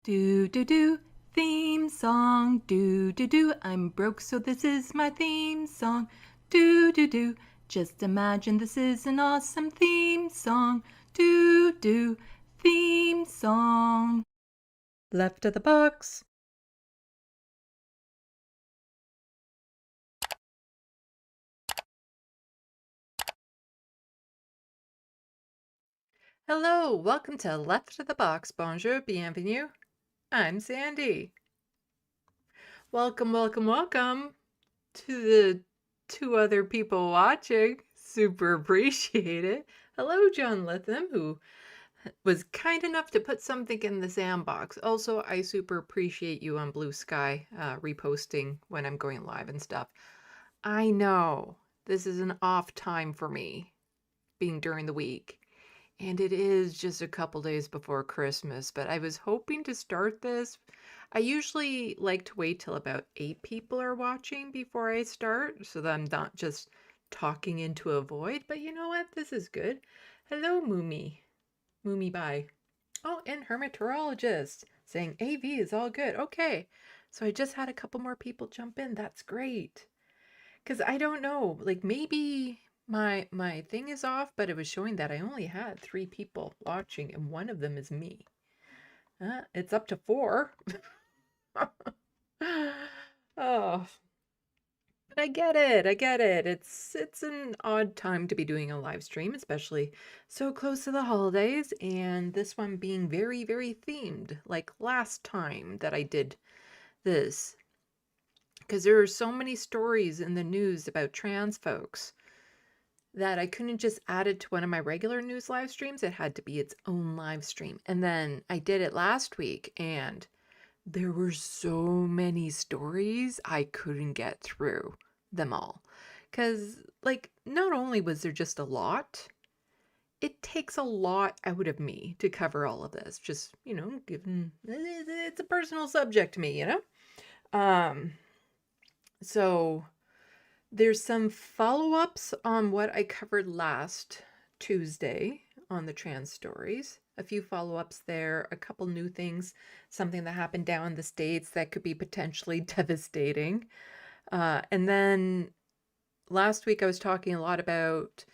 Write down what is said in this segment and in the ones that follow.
Do do do, theme song. Do do do, I'm broke so this is my theme song. Do do do, just imagine this is an awesome theme song. Do do, theme song. Left of the box. Hello, welcome to Left of the Box. Bonjour, bienvenue. I'm Sandy. Welcome, welcome, welcome to the two other people watching. Super appreciate it. Hello, John Litham, who was kind enough to put something in the SandBox. Also, I super appreciate you on Blue Sky reposting when I'm going live and stuff. I know this is an off time for me, being during the week. And it is just a couple days before Christmas, but I was hoping to start this. I usually like to wait till about 8 people are watching before I start, so that I'm not just talking into a void. But you know what? This is good. Hello, Moomy. Moomy, bye. Oh, and Hermeteorologist saying AV is all good. Okay, so I just had a couple more people jump in. That's great. Because I don't know, like maybe my thing is off, but it was showing that I only had 3 people watching, and one of them is me. It's up to 4. Oh, but I get it. I get it. It's an odd time to be doing a live stream, especially so close to the holidays, and this one being very, very themed, like last time that I did this. Because there are so many stories in the news about trans folks that I couldn't just add it to one of my regular news live streams. It had to be its own live stream. And then I did it last week, and there were so many stories I couldn't get through them all. Because, like, not only was there just a lot, it takes a lot out of me to cover all of this. Just, given it's a personal subject to me, So there's some follow-ups on what I covered last Tuesday on the trans stories. A few follow-ups there, a couple new things, something that happened down in the States that could be potentially devastating. And then last week I was talking a lot about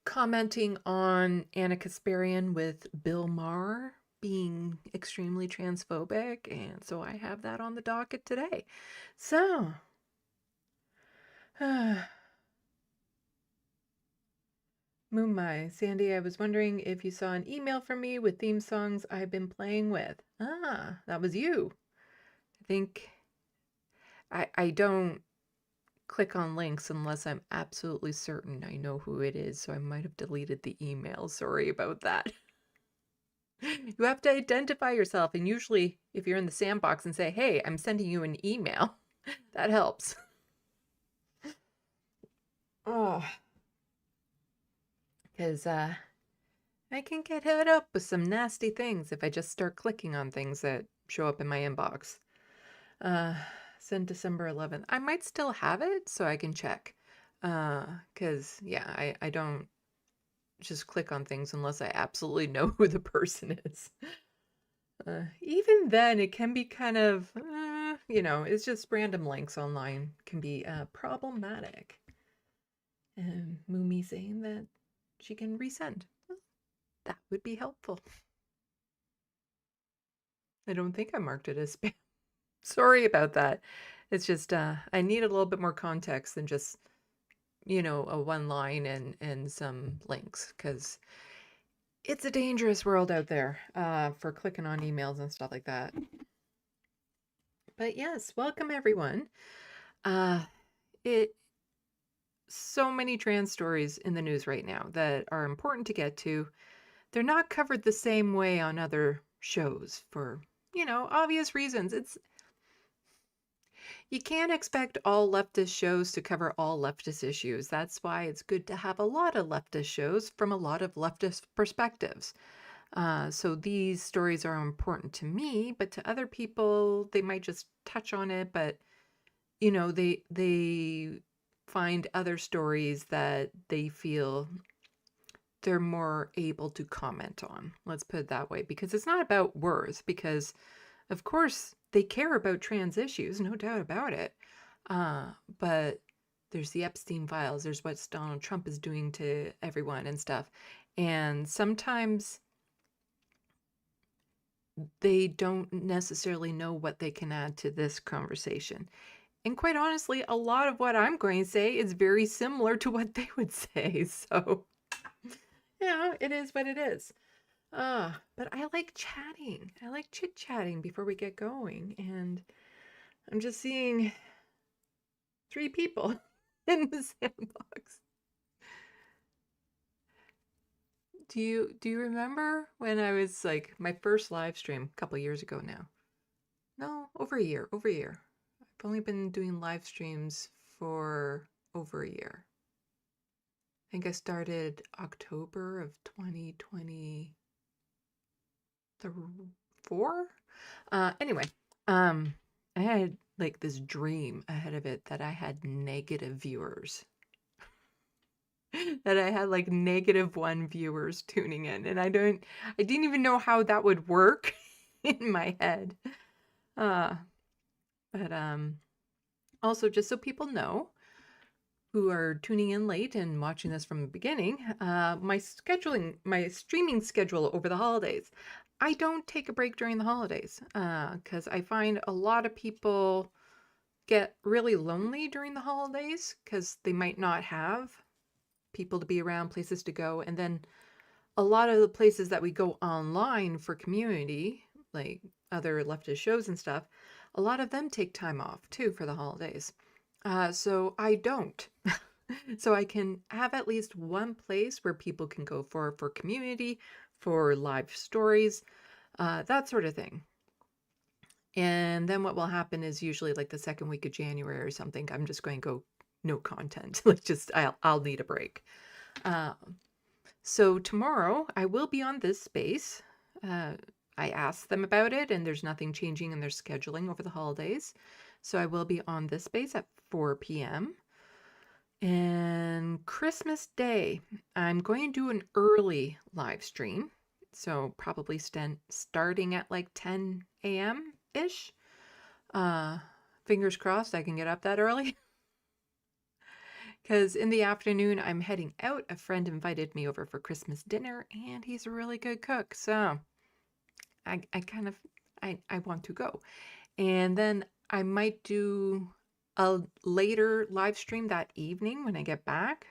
commenting on Anna Kasparian with Bill Maher being extremely transphobic, and so I have that on the docket today. So, Moonmai, Sandy, I was wondering if you saw an email from me with theme songs I've been playing with. Ah, that was you. I think I don't click on links unless I'm absolutely certain I know who it is, so I might have deleted the email. Sorry about that. You have to identify yourself, and usually if you're in the SandBox and say, hey, I'm sending you an email, that helps. Oh, because I can get hit up with some nasty things if I just start clicking on things that show up in my inbox. Sent December 11th. I might still have it, so I can check. Because, yeah, I don't just click on things unless I absolutely know who the person is. Even then, it can be kind of, it's just random links online can be problematic. And Moomy saying that she can resend. Well, that would be helpful. I don't think I marked it as spam. Sorry about that. It's just I need a little bit more context than just, a one line and some links, because it's a dangerous world out there for clicking on emails and stuff like that. But yes, welcome everyone. so many trans stories in the news right now that are important to get to. They're not covered the same way on other shows for, obvious reasons. You can't expect all leftist shows to cover all leftist issues. That's why it's good to have a lot of leftist shows from a lot of leftist perspectives. So these stories are important to me, but to other people, they might just touch on it, but they find other stories that they feel they're more able to comment on. Let's put it that way, because it's not about worth, because of course they care about trans issues, no doubt about it. But there's the Epstein files, there's what Donald Trump is doing to everyone and stuff. And sometimes they don't necessarily know what they can add to this conversation. And quite honestly, a lot of what I'm going to say is very similar to what they would say. So, it is what it is. But I like chatting. I like chit-chatting before we get going. And I'm just seeing 3 people in the SandBox. Do you remember when I was like my first live stream a couple years ago now? No, over a year. I've only been doing live streams for over a year. I think I started October of 2024. Anyway, I had like this dream ahead of it that I had negative viewers. That I had like -1 viewers tuning in, and I didn't even know how that would work in my head. But also, just so people know who are tuning in late and watching this from the beginning, my streaming schedule over the holidays. I don't take a break during the holidays because I find a lot of people get really lonely during the holidays because they might not have people to be around, places to go. And then a lot of the places that we go online for community, like other leftist shows and stuff, a lot of them take time off too for the holidays. So I don't. So I can have at least one place where people can go for community, for live stories, that sort of thing. And then what will happen is usually like the second week of January or something, I'm just going to go no content. Like I'll need a break. So tomorrow I will be on this space. I asked them about it and there's nothing changing in their scheduling over the holidays. So I will be on this space at 4 p.m. And Christmas Day, I'm going to do an early live stream. So probably starting at like 10 a.m.-ish. Fingers crossed I can get up that early. Because in the afternoon, I'm heading out. A friend invited me over for Christmas dinner, and he's a really good cook. So I want to go. And then I might do a later live stream that evening when I get back,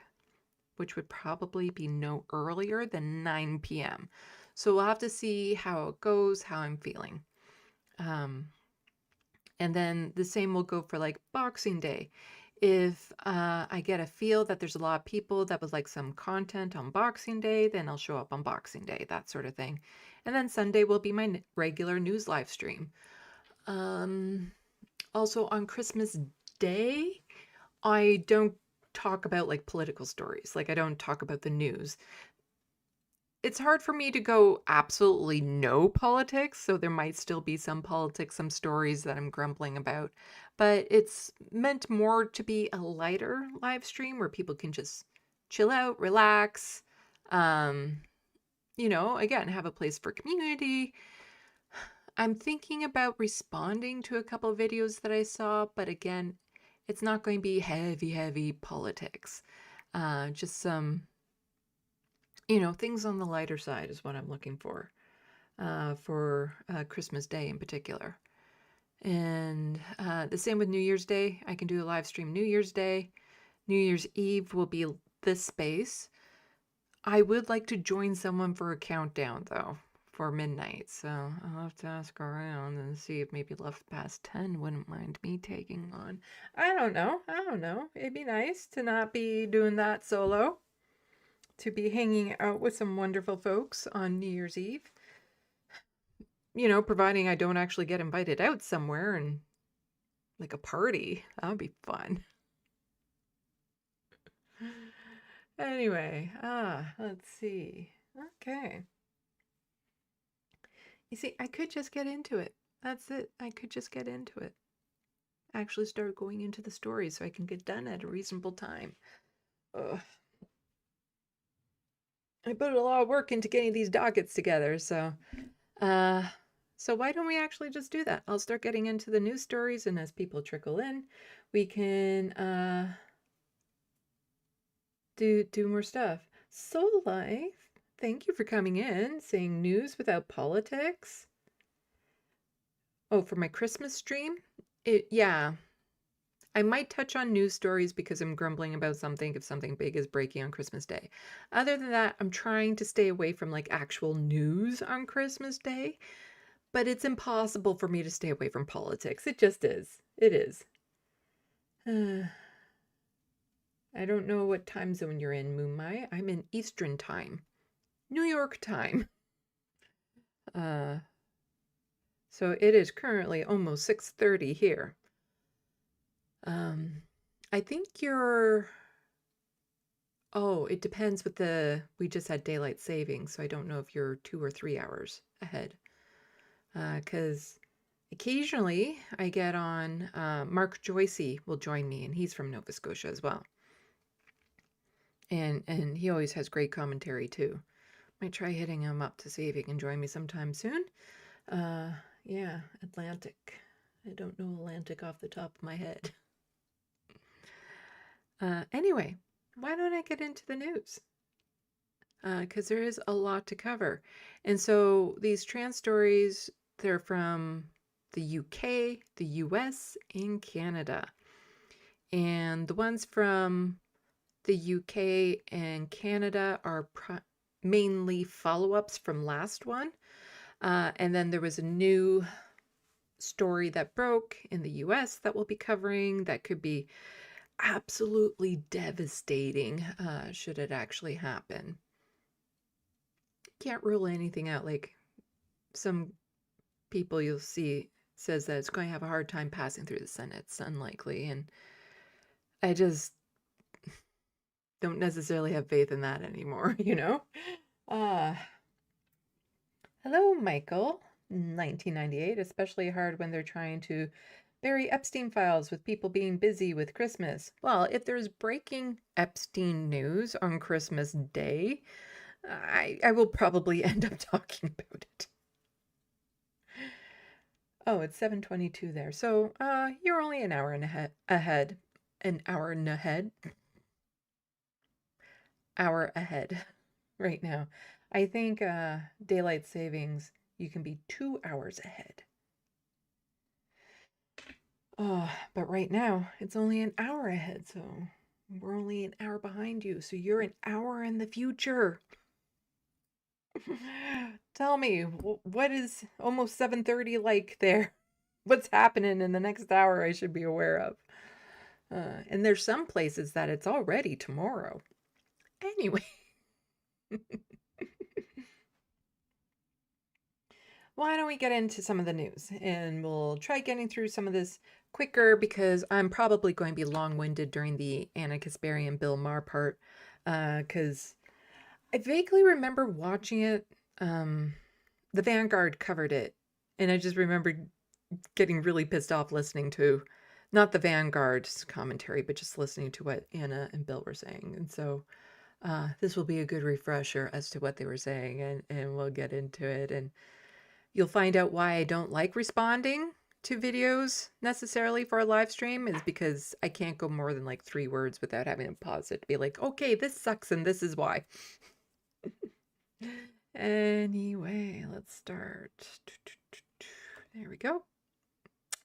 which would probably be no earlier than 9 p.m. So we'll have to see how it goes, how I'm feeling. And then the same will go for like Boxing Day. If I get a feel that there's a lot of people that would like some content on Boxing Day, then I'll show up on Boxing Day, that sort of thing. And then Sunday will be my regular news live stream. Also on Christmas Day, I don't talk about like political stories. Like I don't talk about the news. It's hard for me to go absolutely no politics, so there might still be some politics, some stories that I'm grumbling about, but it's meant more to be a lighter live stream where people can just chill out, relax, again, have a place for community. I'm thinking about responding to a couple of videos that I saw, but again, it's not going to be heavy politics. Just some things on the lighter side is what I'm looking for Christmas Day in particular. And the same with New Year's Day. I can do a live stream New Year's Day. New Year's Eve will be this space. I would like to join someone for a countdown, though, before midnight, so I'll have to ask around and see if maybe Left Past 10 wouldn't mind me taking on. I don't know. It'd be nice to not be doing that solo, to be hanging out with some wonderful folks on New Year's Eve. You know, providing I don't actually get invited out somewhere and like a party. That would be fun. Anyway, let's see. Okay. You see, I could just get into it. That's it. I could just get into it. Actually start going into the story so I can get done at a reasonable time. Ugh. I put a lot of work into getting these dockets together, so why don't we actually just do that? I'll start getting into the news stories, and as people trickle in, we can do more stuff. Soul Life, thank you for coming in, saying news without politics. Oh, for my Christmas stream? Yeah. I might touch on news stories because I'm grumbling about something if something big is breaking on Christmas Day. Other than that, I'm trying to stay away from like actual news on Christmas Day, but it's impossible for me to stay away from politics. It just is. It is. I don't know what time zone you're in, Moonmai. I'm in Eastern time. New York time. So it is currently almost 6:30 here. I think you're... Oh, it depends with we just had daylight savings, so I don't know if you're 2 or 3 hours ahead. Because occasionally I get on, Mark Joycey will join me, and he's from Nova Scotia as well. And he always has great commentary too. Might try hitting him up to see if he can join me sometime soon. Yeah, Atlantic. I don't know Atlantic off the top of my head. Anyway, why don't I get into the news? Because there is a lot to cover. And so these trans stories, they're from the UK, the US, and Canada. And the ones from the UK and Canada are mainly follow-ups from last one. And then there was a new story that broke in the US that we'll be covering that could be absolutely devastating should it actually happen. Can't rule anything out. Like some people you'll see says that it's going to have a hard time passing through the Senate. It's unlikely. And I just don't necessarily have faith in that anymore, you know? Hello, Michael. 1998, especially hard when they're trying to bury Epstein files with people being busy with Christmas. Well, if there's breaking Epstein news on Christmas Day, I will probably end up talking about it. Oh, it's 7:22 there. So, you're only an hour and ahead. An hour and ahead. Hour ahead right now. I think daylight savings, you can be 2 hours ahead. Oh, but right now it's only an hour ahead, so we're only an hour behind you. So you're an hour in the future. Tell me, what is almost 7:30 like there? What's happening in the next hour I should be aware of? And there's some places that it's already tomorrow. Anyway. Why don't we get into some of the news, and we'll try getting through some of this quicker because I'm probably going to be long-winded during the Anna Kasparian Bill Maher part, because I vaguely remember watching it. The Vanguard covered it, and I just remembered getting really pissed off listening to not the Vanguard's commentary, but just listening to what Anna and Bill were saying. And so this will be a good refresher as to what they were saying, and we'll get into it. And you'll find out why I don't like responding to videos necessarily for a live stream is because I can't go more than like 3 words without having to pause it to be like, okay, this sucks and this is why. Anyway, let's start. There we go.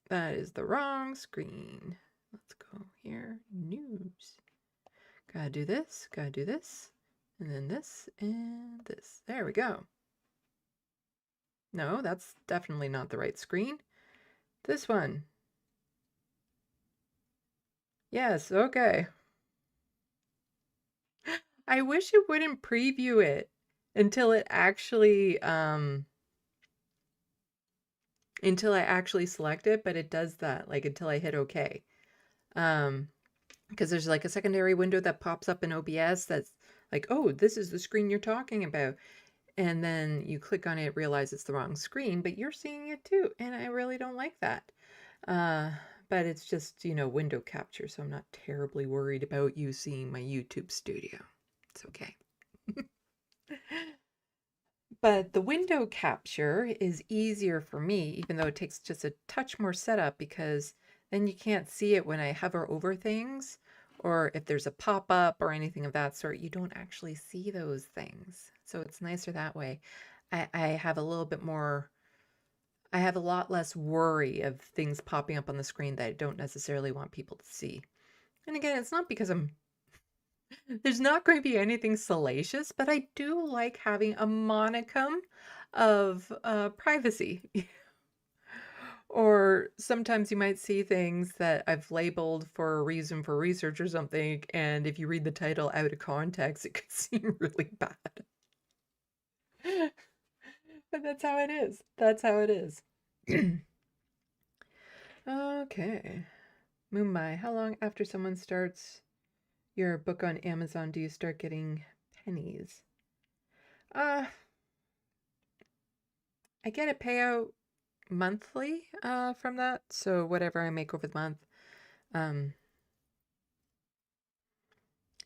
That is the wrong screen. Let's go here. News. Gotta do this, and then this, and this. There we go. No, that's definitely not the right screen. This one. Yes, okay. I wish it wouldn't preview it until it actually until I actually select it, but it does that, like until I hit OK. Because there's like a secondary window that pops up in OBS that's like, oh, this is the screen you're talking about. And then you click on it, realize it's the wrong screen, but you're seeing it too. And I really don't like that. Uh, but it's just, window capture. So I'm not terribly worried about you seeing my YouTube studio. It's okay. But the window capture is easier for me, even though it takes just a touch more setup, because then you can't see it when I hover over things, or if there's a pop-up or anything of that sort, you don't actually see those things. So it's nicer that way. I have a little bit more, I have a lot less worry of things popping up on the screen that I don't necessarily want people to see. And again, it's not because there's not going to be anything salacious, but I do like having a monicum of privacy. Or sometimes you might see things that I've labeled for a reason for research or something, and if you read the title out of context, it could seem really bad. But that's how it is. That's how it is. Okay. Moonmai, how long after someone starts your book on Amazon do you start getting pennies? I get a payout monthly from that, so whatever I make over the month.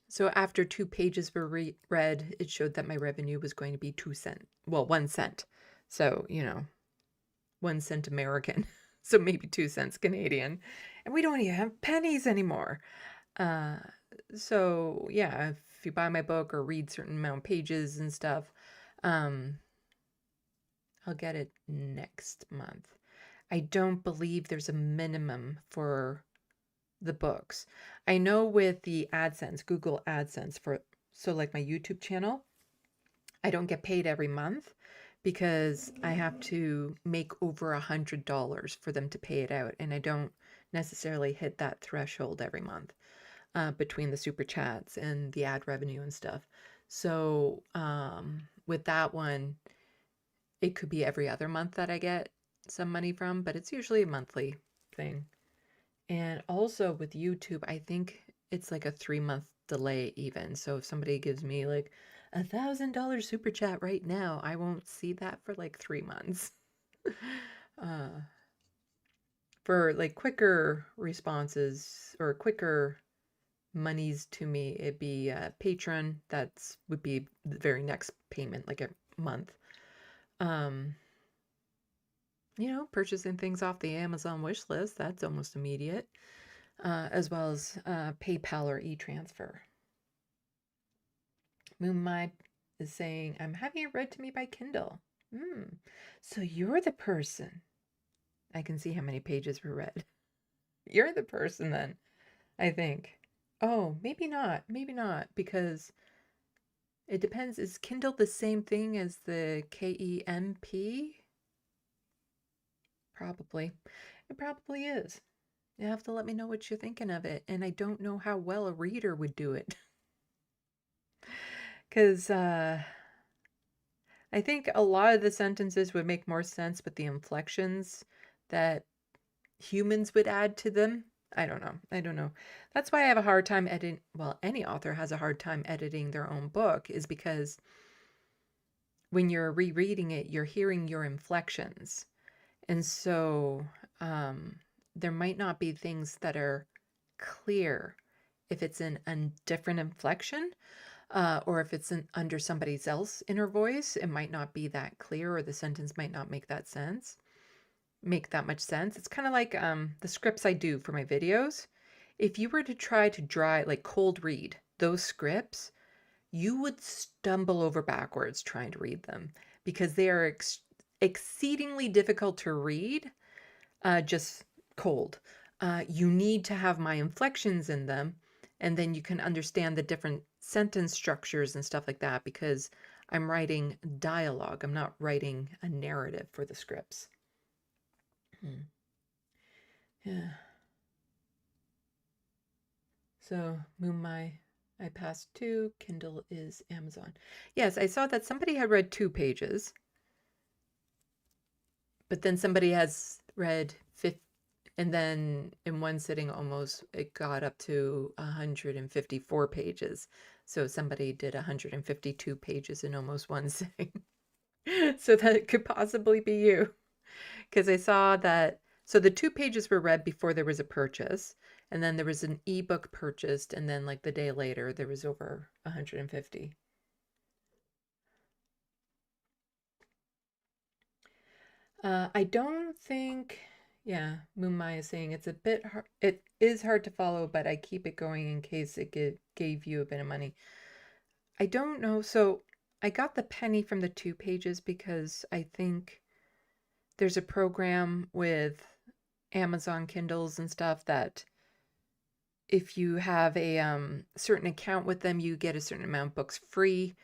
So after 2 pages were read, it showed that my revenue was going to be 2 cents. Well, 1 cent. So, 1 cent American. So maybe 2 cents Canadian. And we don't even have pennies anymore. So yeah, if you buy my book or read certain amount of pages and stuff, I'll get it next month. I don't believe there's a minimum for the books. I know with the AdSense, Google AdSense so like my YouTube channel, I don't get paid every month because I have to make over $100 for them to pay it out. And I don't necessarily hit that threshold every month between the super chats and the ad revenue and stuff. So with that one, it could be every other month that I get some money from, but it's usually a monthly thing. And also with YouTube, I think it's like a 3-month delay even. So if somebody gives me like $1,000 super chat right now, I won't see that for like 3 months. For like quicker responses or quicker monies to me, it'd be Patreon. That's would be the very next payment, like a month. Purchasing things off the Amazon wish list, that's almost immediate. As well as PayPal or e-transfer. Moonmai is saying, I'm having it read to me by Kindle. So you're the person. I can see how many pages were read. You're the person then, I think. Oh, maybe not. Maybe not, because it depends. Is Kindle the same thing as the KEMP? Probably. It probably is. You have to let me know what you're thinking of it, and I don't know how well a reader would do it. Because I think a lot of the sentences would make more sense with the inflections that humans would add to them. I don't know. That's why I have a hard time editing. Well, any author has a hard time editing their own book, is because when you're rereading it, you're hearing your inflections. And so there might not be things that are clear if it's in a different inflection. Or if it's under somebody else's inner voice, it might not be that clear, or the sentence might not make that much sense. It's kind of like the scripts I do for my videos. If you were to try to like cold read those scripts, you would stumble over backwards trying to read them because they are exceedingly difficult to read just cold. You need to have my inflections in them, and then you can understand the different sentence structures and stuff like that, because I'm writing dialogue. I'm not writing a narrative for the scripts. Yeah. So Moonmai, I passed 2. Kindle is Amazon. Yes, I saw that somebody had read 2 pages. But then somebody has read 50, and then in one sitting almost it got up to 154 pages. So somebody did 152 pages in almost one sitting. So that could possibly be you. Because I saw that, so the 2 pages were read before there was a purchase, and then there was an ebook purchased, and then like the day later there was over 150. I don't think, yeah, Moonmai is saying it's a bit hard. It is hard to follow, but I keep it going in case it gave you a bit of money. I don't know. So I got the penny from the 2 pages because I think there's a program with Amazon Kindles and stuff that if you have a certain account with them, you get a certain amount of books free.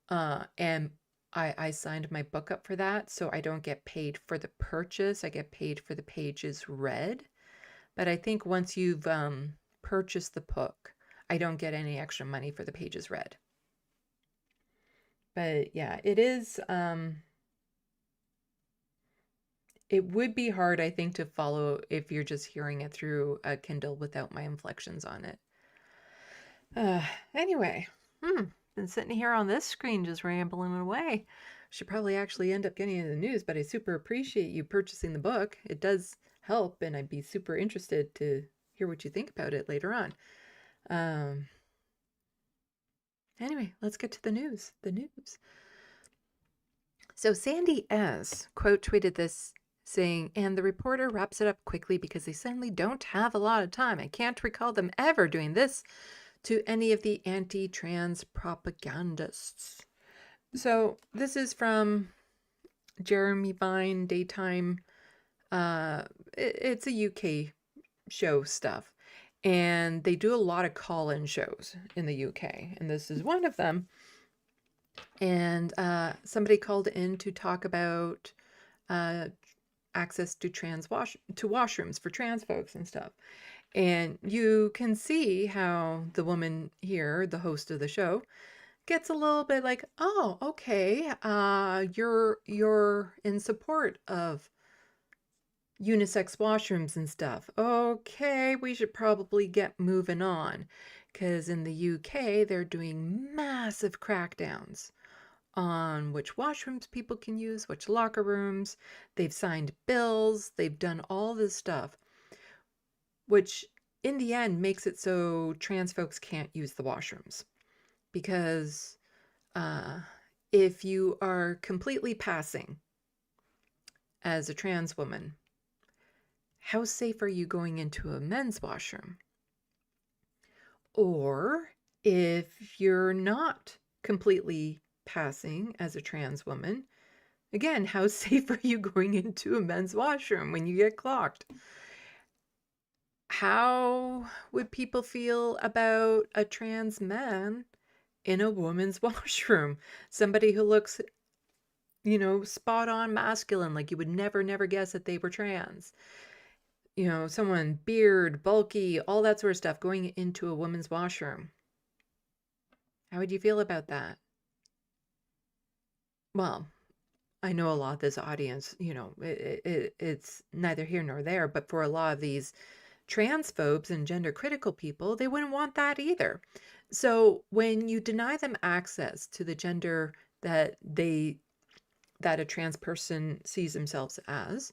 And I signed my book up for that, so I don't get paid for the purchase. I get paid for the pages read. But I think once you've purchased the book, I don't get any extra money for the pages read. But yeah, it is, it would be hard, I think, to follow if you're just hearing it through a Kindle without my inflections on it. Anyway, been sitting here on this screen just rambling away. Should probably actually end up getting into the news, but I super appreciate you purchasing the book. It does help, and I'd be super interested to hear what you think about it later on. Anyway, let's get to the news. So Sandy S. quote tweeted this saying, and the reporter wraps it up quickly because they suddenly don't have a lot of time. I can't recall them ever doing this to any of the anti-trans propagandists. So this is from Jeremy Vine Daytime. It's a UK show stuff. And they do a lot of call-in shows in the UK. And this is one of them. And somebody called in to talk about access to washrooms for trans folks and stuff. And you can see how the woman here, the host of the show, gets a little bit like, oh, okay, you're in support of unisex washrooms and stuff. Okay, we should probably get moving on, because in the UK they're doing massive crackdowns on which washrooms people can use, which locker rooms. They've signed bills, they've done all this stuff, which in the end makes it so trans folks can't use the washrooms. Because if you are completely passing as a trans woman, how safe are you going into a men's washroom? Or if you're not completely passing as a trans woman, again, how safe are you going into a men's washroom when you get clocked? How would people feel about a trans man in a woman's washroom? Somebody who looks, spot on masculine, like you would never guess that they were trans. Someone beard, bulky, all that sort of stuff going into a woman's washroom. How would you feel about that? Well, I know a lot of this audience, it's neither here nor there, but for a lot of these transphobes and gender critical people, they wouldn't want that either. So when you deny them access to the gender that a trans person sees themselves as,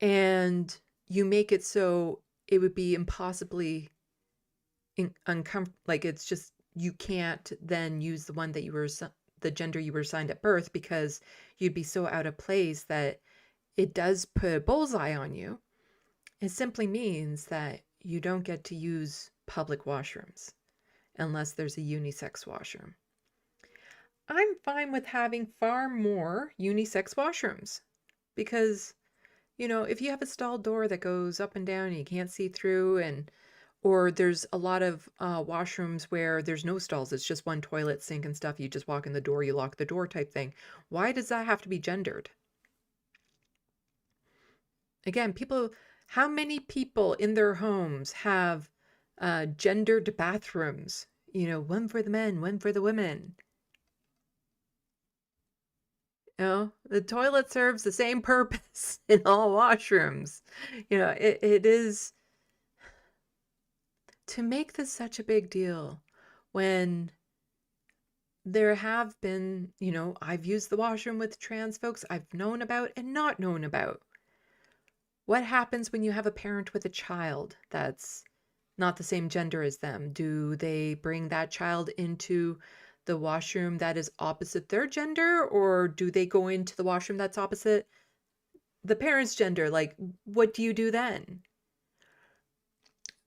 and you make it so it would be impossibly uncomfortable, like it's just, you can't then use the gender you were assigned at birth, because you'd be so out of place that it does put a bullseye on you. It simply means that you don't get to use public washrooms unless there's a unisex washroom. I'm fine with having far more unisex washrooms because, if you have a stall door that goes up and down and you can't see through, Or there's a lot of washrooms where there's no stalls. It's just one toilet, sink and stuff. You just walk in the door, you lock the door type thing. Why does that have to be gendered? Again, how many people in their homes have gendered bathrooms? One for the men, one for the women. The toilet serves the same purpose in all washrooms. It is to make this such a big deal when there have been, I've used the washroom with trans folks I've known about and not known about. What happens when you have a parent with a child that's not the same gender as them? Do they bring that child into the washroom that is opposite their gender, or do they go into the washroom that's opposite the parent's gender? Like, what do you do then?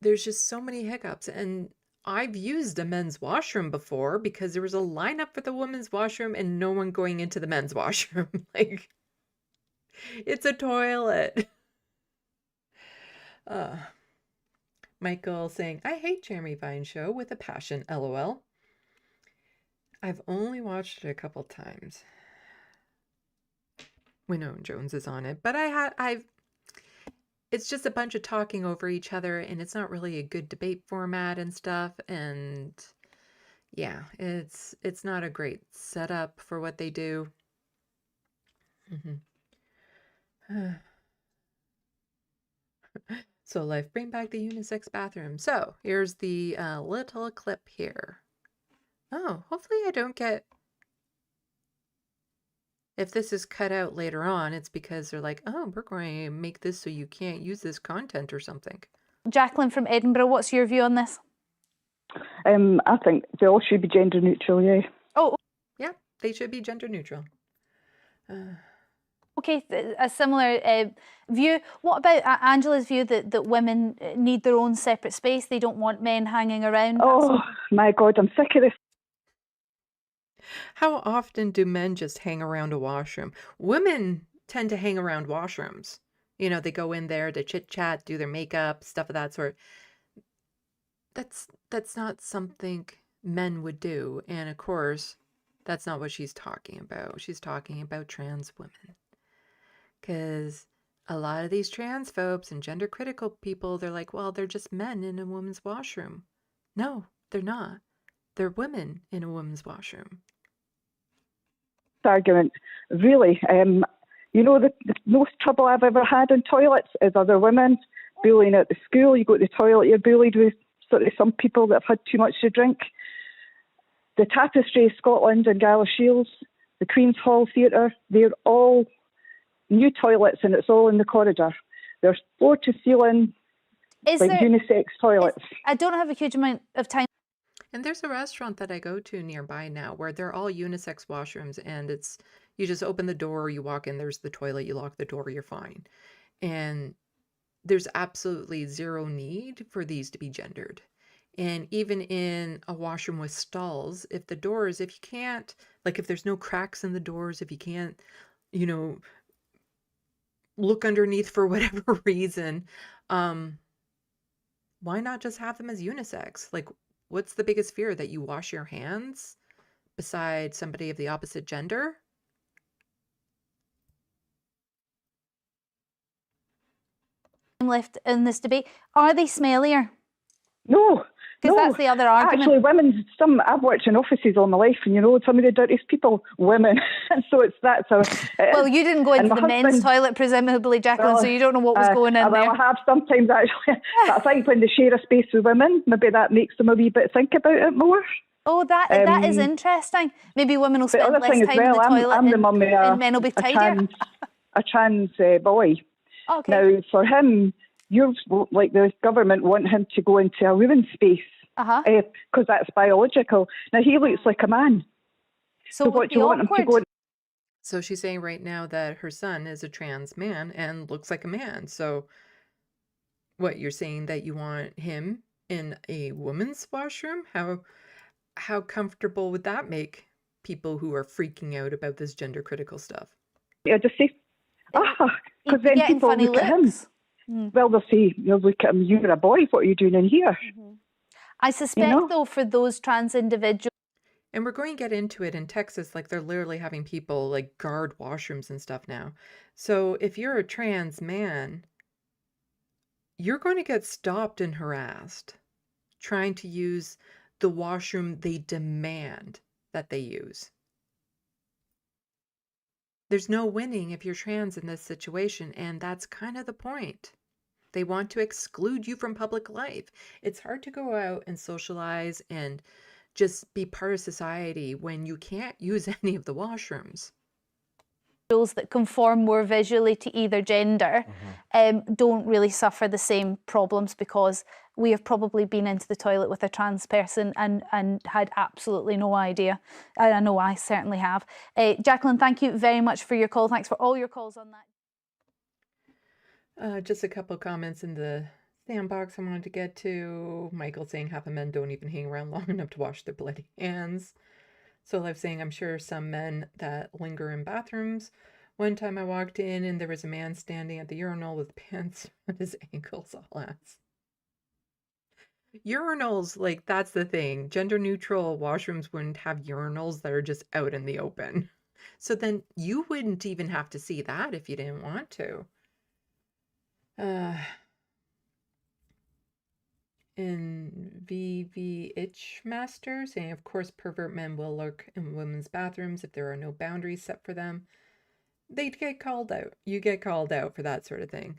There's just so many hiccups. And I've used a men's washroom before because there was a lineup for the women's washroom and no one going into the men's washroom. Like, it's a toilet. Michael saying, I hate Jeremy Vine's show with a passion, LOL. I've only watched it a couple times. Winona Jones is on it, but it's just a bunch of talking over each other, and it's not really a good debate format and stuff. And yeah, it's not a great setup for what they do. So Life, bring back the unisex bathroom. So here's the little clip here. Oh, hopefully I don't get... If this is cut out later on, it's because they're like, oh, we're going to make this so you can't use this content or something. Jacqueline from Edinburgh, what's your view on this? I think they all should be gender neutral, yeah. Oh, yeah, they should be gender neutral. Okay, a similar view. What about Angela's view that women need their own separate space? They don't want men hanging around? Oh, my God, I'm sick of this. How often do men just hang around a washroom? Women tend to hang around washrooms. They go in there to chit-chat, do their makeup, stuff of that sort. That's not something men would do. And of course, that's not what she's talking about. She's talking about trans women. Because a lot of these transphobes and gender critical people, they're like, well, they're just men in a woman's washroom. No, they're not. They're women in a woman's washroom. Argument, really. The most trouble I've ever had in toilets is other women bullying at the school. You go to the toilet, you're bullied with sort of some people that have had too much to drink. The Tapestry, Scotland and Gala Shields, the Queen's Hall Theatre, they're all new toilets and it's all in the corridor. There's floor to ceiling, unisex toilets. I don't have a huge amount of time. And there's a restaurant that I go to nearby now where they're all unisex washrooms, and you just open the door, you walk in, there's the toilet, you lock the door, you're fine. And there's absolutely zero need for these to be gendered. And even in a washroom with stalls, if you can't, like if there's no cracks in the doors, if you can't, look underneath for whatever reason, why not just have them as unisex? Like, what's the biggest fear? That you wash your hands beside somebody of the opposite gender? Left in this debate. Are they smellier? No. Because that's the other argument. Actually, I've worked in offices all my life, and some of the dirtiest people, women. And so well, you didn't go into the men's toilet, presumably, Jacqueline, so you don't know what was going in there. Well, I have sometimes, actually. But I think when they share a space with women, maybe that makes them a wee bit think about it more. Oh, that is interesting. Maybe women will spend less time in the toilet I'm the mummy, and men will be tidier. A trans boy. Okay. Now, for him, like the government want him to go into a women's space because that's biological. Now, he looks like a man. So what do you want him to go? So she's saying right now that her son is a trans man and looks like a man. So what, you're saying that you want him in a woman's washroom? How comfortable would that make people who are freaking out about this gender critical stuff? Yeah, just say, because then people look at him. well, they'll say, you'll look at him, you're a boy, what are you doing in here? I suspect, though, for those trans individuals. And we're going to get into it in Texas, like they're literally having people like guard washrooms and stuff now. So if you're a trans man, you're going to get stopped and harassed trying to use the washroom they demand that they use. There's no winning if you're trans in this situation, and that's kind of the point. They want to exclude you from public life. It's hard to go out and socialize and just be part of society when you can't use any of the washrooms. That conform more visually to either gender don't really suffer the same problems, because we have probably been into the toilet with a trans person and had absolutely no idea. I know I certainly have. Jacqueline, thank you very much for your call. Thanks for all your calls on that. Just a couple comments in the SandBox I wanted to get to. Michael saying half of men don't even hang around long enough to wash their bloody hands. So Liv saying, I'm sure some men that linger in bathrooms. One time I walked in and there was a man standing at the urinal with pants on his ankles. I'll ask. Urinals, like, that's the thing. Gender neutral washrooms wouldn't have urinals that are just out in the open. So then you wouldn't even have to see that if you didn't want to. In VV Itchmaster saying, of course, pervert men will lurk in women's bathrooms if there are no boundaries set for them. They'd get called out. You get called out for that sort of thing.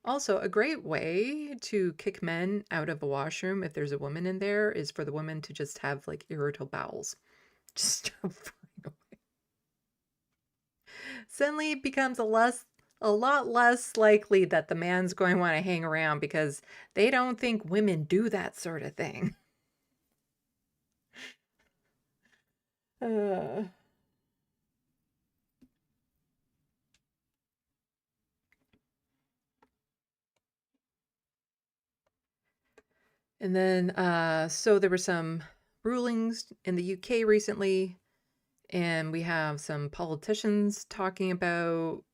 Also, a great way to kick men out of a washroom if there's a woman in there is for the woman to just have like irritable bowels. Just start flying away. Suddenly it becomes a lot less likely that the man's going to want to hang around because they don't think women do that sort of thing. And then, so there were some rulings in the UK recently, and we have some politicians talking about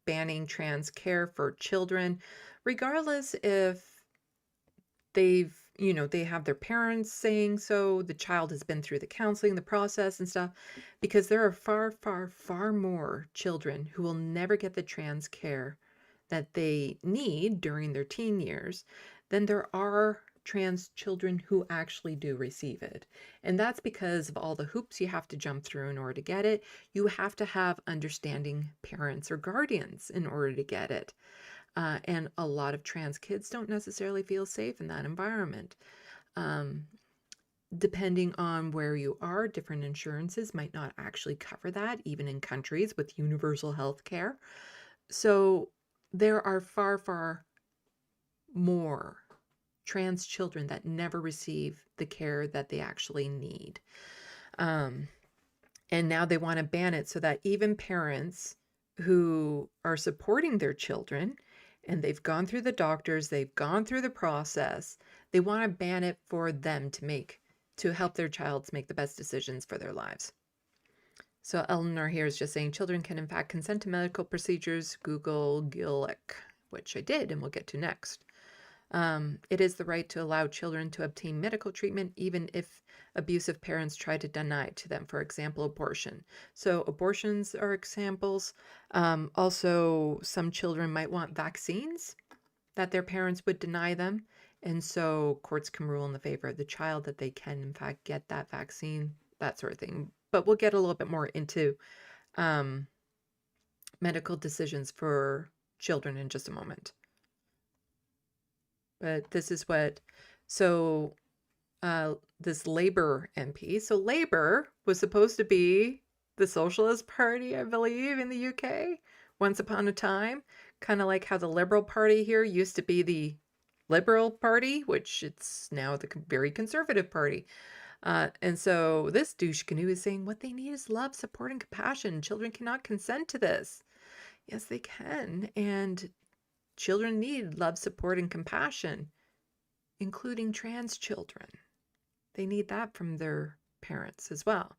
banning trans care for children, regardless if they have their parents saying so, the child has been through the counseling, the process and stuff, because there are far, far, far more children who will never get the trans care that they need during their teen years than there are trans children who actually do receive it. And that's because of all the hoops you have to jump through in order to get it. You have to have understanding parents or guardians in order to get it. And a lot of trans kids don't necessarily feel safe in that environment. Depending on where you are, different insurances might not actually cover that, even in countries with universal health care. So there are far, far more trans children that never receive the care that they actually need. And now they want to ban it so that even parents who are supporting their children and they've gone through the doctors, they've gone through the process, they want to ban it for them to help their child make the best decisions for their lives. So Eleanor here is just saying children can in fact consent to medical procedures. Google Gillick, which I did and we'll get to next. It is the right to allow children to obtain medical treatment even if abusive parents try to deny it to them. For example, abortion. So abortions are examples. Also, some children might want vaccines that their parents would deny them. And so courts can rule in the favor of the child that they can in fact get that vaccine, that sort of thing. But we'll get a little bit more into medical decisions for children in just a moment. But this is what, so this Labour MP, so Labour was supposed to be the Socialist Party, I believe, in the UK, once upon a time, kind of like how the Liberal Party here used to be the Liberal Party, which it's now the very Conservative Party. And so this douche canoe is saying what they need is love, support, and compassion. Children cannot consent to this. Yes, they can. And children need love, support, and compassion, including trans children. They need that from their parents as well.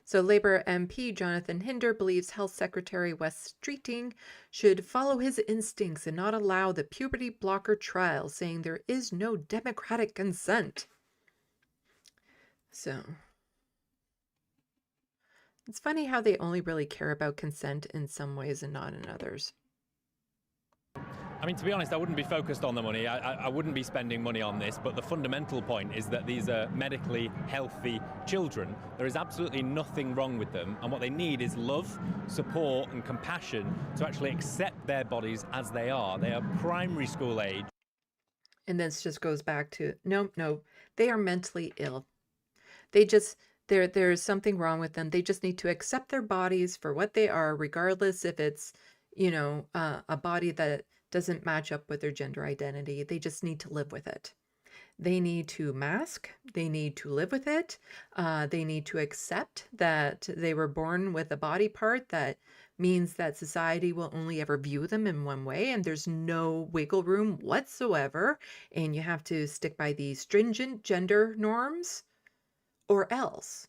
So Labour MP Jonathan Hinder believes Health Secretary Wes Streeting should follow his instincts and not allow the puberty blocker trial, saying there is no democratic consent. So it's funny how they only really care about consent in some ways and not in others. I mean, to be honest, I wouldn't be focused on the money. I wouldn't be spending money on this, but the fundamental point is that these are medically healthy children. There is absolutely nothing wrong with them, and what they need is love, support, and compassion to actually accept their bodies as they are. They are primary school age. And this just goes back to, no, they are mentally ill. There's something wrong with them. They just need to accept their bodies for what they are, regardless if it's, a body that doesn't match up with their gender identity. They just need to live with it. They need to mask. They need to live with it. They need to accept that they were born with a body part that means that society will only ever view them in one way, and there's no wiggle room whatsoever, and you have to stick by these stringent gender norms, or else.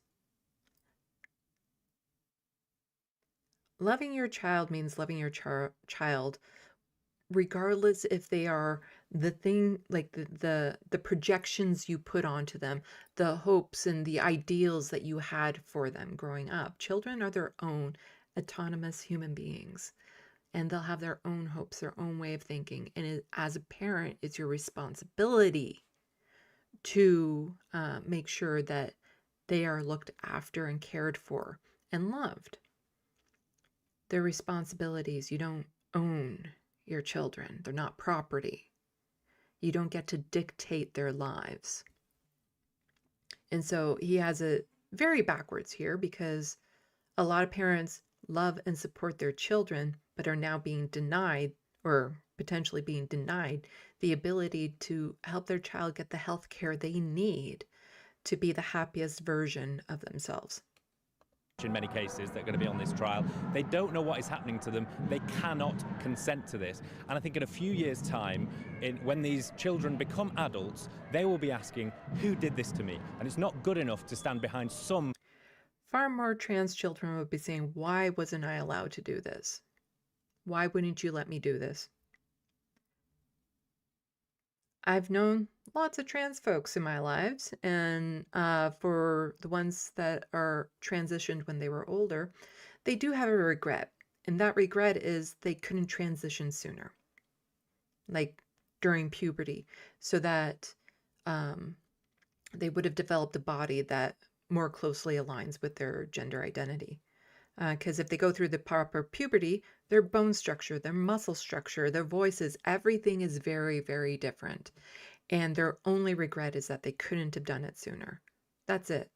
Loving your child means loving your child regardless if they are the thing, like the projections you put onto them, the hopes and the ideals that you had for them growing up. Children are their own autonomous human beings, and they'll have their own hopes, their own way of thinking. And as a parent, it's your responsibility to make sure that they are looked after and cared for and loved. Their responsibilities. You don't own your children. They're not property. You don't get to dictate their lives. And so he has it very backwards here, because a lot of parents love and support their children, but are now being denied, or potentially being denied, the ability to help their child get the health care they need to be the happiest version of themselves. In many cases, they're going to be on this trial. They don't know what is happening to them. They cannot consent to this. And I think in a few years' time, when these children become adults, they will be asking, who did this to me? And it's not good enough to stand behind some. Far more trans children would be saying, why wasn't I allowed to do this? Why wouldn't you let me do this? I've known lots of trans folks in my lives, and for the ones that are transitioned when they were older, they do have a regret. And that regret is they couldn't transition sooner, like during puberty, so that they would have developed a body that more closely aligns with their gender identity. Because if they go through the proper puberty, their bone structure, their muscle structure, their voices, everything is very, very different. And their only regret is that they couldn't have done it sooner. That's it.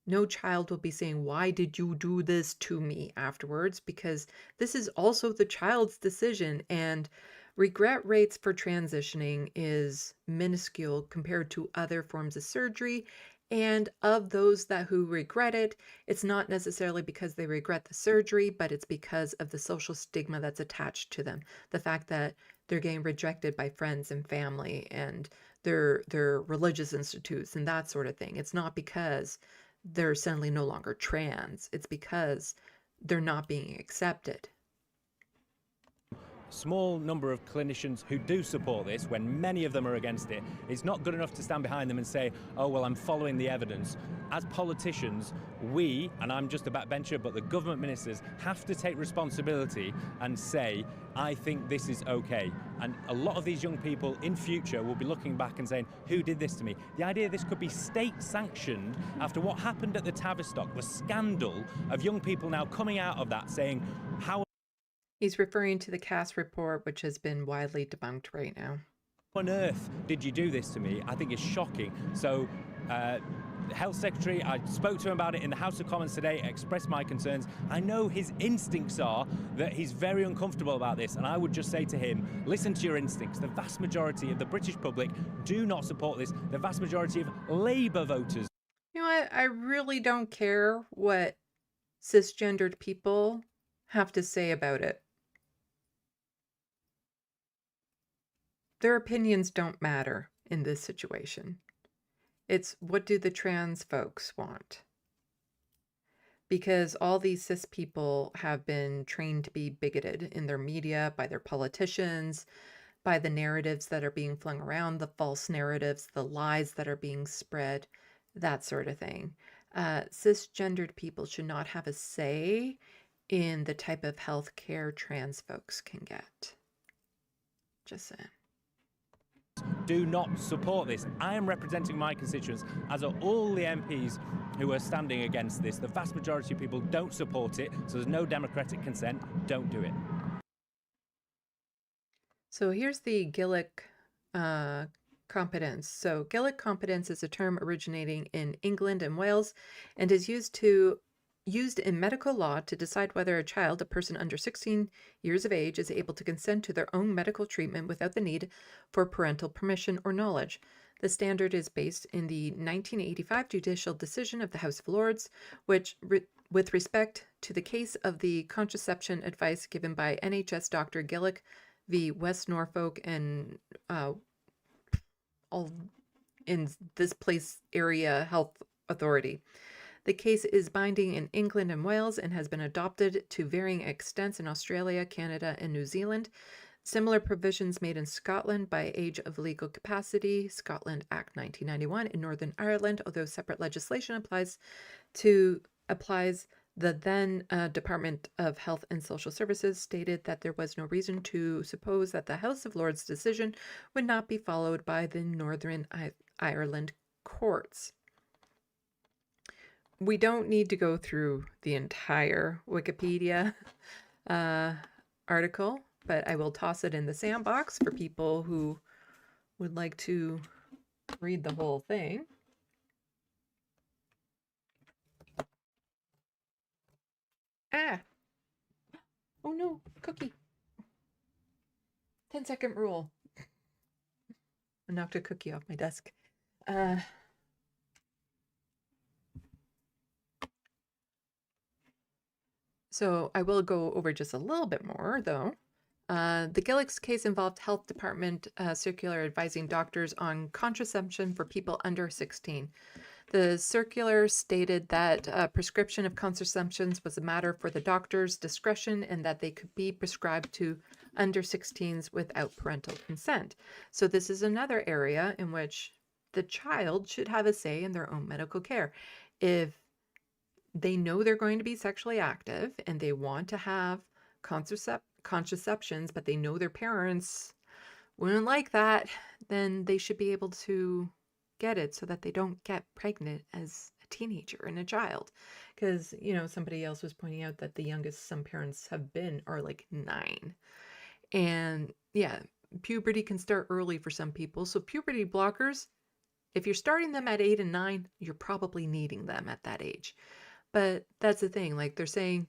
No child will be saying, why did you do this to me afterwards? Because this is also the child's decision. And regret rates for transitioning is minuscule compared to other forms of surgery. And of those who regret it, it's not necessarily because they regret the surgery, but it's because of the social stigma that's attached to them. The fact that they're getting rejected by friends and family and their religious institutes and that sort of thing. It's not because they're suddenly no longer trans. It's because they're not being accepted. Small number of clinicians who do support this, when many of them are against it, it's not good enough to stand behind them and say, oh, well, I'm following the evidence. As politicians, we, and I'm just a backbencher, but the government ministers have to take responsibility and say, I think this is okay. And a lot of these young people in future will be looking back and saying, who did this to me? The idea this could be state sanctioned after what happened at the Tavistock, the scandal of young people now coming out of that saying, how He's referring to the Cass report, which has been widely debunked right now. on earth did you do this to me? I think it's shocking. So, the Health Secretary, I spoke to him about it in the House of Commons today, expressed my concerns. I know his instincts are that he's very uncomfortable about this, and I would just say to him, listen to your instincts. The vast majority of the British public do not support this. The vast majority of Labour voters. You know what? I really don't care what cisgendered people have to say about it. Their opinions don't matter in this situation. It's what do the trans folks want? because all these cis people have been trained to be bigoted in their media, by their politicians, by the narratives that are being flung around, the false narratives, the lies that are being spread, that sort of thing. Cisgendered people should not have a say in the type of health care trans folks can get. Just saying. Do not support this. I am representing my constituents, as are all the MPs who are standing against this. The vast majority of people don't support it, so there's no democratic consent. Don't do it. So here's the Gillick competence. So Gillick competence is a term originating in England and Wales and is used in medical law to decide whether a child, a person under 16 years of age, is able to consent to their own medical treatment without the need for parental permission or knowledge. The standard is based in the 1985 judicial decision of the House of Lords, which, with respect to the case of the contraception advice given by NHS Dr. Gillick v. West Norfolk and all in this place area health authority. The case is binding in England and Wales and has been adopted to varying extents in Australia, Canada, and New Zealand. Similar provisions made in Scotland by age of legal capacity, Scotland Act 1991, in Northern Ireland, although separate legislation applies, the then Department of Health and Social Services stated that there was no reason to suppose that the House of Lords decision would not be followed by the Northern Ireland courts. We don't need to go through the entire Wikipedia article, but I will toss it in the SandBox for people who would like to read the whole thing. Ah! Oh no, cookie. 10-second rule. I knocked a cookie off my desk. So I will go over just a little bit more, though. The Gillick's case involved health department circular advising doctors on contraception for people under 16. The circular stated that prescription of contraceptions was a matter for the doctor's discretion and that they could be prescribed to under 16s without parental consent. So this is another area in which the child should have a say in their own medical care. If they know they're going to be sexually active and they want to have contraceptions, but they know their parents wouldn't like that, then they should be able to get it so that they don't get pregnant as a teenager and a child. Because, you know, somebody else was pointing out that the youngest some parents have been are like 9. And yeah, puberty can start early for some people. So puberty blockers, if you're starting them at 8 and 9, you're probably needing them at that age. But that's the thing, like they're saying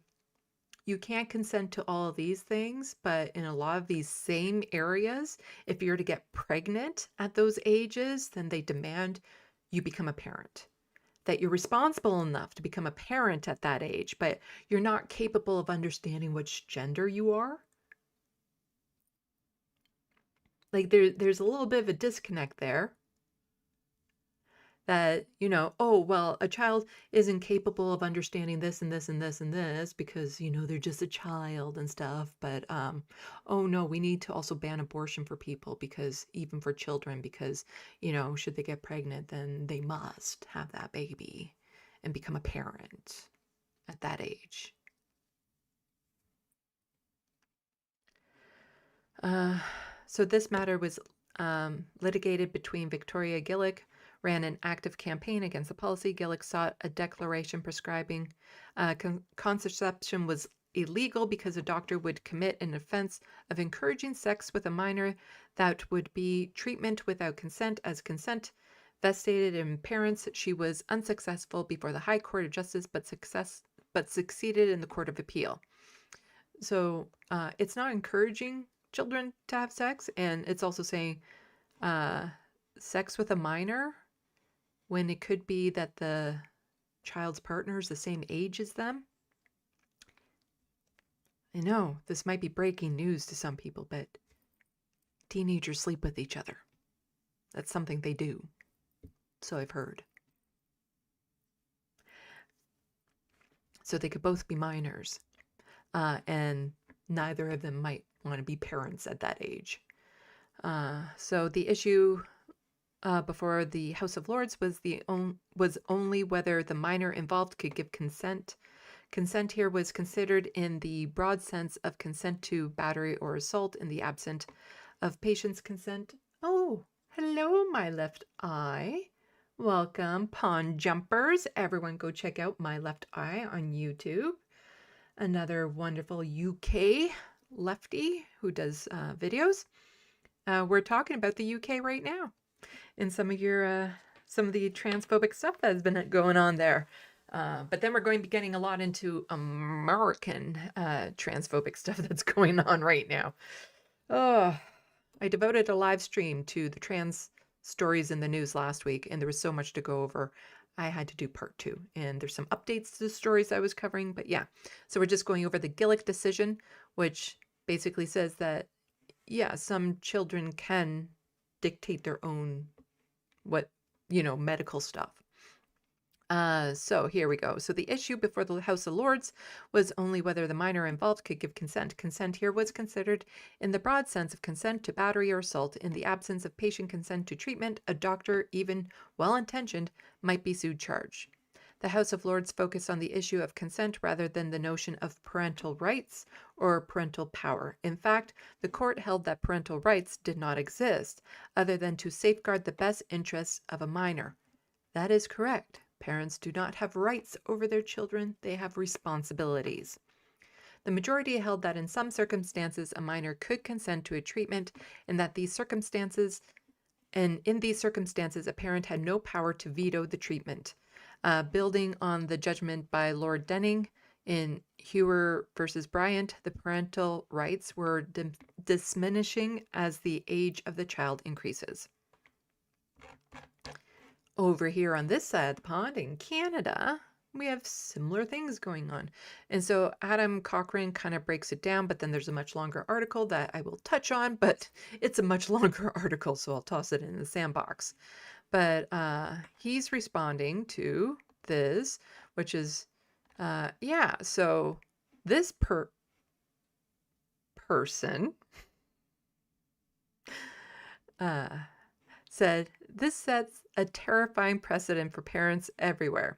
you can't consent to all of these things, but in a lot of these same areas, if you're to get pregnant at those ages, then they demand you become a parent. That you're responsible enough to become a parent at that age, but you're not capable of understanding which gender you are. Like there's a little bit of a disconnect there. That, you know, oh, well, a child isn't capable of understanding this and this and this and this because, you know, they're just a child and stuff. But, oh, no, we need to also ban abortion for people because even for children, because, you know, should they get pregnant, then they must have that baby and become a parent at that age. So this matter was litigated between Victoria Gillick, ran an active campaign against the policy. Gillick sought a declaration prescribing contraception was illegal because a doctor would commit an offense of encouraging sex with a minor that would be treatment without consent, as consent vested in parents. She was unsuccessful before the High Court of Justice, but succeeded in the Court of Appeal. So it's not encouraging children to have sex, and it's also saying sex with a minor when it could be that the child's partner is the same age as them. I know this might be breaking news to some people, but teenagers sleep with each other. That's something they do. So I've heard. So they could both be minors. And neither of them might want to be parents at that age. So the issue before the House of Lords was only whether the minor involved could give consent. Consent here was considered in the broad sense of consent to battery or assault in the absence of patient's consent. Oh, hello, my left eye. Welcome, Pond Jumpers. Everyone go check out My Left Eye on YouTube. Another wonderful UK lefty who does videos. We're talking about the UK right now and some of the transphobic stuff that has been going on there. But then we're going to be getting a lot into American transphobic stuff that's going on right now. Oh, I devoted a live stream to the trans stories in the news last week, and there was so much to go over. I had to do part 2, and there's some updates to the stories I was covering. But yeah, so we're just going over the Gillick decision, which basically says that, yeah, some children can dictate their own medical stuff. So here we go. So the issue before the House of Lords was only whether the minor involved could give consent. Consent here was considered in the broad sense of consent to battery or assault. In the absence of patient consent to treatment, a doctor, even well-intentioned, might be sued charged. The House of Lords focused on the issue of consent rather than the notion of parental rights or parental power. In fact, the court held that parental rights did not exist, other than to safeguard the best interests of a minor. That is correct. Parents do not have rights over their children, they have responsibilities. The majority held that in some circumstances a minor could consent to a treatment, and that in these circumstances a parent had no power to veto the treatment. Building on the judgment by Lord Denning in Hewer versus Bryant, the parental rights were diminishing as the age of the child increases. Over here on this side of the pond in Canada, we have similar things going on. And so Adam Cochrane kind of breaks it down, but then there's a much longer article that I will touch on, but it's a much longer article, so I'll toss it in the SandBox. But he's responding to this, which is, so this person said, this sets a terrifying precedent for parents everywhere.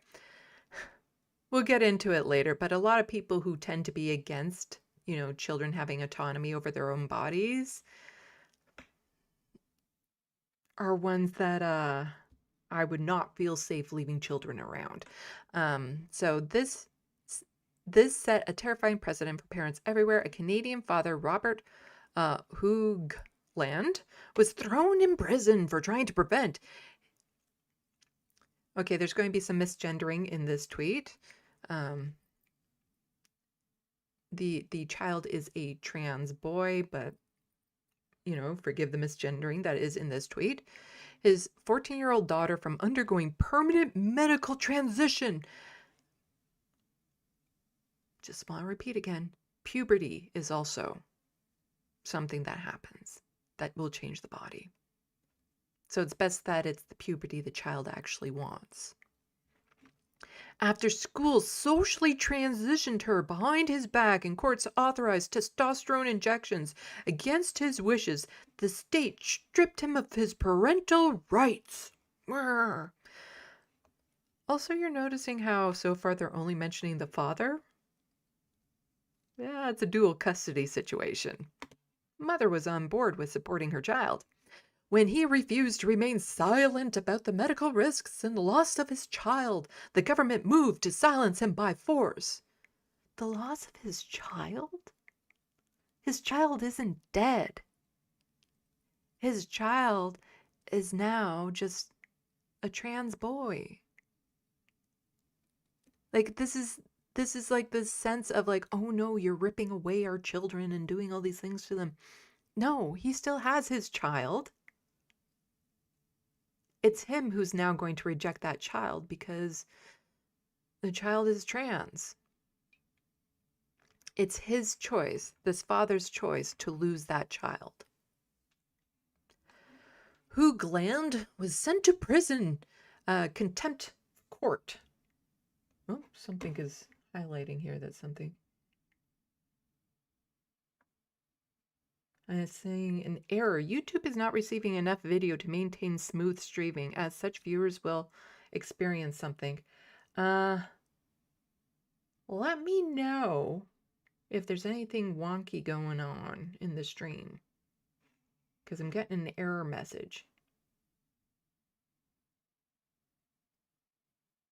We'll get into it later, but a lot of people who tend to be against, children having autonomy over their own bodies are ones that I would not feel safe leaving children around. So this set a terrifying precedent for parents everywhere. A Canadian father, Robert Hoogland, was thrown in prison for trying to prevent. Okay, there's going to be some misgendering in this tweet. The child is a trans boy, but forgive the misgendering that is in this tweet. His 14-year-old daughter from undergoing permanent medical transition. Just want to repeat again, puberty is also something that happens that will change the body. So it's best that it's the puberty the child actually wants. After school socially transitioned her behind his back and courts authorized testosterone injections against his wishes, the state stripped him of his parental rights. Also, you're noticing how so far they're only mentioning the father? Yeah, it's a dual custody situation. Mother was on board with supporting her child. When he refused to remain silent about the medical risks and the loss of his child, the government moved to silence him by force. The loss of his child? His child isn't dead. His child is now just a trans boy. Like, this is like this sense of like, oh no, you're ripping away our children and doing all these things to them. No, he still has his child. It's him who's now going to reject that child because the child is trans. It's his choice, this father's choice, to lose that child. Hoogland was sent to prison, contempt court. Oh, something is highlighting here that's something. And it's saying an error. YouTube is not receiving enough video to maintain smooth streaming. As such, viewers will experience something. Let me know if there's anything wonky going on in the stream, because I'm getting an error message.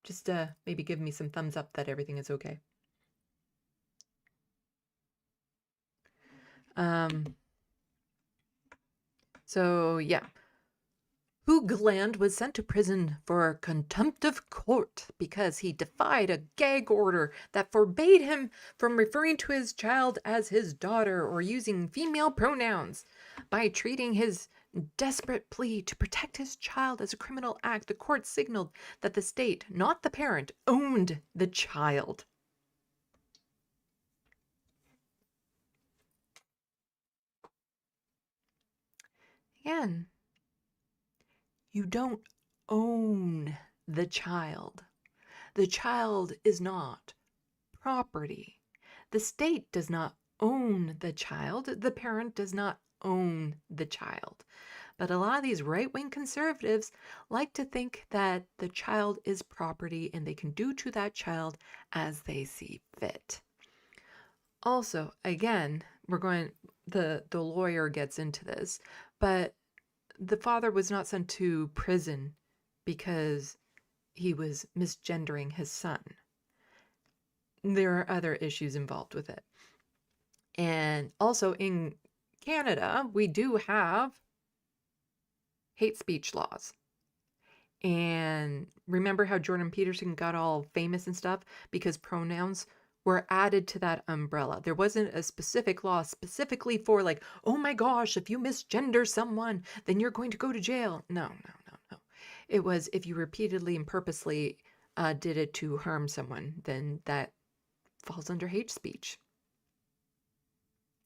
Just maybe give me some thumbs up that everything is okay. So yeah, Hoogland was sent to prison for contempt of court because he defied a gag order that forbade him from referring to his child as his daughter or using female pronouns. By treating his desperate plea to protect his child as a criminal act, the court signaled that the state, not the parent, owned the child. Again, you don't own the child. The child is not property. The state does not own the child. The parent does not own the child. But a lot of these right-wing conservatives like to think that the child is property and they can do to that child as they see fit. Also, again, the lawyer gets into this, but the father was not sent to prison because he was misgendering his son. There are other issues involved with it. And also in Canada, we do have hate speech laws. And remember how Jordan Peterson got all famous and stuff because pronouns were added to that umbrella. There wasn't a specific law specifically for like, oh my gosh, if you misgender someone, then you're going to go to jail. No. It was if you repeatedly and purposely did it to harm someone, then that falls under hate speech.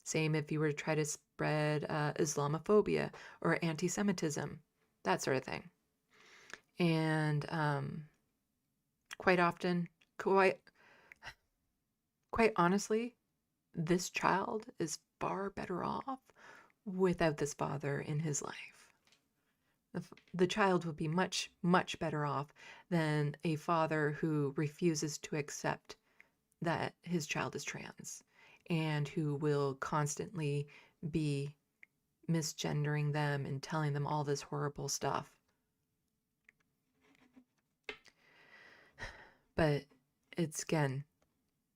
Same if you were to try to spread Islamophobia or anti-Semitism, that sort of thing. And quite often, quite honestly, this child is far better off without this father in his life. The child would be much, much better off than a father who refuses to accept that his child is trans and who will constantly be misgendering them and telling them all this horrible stuff. But it's, again,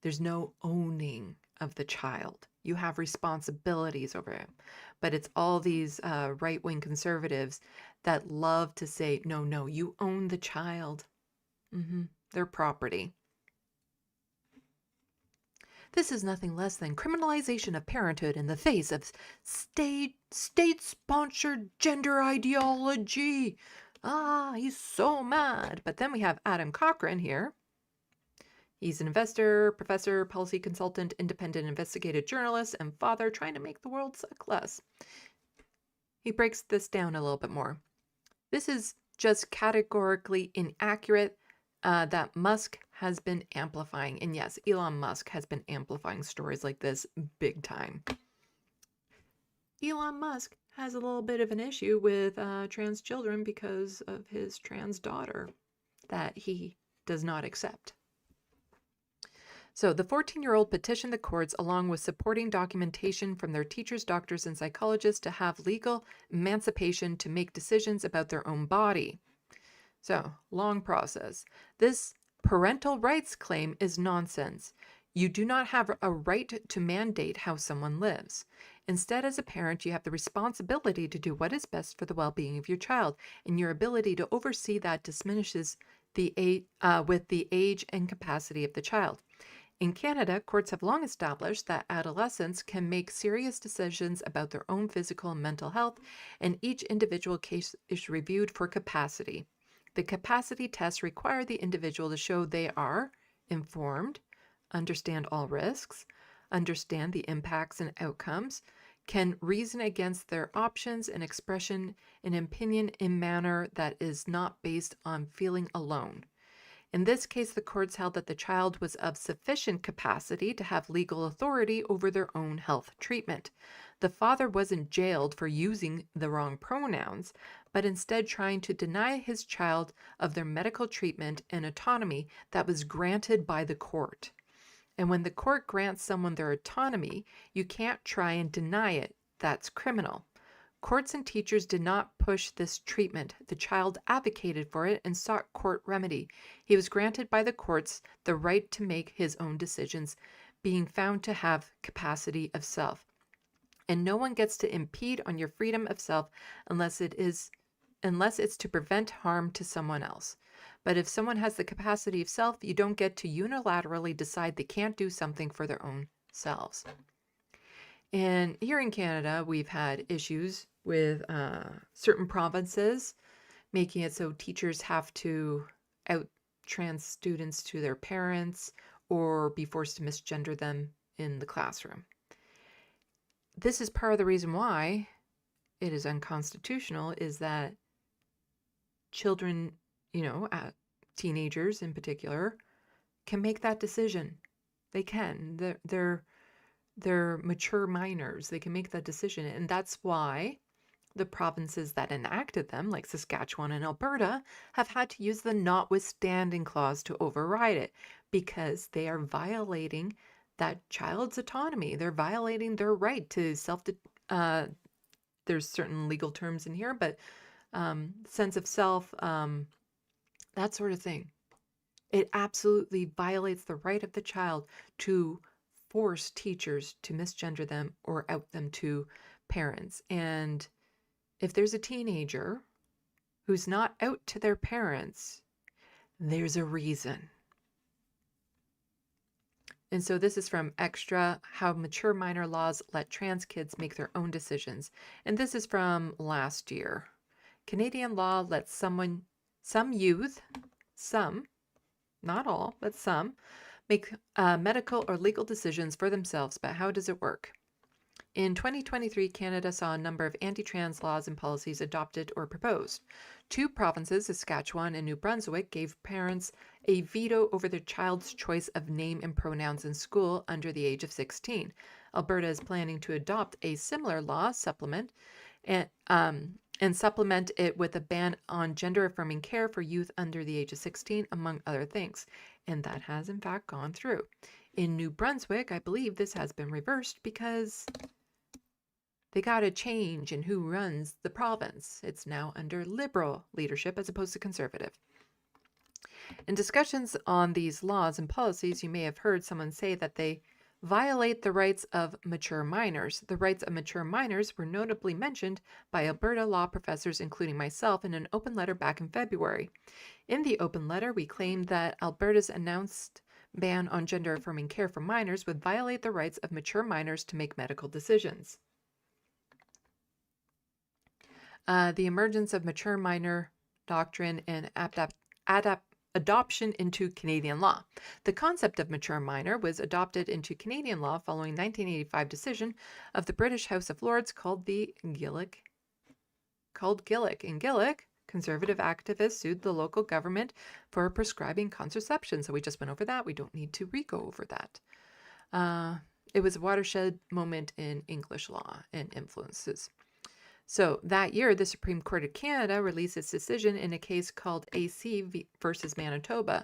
there's no owning of the child. You have responsibilities over him. But it's all these right-wing conservatives that love to say, no, you own the child. Their property. This is nothing less than criminalization of parenthood in the face of state-sponsored gender ideology. He's so mad. But then we have Adam Cochran here. He's an investor, professor, policy consultant, independent investigative journalist, and father trying to make the world suck less. He breaks this down a little bit more. This is just categorically inaccurate that Musk has been amplifying. And yes, Elon Musk has been amplifying stories like this big time. Elon Musk has a little bit of an issue with trans children because of his trans daughter that he does not accept. So the 14-year-old petitioned the courts along with supporting documentation from their teachers, doctors, and psychologists to have legal emancipation to make decisions about their own body. So, long process. This parental rights claim is nonsense. You do not have a right to mandate how someone lives. Instead, as a parent, you have the responsibility to do what is best for the well-being of your child, and your ability to oversee that diminishes with the age and capacity of the child. In Canada, courts have long established that adolescents can make serious decisions about their own physical and mental health, and each individual case is reviewed for capacity. The capacity tests require the individual to show they are informed, understand all risks, understand the impacts and outcomes, can reason against their options and expression an opinion in manner that is not based on feeling alone. In this case, the courts held that the child was of sufficient capacity to have legal authority over their own health treatment. The father wasn't jailed for using the wrong pronouns, but instead trying to deny his child of their medical treatment and autonomy that was granted by the court. And when the court grants someone their autonomy, you can't try and deny it. That's criminal. Courts and teachers did not push this treatment. The child advocated for it and sought court remedy. He was granted by the courts the right to make his own decisions, being found to have capacity of self. And no one gets to impede on your freedom of self unless it's to prevent harm to someone else. But if someone has the capacity of self, you don't get to unilaterally decide they can't do something for their own selves. And here in Canada, we've had issues with certain provinces making it so teachers have to out trans students to their parents or be forced to misgender them in the classroom. This is part of the reason why it is unconstitutional, is that children, teenagers in particular, can make that decision. They can. They're mature minors. They can make that decision. And that's why the provinces that enacted them, like Saskatchewan and Alberta, have had to use the notwithstanding clause to override it, because they are violating that child's autonomy. They're violating their right to there's certain legal terms in here, but sense of self, that sort of thing. It absolutely violates the right of the child to force teachers to misgender them or out them to parents. And if there's a teenager who's not out to their parents, there's a reason. And so this is from Extra, How Mature Minor Laws Let Trans Kids Make Their Own Decisions. And this is from last year. Canadian law lets some youth, not all, but some, make medical or legal decisions for themselves. But how does it work? In 2023, Canada saw a number of anti-trans laws and policies adopted or proposed. 2 provinces, Saskatchewan and New Brunswick, gave parents a veto over their child's choice of name and pronouns in school under the age of 16. Alberta is planning to adopt a similar law supplement it with a ban on gender-affirming care for youth under the age of 16, among other things. And that has, in fact, gone through. In New Brunswick, I believe this has been reversed because they got a change in who runs the province. It's now under Liberal leadership as opposed to Conservative. In discussions on these laws and policies, you may have heard someone say that they violate the rights of mature minors. The rights of mature minors were notably mentioned by Alberta law professors, including myself, in an open letter back in February. In the open letter, we claimed that Alberta's announced ban on gender-affirming care for minors would violate the rights of mature minors to make medical decisions. The emergence of mature minor doctrine and adoption into Canadian law. The concept of mature minor was adopted into Canadian law following 1985 decision of the British House of Lords called Gillick. In Gillick, conservative activists sued the local government for prescribing contraception. So we just went over that. We don't need to re-go over that. It was a watershed moment in English law and influences. So that year, the Supreme Court of Canada released its decision in a case called AC versus Manitoba.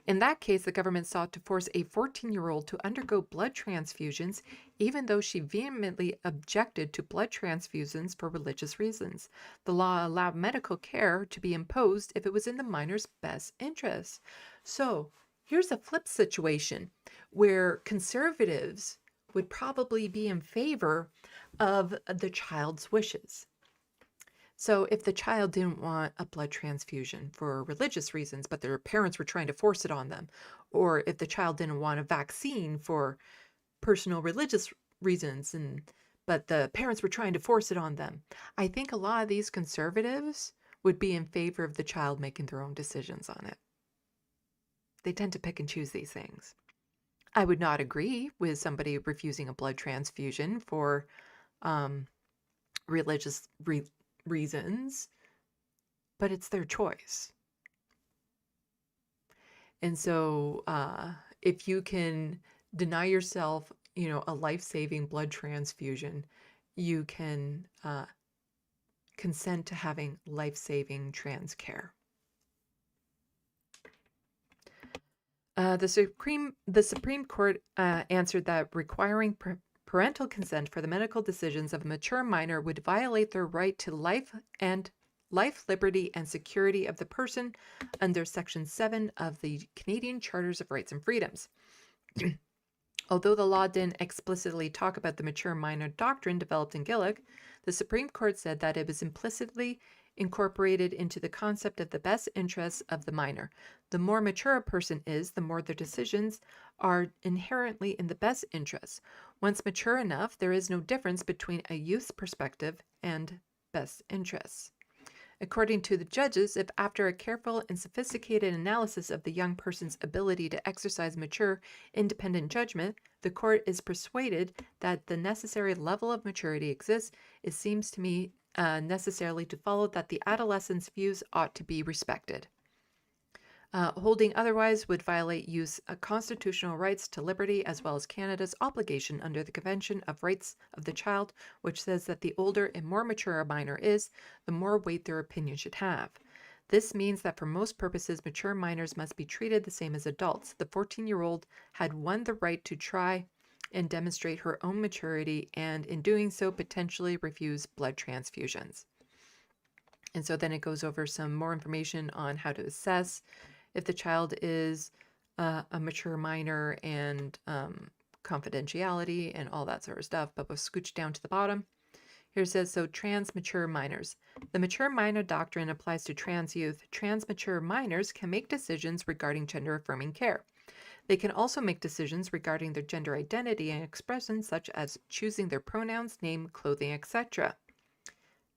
In that case, the government sought to force a 14-year-old to undergo blood transfusions, even though she vehemently objected to blood transfusions for religious reasons. The law allowed medical care to be imposed if it was in the minor's best interest. So here's a flip situation where conservatives would probably be in favor of the child's wishes. So if the child didn't want a blood transfusion for religious reasons, but their parents were trying to force it on them, or if the child didn't want a vaccine for personal religious reasons, but the parents were trying to force it on them, I think a lot of these conservatives would be in favor of the child making their own decisions on it. They tend to pick and choose these things. I would not agree with somebody refusing a blood transfusion for religious reasons, but it's their choice. And so if you can deny yourself, a life-saving blood transfusion, you can consent to having life-saving trans care. The Supreme Court answered that requiring parental consent for the medical decisions of a mature minor would violate their right to life, liberty, and security of the person under Section 7 of the Canadian Charters of Rights and Freedoms. Although the law didn't explicitly talk about the mature minor doctrine developed in Gillick, the Supreme Court said that it was implicitly incorporated into the concept of the best interests of the minor. The more mature a person is, the more their decisions are inherently in the best interests. Once mature enough, there is no difference between a youth's perspective and best interests. According to the judges, if after a careful and sophisticated analysis of the young person's ability to exercise mature, independent judgment, the court is persuaded that the necessary level of maturity exists, it seems to me necessarily to follow that the adolescent's views ought to be respected. Holding otherwise would violate youth's constitutional rights to liberty as well as Canada's obligation under the Convention of Rights of the Child, which says that the older and more mature a minor is, the more weight their opinion should have. This means that for most purposes, mature minors must be treated the same as adults. The 14-year-old had won the right to try and demonstrate her own maturity, and in doing so, potentially refuse blood transfusions. And so then it goes over some more information on how to assess if the child is a mature minor and confidentiality and all that sort of stuff. But we'll scooch down to the bottom. Here it says, so trans mature minors. The mature minor doctrine applies to trans youth. Trans mature minors can make decisions regarding gender affirming care. They can also make decisions regarding their gender identity and expression, such as choosing their pronouns, name, clothing, etc.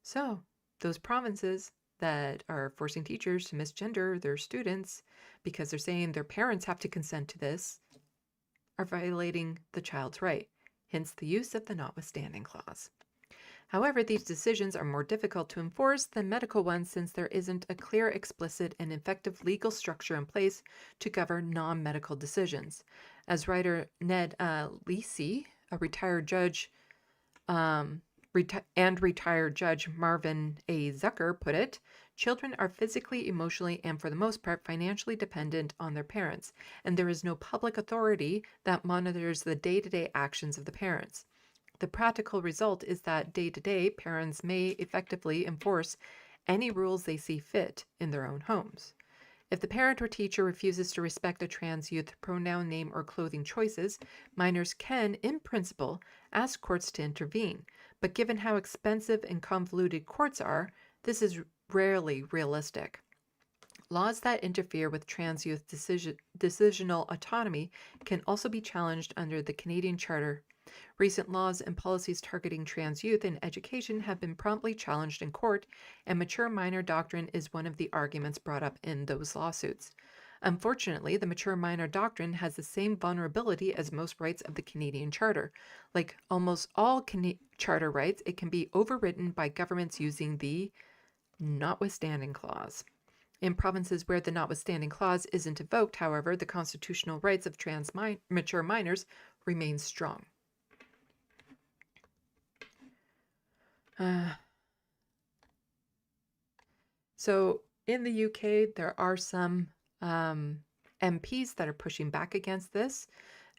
So those provinces that are forcing teachers to misgender their students because they're saying their parents have to consent to this are violating the child's right, hence the use of the notwithstanding clause. However, these decisions are more difficult to enforce than medical ones since there isn't a clear, explicit, and effective legal structure in place to govern non-medical decisions. As writer Ned Lisi, a retired judge, and retired Judge Marvin A. Zucker put it, children are physically, emotionally, and for the most part financially dependent on their parents, and there is no public authority that monitors the day-to-day actions of the parents. The practical result is that day-to-day parents may effectively enforce any rules they see fit in their own homes. If the parent or teacher refuses to respect a trans youth pronoun, name, or clothing choices, minors can, in principle, ask courts to intervene. But given how expensive and convoluted courts are, this is rarely realistic. Laws that interfere with trans youth decisional autonomy can also be challenged under the Canadian Charter. Recent laws and policies targeting trans youth in education have been promptly challenged in court, and mature minor doctrine is one of the arguments brought up in those lawsuits. Unfortunately, the mature minor doctrine has the same vulnerability as most rights of the Canadian Charter. Like almost all charter rights, it can be overridden by governments using the notwithstanding clause. In provinces where the notwithstanding clause isn't invoked, however, the constitutional rights of trans mature minors remain strong. So in the UK, there are some MPs that are pushing back against this.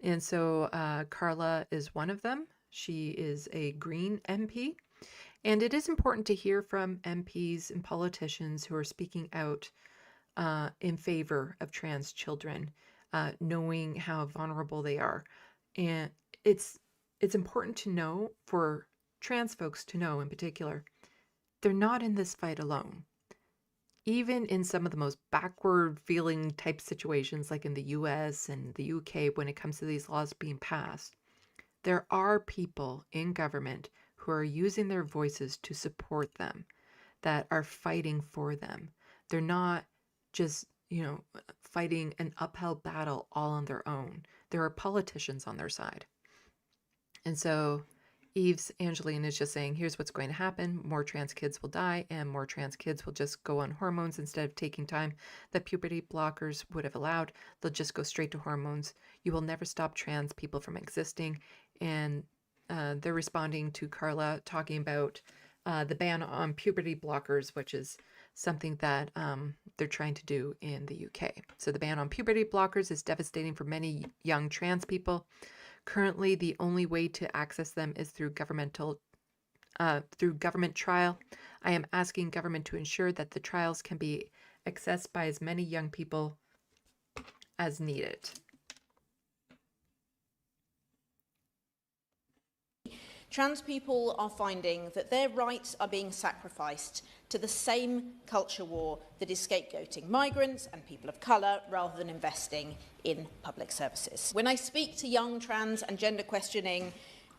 And so Carla is one of them. She is a Green MP. And it is important to hear from MPs and politicians who are speaking out in favor of trans children, knowing how vulnerable they are. And it's important to know, for trans folks to know in particular, they're not in this fight alone. Even in some of the most backward feeling type situations like in the US and the UK when it comes to these laws being passed, there are people in government who are using their voices to support them, that are fighting for them. They're not just, fighting an uphill battle all on their own. There are politicians on their side. And so Eve's Angeline is just saying, here's what's going to happen. More trans kids will die, and more trans kids will just go on hormones instead of taking time that puberty blockers would have allowed. They'll just go straight to hormones. You will never stop trans people from existing. And they're responding to Carla talking about the ban on puberty blockers, which is something that they're trying to do in the UK. So the ban on puberty blockers is devastating for many young trans people. Currently, the only way to access them is through government trial. I am asking government to ensure that the trials can be accessed by as many young people as needed. Trans people are finding that their rights are being sacrificed to the same culture war that is scapegoating migrants and people of colour rather than investing in public services. When I speak to young trans and gender questioning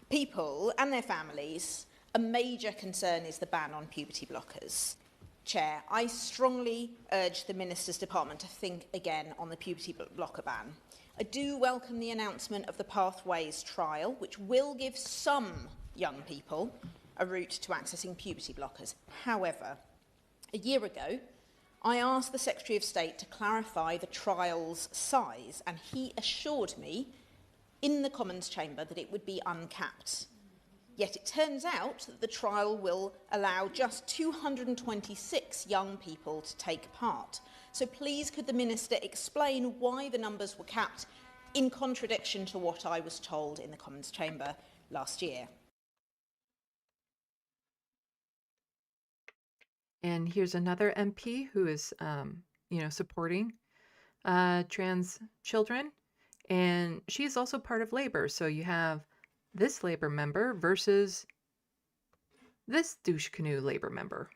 people and their families, a major concern is the ban on puberty blockers. Chair, I strongly urge the Minister's Department to think again on the puberty blocker ban. I do welcome the announcement of the Pathways trial, which will give some young people a route to accessing puberty blockers. However, a year ago, I asked the Secretary of State to clarify the trial's size, and he assured me in the Commons chamber that it would be uncapped. Yet it turns out that the trial will allow just 226 young people to take part. So please could the Minister explain why the numbers were capped in contradiction to what I was told in the Commons chamber last year? And here's another MP who is, supporting trans children, and she's also part of Labour. So you have this Labour member versus this douche canoe Labour member.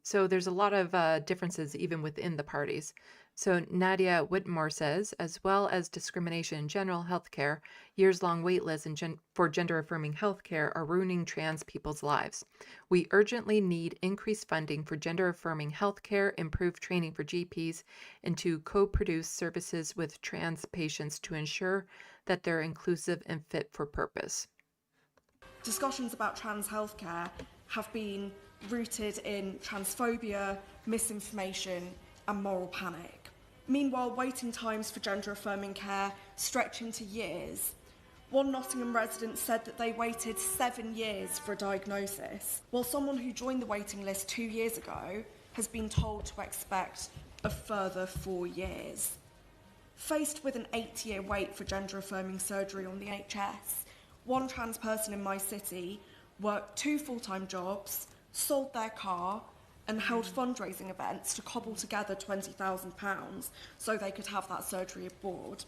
So there's a lot of differences even within the parties. So Nadia Whitmore says, as well as discrimination in general healthcare, years-long wait lists for gender-affirming healthcare are ruining trans people's lives. We urgently need increased funding for gender-affirming healthcare, improved training for GPs, and to co-produce services with trans patients to ensure that they're inclusive and fit for purpose. Discussions about trans healthcare have been rooted in transphobia, misinformation, and moral panic. Meanwhile, waiting times for gender-affirming care stretch into years. One Nottingham resident said that they waited 7 years for a diagnosis, while someone who joined the waiting list 2 years ago has been told to expect a further 4 years. Faced with an 8-year wait for gender-affirming surgery on the NHS, one trans person in my city worked 2 full-time jobs, sold their car, and held fundraising events to cobble together £20,000 so they could have that surgery abroad.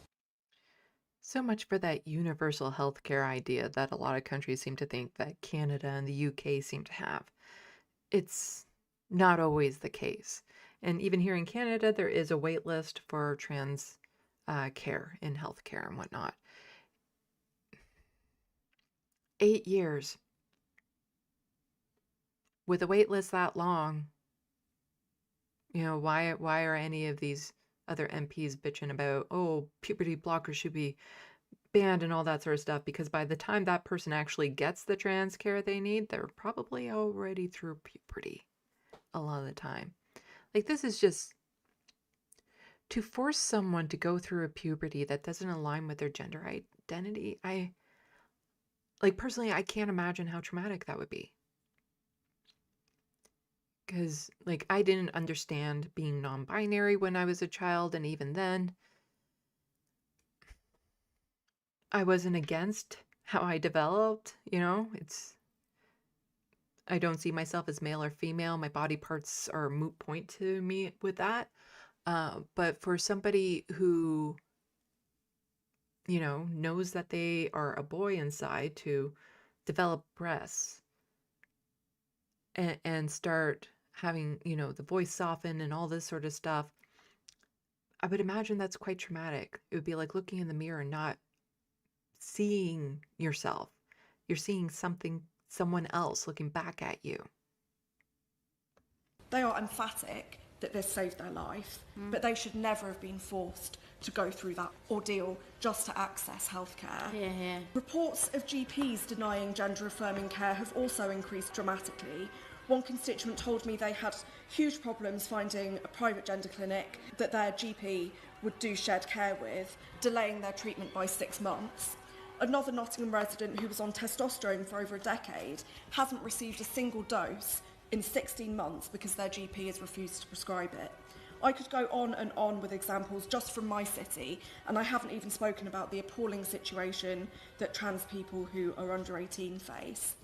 So much for that universal healthcare idea that a lot of countries seem to think that Canada and the UK seem to have. It's not always the case. And even here in Canada, there is a wait list for trans care in healthcare and whatnot. 8 years. With a wait list that long, why are any of these other MPs bitching about, oh, puberty blockers should be banned and all that sort of stuff? Because by the time that person actually gets the trans care they need, they're probably already through puberty a lot of the time. Like, this is just to force someone to go through a puberty that doesn't align with their gender identity. Personally, I can't imagine how traumatic that would be. Because, I didn't understand being non-binary when I was a child, and even then, I wasn't against how I developed, I don't see myself as male or female. My body parts are a moot point to me with that. But for somebody who, knows that they are a boy inside to develop breasts and start having, the voice soften and all this sort of stuff, I would imagine that's quite traumatic. It would be like looking in the mirror and not seeing yourself. You're seeing someone else looking back at you. They are emphatic that this saved their life, but they should never have been forced to go through that ordeal just to access healthcare. Yeah. Reports of GPs denying gender-affirming care have also increased dramatically. One constituent told me they had huge problems finding a private gender clinic that their GP would do shared care with, delaying their treatment by 6 months. Another Nottingham resident who was on testosterone for over a decade hasn't received a single dose in 16 months because their GP has refused to prescribe it. I could go on and on with examples just from my city, and I haven't even spoken about the appalling situation that trans people who are under 18 face.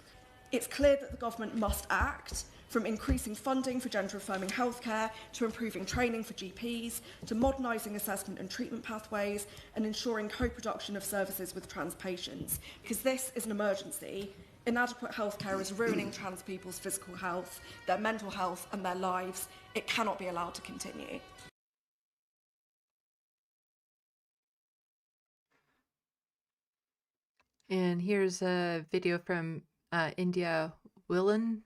It's clear that the government must act, from increasing funding for gender-affirming healthcare to improving training for GPs to modernising assessment and treatment pathways and ensuring co-production of services with trans patients. Because this is an emergency. Inadequate healthcare is ruining trans people's physical health, their mental health and their lives. It cannot be allowed to continue. And here's a video from India Willoughby,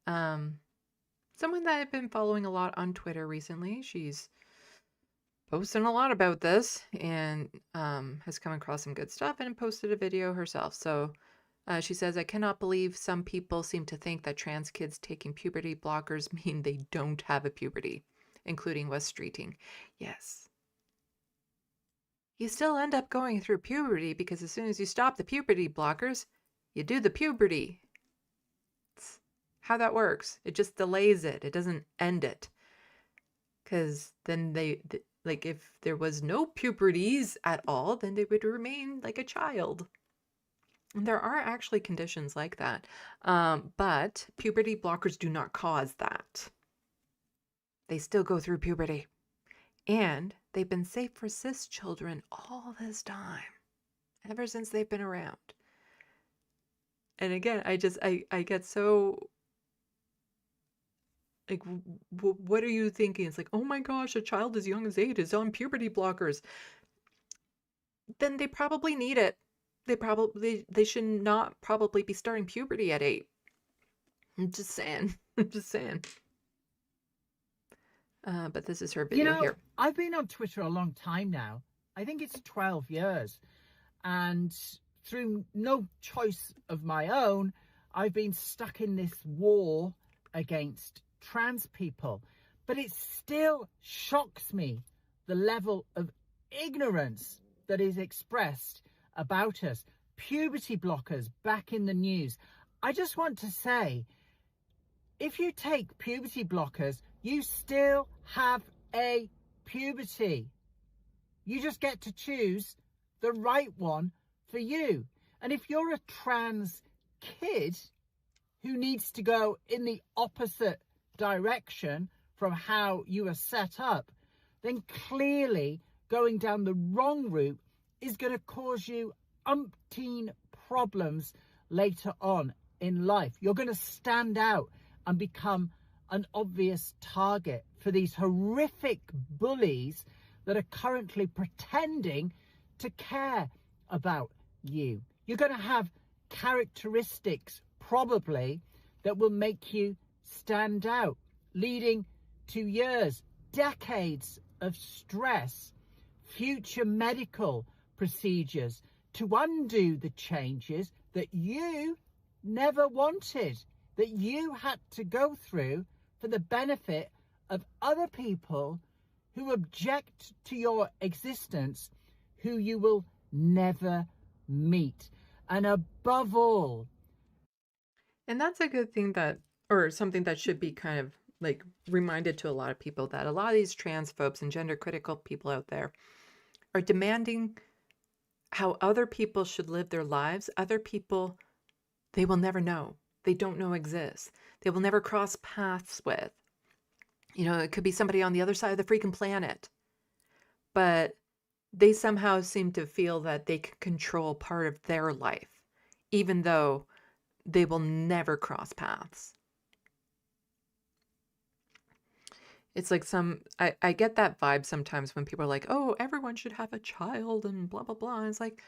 someone that I've been following a lot on Twitter recently. She's posting a lot about this and has come across some good stuff and posted a video herself. So she says, I cannot believe some people seem to think that trans kids taking puberty blockers mean they don't have a puberty, including West Streeting. Yes. You still end up going through puberty because as soon as you stop the puberty blockers, you do the puberty. It's how that works. It just delays it. It doesn't end it. Because then like if there was no puberties at all, then they would remain like a child. And there are actually conditions like that. But puberty blockers do not cause that. They still go through puberty. And they've been safe for cis children all this time, ever since they've been around. And again, I get so, like, what are you thinking? It's like, oh my gosh, a child as young as 8 is on puberty blockers. Then they probably need it. They should not probably be starting puberty at 8. I'm just saying. But this is her video here. I've been on Twitter a long time now. I think it's 12 years. And through no choice of my own, I've been stuck in this war against trans people. But it still shocks me the level of ignorance that is expressed about us. Puberty blockers back in the news. I just want to say, if you take puberty blockers, you still have a puberty. You just get to choose the right one for you. And if you're a trans kid who needs to go in the opposite direction from how you are set up, then clearly going down the wrong route is going to cause you umpteen problems later on in life. You're going to stand out and become an obvious target for these horrific bullies that are currently pretending to care about you. You're going to have characteristics probably that will make you stand out, leading to years, decades of stress, future medical procedures to undo the changes that you never wanted, that you had to go through for the benefit of other people who object to your existence, who you will never meet. And above all, and that's a good thing that, or something that should be kind of like reminded to a lot of people, that a lot of these transphobes and gender critical people out there are demanding how other people should live their lives. Other people they will never know. They don't know exists. They will never cross paths with. You know, it could be somebody on the other side of the freaking planet. But they somehow seem to feel that they can control part of their life, even though they will never cross paths. It's like I get that vibe sometimes when people are like, oh, everyone should have a child and blah, blah, blah. And it's like,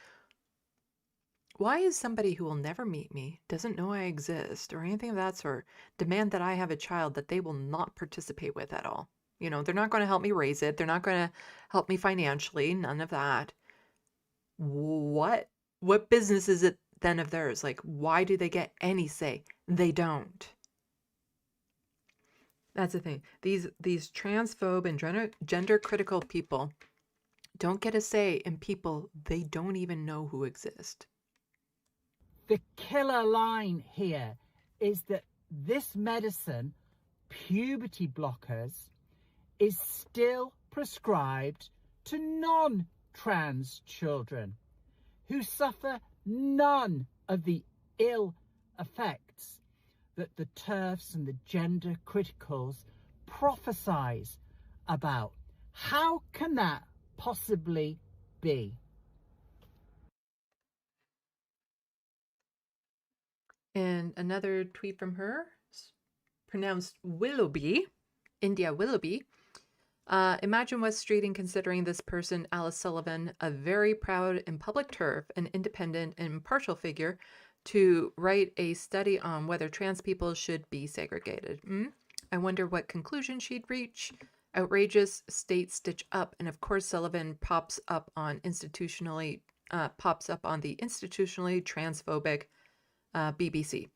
why is somebody who will never meet me, doesn't know I exist, or anything of that sort, demand that I have a child that they will not participate with at all? You know, they're not going to help me raise it. They're not going to help me financially. None of that. What business is it then of theirs? Like, why do they get any say? They don't. That's the thing. These transphobe and gender critical people don't get a say in people they don't even know who exist. The killer line here is that this medicine, puberty blockers, is still prescribed to non-trans children who suffer none of the ill effects that the TERFs and the gender criticals prophesize about. How can that possibly be? And another tweet from her, pronounced Willoughby, India Willoughby. Imagine West Streeting considering this person, Alice Sullivan, a very proud and public TERF, an independent and impartial figure, to write a study on whether trans people should be segregated. I wonder what conclusion she'd reach. Outrageous, state stitch up, and of course Sullivan pops up on the institutionally transphobic BBC.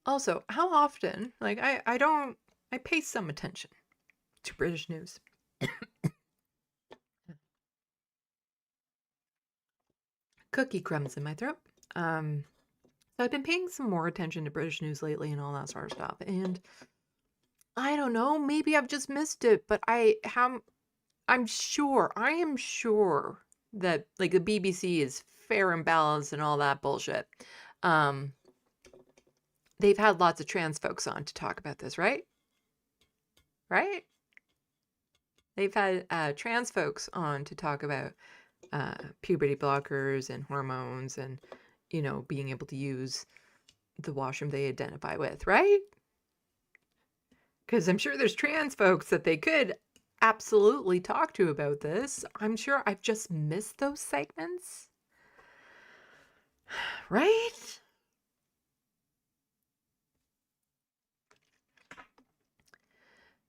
Also, how often, like I pay some attention to British news. Cookie crumbs in my throat. So I've been paying some more attention to British news lately and all that sort of stuff. And I don't know, maybe I've just missed it, but I am sure that like the BBC is fair and balanced and all that bullshit. They've had lots of trans folks on to talk about this, right? Right? They've had trans folks on to talk about puberty blockers and hormones and, you know, being able to use the washroom they identify with, right? Because I'm sure there's trans folks that they could absolutely talk to about this. I'm sure I've just missed those segments. Right?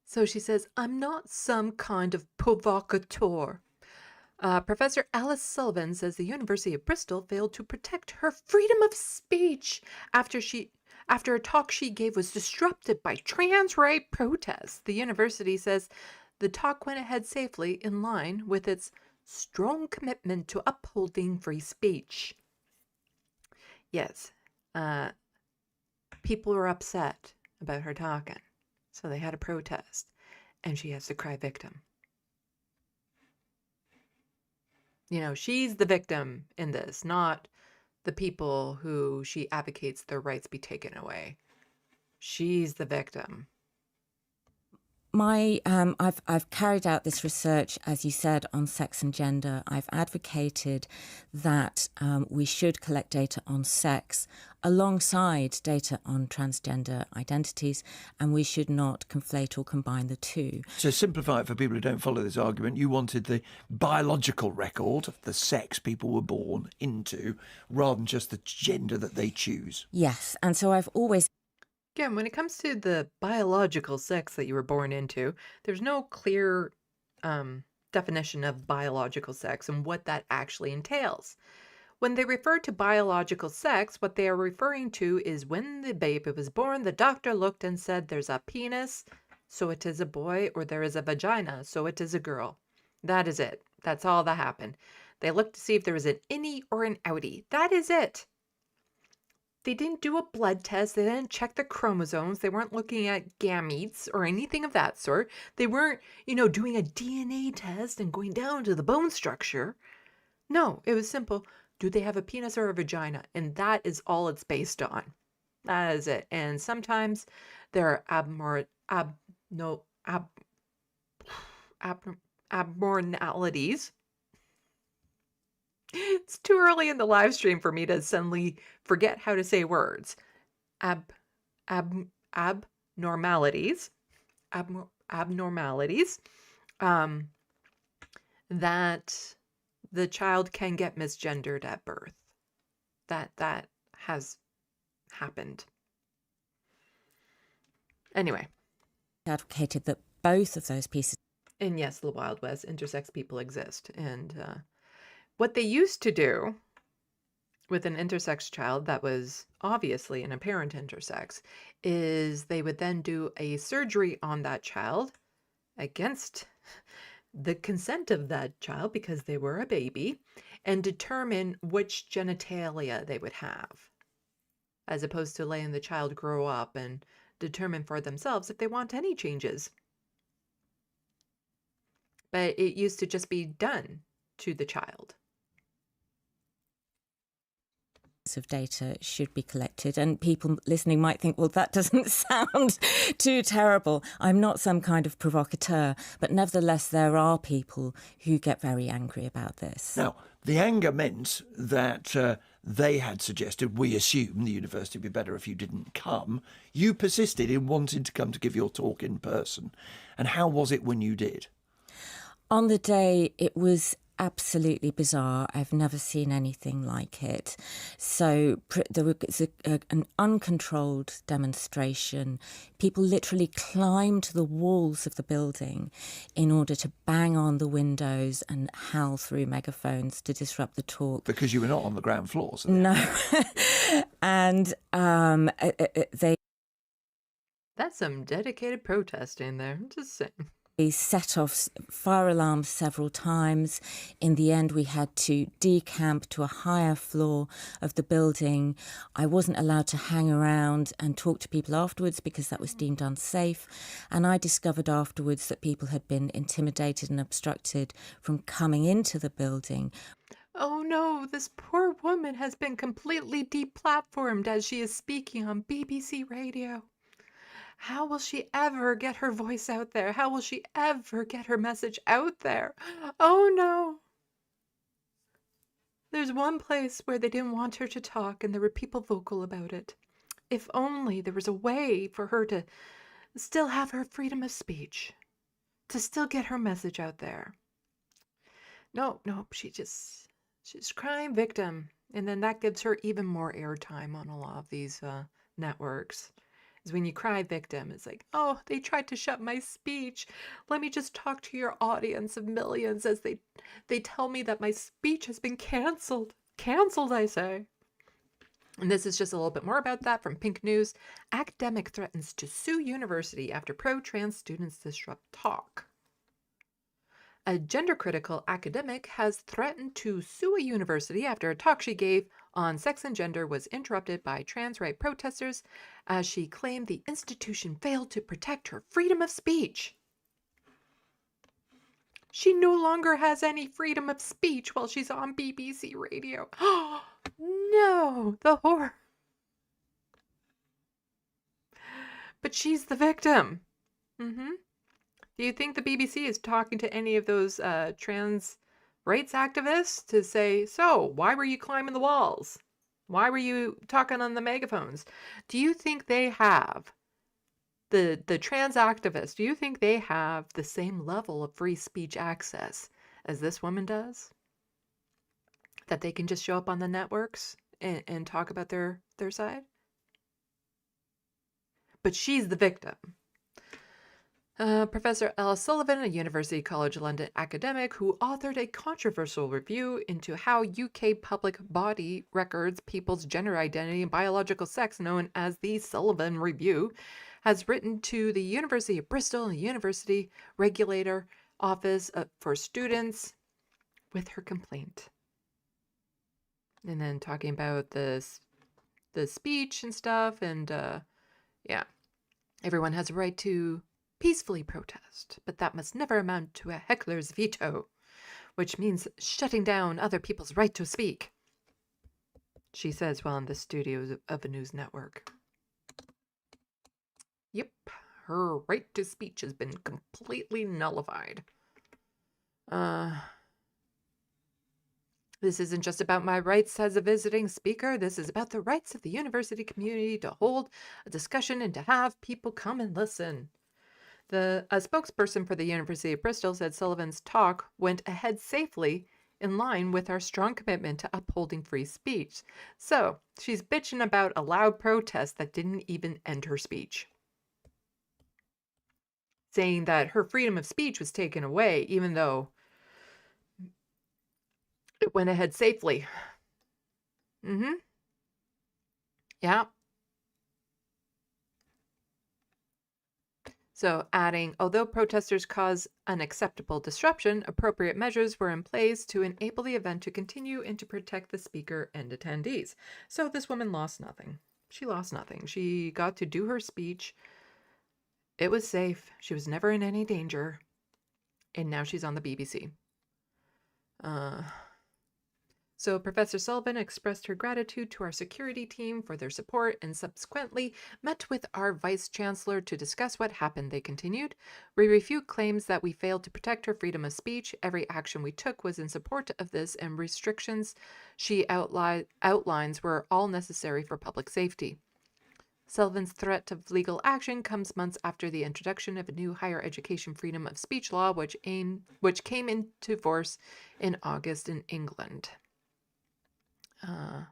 So she says, I'm not some kind of provocateur. Professor Alice Sullivan says the University of Bristol failed to protect her freedom of speech after a talk she gave was disrupted by trans right protests. The university says the talk went ahead safely in line with its strong commitment to upholding free speech. Yes, people were upset about her talking, so they had a protest, and she has to cry victim. You know, she's the victim in this, not the people who she advocates their rights be taken away. She's the victim. I've carried out this research, as you said, on sex and gender. I've advocated that we should collect data on sex alongside data on transgender identities, and we should not conflate or combine the two. So simplify it for people who don't follow this argument. You wanted the biological record of the sex people were born into rather than just the gender that they choose. Yes, and so I've always... Again, when it comes to the biological sex that you were born into, there's no clear definition of biological sex and what that actually entails. When they refer to biological sex, what they are referring to is when the baby was born, the doctor looked and said there's a penis, so it is a boy, or there is a vagina, so it is a girl. That is it. That's all that happened. They looked to see if there was an innie or an outie. That is it. They didn't do a blood test. They didn't check the chromosomes. They weren't looking at gametes or anything of that sort. They weren't, doing a DNA test and going down to the bone structure. No, it was simple. Do they have a penis or a vagina? And that is all it's based on. That is it. And sometimes there are abnormalities. It's too early in the live stream for me to suddenly forget how to say words. Abnormalities that the child can get misgendered at birth. that has happened. Anyway. Advocated that both of those pieces. And yes, the Wild West, intersex people exist. And what they used to do with an intersex child that was obviously an apparent intersex is they would then do a surgery on that child against the consent of that child because they were a baby and determine which genitalia they would have, as opposed to letting the child grow up and determine for themselves if they want any changes. But it used to just be done to the child. Of data should be collected, and people listening might think, well, that doesn't sound too terrible. I'm not some kind of provocateur, but nevertheless there are people who get very angry about this. Now, the anger meant that they had suggested, we assume the university would be better if you didn't come. You persisted in wanting to come to give your talk in person. And how was it when you did? On the day, it was absolutely bizarre. I've never seen anything like it. So there was an uncontrolled demonstration. People literally climbed the walls of the building in order to bang on the windows and howl through megaphones to disrupt the talk. Because you were not on the ground floor. So no. And they... That's some dedicated protesting there. I'm just saying. We set off fire alarms several times. In the end, we had to decamp to a higher floor of the building. I wasn't allowed to hang around and talk to people afterwards because that was deemed unsafe. And I discovered afterwards that people had been intimidated and obstructed from coming into the building. Oh no, this poor woman has been completely deplatformed as she is speaking on BBC Radio. How will she ever get her voice out there? How will she ever get her message out there? Oh no. There's one place where they didn't want her to talk and there were people vocal about it. If only there was a way for her to still have her freedom of speech, to still get her message out there. No, she's crime victim. And then that gives her even more airtime on a lot of these networks. When you cry victim, it's like, oh, they tried to shut my speech. Let me just talk to your audience of millions as they tell me that my speech has been canceled. Canceled, I say. And this is just a little bit more about that from Pink News. Academic threatens to sue university after pro-trans students disrupt talk. A gender-critical academic has threatened to sue a university after a talk she gave on sex and gender was interrupted by trans right protesters as she claimed the institution failed to protect her freedom of speech. She no longer has any freedom of speech while she's on BBC Radio. Oh, no, the horror. But she's the victim. Do you think the BBC is talking to any of those trans rights activists to say, so why were you climbing the walls? Why were you talking on the megaphones? Do you think they have, the trans activists, do you think they have the same level of free speech access as this woman does? That they can just show up on the networks and talk about their side? But she's the victim. Professor Alice Sullivan, a University College London academic who authored a controversial review into how UK public body records people's gender identity and biological sex, known as the Sullivan Review, has written to the University of Bristol and the University Regulator Office for Students with her complaint. And then talking about the speech and stuff, and yeah, everyone has a right to peacefully protest, but that must never amount to a heckler's veto, which means shutting down other people's right to speak, she says while in the studios of a news network. Yep, her right to speech has been completely nullified. This isn't just about my rights as a visiting speaker. This is about the rights of the university community to hold a discussion and to have people come and listen. A spokesperson for the University of Bristol said Sullivan's talk went ahead safely in line with our strong commitment to upholding free speech. So she's bitching about a loud protest that didn't even end her speech, saying that her freedom of speech was taken away, even though it went ahead safely. Yeah. So adding, although protesters cause unacceptable disruption, appropriate measures were in place to enable the event to continue and to protect the speaker and attendees. So this woman lost nothing. She lost nothing. She got to do her speech. It was safe. She was never in any danger. And now she's on the BBC. So Professor Sullivan expressed her gratitude to our security team for their support and subsequently met with our Vice Chancellor to discuss what happened. They continued, "We refute claims that we failed to protect her freedom of speech. Every action we took was in support of this, and restrictions she outlines were all necessary for public safety." Sullivan's threat of legal action comes months after the introduction of a new higher education freedom of speech law, which came into force in August in England. Oh,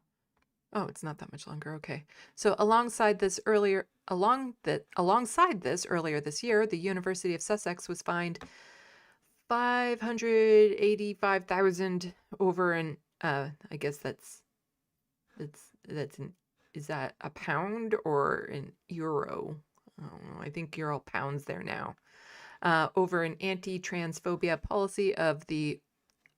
it's not that much longer. Okay. So alongside this earlier this year, the University of Sussex was fined $585,000 over an I guess is that a pound or an euro? I don't know. I think you're all pounds there now. Over an anti-transphobia policy of the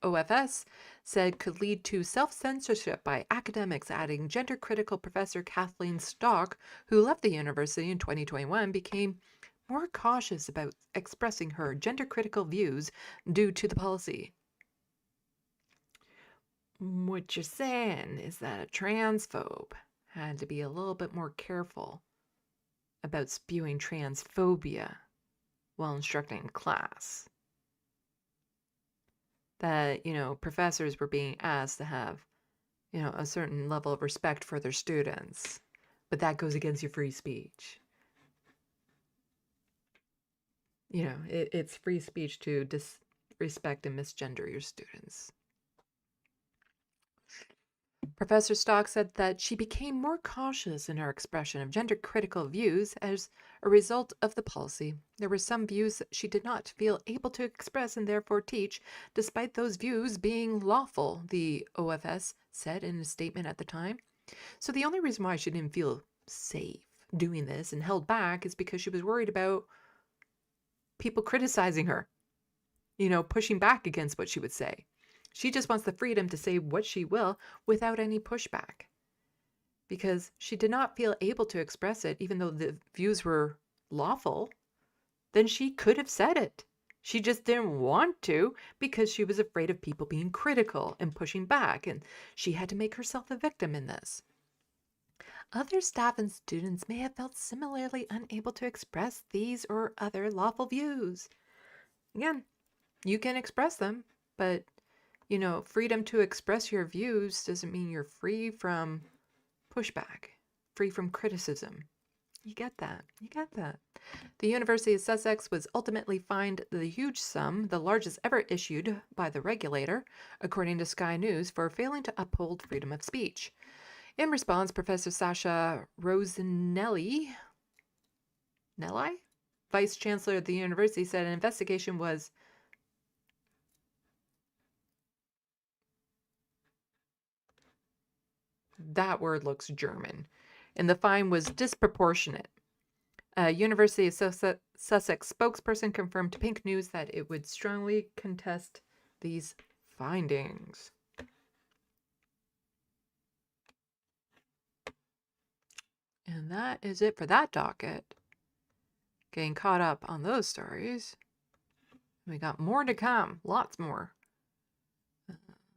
OFS said could lead to self-censorship by academics, adding gender-critical professor Kathleen Stock, who left the university in 2021, became more cautious about expressing her gender-critical views due to the policy. What you're saying is that a transphobe had to be a little bit more careful about spewing transphobia while instructing in class. That, professors were being asked to have, a certain level of respect for their students. But that goes against your free speech. It's free speech to disrespect and misgender your students. Professor Stock said that she became more cautious in her expression of gender-critical views as a result of the policy. There were some views that she did not feel able to express and therefore teach, despite those views being lawful, the OFS said in a statement at the time. So the only reason why she didn't feel safe doing this and held back is because she was worried about people criticizing her, pushing back against what she would say. She just wants the freedom to say what she will without any pushback. Because she did not feel able to express it, even though the views were lawful, then she could have said it. She just didn't want to because she was afraid of people being critical and pushing back, and she had to make herself a victim in this. Other staff and students may have felt similarly unable to express these or other lawful views. Again, you can express them, but freedom to express your views doesn't mean you're free from pushback, free from criticism. You get that. The University of Sussex was ultimately fined the huge sum, the largest ever issued by the regulator, according to Sky News, for failing to uphold freedom of speech. In response, Professor Sasha Rosanelli, Vice Chancellor of the university, said an investigation was that word looks German, and the fine was disproportionate. A University of Sussex spokesperson confirmed to Pink News that it would strongly contest these findings. And that is it for that docket. Getting caught up on those stories. We got more to come, lots more.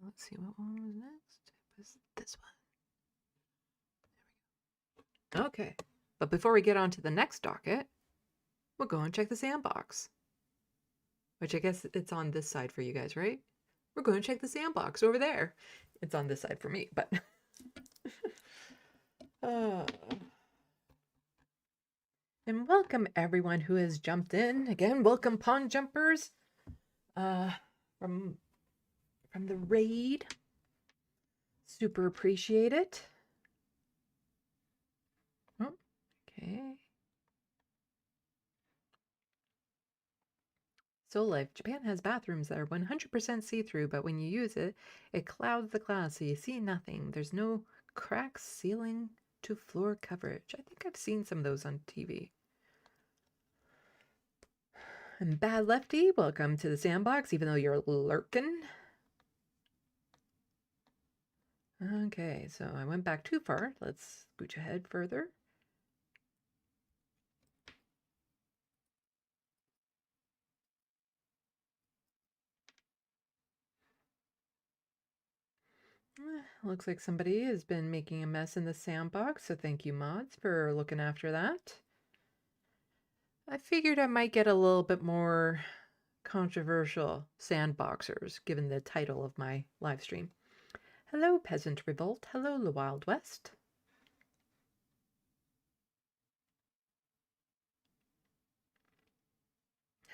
Let's see, what one was next? It was this one. Okay, but before we get on to the next docket, we'll go and check the SandBox. Which I guess it's on this side for you guys, right? We're going to check the SandBox over there. It's on this side for me, but... And welcome everyone who has jumped in. Again, welcome pond jumpers. From from the raid. Super appreciate it. Oh, okay. Soul Life. Japan has bathrooms that are 100% see-through, but when you use it, it clouds the glass so you see nothing. There's no cracks, ceiling to floor coverage. I think I've seen some of those on TV. And Bad Lefty, welcome to the SandBox, even though you're lurking. Okay, so I went back too far. Let's scooch ahead further. Looks like somebody has been making a mess in the sandbox, so thank you, mods, for looking after that. I figured I might get a little bit more controversial sandboxers, given the title of my live stream. Hello, Peasant Revolt. Hello, the Wild West.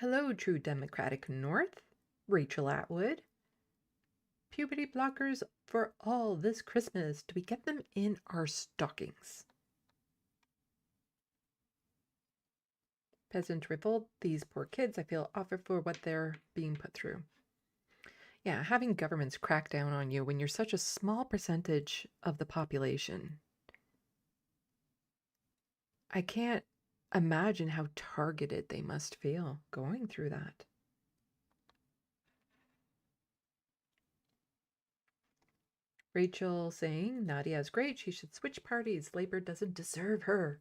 Hello, True Democratic North. Rachel Atwood. Puberty blockers for all this Christmas. Do we get them in our stockings? Peasant Revolt. These poor kids, I feel awful for what they're being put through. Yeah, having governments crack down on you when you're such a small percentage of the population. I can't imagine how targeted they must feel going through that. Rachel saying, Nadia is great. She should switch parties. Labor doesn't deserve her.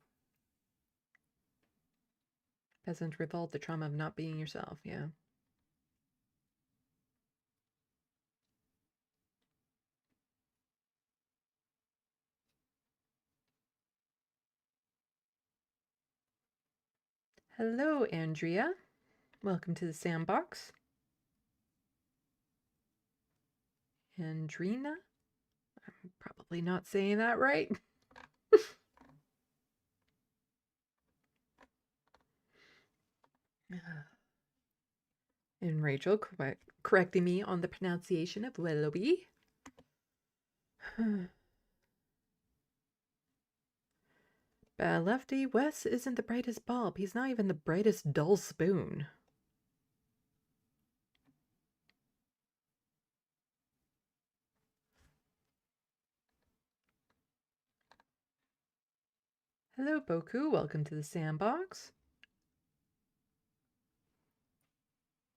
Peasant Revolt, the trauma of not being yourself. Yeah. Hello, Andrea. Welcome to the sandbox. Andrina? I'm probably not saying that right. And Rachel correcting me on the pronunciation of Willoughby. Bad Lefty, Wes isn't the brightest bulb. He's not even the brightest dull spoon. Hello, Boku. Welcome to the sandbox.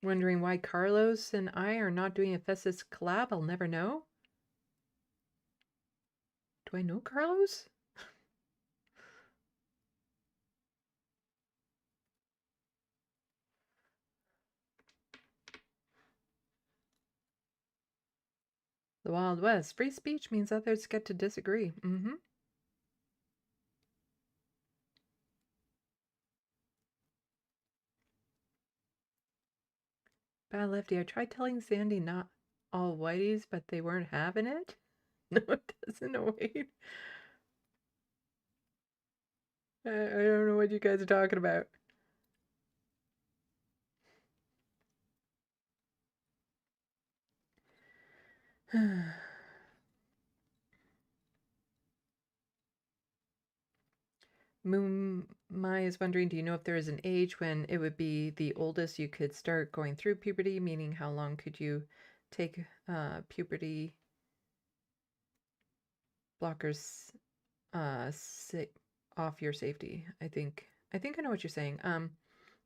Wondering why Carlos and I are not doing a Festus collab? I'll never know. Do I know Carlos? The Wild West. Free speech means others get to disagree. Mm-hmm. Bad Lefty, I tried telling Sandy not all whiteys, but they weren't having it. No, it doesn't. No, wait. I don't know what you guys are talking about. Moon Mai is wondering, do you know if there is an age when it would be the oldest you could start going through puberty? Meaning, how long could you take puberty blockers off your safety? I think I know what you're saying.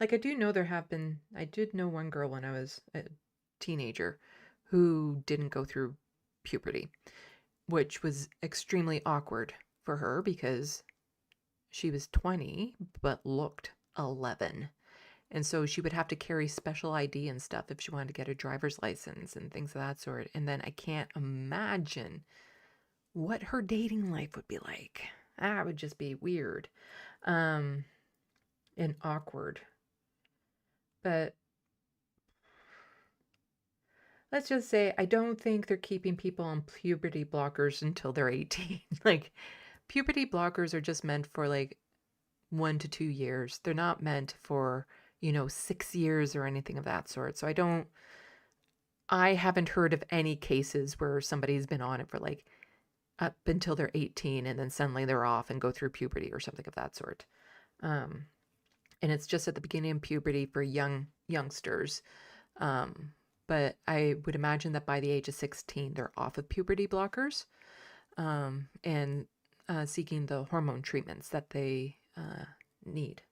Like I do know I did know one girl when I was a teenager who didn't go through puberty, which was extremely awkward for her because she was 20 but looked 11. And so she would have to carry special ID and stuff if she wanted to get a driver's license and things of that sort. And then I can't imagine what her dating life would be like. That would just be weird and awkward. But let's just say I don't think they're keeping people on puberty blockers until they're 18. Like, puberty blockers are just meant for like 1 to 2 years. They're not meant for, 6 years or anything of that sort. So I haven't heard of any cases where somebody's been on it for like up until they're 18 and then suddenly they're off and go through puberty or something of that sort. And it's just at the beginning of puberty for youngsters. But I would imagine that by the age of 16, they're off of puberty blockers and seeking the hormone treatments that they need.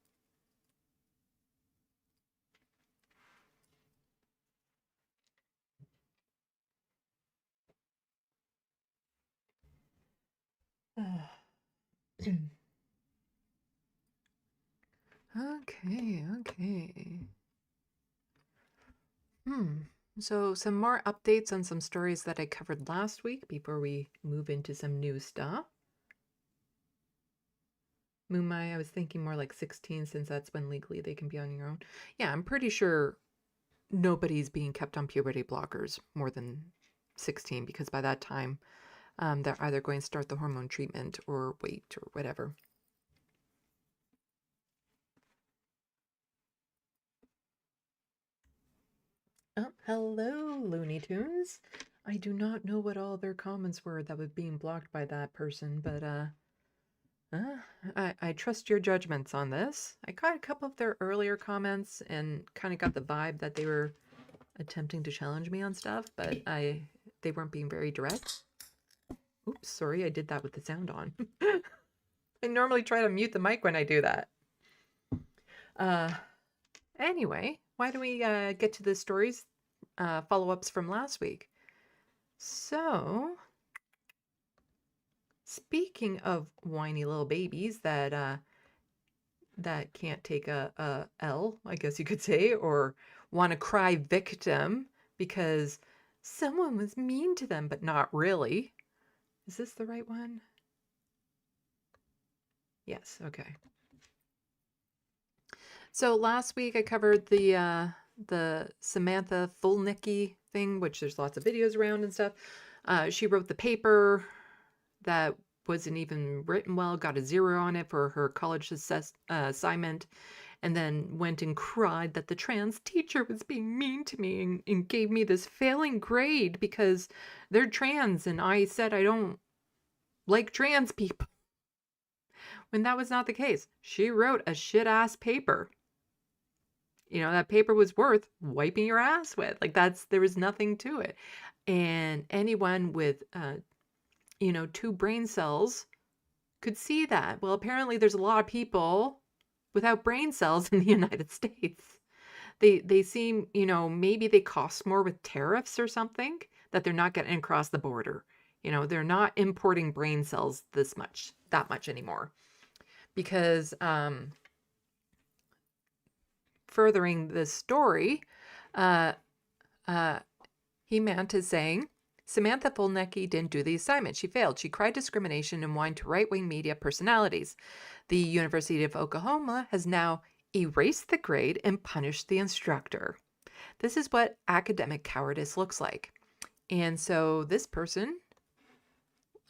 Okay. So some more updates on some stories that I covered last week before we move into some new stuff. Moonmai, I was thinking more like 16 since that's when legally they can be on your own. Yeah, I'm pretty sure nobody's being kept on puberty blockers more than 16 because by that time they're either going to start the hormone treatment or wait or whatever. Oh, hello, Looney Tunes. I do not know what all their comments were that were being blocked by that person, but I trust your judgments on this. I got a couple of their earlier comments and kind of got the vibe that they were attempting to challenge me on stuff, but they weren't being very direct. Oops, sorry, I did that with the sound on. I normally try to mute the mic when I do that. Anyway, why don't we get to the stories, follow-ups from last week? So, speaking of whiny little babies that can't take a L, I guess you could say, or want to cry victim because someone was mean to them, but not really. Is this the right one? Yes, okay. So last week I covered the Samantha Fulnicki thing, which there's lots of videos around and stuff. She wrote the paper that wasn't even written well, got a 0 on it for her college assignment, and then went and cried that the trans teacher was being mean to me and gave me this failing grade because they're trans and I said I don't like trans people. When that was not the case. She wrote a shit-ass paper. You know, that paper was worth wiping your ass with. Like there was nothing to it. And anyone with, 2 brain cells could see that. Well, apparently there's a lot of people without brain cells in the United States. They seem, maybe they cost more with tariffs or something that they're not getting across the border. They're not importing brain cells that much anymore. Because, furthering this story, He-Mant is saying, Samantha Fulnicki didn't do the assignment. She failed. She cried discrimination and whined to right-wing media personalities. The University of Oklahoma has now erased the grade and punished the instructor. This is what academic cowardice looks like. And so this person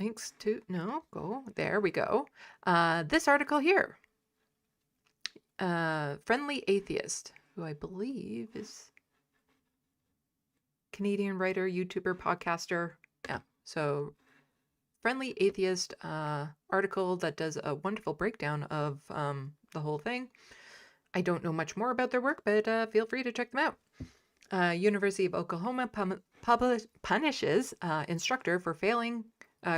links to, there we go. This article here. Friendly Atheist, who I believe is Canadian writer, YouTuber, podcaster. Yeah, so Friendly Atheist article that does a wonderful breakdown of the whole thing. I don't know much more about their work, but feel free to check them out. University of Oklahoma punishes instructor for failing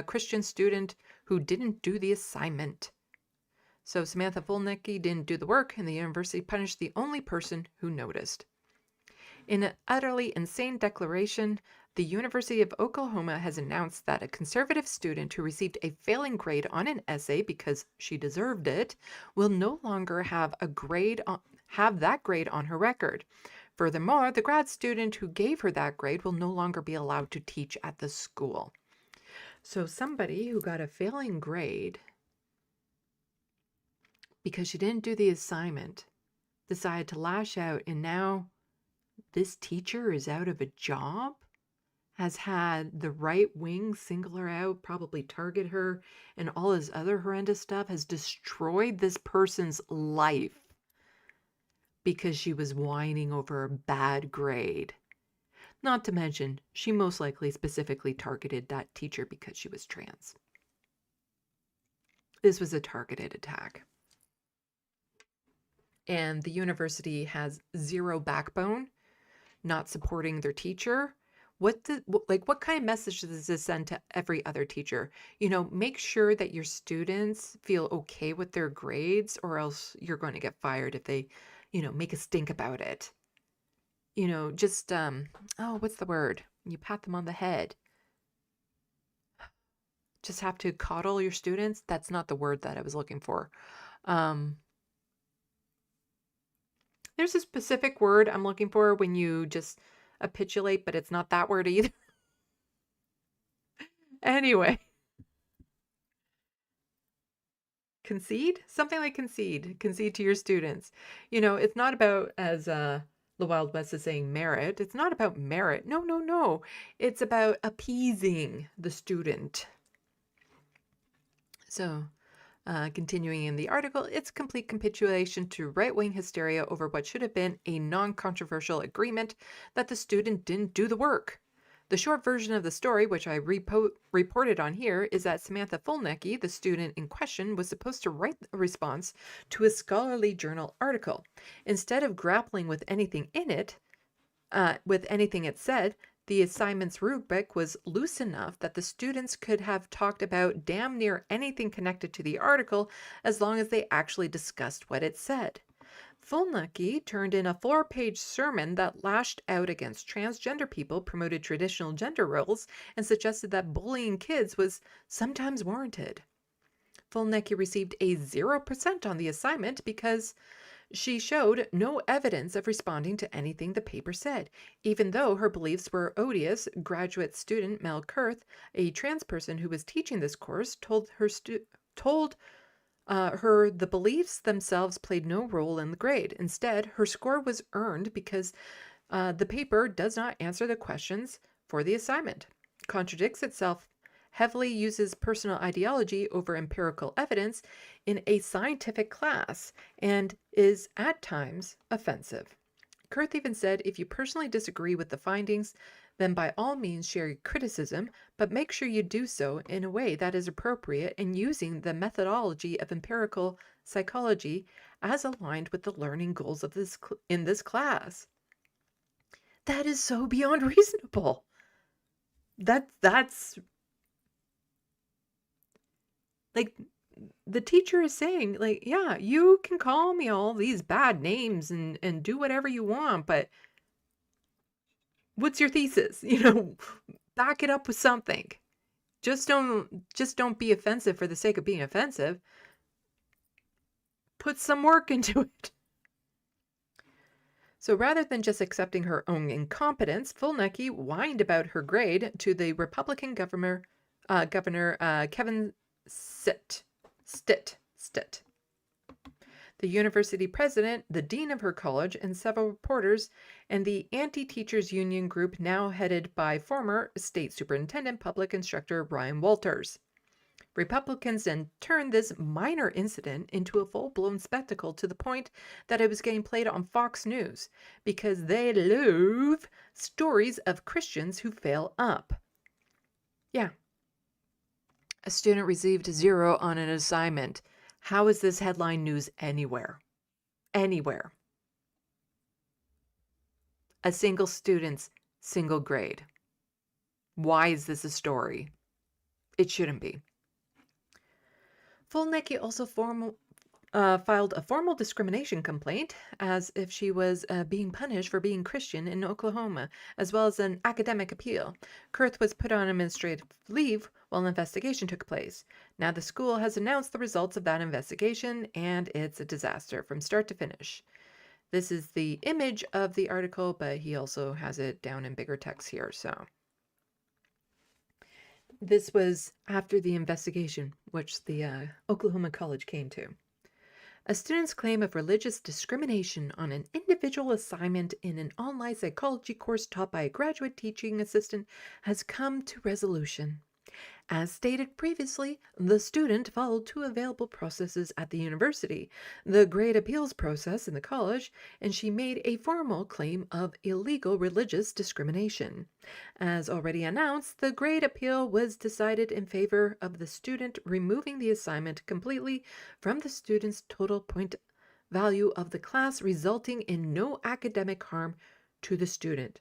Christian student who didn't do the assignment. So Samantha Fulnicki didn't do the work, and the university punished the only person who noticed. In an utterly insane declaration, the University of Oklahoma has announced that a conservative student who received a failing grade on an essay because she deserved it will no longer have that grade on her record. Furthermore, the grad student who gave her that grade will no longer be allowed to teach at the school. So somebody who got a failing grade because she didn't do the assignment decided to lash out, and now this teacher is out of a job, has had the right wing single her out, probably target her, and all this other horrendous stuff, has destroyed this person's life because she was whining over a bad grade. Not to mention, she most likely specifically targeted that teacher because she was trans. This was a targeted attack. And the university has zero backbone, not supporting their teacher. What kind of message does this send to every other teacher? You know, make sure that your students feel okay with their grades, or else you're going to get fired if they, you know, make a stink about it. You know, just, what's the word? You pat them on the head. Just have to coddle your students. That's not the word that I was looking for. There's a specific word I'm looking for when you just capitulate, but it's not that word either. Anyway. Concede? Something like concede. Concede to your students. You know, it's not about, as the Wild West is saying, merit. It's not about merit. No, no, no. It's about appeasing the student. So, continuing in the article, it's complete capitulation to right-wing hysteria over what should have been a non-controversial agreement that the student didn't do the work. The short version of the story, which I reported on here, is that Samantha Fulnecki, the student in question, was supposed to write a response to a scholarly journal article. Instead of grappling with anything in it, it said, the assignment's rubric was loose enough that the students could have talked about damn near anything connected to the article as long as they actually discussed what it said. Fulnecki turned in a 4-page sermon that lashed out against transgender people, promoted traditional gender roles, and suggested that bullying kids was sometimes warranted. Fulnecki received a 0% on the assignment because she showed no evidence of responding to anything the paper said, even though her beliefs were odious. Graduate student Mel Kurth, a trans person who was teaching this course, told her the beliefs themselves played no role in the grade. Instead, her score was earned because the paper does not answer the questions for the assignment, contradicts itself, heavily uses personal ideology over empirical evidence in a scientific class, and is at times offensive. Kurth even said, if you personally disagree with the findings, then by all means share your criticism, but make sure you do so in a way that is appropriate and using the methodology of empirical psychology as aligned with the learning goals of in this class. That is so beyond reasonable. That's like, the teacher is saying, like, yeah, you can call me all these bad names and do whatever you want, but what's your thesis? You know, back it up with something. Just don't be offensive for the sake of being offensive. Put some work into it. So rather than just accepting her own incompetence, Fulnecki whined about her grade to the Republican Governor Kevin Stitt. The university president, the dean of her college, and several reporters, and the anti-teachers union group now headed by former state superintendent public instructor Ryan Walters. Republicans then turned this minor incident into a full-blown spectacle to the point that it was getting played on Fox News because they love stories of Christians who fail up. Yeah. A student received 0 on an assignment. How is this headline news anywhere? Anywhere. A single student's single grade. Why is this a story? It shouldn't be. Fulnecki also filed a formal discrimination complaint as if she was being punished for being Christian in Oklahoma, as well as an academic appeal. Kurth was put on administrative leave while an investigation took place. Now the school has announced the results of that investigation, and it's a disaster from start to finish. This is the image of the article, but he also has it down in bigger text here, so. This was after the investigation, which the Oklahoma college came to. A student's claim of religious discrimination on an individual assignment in an online psychology course taught by a graduate teaching assistant has come to resolution. As stated previously, the student followed two available processes at the university, the grade appeals process in the college, and she made a formal claim of illegal religious discrimination. As already announced, the grade appeal was decided in favor of the student, removing the assignment completely from the student's total point value of the class, resulting in no academic harm to the student.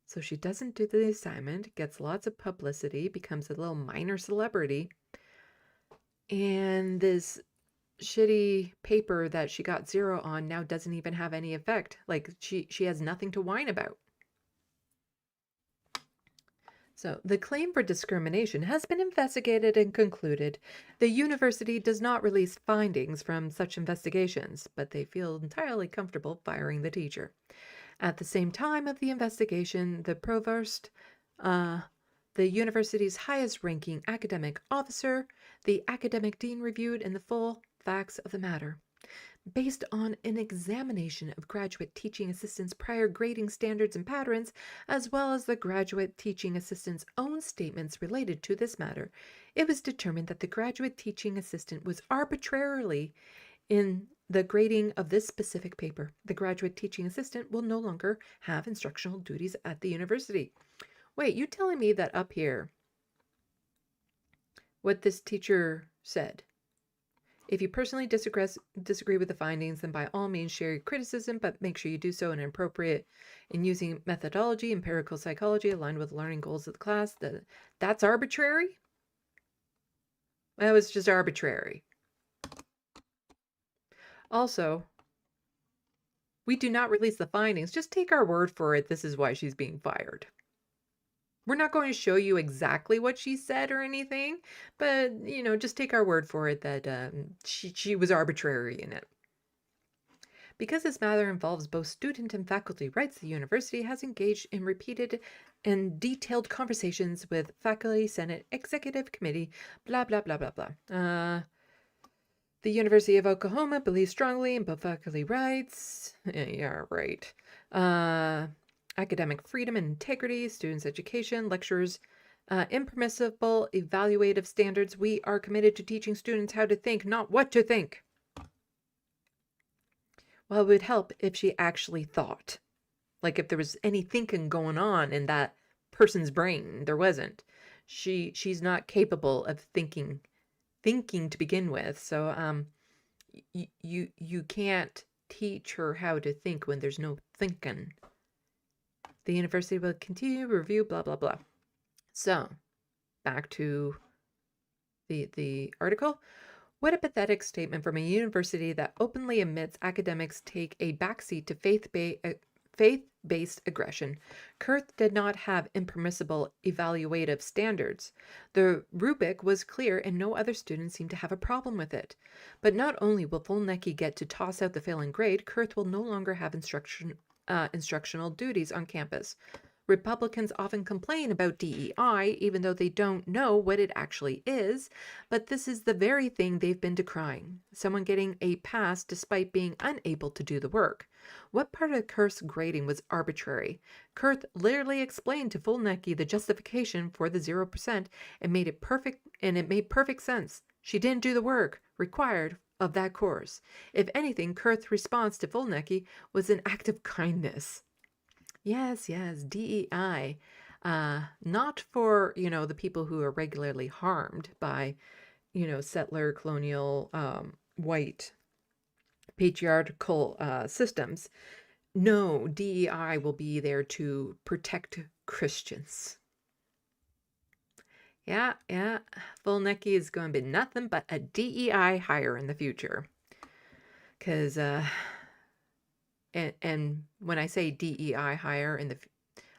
So she doesn't do the assignment, gets lots of publicity, becomes a little minor celebrity. And this shitty paper that she got 0 on now doesn't even have any effect. Like she has nothing to whine about. So the claim for discrimination has been investigated and concluded. The university does not release findings from such investigations, but they feel entirely comfortable firing the teacher. At the same time of the investigation, the provost, the university's highest-ranking academic officer, the academic dean reviewed in the full facts of the matter. Based on an examination of graduate teaching assistants' prior grading standards and patterns, as well as the graduate teaching assistant's own statements related to this matter, it was determined that the graduate teaching assistant was arbitrarily in the grading of this specific paper. The graduate teaching assistant will no longer have instructional duties at the university. Wait, you telling me that up here, what this teacher said, if you personally disagree with the findings, then by all means share your criticism, but make sure you do so in an appropriate in using methodology, empirical psychology aligned with learning goals of the class. That's arbitrary? That was just arbitrary. Also, we do not release the findings. Just take our word for it. This is why she's being fired. We're not going to show you exactly what she said or anything, but, you know, just take our word for it that she was arbitrary in it. Because this matter involves both student and faculty rights, the university has engaged in repeated and detailed conversations with faculty, senate, executive committee, blah, blah, blah, blah, blah. The University of Oklahoma believes strongly in both faculty rights. Yeah, right. Academic freedom and integrity, students' education, lecturers, impermissible evaluative standards. We are committed to teaching students how to think, not what to think. Well, it would help if she actually thought. Like if there was any thinking going on in that person's brain. There wasn't. She's not capable of thinking to begin with. So you can't teach her how to think when there's no thinking. The university will continue to review blah blah blah. So back to the article. What a pathetic statement from a university that openly admits academics take a backseat to faith-based aggression. Kurth did not have impermissible evaluative standards. The rubric was clear and no other students seemed to have a problem with it. But not only will Volnecki get to toss out the failing grade, Kurth will no longer have instructional duties on campus. Republicans often complain about DEI, even though they don't know what it actually is, but this is the very thing they've been decrying. Someone getting a pass despite being unable to do the work. What part of Kurth's grading was arbitrary? Kurth literally explained to Volnecki the justification for the 0% and it made perfect sense. She didn't do the work required of that course. If anything, Kurth's response to Volnecki was an act of kindness. Yes, DEI. Not for, the people who are regularly harmed by, settler, colonial, white, patriarchal systems. No, DEI will be there to protect Christians. Yeah. Volnecki is going to be nothing but a DEI hire in the future. Because, and when I say DEI hire,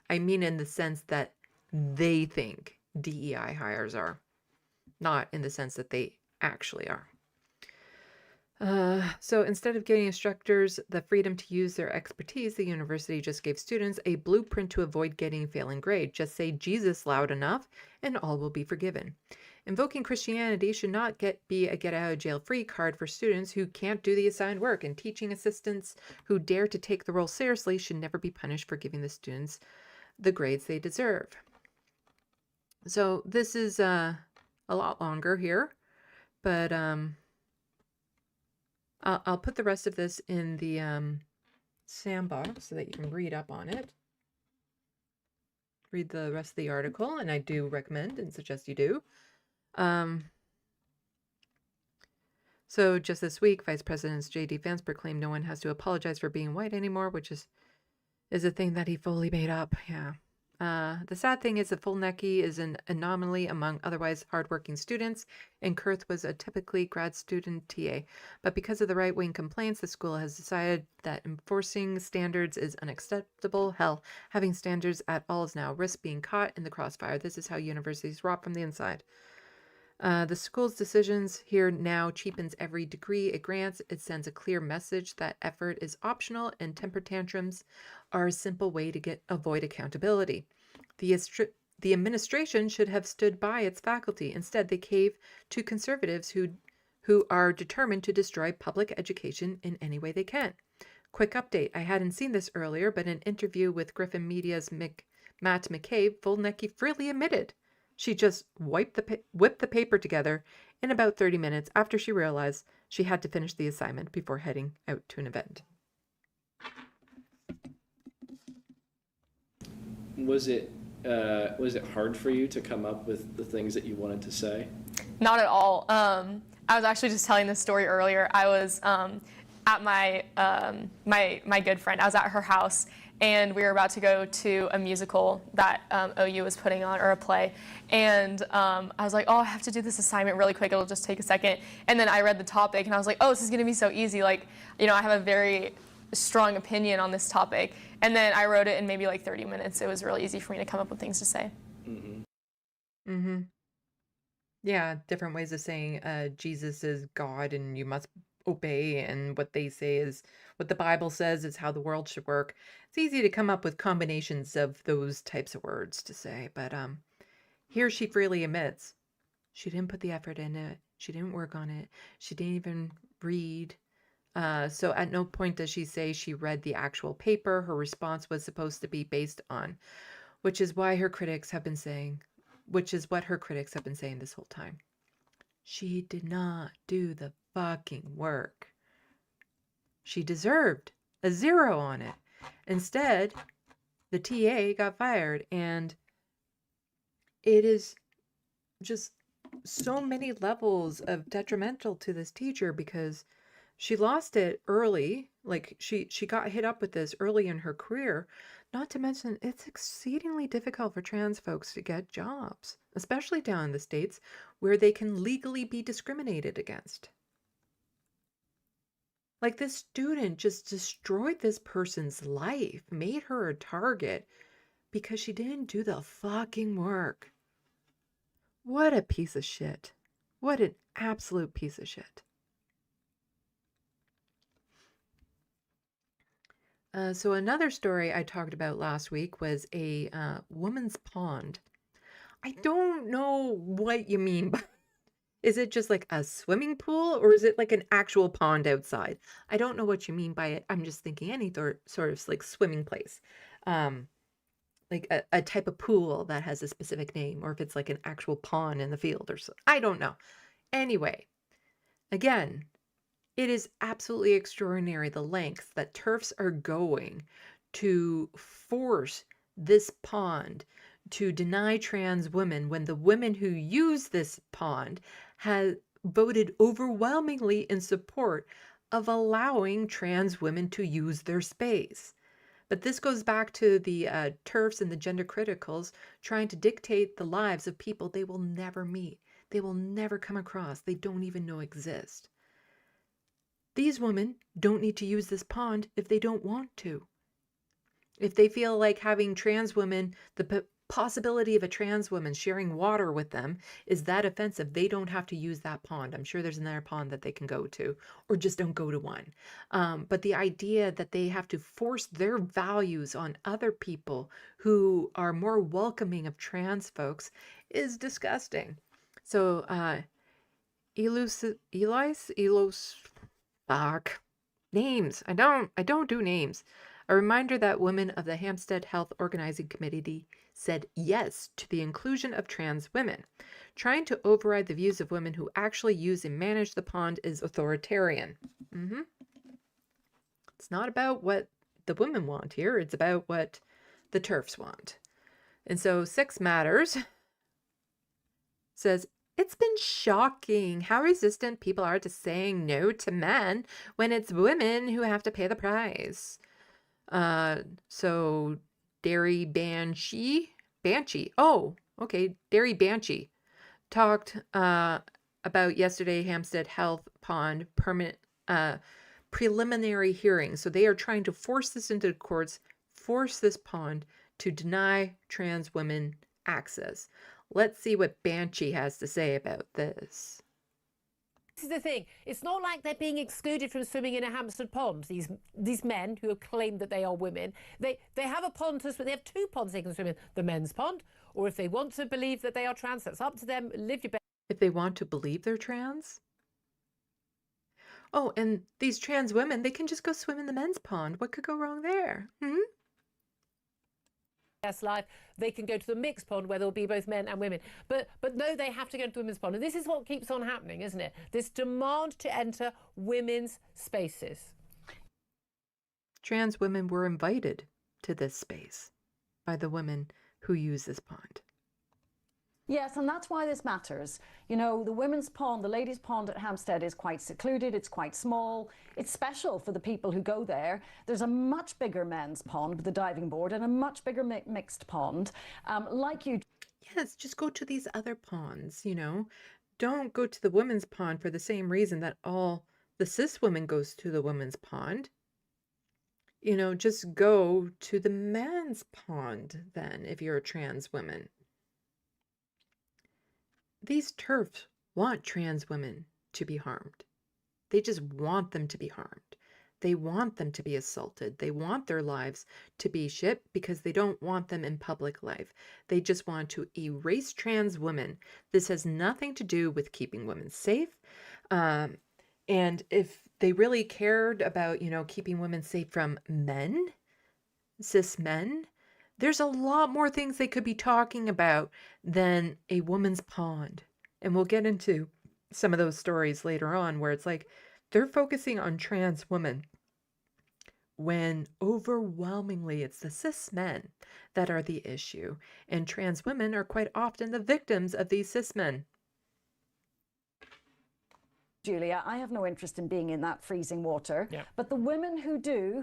I mean in the sense that they think DEI hires are, not in the sense that they actually are. So instead of giving instructors the freedom to use their expertise, the university just gave students a blueprint to avoid getting a failing grade. Just say Jesus loud enough and all will be forgiven. Invoking Christianity should not be a get-out-of-jail-free card for students who can't do the assigned work, and teaching assistants who dare to take the role seriously should never be punished for giving the students the grades they deserve. So this is a lot longer here, but I'll put the rest of this in the SandBox so that you can read up on it. Read the rest of the article, and I do recommend and suggest you do. So just this week, Vice President J.D. Vance proclaimed no one has to apologize for being white anymore, which is a thing that he fully made up. Yeah. The sad thing is that full necky is an anomaly among otherwise hardworking students, and Kurth was a typically grad student TA. But because of the right-wing complaints, the school has decided that enforcing standards is unacceptable. Hell, having standards at all is now a risk being caught in the crossfire. This is how universities rot from the inside. The school's decisions here now cheapens every degree it grants. It sends a clear message that effort is optional and temper tantrums are a simple way to avoid accountability. The administration should have stood by its faculty. Instead, they cave to conservatives who are determined to destroy public education in any way they can. Quick update. I hadn't seen this earlier, but in an interview with Griffin Media's Matt McCabe, Volnecki freely admitted she just whipped the paper together in about 30 minutes after she realized she had to finish the assignment before heading out to an event. Was it hard for you to come up with the things that you wanted to say? Not at all. I was actually just telling this story earlier. I was at my my good friend. I was at her house, and we were about to go to a musical that OU was putting on, or a play. And I was like, oh, I have to do this assignment really quick. It'll just take a second. And then I read the topic, and I was like, oh, this is going to be so easy. Like, you know, I have a very strong opinion on this topic. And then I wrote it in maybe like 30 minutes. It was really easy for me to come up with things to say. Mm-hmm. Mm-hmm. Yeah, different ways of saying Jesus is God and you must obey, and what they say is what the Bible says is how the world should work. It's easy to come up with combinations of those types of words to say, but here she freely admits she didn't put the effort in it. She didn't work on it. She didn't even read. So at no point does she say she read the actual paper her response was supposed to be based on, which is what her critics have been saying this whole time. She did not do the fucking work. She deserved a 0 on it. Instead, the TA got fired, and it is just so many levels of detrimental to this teacher because she lost it early. Like she got hit up with this early in her career. Not to mention, it's exceedingly difficult for trans folks to get jobs, especially down in the States where they can legally be discriminated against. Like, this student just destroyed this person's life, made her a target because she didn't do the fucking work. What a piece of shit. What an absolute piece of shit. So another story I talked about last week was a woman's pond. I don't know what you mean by is it just like a swimming pool, or is it like an actual pond outside? I don't know what you mean by it. I'm just thinking any sort of like swimming place. Like a type of pool that has a specific name, or if it's like an actual pond in the field or so. I don't know. Anyway, again, it is absolutely extraordinary the lengths that TERFs are going to force this pond to deny trans women when the women who use this pond have voted overwhelmingly in support of allowing trans women to use their space. But this goes back to the TERFs and the gender criticals trying to dictate the lives of people they will never meet, they will never come across, they don't even know exist. These women don't need to use this pond if they don't want to. If they feel like having trans women, the possibility of a trans woman sharing water with them is that offensive, they don't have to use that pond. I'm sure there's another pond that they can go to, or just don't go to one. But the idea that they have to force their values on other people who are more welcoming of trans folks is disgusting. So, fuck. Names. I don't do names. A reminder that women of the Hampstead Health Organizing Committee said yes to the inclusion of trans women. Trying to override the views of women who actually use and manage the pond is authoritarian. It's not about what the women want here. It's about what the TERFs want. And so Sex Matters says, it's been shocking how resistant people are to saying no to men when it's women who have to pay the price. So Dairy Banshee, oh, okay, Dairy Banshee talked about yesterday Hampstead Health Pond preliminary hearing. So they are trying to force this into the courts, force this pond to deny trans women access. Let's see what Banshee has to say about this. This is the thing. It's not like they're being excluded from swimming in a Hampstead pond. These men who have claimed that they are women, they have a pond to swim. They have 2 ponds they can swim in: the men's pond, or if they want to believe that they are trans, that's up to them. Live your best. If they want to believe they're trans. Oh, and these trans women, they can just go swim in the men's pond. What could go wrong there? Life, they can go to the mixed pond where there'll be both men and women, but no, they have to go to the women's pond, and this is what keeps on happening, isn't it? This demand to enter women's spaces. Trans women were invited to this space by the women who use this pond. Yes, and that's why this matters. You know, the women's pond, the ladies' pond at Hampstead is quite secluded, it's quite small. It's special for the people who go there. There's a much bigger men's pond with the diving board and a much bigger mixed pond. Yes, just go to these other ponds, you know. Don't go to the women's pond for the same reason that all the cis women goes to the women's pond. You know, just go to the men's pond then if you're a trans woman. These TERFs want trans women to be harmed. They just want them to be harmed. They want them to be assaulted. They want their lives to be shit because they don't want them in public life. They just want to erase trans women. This has nothing to do with keeping women safe. And if they really cared about, you know, keeping women safe from men, cis men, there's a lot more things they could be talking about than a woman's pond. And we'll get into some of those stories later on where it's like they're focusing on trans women when overwhelmingly it's the cis men that are the issue. And trans women are quite often the victims of these cis men. Julia, I have no interest in being in that freezing water. Yeah. But the women who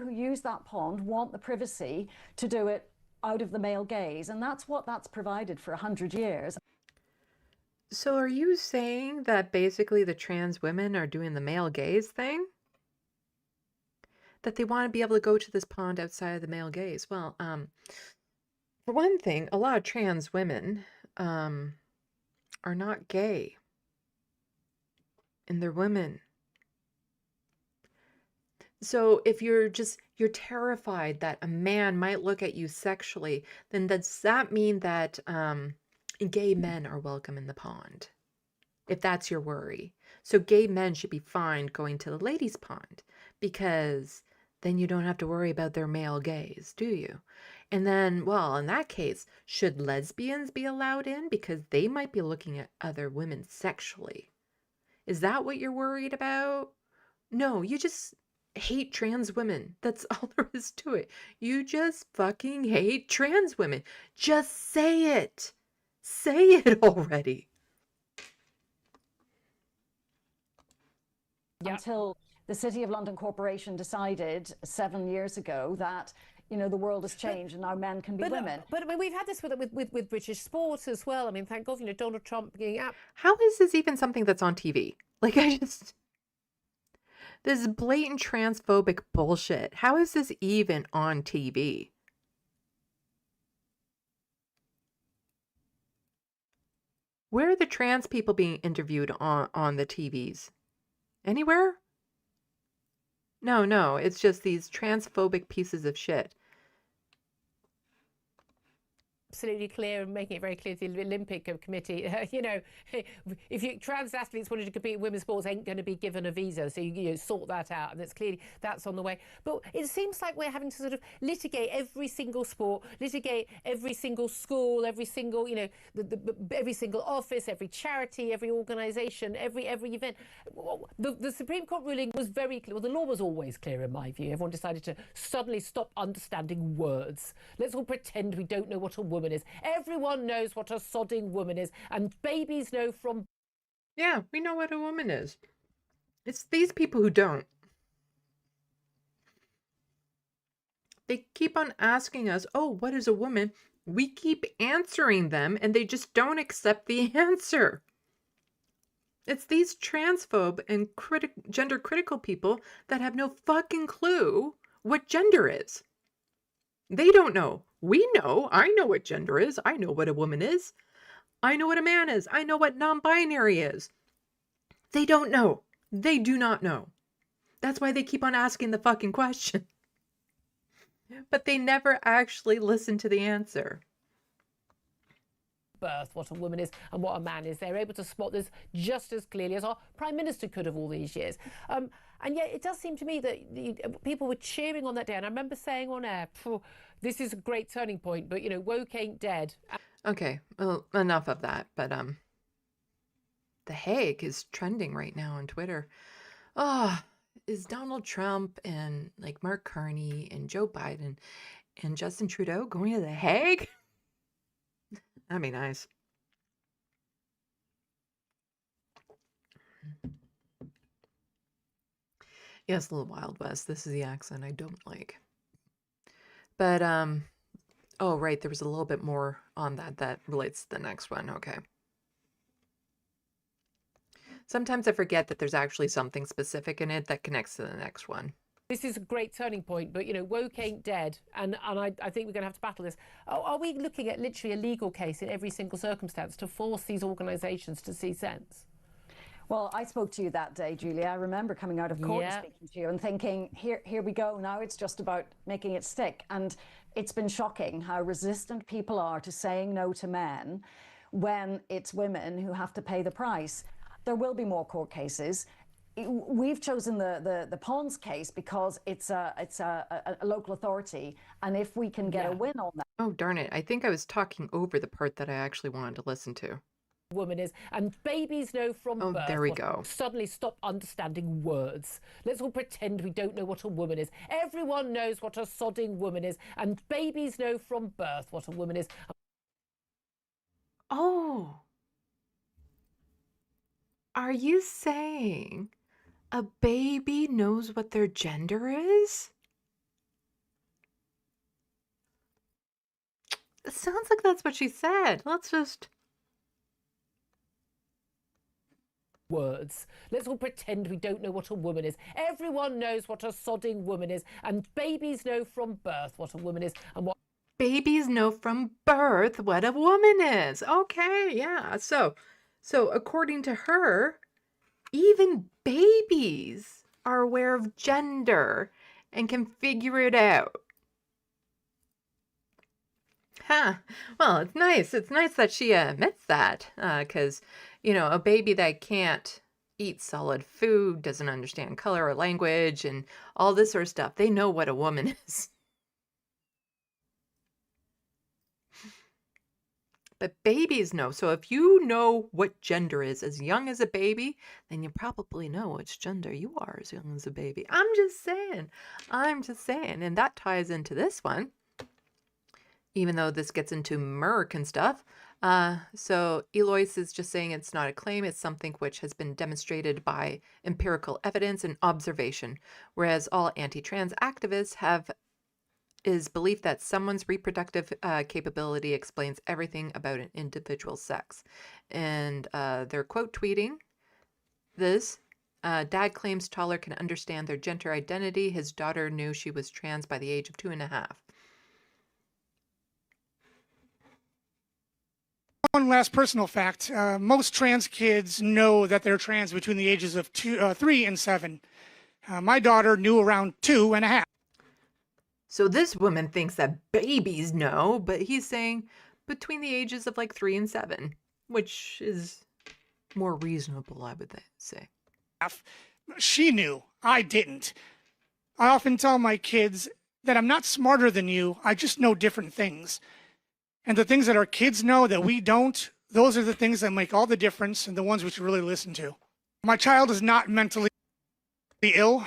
use that pond, want the privacy to do it out of the male gaze, and that's provided for 100 years. So are you saying that basically the trans women are doing the male gaze thing? That they want to be able to go to this pond outside of the male gaze? Well, for one thing, a lot of trans women are not gay, and they're women. So if you're terrified that a man might look at you sexually, then does that mean that gay men are welcome in the pond? If that's your worry. So gay men should be fine going to the ladies' pond because then you don't have to worry about their male gaze, do you? And then, well, in that case, should lesbians be allowed in because they might be looking at other women sexually? Is that what you're worried about? No, you just hate trans women. That's all there is to it. You just fucking hate trans women. Just say it. Say it already. Until the City of London Corporation decided 7 years ago that, you know, the world has changed and now men can be women. But I mean, we've had this with British sports as well. I mean, thank God, you know, Donald Trump being out. How is this even something that's on TV? Like, this is blatant transphobic bullshit. How is this even on TV? Where are the trans people being interviewed on the TVs? Anywhere? No, it's just these transphobic pieces of shit. absolutely clear and making it very clear to the Olympic Committee, you know, if you trans athletes wanted to compete in women's sports, ain't going to be given a visa, so you sort that out, and that's on the way. But it seems like we're having to sort of litigate every single sport, litigate every single school, every single, you know, every single office, every charity, every organisation, every event. The Supreme Court ruling was very clear. Well, the law was always clear in my view. Everyone decided to suddenly stop understanding words. Let's all pretend we don't know what a woman is. Everyone knows what a sodding woman is, and babies know from... Yeah, we know what a woman is. It's these people who don't. They keep on asking us, oh, what is a woman? We keep answering them, and they just don't accept the answer. It's these transphobe and gender critical people that have no fucking clue what gender is. They don't know. We know. I know what gender is. I know what a woman is. I know what a man is. I know what non-binary is. They don't know. They do not know. That's why they keep on asking the fucking question. But they never actually listen to the answer. Birth, what a woman is and what a man is. They're able to spot this just as clearly as our Prime Minister could have all these years. And yet it does seem to me that people were cheering on that day. And I remember saying on air, this is a great turning point, but, you know, woke ain't dead. Okay, well, enough of that. But The Hague is trending right now on Twitter. Oh, is Donald Trump and like Mark Carney and Joe Biden and Justin Trudeau going to The Hague? That'd be nice. Yes, a little Wild West. This is the accent I don't like. But, oh, right, there was a little bit more on that relates to the next one. Okay. Sometimes I forget that there's actually something specific in it that connects to the next one. This is a great turning point, but, you know, woke ain't dead, and I think we're going to have to battle this. Are we looking at literally a legal case in every single circumstance to force these organisations to see sense? Well, I spoke to you that day, Julia. I remember coming out of court and speaking to you and thinking, here we go. Now it's just about making it stick. And it's been shocking how resistant people are to saying no to men when it's women who have to pay the price. There will be more court cases. We've chosen the Pons case because it's a local authority, and if we can get a win on that. Oh, darn it. I think I was talking over the part that I actually wanted to listen to. Woman is, and babies know from birth. There we go. Suddenly stop understanding words. Let's all pretend we don't know what a woman is. Everyone knows what a sodding woman is, and babies know from birth what a woman is. Oh. Are you saying a baby knows what their gender is? It sounds like that's what she said. Let's just... Words. Let's all pretend we don't know what a woman is. Everyone knows what a sodding woman is, and babies know from birth what a woman is, and what... Babies know from birth what a woman is. Okay, yeah. So according to her, even babies are aware of gender and can figure it out. Huh. Well, it's nice. It's nice that she admits that, because, you know, a baby that can't eat solid food, doesn't understand color or language, and all this sort of stuff, they know what a woman is. But babies know. So if you know what gender is as young as a baby, then you probably know which gender you are as young as a baby. I'm just saying. And that ties into this one, even though this gets into Merck and stuff. So Eloise is just saying it's not a claim. It's something which has been demonstrated by empirical evidence and observation, whereas all anti-trans activists is belief that someone's reproductive capability explains everything about an individual's sex. And they're quote tweeting this. Dad claims toddler can understand their gender identity. His daughter knew she was trans by the age of 2.5. One last personal fact. Most trans kids know that they're trans between the ages of 3 and 7. My daughter knew around 2.5. So this woman thinks that babies know, but he's saying between the ages of like 3 and 7, which is more reasonable, I would say. She knew. I didn't. I often tell my kids that I'm not smarter than you. I just know different things. And the things that our kids know that we don't, those are the things that make all the difference and the ones we should really listen to. My child is not mentally ill.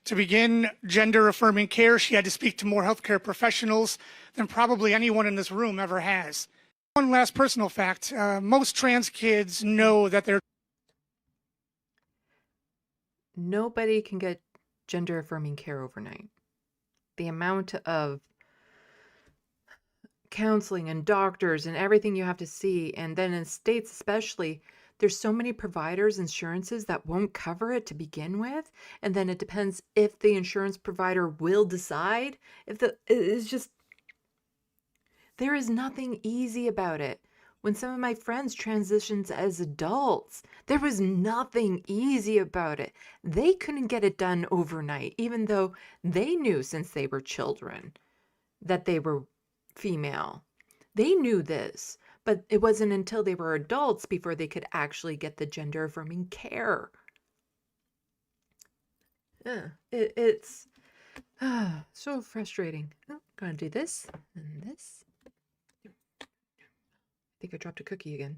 To begin gender-affirming care, she had to speak to more healthcare professionals than probably anyone in this room ever has. One last personal fact. Most trans kids know that they're... Nobody can get gender-affirming care overnight. The amount of counseling and doctors and everything you have to see, and then in states especially, there's so many providers, insurances that won't cover it to begin with, and then it depends if the insurance provider will decide. It's just, there is nothing easy about it. When some of my friends transitioned as adults, there was nothing easy about it. They couldn't get it done overnight, even though they knew since they were children that they were female. They knew this, but it wasn't until they were adults before they could actually get the gender-affirming care. It's so frustrating. Oh, gonna do this and this. I think I dropped a cookie again.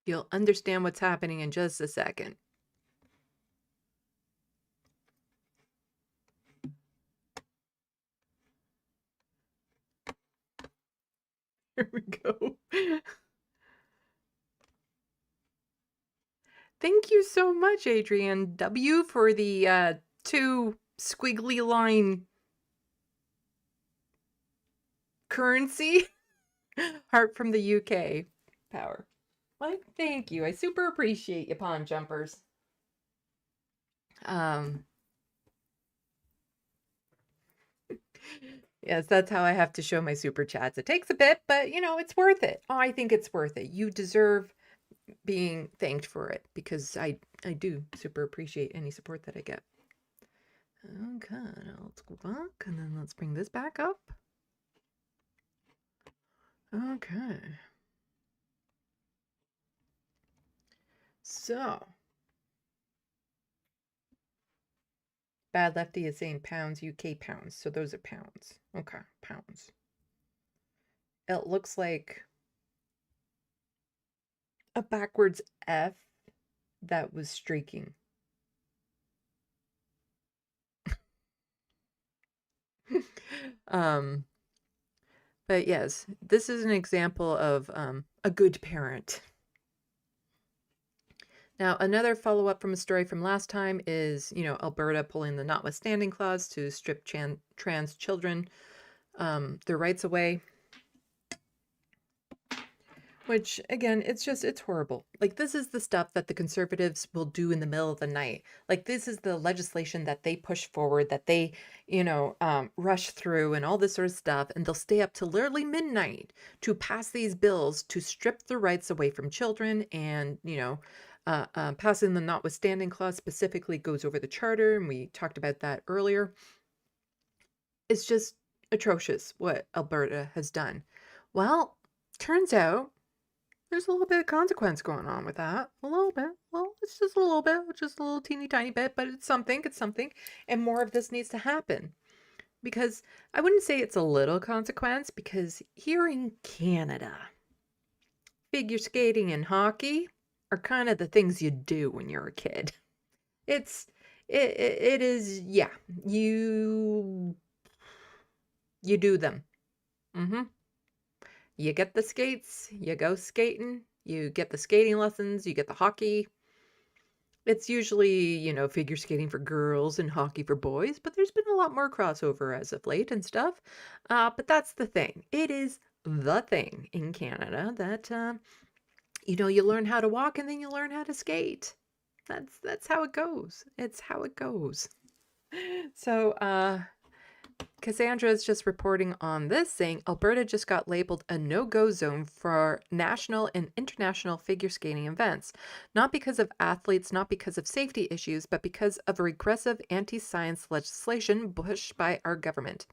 You'll understand what's happening in just a second. Here we go. Thank you so much, Adrian W., for the 2 squiggly line currency. Heart from the UK. Power. Well, thank you. I super appreciate you, Pawn Jumpers. Yes, that's how I have to show my super chats. It takes a bit, but you know, it's worth it. Oh, I think it's worth it. You deserve being thanked for it, because I do super appreciate any support that I get. Okay, now let's go back, and then let's bring this back up. Okay. So, Bad Lefty is saying pounds, UK pounds. So those are pounds. Okay, pounds. It looks like a backwards F that was streaking. But yes, this is an example of a good parent. Now, another follow-up from a story from last time is, you know, Alberta pulling the notwithstanding clause to strip trans children their rights away. Which, again, it's horrible. Like, this is the stuff that the conservatives will do in the middle of the night. Like, this is the legislation that they push forward, that they, you know, rush through and all this sort of stuff. And they'll stay up till literally midnight to pass these bills to strip the rights away from children. And, you know, passing the notwithstanding clause specifically goes over the charter. And we talked about that earlier. It's just atrocious what Alberta has done. Well, turns out there's a little bit of consequence going on with that. A little bit. Well, it's just a little bit. Just a little teeny tiny bit. But it's something. It's something. And more of this needs to happen. Because I wouldn't say it's a little consequence. Because here in Canada, figure skating and hockey are kind of the things you do when you're a kid. It is, yeah. You do them. You get the skates, you go skating, you get the skating lessons, you get the hockey. It's usually, you know, figure skating for girls and hockey for boys, but there's been a lot more crossover as of late and stuff. But that's the thing. It is the thing in Canada that, you know, you learn how to walk and then you learn how to skate. That's how it goes. It's how it goes. So, Cassandra is just reporting on this, saying Alberta just got labeled a no-go zone for national and international figure skating events. Not because of athletes, not because of safety issues, but because of regressive anti-science legislation pushed by our government.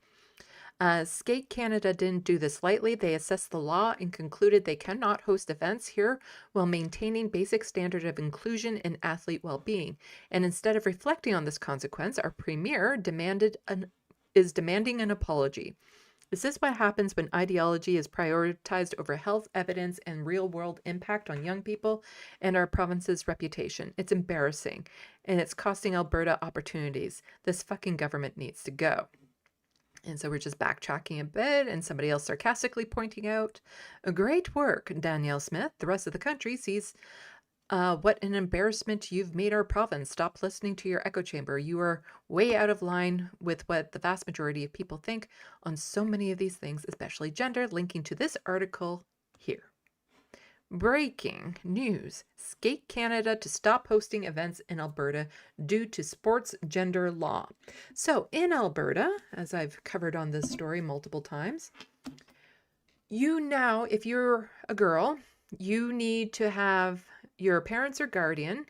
Skate Canada didn't do this lightly. They assessed the law and concluded they cannot host events here while maintaining basic standard of inclusion and athlete well-being. And instead of reflecting on this consequence, our premier is demanding an apology. Is this what happens when ideology is prioritized over health evidence and real-world impact on young people and our province's reputation? It's embarrassing, and it's costing Alberta opportunities. This fucking government needs to go. And so we're just backtracking a bit, and somebody else sarcastically pointing out, great work, Danielle Smith. The rest of the country sees what an embarrassment you've made our province. Stop listening to your echo chamber. You are way out of line with what the vast majority of people think on so many of these things, especially gender, linking to this article here. Breaking news. Skate Canada to stop hosting events in Alberta due to sports gender law. So in Alberta, as I've covered on this story multiple times, you now, if you're a girl, you need to have your parents or guardian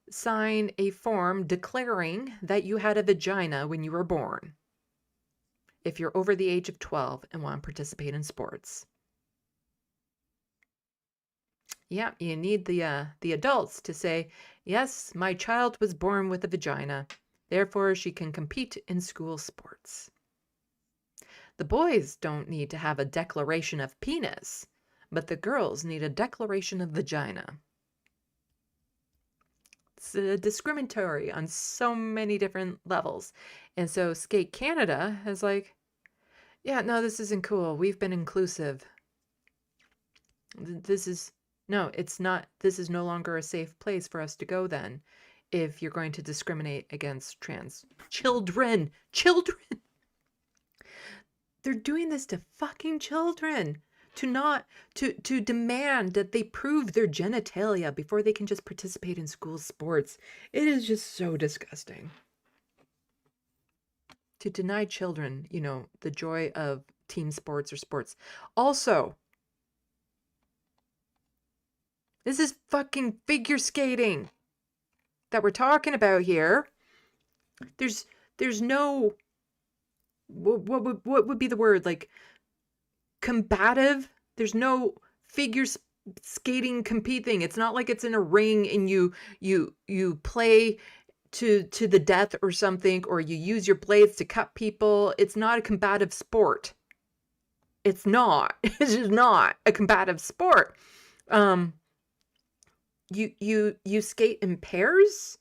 sign a form declaring that you had a vagina when you were born, if you're over the age of 12 and want to participate in sports. Yeah, you need the adults to say, yes, my child was born with a vagina, therefore she can compete in school sports. The boys don't need to have a declaration of penis, but the girls need a declaration of vagina. It's discriminatory on so many different levels. And so Skate Canada is like, yeah, no, this isn't cool. We've been inclusive. No, it's not. This is no longer a safe place for us to go then if you're going to discriminate against trans children. Children! They're doing this to fucking children. To demand that they prove their genitalia before they can just participate in school sports. It is just so disgusting. To deny children, you know, the joy of team sports or sports. Also, this is fucking figure skating that we're talking about here. There's no, what would be the word? Like, combative. There's no figure skating competing. It's not like it's in a ring and you play to the death or something, or you use your blades to cut people. It's not a combative sport. It's not. It's just not a combative sport. You skate in pairs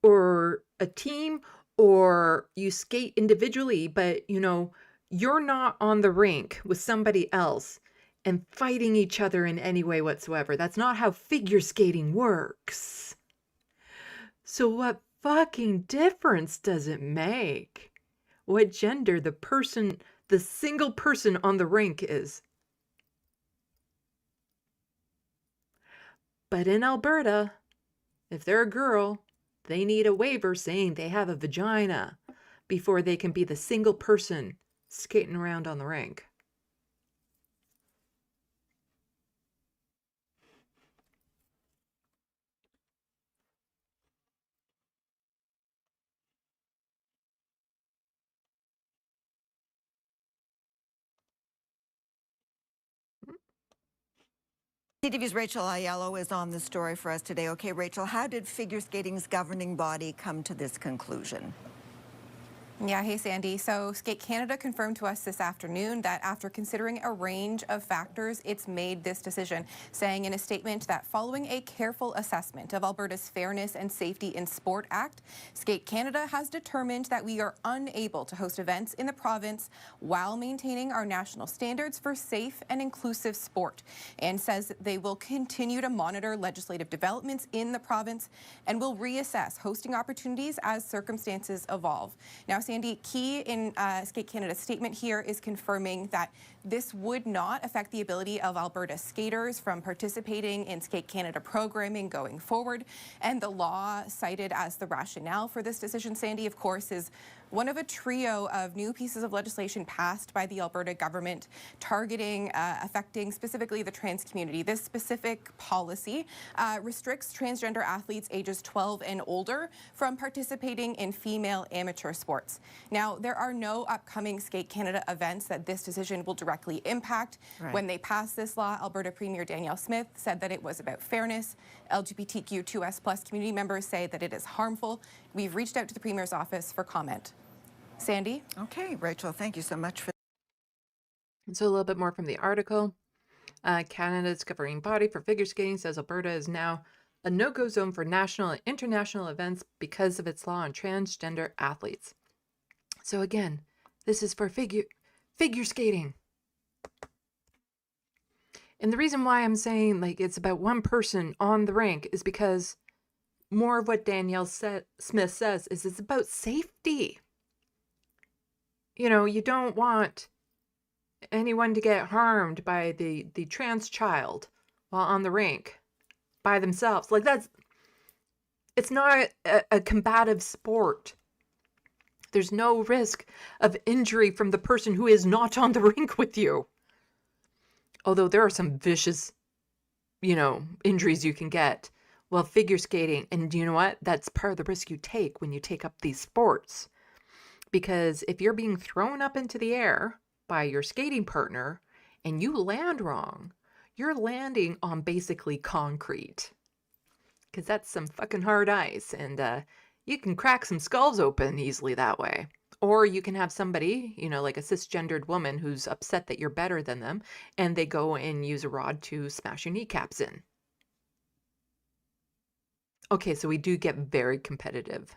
or a team, or you skate individually, but you know, you're not on the rink with somebody else and fighting each other in any way whatsoever. That's not how figure skating works. So what fucking difference does it make what gender the single person on the rink is? But in Alberta, if they're a girl, they need a waiver saying they have a vagina before they can be the single person skating around on the rink. CTV's Rachel Aiello is on the story for us today. Okay, Rachel, how did figure skating's governing body come to this conclusion? Yeah, hey Sandy. So Skate Canada confirmed to us this afternoon that after considering a range of factors, it's made this decision, saying in a statement that following a careful assessment of Alberta's Fairness and Safety in Sport Act, Skate Canada has determined that we are unable to host events in the province while maintaining our national standards for safe and inclusive sport, and says they will continue to monitor legislative developments in the province and will reassess hosting opportunities as circumstances evolve. Now, Sandy, key in Skate Canada's statement here is confirming that this would not affect the ability of Alberta skaters from participating in Skate Canada programming going forward. And the law cited as the rationale for this decision, Sandy, of course, is one of a trio of new pieces of legislation passed by the Alberta government targeting, affecting specifically the trans community. This specific policy restricts transgender athletes ages 12 and older from participating in female amateur sports. Now, there are no upcoming Skate Canada events that this decision will directly impact. Right. When they passed this law, Alberta Premier Danielle Smith said that it was about fairness. LGBTQ2S+ community members say that it is harmful. We've reached out to the Premier's office for comment. Sandy? Okay, Rachel, thank you so much for So a little bit more from the article. Canada's governing body for figure skating says Alberta is now a no-go zone for national and international events because of its law on transgender athletes. So again, this is for figure skating. And the reason why I'm saying like it's about one person on the rink is because more of what Danielle Smith says is it's about safety. You know, you don't want anyone to get harmed by the trans child while on the rink by themselves. Like it's not a combative sport. There's no risk of injury from the person who is not on the rink with you. Although there are some vicious, injuries you can get while figure skating. And you know what? That's part of the risk you take when you take up these sports. Because if you're being thrown up into the air by your skating partner and you land wrong, you're landing on basically concrete. Because that's some fucking hard ice. And you can crack some skulls open easily that way. Or you can have somebody, like a cisgendered woman who's upset that you're better than them, and they go and use a rod to smash your kneecaps in. Okay, so we do get very competitive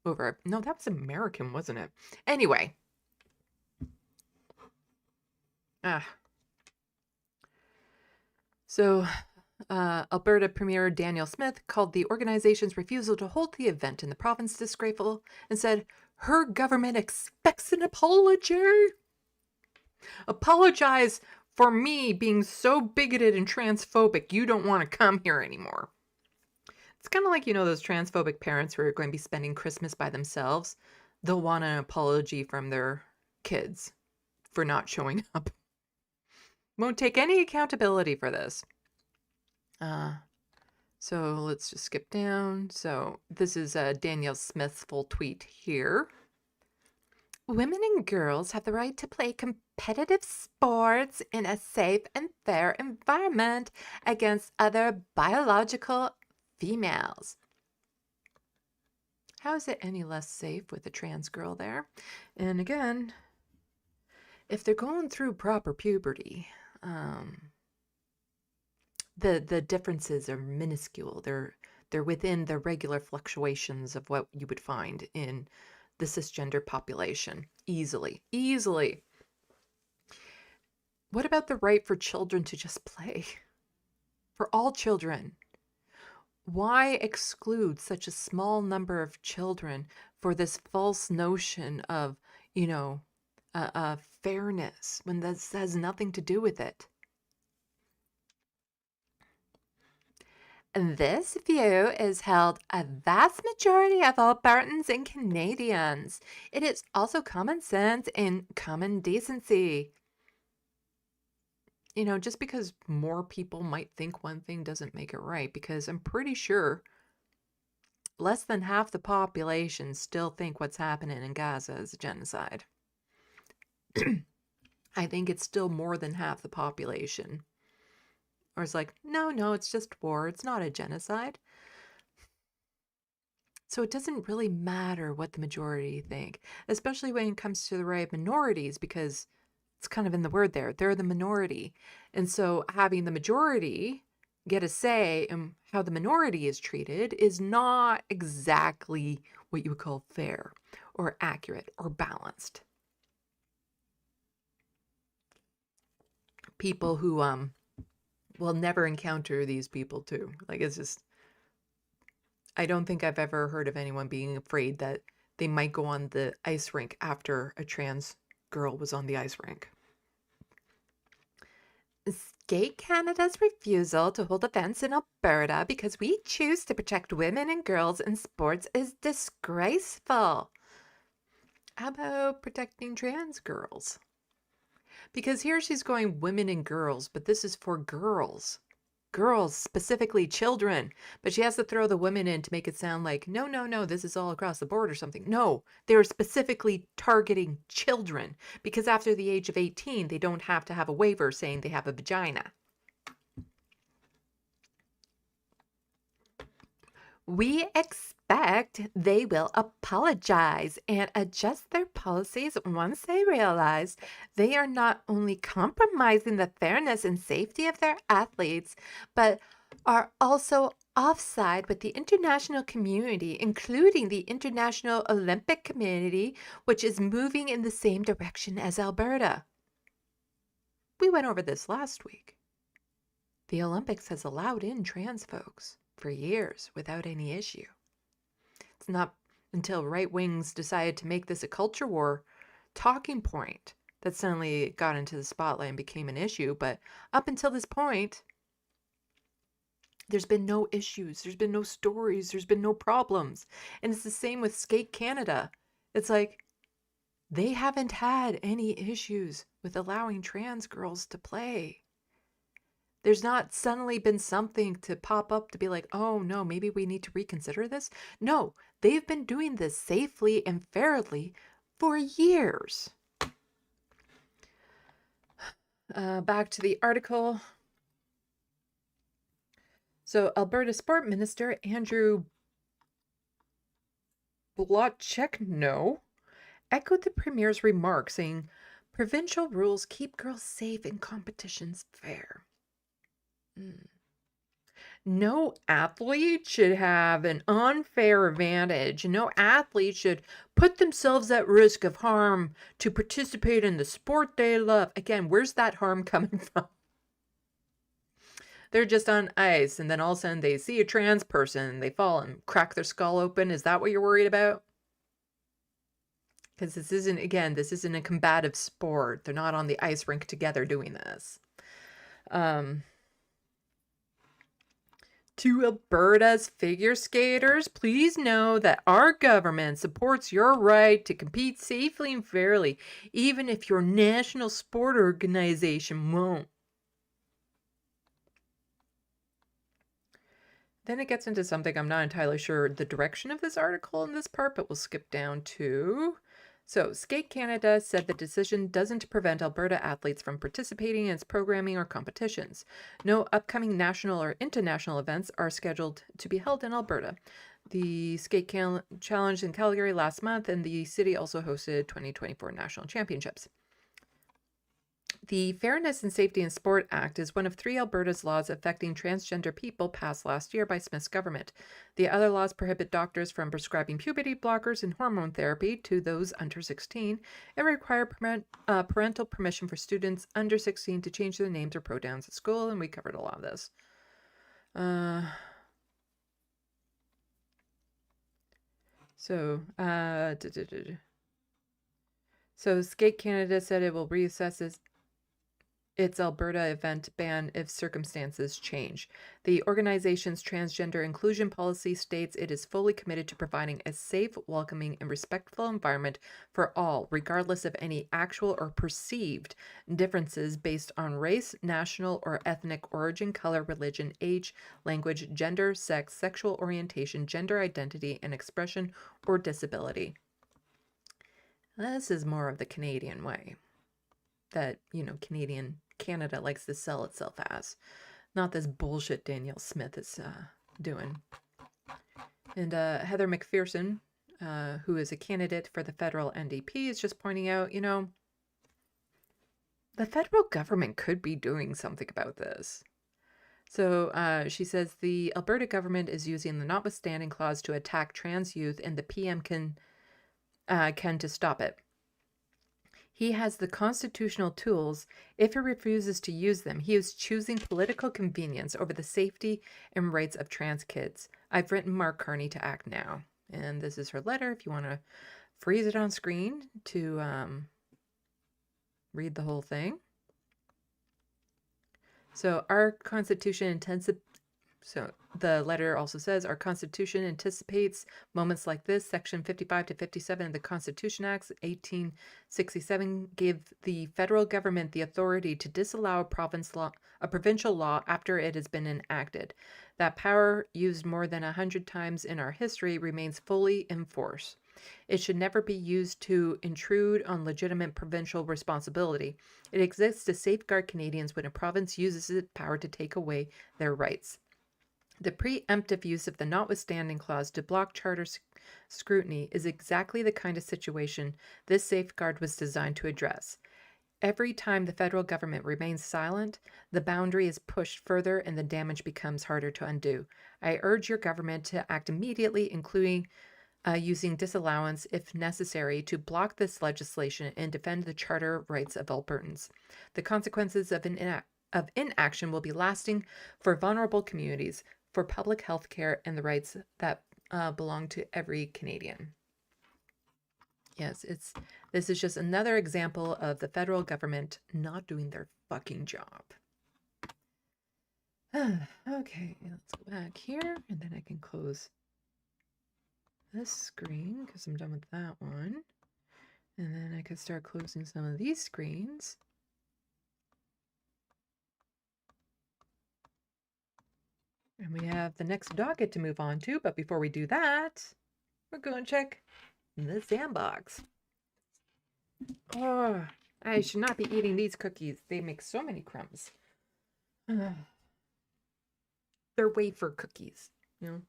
over. No, that was American, wasn't it? Anyway. So, Alberta Premier Danielle Smith called the organization's refusal to hold the event in the province disgraceful and said her government expects an apology. Apologize for me being so bigoted and transphobic you don't want to come here anymore. It's kind of like, those transphobic parents who are going to be spending Christmas by themselves. They'll want an apology from their kids for not showing up. Won't take any accountability for this. So let's just skip down. So this is Danielle Smith's full tweet here. Women and girls have the right to play competitive sports in a safe and fair environment against other biological females. How is it any less safe with a trans girl there? And again, if they're going through proper puberty, the differences are minuscule. They're within the regular fluctuations of what you would find in the cisgender population. Easily. What about the right for children to just play? For all children. Why exclude such a small number of children for this false notion of, fairness when this has nothing to do with it? This view is held a vast majority of Albertans and Canadians. It is also common sense and common decency. Just because more people might think one thing doesn't make it right, because I'm pretty sure less than half the population still think what's happening in Gaza is a genocide. I think it's still more than half the population. Or it's like, no, it's just war. It's not a genocide. So it doesn't really matter what the majority think, especially when it comes to the right of minorities, because it's kind of in the word there. They're the minority. And so having the majority get a say in how the minority is treated is not exactly what you would call fair or accurate or balanced. People who will never encounter these people too. Like, it's just, I don't think I've ever heard of anyone being afraid that they might go on the ice rink after a trans girl was on the ice rink. Skate Canada's refusal to hold events in Alberta because we choose to protect women and girls in sports is disgraceful. How about protecting trans girls? Because here she's going women and girls, but this is for girls. Girls, specifically children. But she has to throw the women in to make it sound like, no, no, no, this is all across the board or something. No, they're specifically targeting children because after the age of 18, they don't have to have a waiver saying they have a vagina. We expect they will apologize and adjust their policies once they realize they are not only compromising the fairness and safety of their athletes, but are also offside with the international community, including the International Olympic Committee, which is moving in the same direction as Alberta. We went over this last week. The Olympics has allowed in trans folks for years without any issue. It's not until right wings decided to make this a culture war talking point that suddenly it got into the spotlight and became an issue. But up until this point, there's been no issues, there's been no stories, there's been no problems. And it's the same with Skate Canada. It's like they haven't had any issues with allowing trans girls to play. There's not suddenly been something to pop up to be like, oh no, maybe we need to reconsider this. No, they've been doing this safely and fairly for years. Back to the article. So Alberta Sport Minister Andrew Blotchekno echoed the Premier's remarks, saying provincial rules keep girls safe and competitions fair. No athlete should have an unfair advantage. No athlete should put themselves at risk of harm to participate in the sport they love. Again, where's that harm coming from? They're just on ice, and then all of a sudden they see a trans person, and they fall and crack their skull open. Is that what you're worried about? Because this isn't a combative sport. They're not on the ice rink together doing this. To Alberta's figure skaters, please know that our government supports your right to compete safely and fairly, even if your national sport organization won't. Then it gets into something I'm not entirely sure the direction of this article in this part, but we'll skip down to... So, Skate Canada said the decision doesn't prevent Alberta athletes from participating in its programming or competitions. No upcoming national or international events are scheduled to be held in Alberta. The Skate Challenge in Calgary last month, and the city also hosted 2024 national championships. The Fairness and Safety in Sport Act is one of 3 Alberta's laws affecting transgender people passed last year by Smith's government. The other laws prohibit doctors from prescribing puberty blockers and hormone therapy to those under 16 and require parental permission for students under 16 to change their names or pronouns at school, and we covered a lot of this. So Skate Canada said it will reassess its Alberta event ban if circumstances change. The organization's transgender inclusion policy states it is fully committed to providing a safe, welcoming, and respectful environment for all, regardless of any actual or perceived differences based on race, national or ethnic origin, color, religion, age, language, gender, sex, sexual orientation, gender identity, and expression, or disability. This is more of the Canadian way that, Canada likes to sell itself as. Not this bullshit Danielle Smith is doing. And Heather McPherson, who is a candidate for the federal NDP, is just pointing out, the federal government could be doing something about this. So she says the Alberta government is using the notwithstanding clause to attack trans youth, and the PM can to stop it. He has the constitutional tools. If he refuses to use them, he is choosing political convenience over the safety and rights of trans kids. I've written Mark Carney to act now. And this is her letter. If you want to freeze it on screen to read the whole thing. So our Constitution So the letter also says our Constitution anticipates moments like this. Section 55 to 57 of the Constitution Acts 1867 gave the federal government the authority to disallow a provincial law after it has been enacted. That power, used more than 100 times in our history, remains fully in force. It should never be used to intrude on legitimate provincial responsibility. It exists to safeguard Canadians when a province uses its power to take away their rights. The preemptive use of the notwithstanding clause to block charter scrutiny is exactly the kind of situation this safeguard was designed to address. Every time the federal government remains silent, the boundary is pushed further and the damage becomes harder to undo. I urge your government to act immediately, including using disallowance, if necessary, to block this legislation and defend the charter rights of Albertans. The consequences of inaction will be lasting for vulnerable communities, for public health care, and the rights that belong to every Canadian. Yes, this is just another example of the federal government not doing their fucking job. Okay, let's go back here, and then I can close this screen because I'm done with that one. And then I could start closing some of these screens. And we have the next docket to move on to, but before we do that, we're going to check the SandBox. Oh, I should not be eating these cookies. They make so many crumbs. They're wafer cookies, you know,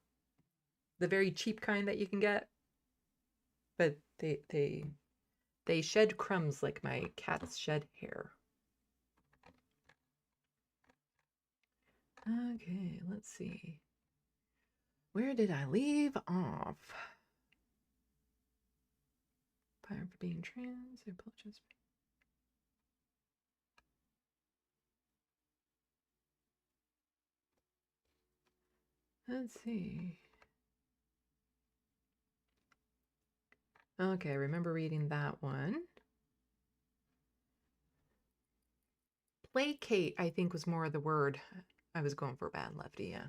the very cheap kind that you can get. But they shed crumbs like my cats shed hair. Okay, let's see. Where did I leave off? Fire for being trans. I apologize. Let's see. Okay, I remember reading that one. Placate, I think, was more of the word I was going for, bad lefty, yeah.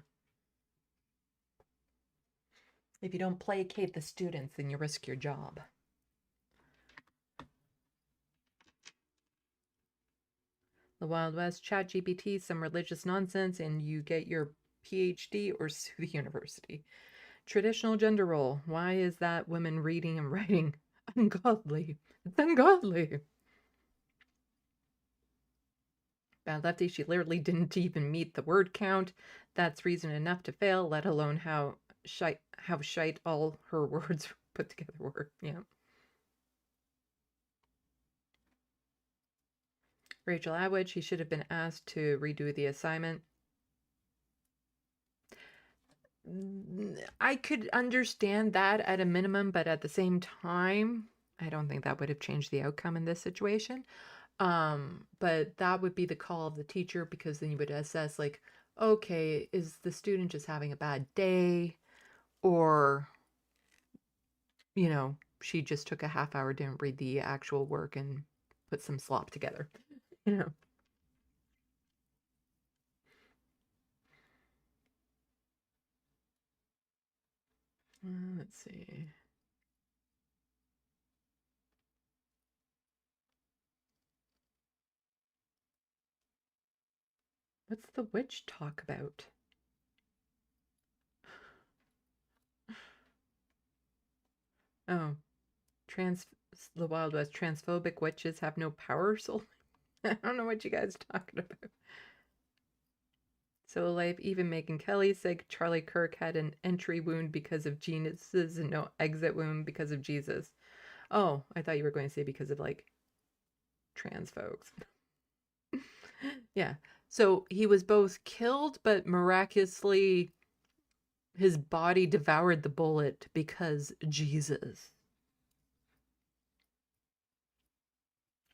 If you don't placate the students, then you risk your job. The Wild West, ChatGPT, some religious nonsense, and you get your PhD or sue the university. Traditional gender role. Why is that women reading and writing ungodly? It's ungodly. Bad lefty, she literally didn't even meet the word count. That's reason enough to fail, let alone how shite all her words put together were. Yeah. Rachel Atwood, she should have been asked to redo the assignment. I could understand that at a minimum, but at the same time, I don't think that would have changed the outcome in this situation. But that would be the call of the teacher, because then you would assess, like, okay, is the student just having a bad day, or, you know, she just took a half hour, didn't read the actual work and put some slop together, you know. Let's see. What's the witch talk about? Oh, the Wild West, transphobic witches have no power soul. I don't know what you guys are talking about. So life, even Megyn Kelly said Charlie Kirk had an entry wound because of geniuses and no exit wound because of Jesus. Oh, I thought you were going to say because of, like, trans folks. Yeah. So he was both killed, but miraculously his body devoured the bullet because Jesus.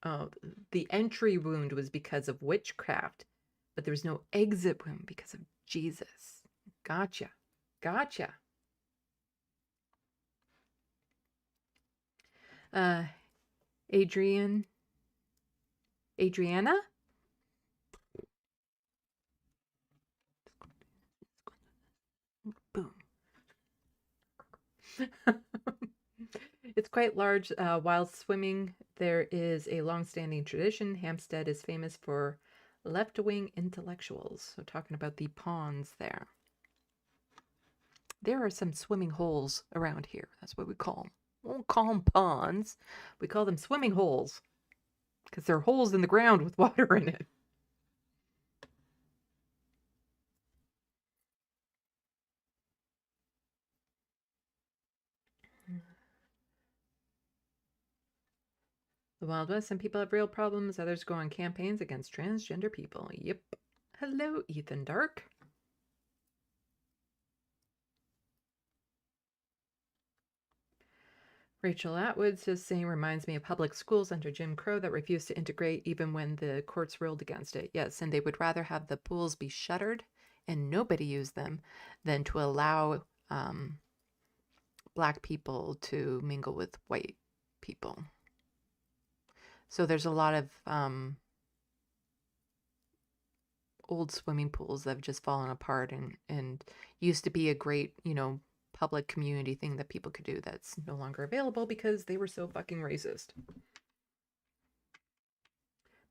Oh, the entry wound was because of witchcraft, but there was no exit wound because of Jesus. Gotcha. Gotcha. Adriana? It's quite large. While swimming, there is a long-standing tradition. Hampstead is famous for left-wing intellectuals. So talking about the ponds there. There are some swimming holes around here. That's what we call them. We won't call them ponds. We call them swimming holes because they're holes in the ground with water in it. The Wild West, some people have real problems, others go on campaigns against transgender people. Yep. Hello, Ethan Dark. Rachel Atwood says, saying reminds me of public schools under Jim Crow that refused to integrate even when the courts ruled against it. Yes, and they would rather have the pools be shuttered and nobody use them than to allow Black people to mingle with white people. So there's a lot of old swimming pools that have just fallen apart and used to be a great, public community thing that people could do that's no longer available because they were so fucking racist.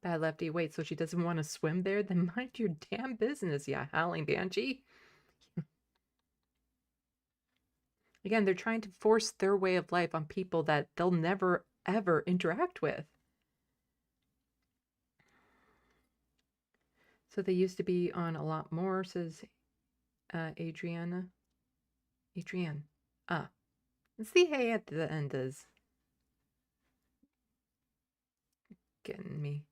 Bad Lefty, wait, so she doesn't want to swim there? Then mind your damn business, yeah, howling banshee. Again, they're trying to force their way of life on people that they'll never, ever interact with. So they used to be on a lot more, says Adrienne. Ah, it's the hey at the end is getting me.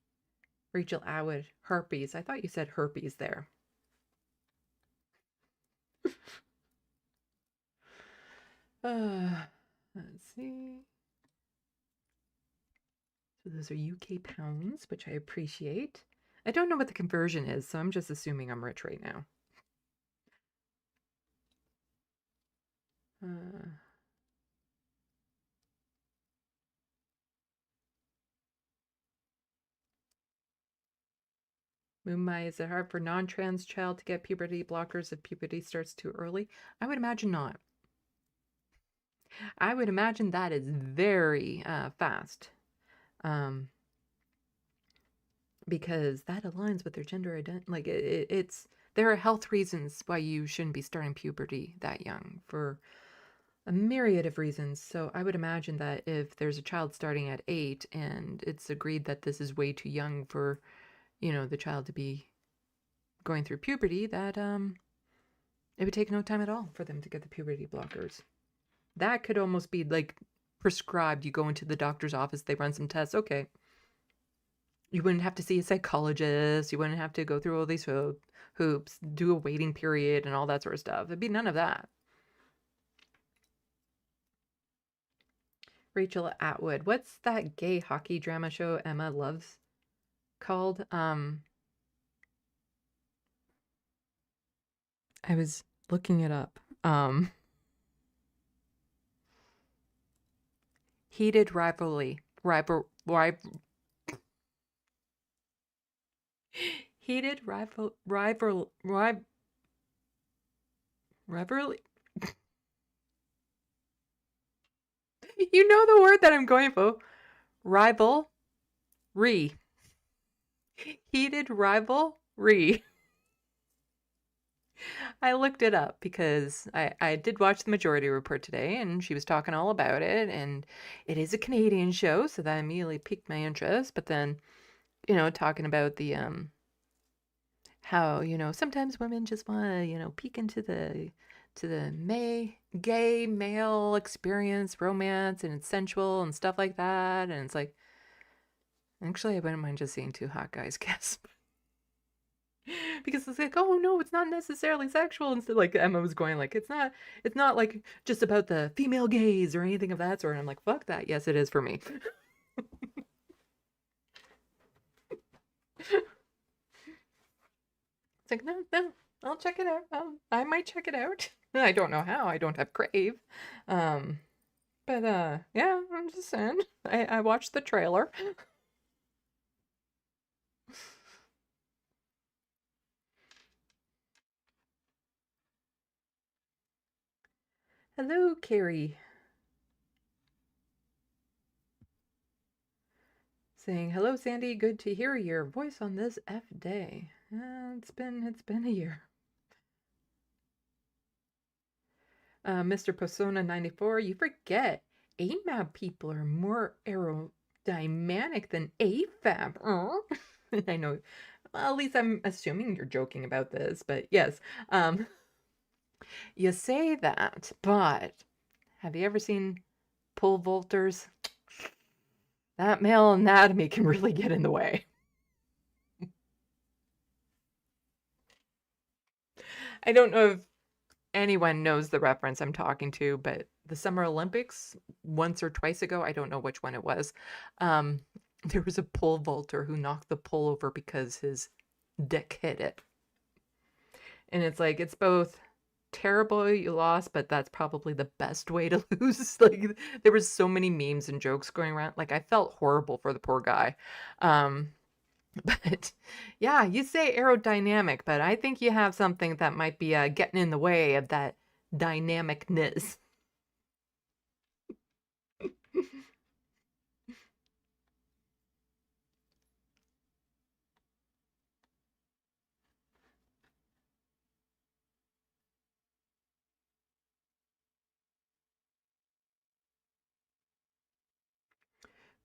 Rachel Atwood, herpes. I thought you said herpes there. Let's see. So those are UK pounds, which I appreciate. I don't know what the conversion is, so I'm just assuming I'm rich right now. Moonmai, is it hard for non-trans child to get puberty blockers if puberty starts too early? I would imagine not. I would imagine that is very fast. Because that aligns with their gender identity. Like there are health reasons why you shouldn't be starting puberty that young for a myriad of reasons. So I would imagine that if there's a child starting at 8 and it's agreed that this is way too young for, the child to be going through puberty, that it would take no time at all for them to get the puberty blockers. That could almost be like prescribed. You go into the doctor's office, they run some tests. Okay. You wouldn't have to see a psychologist. You wouldn't have to go through all these hoops, do a waiting period and all that sort of stuff. It'd be none of that. Rachel Atwood. What's that gay hockey drama show Emma loves called? I was looking it up. Heated rivalry. Heated rivalry. You know the word that I'm going for. Rivalry. Heated rivalry. I looked it up because I did watch the Majority Report today and she was talking all about it, and it is a Canadian show, so that immediately piqued my interest. But then, talking about the how, sometimes women just want to, peek into the gay male experience, romance, and it's sensual and stuff like that. And it's like, actually, I wouldn't mind just seeing two hot guys kiss. Because it's like, oh no, it's not necessarily sexual. Instead, like Emma was going, like, it's not like just about the female gaze or anything of that sort. And I'm like, fuck that. Yes, it is for me. It's like, no, I'll check it out. I might check it out. I don't know how. I don't have Crave. But yeah, I'm just saying. I watched the trailer. Hello, Carrie. saying, hello, Sandy. Good to hear your voice on this F day. It's been a year. Mr. Persona 94, you forget AMAB people are more aerodynamic than AFAB. I know. Well, at least I'm assuming you're joking about this, but yes. You say that, but have you ever seen pole vaulters? That male anatomy can really get in the way. I don't know if anyone knows the reference I'm talking to, but the Summer Olympics, once or twice ago, I don't know which one it was, there was a pole vaulter who knocked the pole over because his dick hit it. And it's like, it's both terrible you lost, but that's probably the best way to lose. Like, there was so many memes and jokes going around. Like, I felt horrible for the poor guy. But yeah, you say aerodynamic, but I think you have something that might be getting in the way of that dynamicness.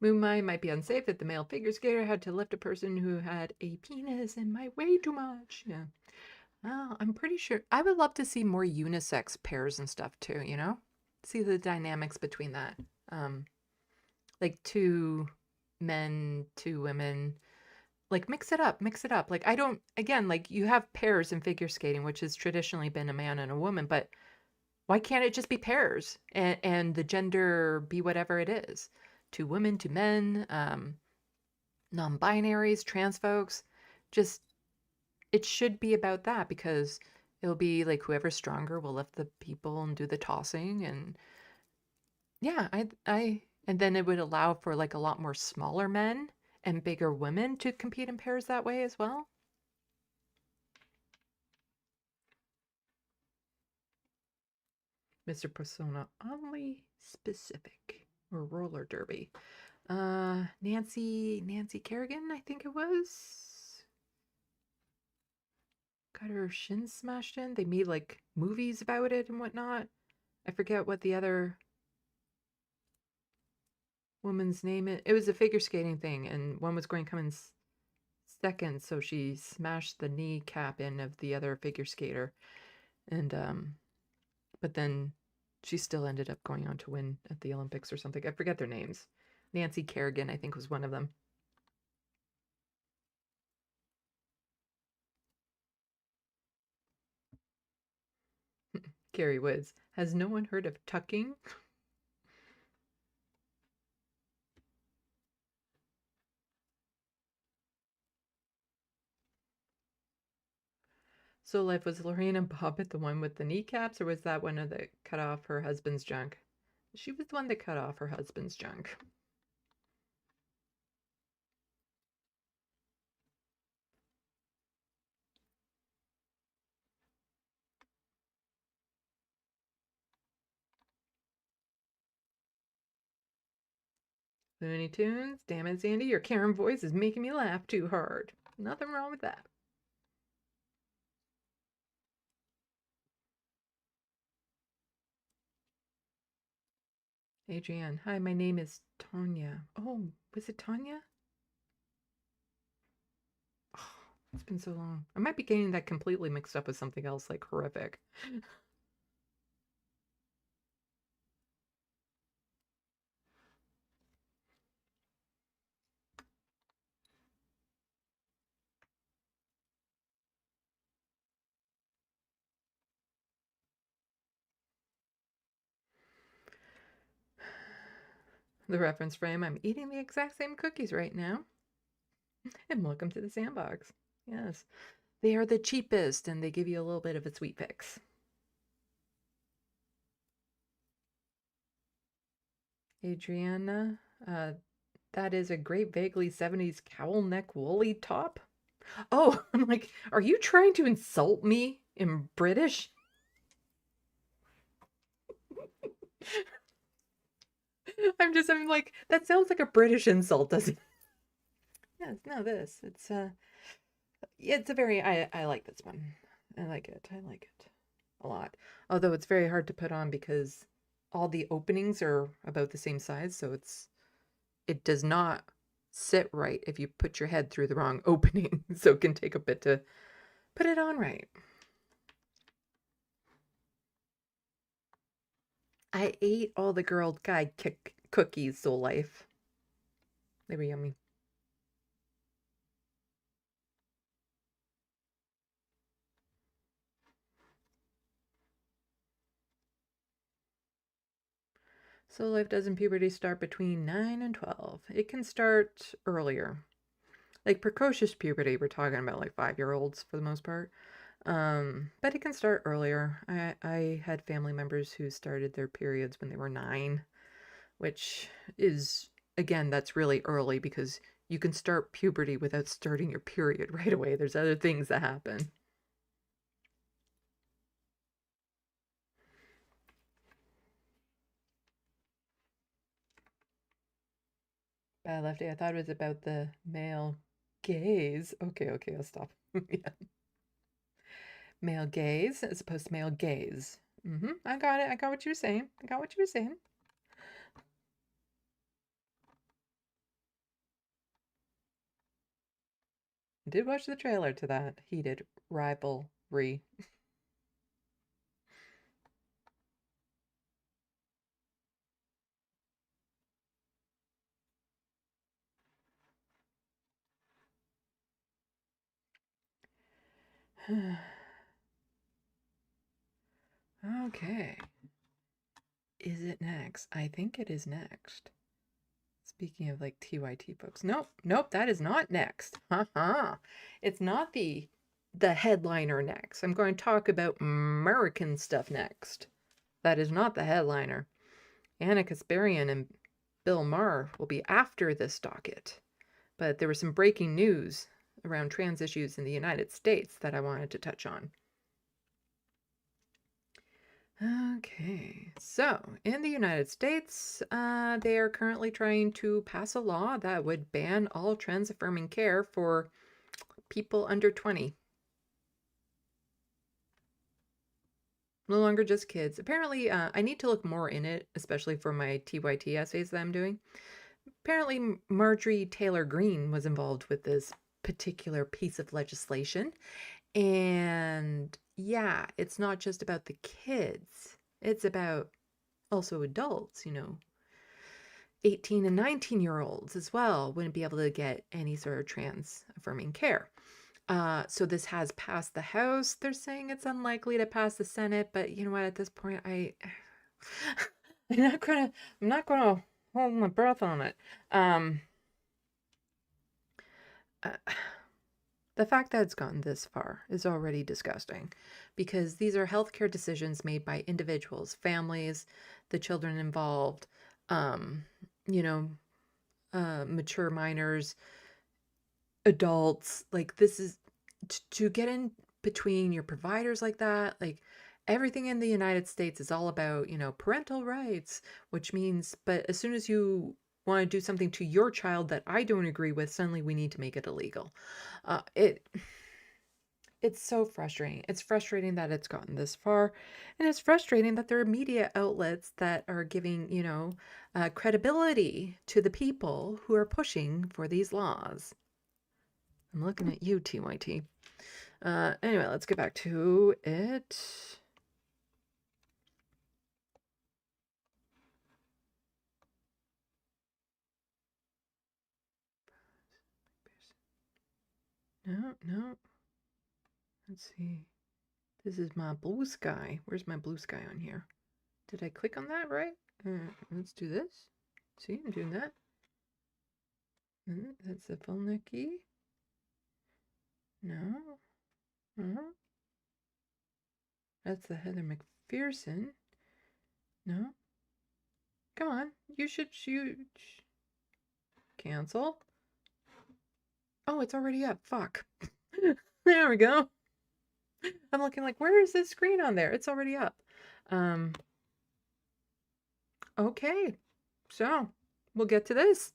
Moonmai might be unsafe if the male figure skater had to lift a person who had a penis and might weigh too much. Yeah. Well, I'm pretty sure I would love to see more unisex pairs and stuff too, you know? See the dynamics between that. Like 2 men, 2 women. Like mix it up, mix it up. Like again, like you have pairs in figure skating, which has traditionally been a man and a woman, but why can't it just be pairs and the gender be whatever it is? 2 women, 2 men, non-binaries, trans folks. Just, it should be about that because it'll be like whoever's stronger will lift the people and do the tossing. And yeah, and then it would allow for like a lot more smaller men and bigger women to compete in pairs that way as well. Mr. Persona, oddly specific. Or roller derby. Nancy Kerrigan, I think it was. Got her shins smashed in. They made like movies about it and whatnot. I forget what the other woman's name is. It was a figure skating thing, and one was going to come in second, so she smashed the kneecap in of the other figure skater. And but then she still ended up going on to win at the Olympics or something. I forget their names. Nancy Kerrigan, I think, was one of them. Carrie Woods. Has no one heard of tucking? So Life, was Lorena Bobbitt the one with the kneecaps, or was that one of that cut off her husband's junk? She was the one that cut off her husband's junk. Looney Tunes. Damn it, Sandy, your Karen voice is making me laugh too hard. Nothing wrong with that. Adrienne. Hi, my name is Tanya. Oh, was it Tanya? Oh, it's been so long. I might be getting that completely mixed up with something else like horrific. The reference frame, I'm eating the exact same cookies right now. And welcome to the SandBox. Yes, they are the cheapest and they give you a little bit of a sweet fix. Adriana, that is a great vaguely 70s cowl neck woolly top. Oh, I'm like, are you trying to insult me in British? I'm like, that sounds like a British insult, doesn't it? Yeah, no, this. It's a very, I like this one. I like it. I like it a lot. Although it's very hard to put on because all the openings are about the same size, so it does not sit right if you put your head through the wrong opening. So it can take a bit to put it on right. I ate all the Girl Guide cookies, Soul Life. They were yummy. Soul Life doesn't puberty start between 9 and 12. It can start earlier. Like precocious puberty, we're talking about like 5-year-olds for the most part. But it can start earlier. I had family members who started their periods when they were 9, which is, again, that's really early because you can start puberty without starting your period right away. There's other things that happen. Bad Lefty, I thought it was about the male gaze. Okay, I'll stop. Yeah. Male gaze as opposed to male gaze. I got it. I got what you were saying. I got what you were saying. I did watch the trailer to that heated rivalry. Okay. Is it next? I think it is next. Speaking of like TYT folks. Nope, that is not next. It's not the headliner next. I'm going to talk about American stuff next. That is not the headliner. Anna Kasparian and Bill Maher will be after this docket. But there was some breaking news around trans issues in the United States that I wanted to touch on. Okay, so in the United States, they are currently trying to pass a law that would ban all trans-affirming care for people under 20. No longer just kids. Apparently, I need to look more in it, especially for my TYT essays that I'm doing. Apparently, Marjorie Taylor Greene was involved with this particular piece of legislation. And yeah, it's not just about the kids. It's about also adults, 18 and 19-year-olds as well wouldn't be able to get any sort of trans-affirming care. So this has passed the House. They're saying it's unlikely to pass the Senate, but you know what? At this point, I'm not gonna hold my breath on it. The fact that it's gotten this far is already disgusting because these are healthcare decisions made by individuals, families, the children involved, mature minors, adults. Like, this is to get in between your providers like that. Like, everything in the United States is all about, parental rights, which means, but as soon as you want to do something to your child that I don't agree with, suddenly we need to make it illegal. It's so frustrating. It's frustrating that it's gotten this far, and it's frustrating that there are media outlets that are giving, credibility to the people who are pushing for these laws. I'm looking at you, TYT. Anyway, let's get back to it. No. Let's see. This is my blue sky. Where's my blue sky on here? Did I click on that right? Let's do this. See, I'm doing that. That's the full neck key. No. That's the Heather McPherson. No. Come on. You should shoot. Cancel. Oh, it's already up. Fuck. There we go. I'm looking like, where is this screen on there? It's already up. Okay. So, we'll get to this.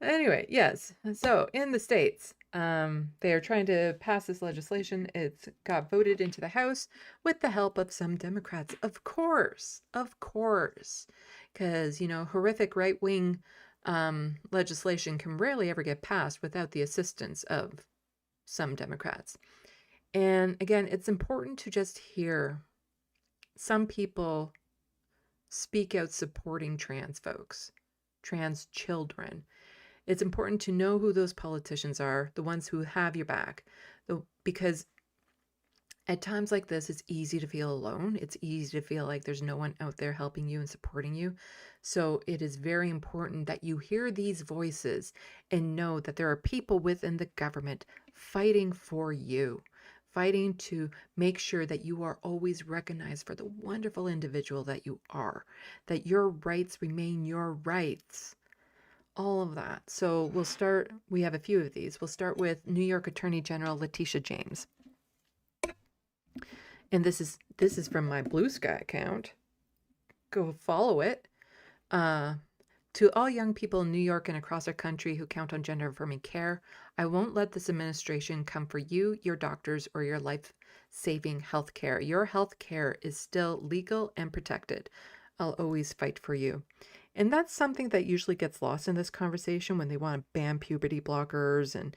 Anyway, yes. So in the States, they are trying to pass this legislation. It's got voted into the House with the help of some Democrats, of course, because, you know, horrific right-wing legislation can rarely ever get passed without the assistance of some Democrats. And again, it's important to just hear some people speak out supporting trans folks, trans children. It's important to know who those politicians are, the ones who have your back, because at times like this, it's easy to feel alone. It's easy to feel like there's no one out there helping you and supporting you. So it is very important that you hear these voices and know that there are people within the government fighting for you, fighting to make sure that you are always recognized for the wonderful individual that you are, that your rights remain your rights. All of that. So we have a few of these. We'll start with New York Attorney General Letitia James. And this is from my Blue Sky account. Go follow it. To all young people in New York and across our country who count on gender-affirming care, I won't let this administration come for you, your doctors, or your life-saving health care. Your health care is still legal and protected. I'll always fight for you. And that's something that usually gets lost in this conversation when they want to ban puberty blockers and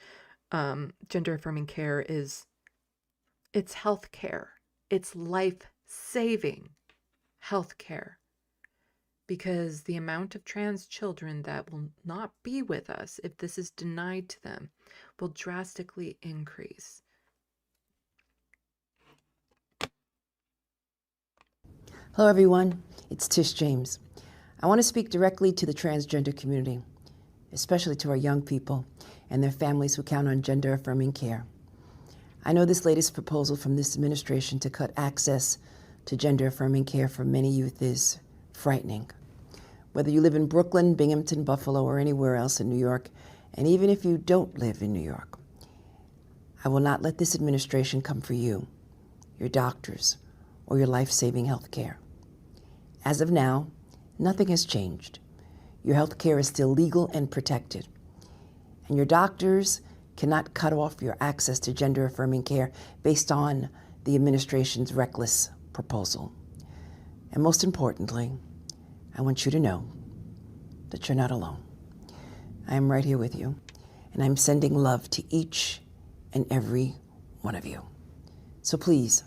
gender-affirming care it's health care. It's life-saving health care. Because the amount of trans children that will not be with us if this is denied to them will drastically increase. Hello everyone, it's Tish James. I want to speak directly to the transgender community, especially to our young people and their families who count on gender-affirming care. I know this latest proposal from this administration to cut access to gender-affirming care for many youth is frightening. Whether you live in Brooklyn, Binghamton, Buffalo, or anywhere else in New York, and even if you don't live in New York, I will not let this administration come for you, your doctors, or your life-saving health care. As of now, nothing has changed. Your health care is still legal and protected. And your doctors cannot cut off your access to gender-affirming care based on the administration's reckless proposal. And most importantly, I want you to know that you're not alone. I am right here with you, and I'm sending love to each and every one of you. So please,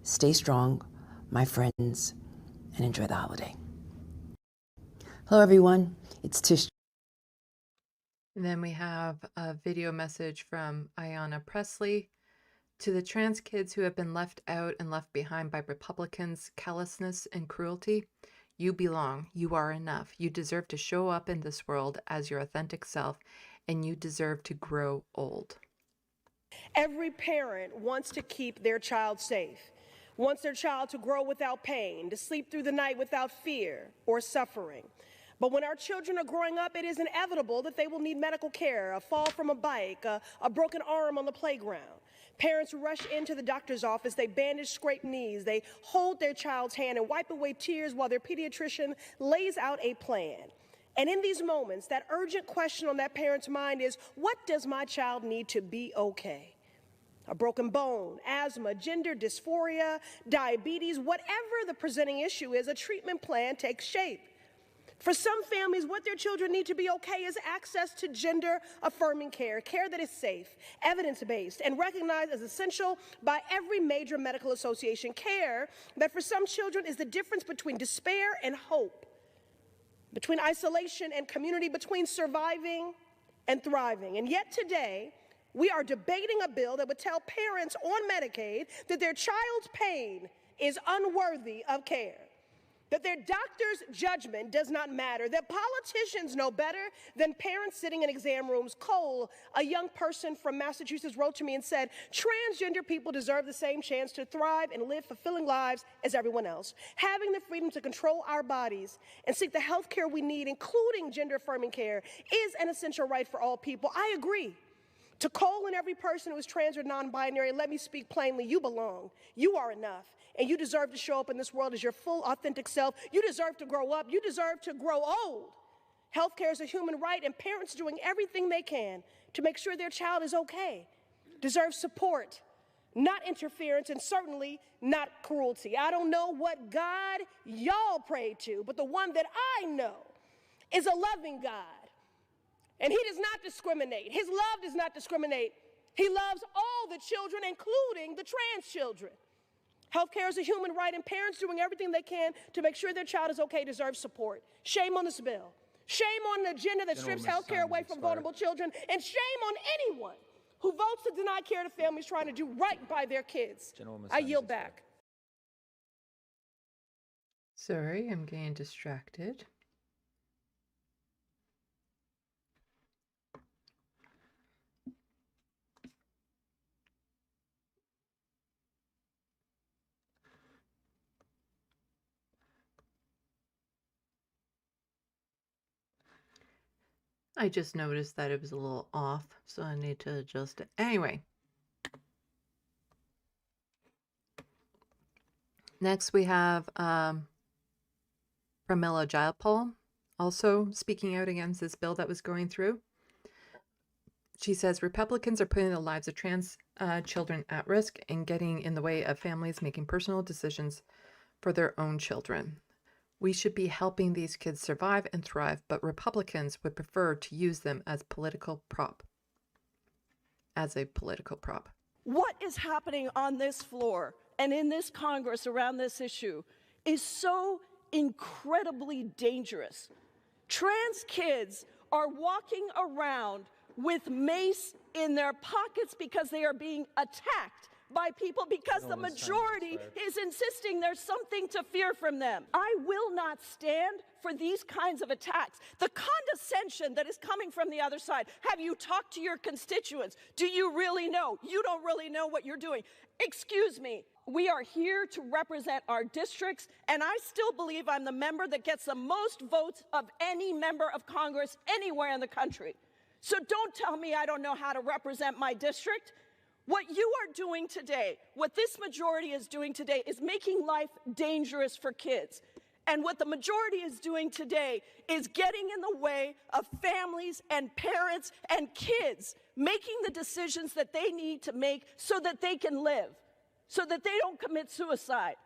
stay strong, my friends, and enjoy the holiday. Hello, everyone. It's Tish. And then we have a video message from Ayanna Presley. To the trans kids who have been left out and left behind by Republicans' callousness and cruelty, you belong. You are enough. You deserve to show up in this world as your authentic self, and you deserve to grow old. Every parent wants to keep their child safe, wants their child to grow without pain, to sleep through the night without fear or suffering. But when our children are growing up, it is inevitable that they will need medical care, a fall from a bike, a broken arm on the playground. Parents rush into the doctor's office, they bandage scraped knees, they hold their child's hand and wipe away tears while their pediatrician lays out a plan. And in these moments, that urgent question on that parent's mind is, what does my child need to be okay? A broken bone, asthma, gender dysphoria, diabetes, whatever the presenting issue is, a treatment plan takes shape. For some families, what their children need to be okay is access to gender-affirming care, care that is safe, evidence-based, and recognized as essential by every major medical association, care that for some children is the difference between despair and hope, between isolation and community, between surviving and thriving. And yet today, we are debating a bill that would tell parents on Medicaid that their child's pain is unworthy of care, that their doctor's judgment does not matter, that politicians know better than parents sitting in exam rooms. Cole, a young person from Massachusetts, wrote to me and said, transgender people deserve the same chance to thrive and live fulfilling lives as everyone else. Having the freedom to control our bodies and seek the health care we need, including gender-affirming care, is an essential right for all people. I agree. To Cole and every person who is trans or non-binary, let me speak plainly, you belong. You are enough. And you deserve to show up in this world as your full, authentic self. You deserve to grow up. You deserve to grow old. Healthcare is a human right, and parents doing everything they can to make sure their child is okay deserve support, not interference, and certainly not cruelty. I don't know what God y'all pray to, but the one that I know is a loving God. And he does not discriminate. His love does not discriminate. He loves all the children, including the trans children. Healthcare is a human right, and parents doing everything they can to make sure their child is okay deserve support. Shame on this bill. Shame on an agenda that strips healthcare away from vulnerable children, and shame on anyone who votes to deny care to families trying to do right by their kids. I yield back. Sorry, I'm getting distracted. I just noticed that it was a little off, so I need to adjust it. Anyway. Next we have Pramila Jayapal also speaking out against this bill that was going through. She says Republicans are putting the lives of trans children at risk and getting in the way of families making personal decisions for their own children. We should be helping these kids survive and thrive, but Republicans would prefer to use them as a political prop. What is happening on this floor and in this Congress around this issue is so incredibly dangerous. Trans kids are walking around with mace in their pockets because they are being attacked by people because the majority is insisting there's something to fear from them. I will not stand for these kinds of attacks. The condescension that is coming from the other side. Have you talked to your constituents? Do you really know? You don't really know what you're doing. Excuse me. We are here to represent our districts, and I still believe I'm the member that gets the most votes of any member of Congress anywhere in the country. So don't tell me I don't know how to represent my district. What you are doing today, what this majority is doing today, is making life dangerous for kids. And what the majority is doing today is getting in the way of families and parents and kids making the decisions that they need to make so that they can live, so that they don't commit suicide.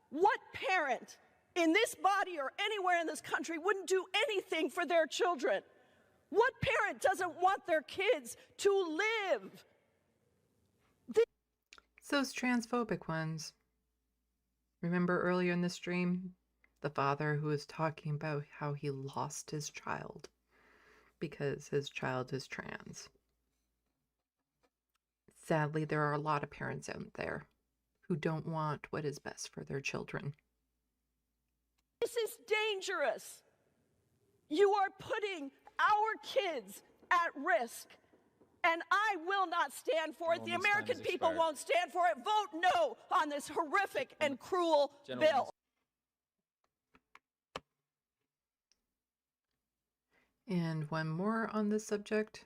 What parent in this body or anywhere in this country wouldn't do anything for their children? What parent doesn't want their kids to live? It's those transphobic ones. Remember earlier in the stream, the father who was talking about how he lost his child because his child is trans. Sadly, there are a lot of parents out there who don't want what is best for their children. This is dangerous. You are putting our kids at risk. And I will not stand for it. The American people won't stand for it. Vote no on this horrific and cruel bill. And one more on this subject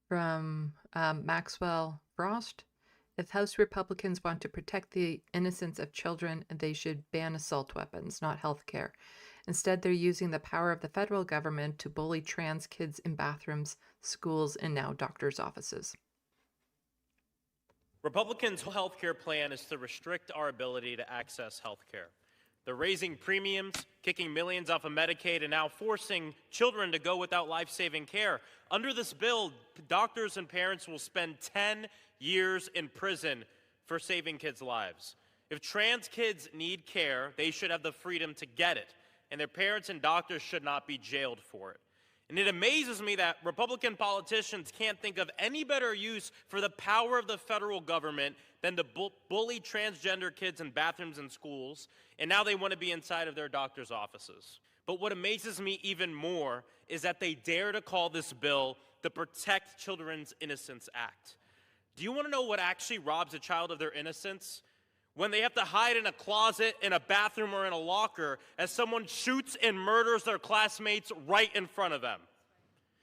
from Maxwell Frost. If House Republicans want to protect the innocence of children, they should ban assault weapons, not health care. Instead, they're using the power of the federal government to bully trans kids in bathrooms, schools, and now doctors' offices. Republicans' health care plan is to restrict our ability to access health care. They're raising premiums, kicking millions off of Medicaid, and now forcing children to go without life-saving care. Under this bill, doctors and parents will spend 10 years in prison for saving kids' lives. If trans kids need care, they should have the freedom to get it, and their parents and doctors should not be jailed for it. And it amazes me that Republican politicians can't think of any better use for the power of the federal government than to bully transgender kids in bathrooms and schools, and now they want to be inside of their doctors' offices. But what amazes me even more is that they dare to call this bill the Protect Children's Innocence Act. Do you want to know what actually robs a child of their innocence? When they have to hide in a closet, in a bathroom, or in a locker as someone shoots and murders their classmates right in front of them.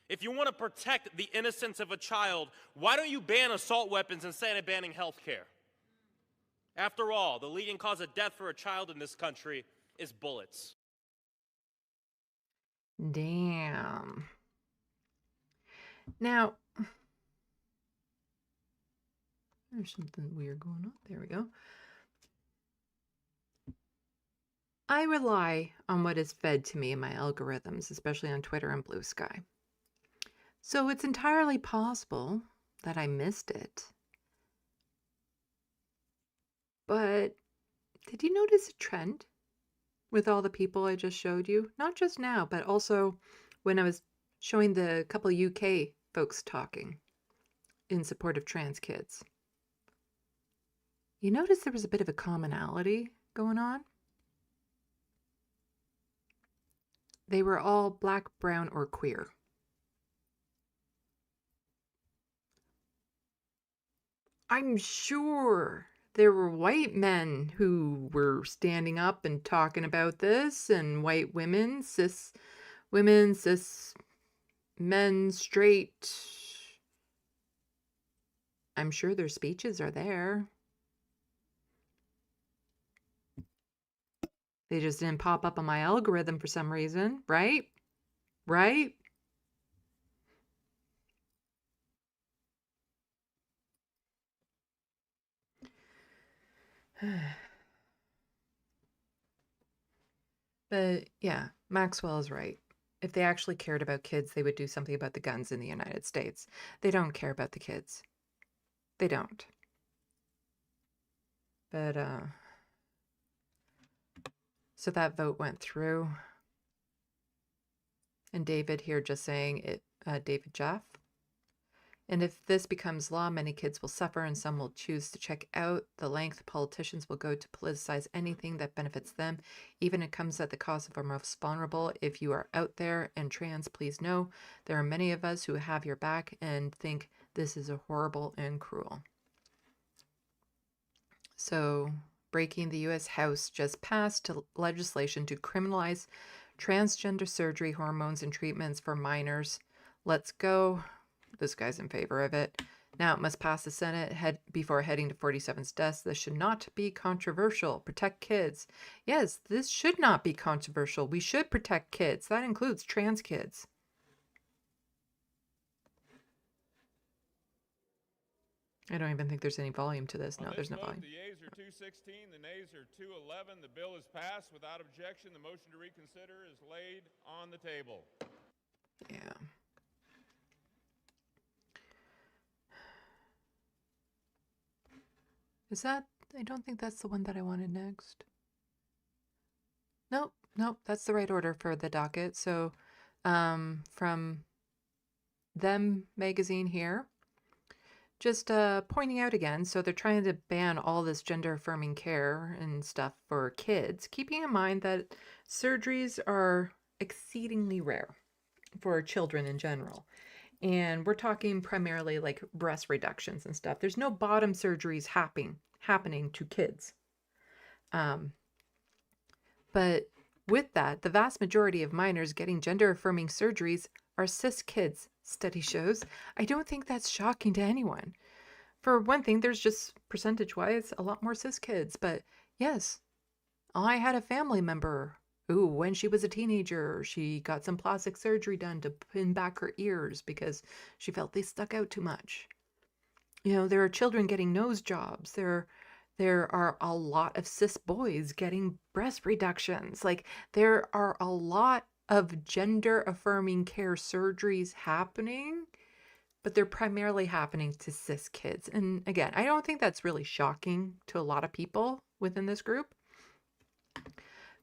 If you want to protect the innocence of a child, why don't you ban assault weapons instead of banning health care? After all, the leading cause of death for a child in this country is bullets. Damn. Now, there's something weird going on. There we go. I rely on what is fed to me in my algorithms, especially on Twitter and Blue Sky. So it's entirely possible that I missed it. But did you notice a trend with all the people I just showed you? Not just now, but also when I was showing the couple UK folks talking in support of trans kids. You notice there was a bit of a commonality going on? They were all black, brown, or queer. I'm sure there were white men who were standing up and talking about this, and white women, cis women, cis men, straight. I'm sure their speeches are there. They just didn't pop up on my algorithm for some reason, right? Right? But yeah, Maxwell is right. If they actually cared about kids, they would do something about the guns in the United States. They don't care about the kids. They don't. But, so that vote went through. And David here just saying it, David Jeff. And if this becomes law, many kids will suffer and some will choose to check out. The length politicians will go to politicize anything that benefits them, even if it comes at the cost of our most vulnerable. If you are out there and trans, please know there are many of us who have your back and think this is a horrible and cruel. So, breaking, the U.S. House just passed legislation to criminalize transgender surgery, hormones, and treatments for minors. Let's go. This guy's in favor of it. Now it must pass the Senate before heading to 47's desk. This should not be controversial. Protect kids. Yes, this should not be controversial. We should protect kids. That includes trans kids. I don't even think there's any volume to this. No, there's no volume. The yeas are 216, the nays are 211. The bill is passed without objection. The motion to reconsider is laid on the table. Yeah. Is that, I don't think that's the one that I wanted next. Nope, that's the right order for the docket. So from Them magazine here, just pointing out again, so they're trying to ban all this gender affirming care and stuff for kids, keeping in mind that surgeries are exceedingly rare for children in general. And we're talking primarily like breast reductions and stuff. There's no bottom surgeries happening to kids. But with that, the vast majority of minors getting gender-affirming surgeries are cis kids, study shows. I don't think that's shocking to anyone. For one thing, there's just percentage-wise a lot more cis kids. But yes, I had a family member who, when she was a teenager, she got some plastic surgery done to pin back her ears because she felt they stuck out too much. You know, there are children getting nose jobs. There are a lot of cis boys getting breast reductions. Like, there are a lot of gender-affirming care surgeries happening, but they're primarily happening to cis kids. And again, I don't think that's really shocking to a lot of people within this group.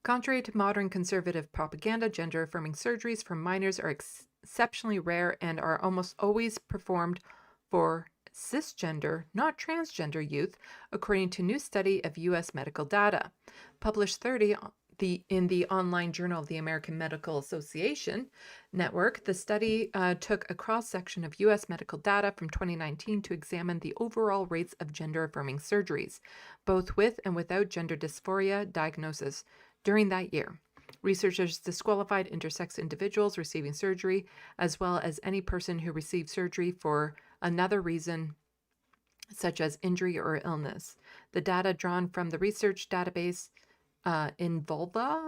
Contrary to modern conservative propaganda, gender-affirming surgeries for minors are exceptionally rare and are almost always performed for cisgender, not transgender youth, according to a new study of U.S. medical data. Published in the online Journal of the American Medical Association Network, the study took a cross-section of U.S. medical data from 2019 to examine the overall rates of gender-affirming surgeries, both with and without gender dysphoria diagnosis during that year. Researchers disqualified intersex individuals receiving surgery, as well as any person who received surgery for another reason, such as injury or illness. The data drawn from the research database in Vulva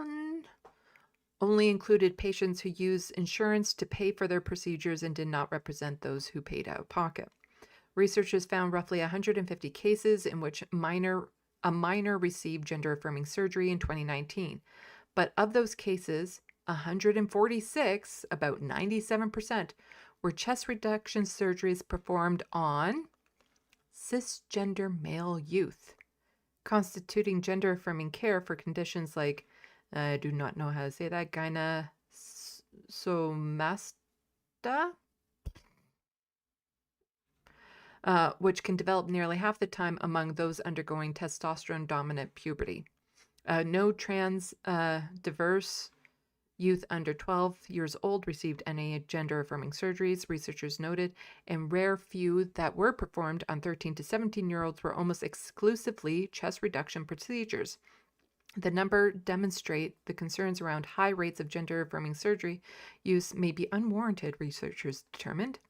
only included patients who used insurance to pay for their procedures and did not represent those who paid out of pocket. Researchers found roughly 150 cases in which a minor received gender-affirming surgery in 2019. But of those cases, 146, about 97%, were chest reduction surgeries performed on cisgender male youth, constituting gender-affirming care for conditions like, I do not know how to say that, gynecomastia, which can develop nearly half the time among those undergoing testosterone-dominant puberty. No trans diverse youth under 12 years old received any gender-affirming surgeries, researchers noted, and rare few that were performed on 13 to 17-year-olds were almost exclusively chest reduction procedures. The number demonstrate the concerns around high rates of gender-affirming surgery use may be unwarranted, researchers determined.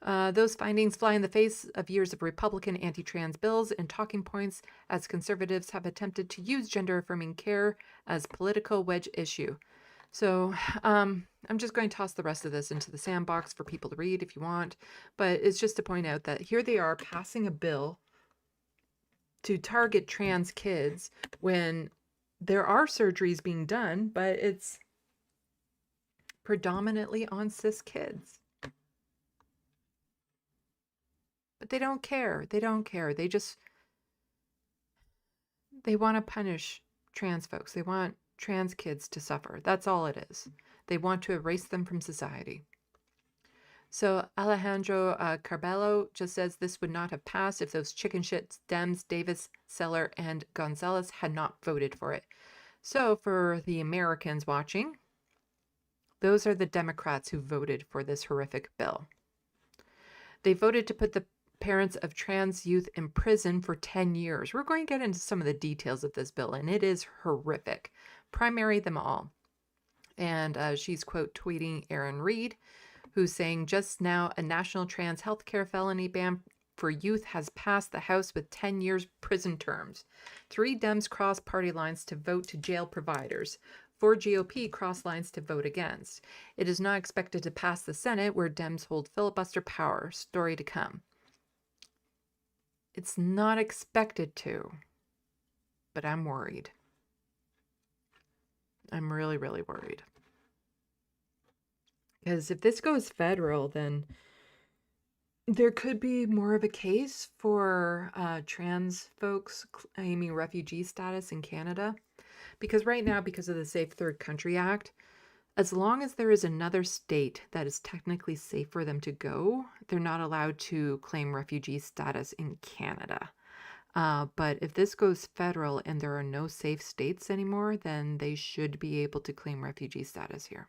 Those findings fly in the face of years of Republican anti-trans bills and talking points as conservatives have attempted to use gender-affirming care as political wedge issue. So I'm just going to toss the rest of this into the sandbox for people to read if you want. But it's just to point out that here they are passing a bill to target trans kids when there are surgeries being done, but it's predominantly on cis kids. But they don't care. They don't care. They want to punish trans folks. They want trans kids to suffer. That's all it is. They want to erase them from society. So Alejandro Carbello just says this would not have passed if those chicken shits Dems, Davis, Seller, and Gonzalez had not voted for it. So for the Americans watching, those are the Democrats who voted for this horrific bill. They voted to put the parents of trans youth in prison for 10 years. We're going to get into some of the details of this bill, and it is horrific. Primary them all. And she's quote tweeting Aaron Reed, who's saying, just now a national trans healthcare felony ban for youth has passed the House with 10 years prison terms. 3 Dems cross party lines to vote to jail providers. 4 GOP cross lines to vote against. It is not expected to pass the Senate, where Dems hold filibuster power. Story to come. It's not expected to, but I'm worried. I'm really, really worried. Because if this goes federal, then there could be more of a case for trans folks claiming refugee status in Canada. Because right now, because of the Safe Third Country Act, as long as there is another state that is technically safe for them to go, they're not allowed to claim refugee status in Canada. But if this goes federal and there are no safe states anymore, then they should be able to claim refugee status here.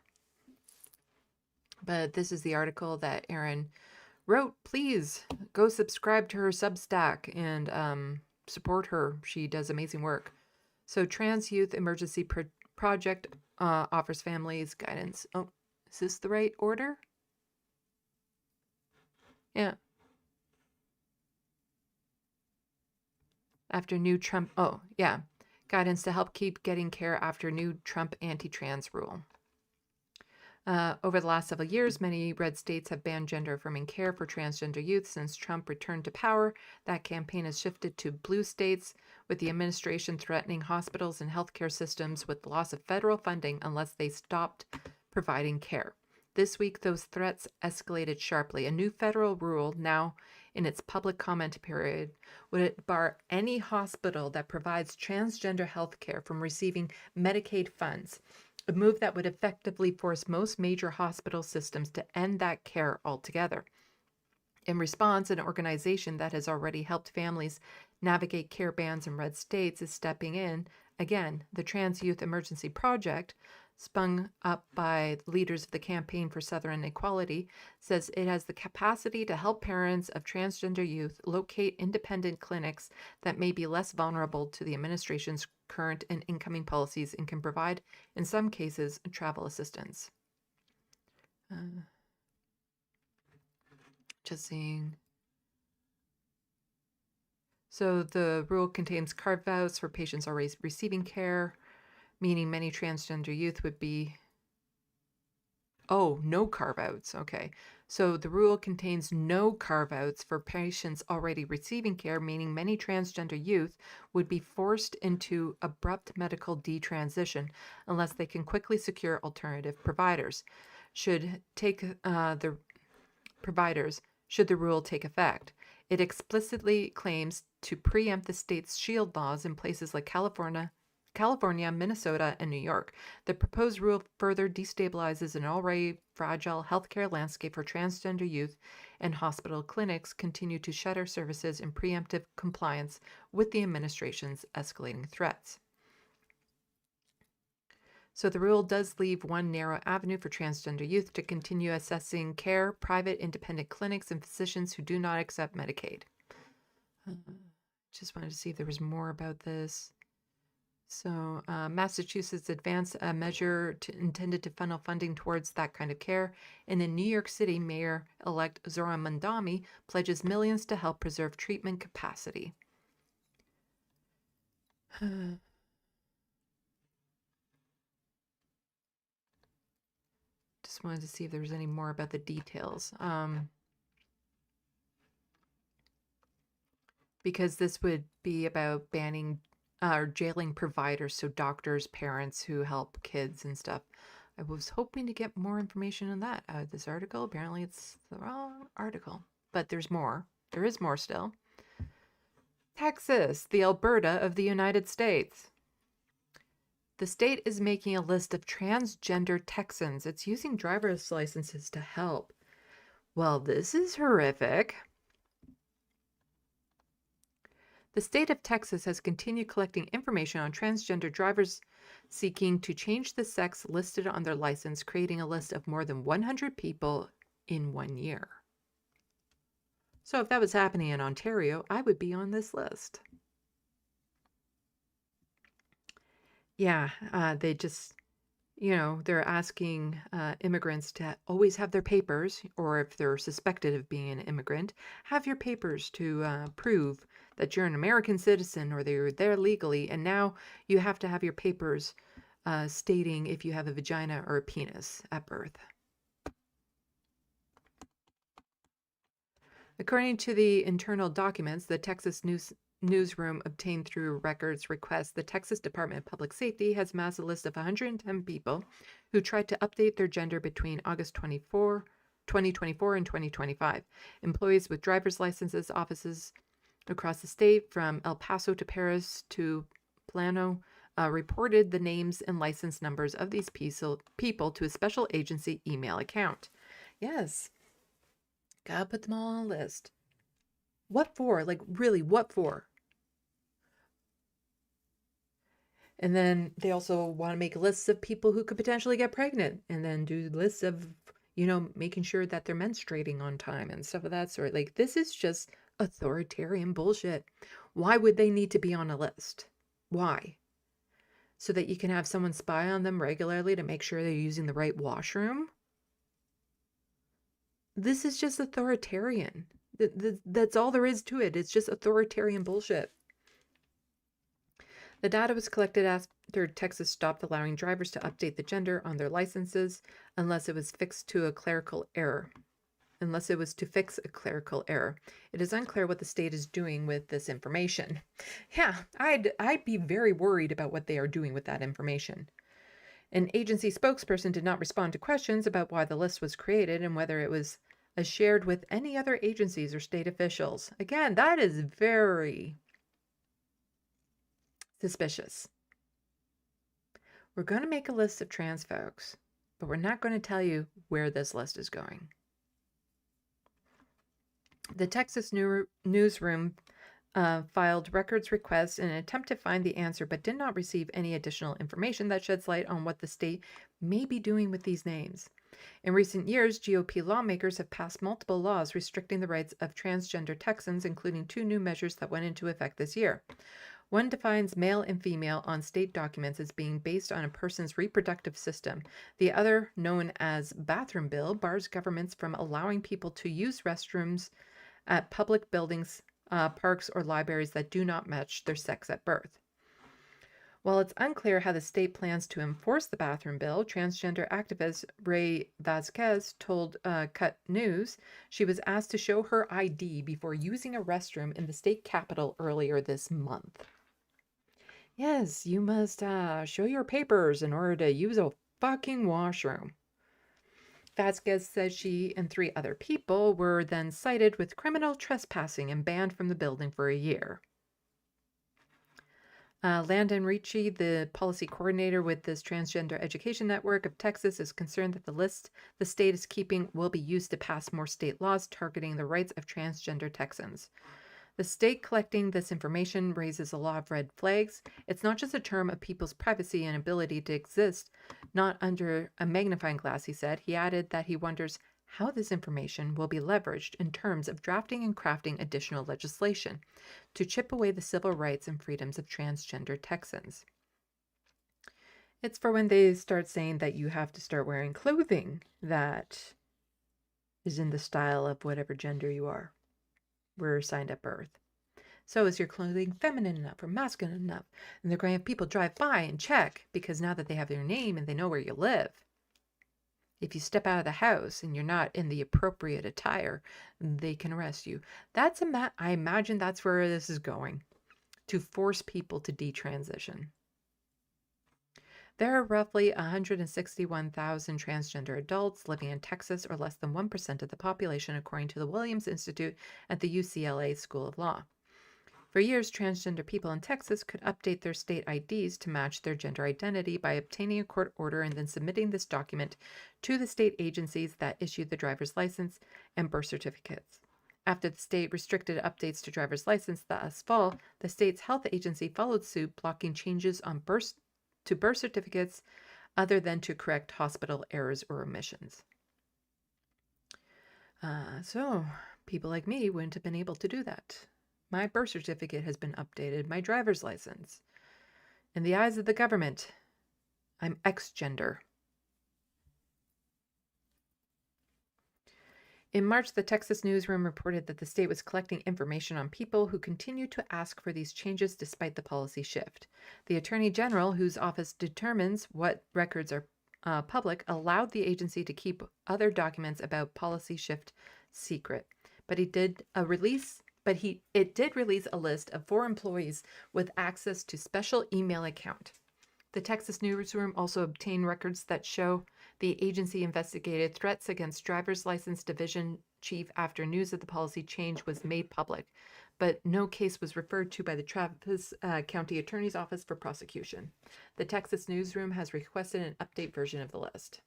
But this is the article that Erin wrote. Please go subscribe to her Substack and support her. She does amazing work. So Trans Youth Emergency Project offers families guidance. Oh, is this the right order? Yeah. After new Trump, oh, yeah. Guidance to help keep getting care after new Trump anti-trans rule. Over the last several years, many red states have banned gender-affirming care for transgender youth. Since Trump returned to power, that campaign has shifted to blue states, with the administration threatening hospitals and healthcare systems with the loss of federal funding unless they stopped providing care. This week, those threats escalated sharply. A new federal rule, now in its public comment period, would bar any hospital that provides transgender health care from receiving Medicaid funds, a move that would effectively force most major hospital systems to end that care altogether. In response, an organization that has already helped families navigate care bans in red states is stepping in. Again, the Trans Youth Emergency Project, spun up by leaders of the Campaign for Southern Equality, says it has the capacity to help parents of transgender youth locate independent clinics that may be less vulnerable to the administration's current and incoming policies and can provide, in some cases, travel assistance. Just seeing. So the rule contains carve-outs for patients already receiving care, meaning many transgender youth would be... Oh, no carve-outs. Okay. So the rule contains no carve-outs for patients already receiving care, meaning many transgender youth would be forced into abrupt medical detransition unless they can quickly secure alternative providers. Should the rule take effect. It explicitly claims to preempt the state's shield laws in places like California, Minnesota, and New York. The proposed rule further destabilizes an already fragile healthcare landscape for transgender youth, and hospital clinics continue to shutter services in preemptive compliance with the administration's escalating threats. So the rule does leave one narrow avenue for transgender youth to continue accessing care: private independent clinics and physicians who do not accept Medicaid. Just wanted to see if there was more about this. So Massachusetts advanced a measure intended to funnel funding towards that kind of care. And in New York City, Mayor-elect Zohran Mamdani pledges millions to help preserve treatment capacity. Just wanted to see if there was any more about the details. Because this would be about banning or jailing providers, so doctors, parents who help kids and stuff. I was hoping to get more information on that out of this article. Apparently it's the wrong article, but there's more. There is more still. Texas, the Alberta of the United States. The state is making a list of transgender Texans. It's using driver's licenses to help. Well, this is horrific. The state of Texas has continued collecting information on transgender drivers seeking to change the sex listed on their license, creating a list of more than 100 people in 1 year. So if that was happening in Ontario, I would be on this list. Yeah, they just, they're asking immigrants to always have their papers, or if they're suspected of being an immigrant, have your papers to prove that you're an American citizen or they're there legally. And now you have to have your papers stating if you have a vagina or a penis at birth. According to the internal documents the Texas newsroom obtained through records requests, the Texas Department of Public Safety has amassed a list of 110 people who tried to update their gender between August 2024 and 2025. Employees with driver's licenses, offices across the state, from El Paso to Paris to Plano, reported the names and license numbers of these people to a special agency email account. Yes. Gotta put them all on a list. What for? Like, really, what for? And then they also want to make lists of people who could potentially get pregnant, and then do lists of, making sure that they're menstruating on time and stuff of that sort. Like, this is just authoritarian bullshit. Why would they need to be on a list? Why? So that you can have someone spy on them regularly to make sure they're using the right washroom? This is just authoritarian. That's all there is to it. It's just authoritarian bullshit. The data was collected after Texas stopped allowing drivers to update the gender on their licenses unless it was fixed to a clerical error. It is unclear what the state is doing with this information. Yeah, I'd be very worried about what they are doing with that information. An agency spokesperson did not respond to questions about why the list was created and whether it was shared with any other agencies or state officials. Again, that is very suspicious. We're going to make a list of trans folks, but we're not going to tell you where this list is going. The Texas newsroom filed records requests in an attempt to find the answer, but did not receive any additional information that sheds light on what the state may be doing with these names. In recent years, GOP lawmakers have passed multiple laws restricting the rights of transgender Texans, including 2 new measures that went into effect this year. One defines male and female on state documents as being based on a person's reproductive system. The other, known as Bathroom Bill, bars governments from allowing people to use restrooms at public buildings, parks, or libraries that do not match their sex at birth. While it's unclear how the state plans to enforce the bathroom bill, transgender activist Ray Vasquez told Cut News she was asked to show her ID before using a restroom in the state capitol earlier this month. Yes, you must show your papers in order to use a fucking washroom. Vasquez says she and 3 other people were then cited with criminal trespassing and banned from the building for a year. Landon Ricci, the policy coordinator with this Transgender Education Network of Texas, is concerned that the list the state is keeping will be used to pass more state laws targeting the rights of transgender Texans. The state collecting this information raises a lot of red flags. It's not just a term of people's privacy and ability to exist, not under a magnifying glass, he said. He added that he wonders how this information will be leveraged in terms of drafting and crafting additional legislation to chip away the civil rights and freedoms of transgender Texans. It's for when they start saying that you have to start wearing clothing that is in the style of whatever gender you are. We're assigned at birth. So is your clothing feminine enough or masculine enough? And they're going to have people drive by and check because now that they have your name and they know where you live, if you step out of the house and you're not in the appropriate attire, they can arrest you. I imagine that's where this is going, to force people to detransition. There are roughly 161,000 transgender adults living in Texas, or less than 1% of the population, according to the Williams Institute at the UCLA School of Law. For years, transgender people in Texas could update their state IDs to match their gender identity by obtaining a court order and then submitting this document to the state agencies that issue the driver's license and birth certificates. After the state restricted updates to driver's license last fall, the state's health agency followed suit, blocking changes on birth certificates other than to correct hospital errors or omissions. So people like me wouldn't have been able to do that. My birth certificate has been updated, my driver's license. In the eyes of the government, I'm X-gender. In March, the Texas newsroom reported that the state was collecting information on people who continue to ask for these changes despite the policy shift. The Attorney General, whose office determines what records are public, allowed the agency to keep other documents about policy shift secret. But it did release a list of 4 employees with access to special email account. The Texas newsroom also obtained records that show the agency investigated threats against driver's license division chief after news of the policy change was made public, but no case was referred to by the Travis County Attorney's Office for prosecution. The Texas newsroom has requested an update version of the list.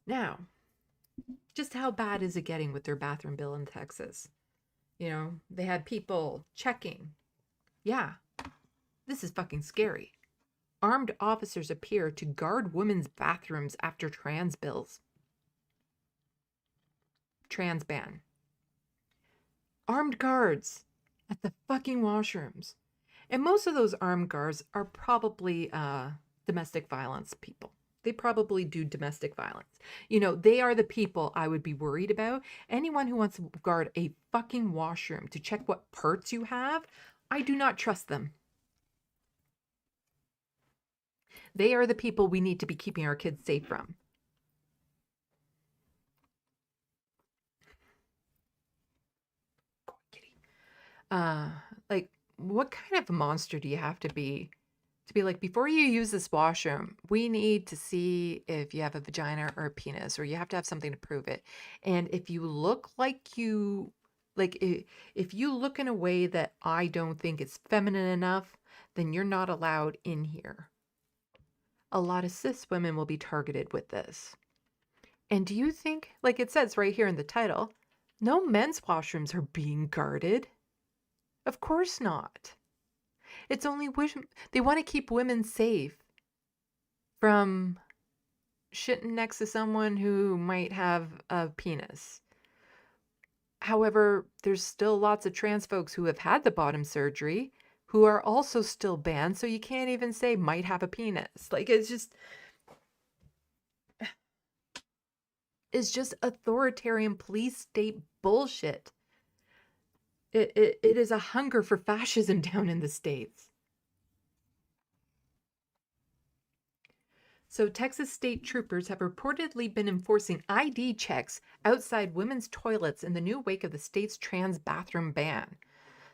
Now, just how bad is it getting with their bathroom bill in Texas? You know, they had people checking. Yeah, this is fucking scary. Armed officers appear to guard women's bathrooms after trans bills. Trans ban. Armed guards at the fucking washrooms. And most of those armed guards are probably domestic violence people. They probably do domestic violence. You know, they are the people I would be worried about. Anyone who wants to guard a fucking washroom to check what parts you have, I do not trust them. They are the people we need to be keeping our kids safe from. Like, what kind of monster do you have to be like, before you use this washroom, we need to see if you have a vagina or a penis, or you have to have something to prove it. And if you look like you, like, if you look in a way that I don't think is feminine enough, then you're not allowed in here. A lot of cis women will be targeted with this. And do you think, like it says right here in the title, no men's washrooms are being guarded? Of course not. It's only women. They want to keep women safe from shitting next to someone who might have a penis. However, there's still lots of trans folks who have had the bottom surgery who are also still banned, so you can't even say might have a penis. Like, it's just authoritarian police state bullshit. It is a hunger for fascism down in the States. So Texas state troopers have reportedly been enforcing ID checks outside women's toilets in the new wake of the state's trans bathroom ban.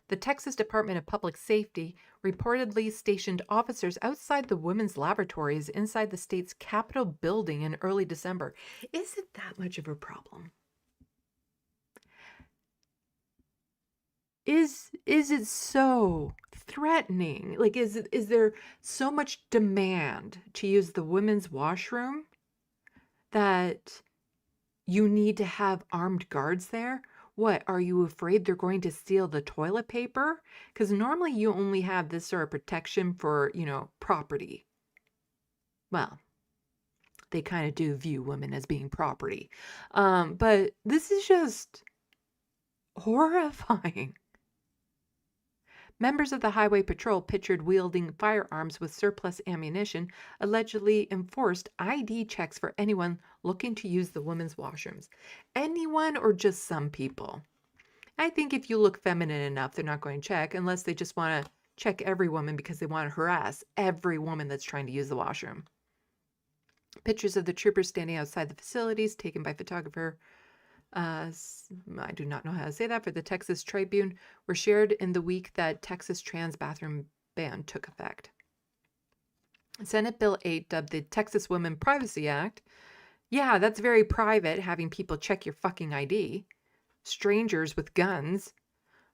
The Texas Department of Public Safety reportedly stationed officers outside the women's lavatories inside the state's Capitol building in early December. Is it that much of a problem? Is it so threatening? Like, is there so much demand to use the women's washroom that you need to have armed guards there? What, are you afraid they're going to steal the toilet paper? Because normally you only have this sort of protection for, property. Well, they kind of do view women as being property. But this is just horrifying. Members of the Highway Patrol, pictured wielding firearms with surplus ammunition, allegedly enforced ID checks for anyone looking to use the women's washrooms. Anyone or just some people? I think if you look feminine enough, they're not going to check unless they just want to check every woman because they want to harass every woman that's trying to use the washroom. Pictures of the troopers standing outside the facilities taken by photographer I do not know how to say that, for the Texas Tribune, were shared in the week that Texas trans bathroom ban took effect. Senate Bill 8, dubbed the Texas Women Privacy Act. Yeah, that's very private, having people check your fucking ID. Strangers with guns.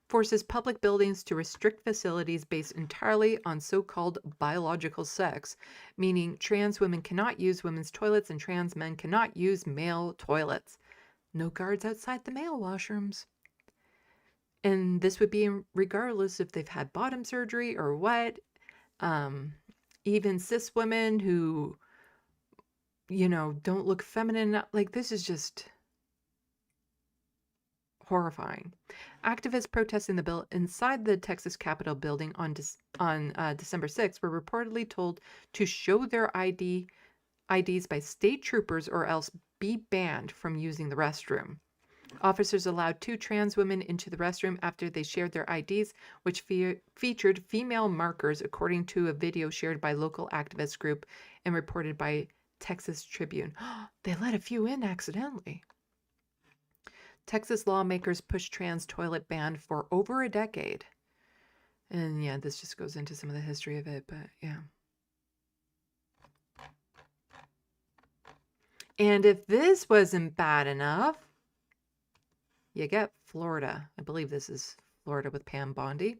Forces public buildings to restrict facilities based entirely on so-called biological sex, meaning trans women cannot use women's toilets and trans men cannot use male toilets. No guards outside the male washrooms. And this would be regardless if they've had bottom surgery or what. Even cis women who, don't look feminine. Like, this is just horrifying. Activists protesting the bill inside the Texas Capitol building on December 6th were reportedly told to show their IDs by state troopers or else be banned from using the restroom. Officers allowed 2 trans women into the restroom after they shared their IDs, which featured female markers, according to a video shared by local activist group and reported by Texas Tribune. They let a few in accidentally. Texas lawmakers pushed trans toilet ban for over a decade. And yeah, this just goes into some of the history of it, but yeah. And if this wasn't bad enough, you get Florida. I believe this is Florida with Pam Bondi.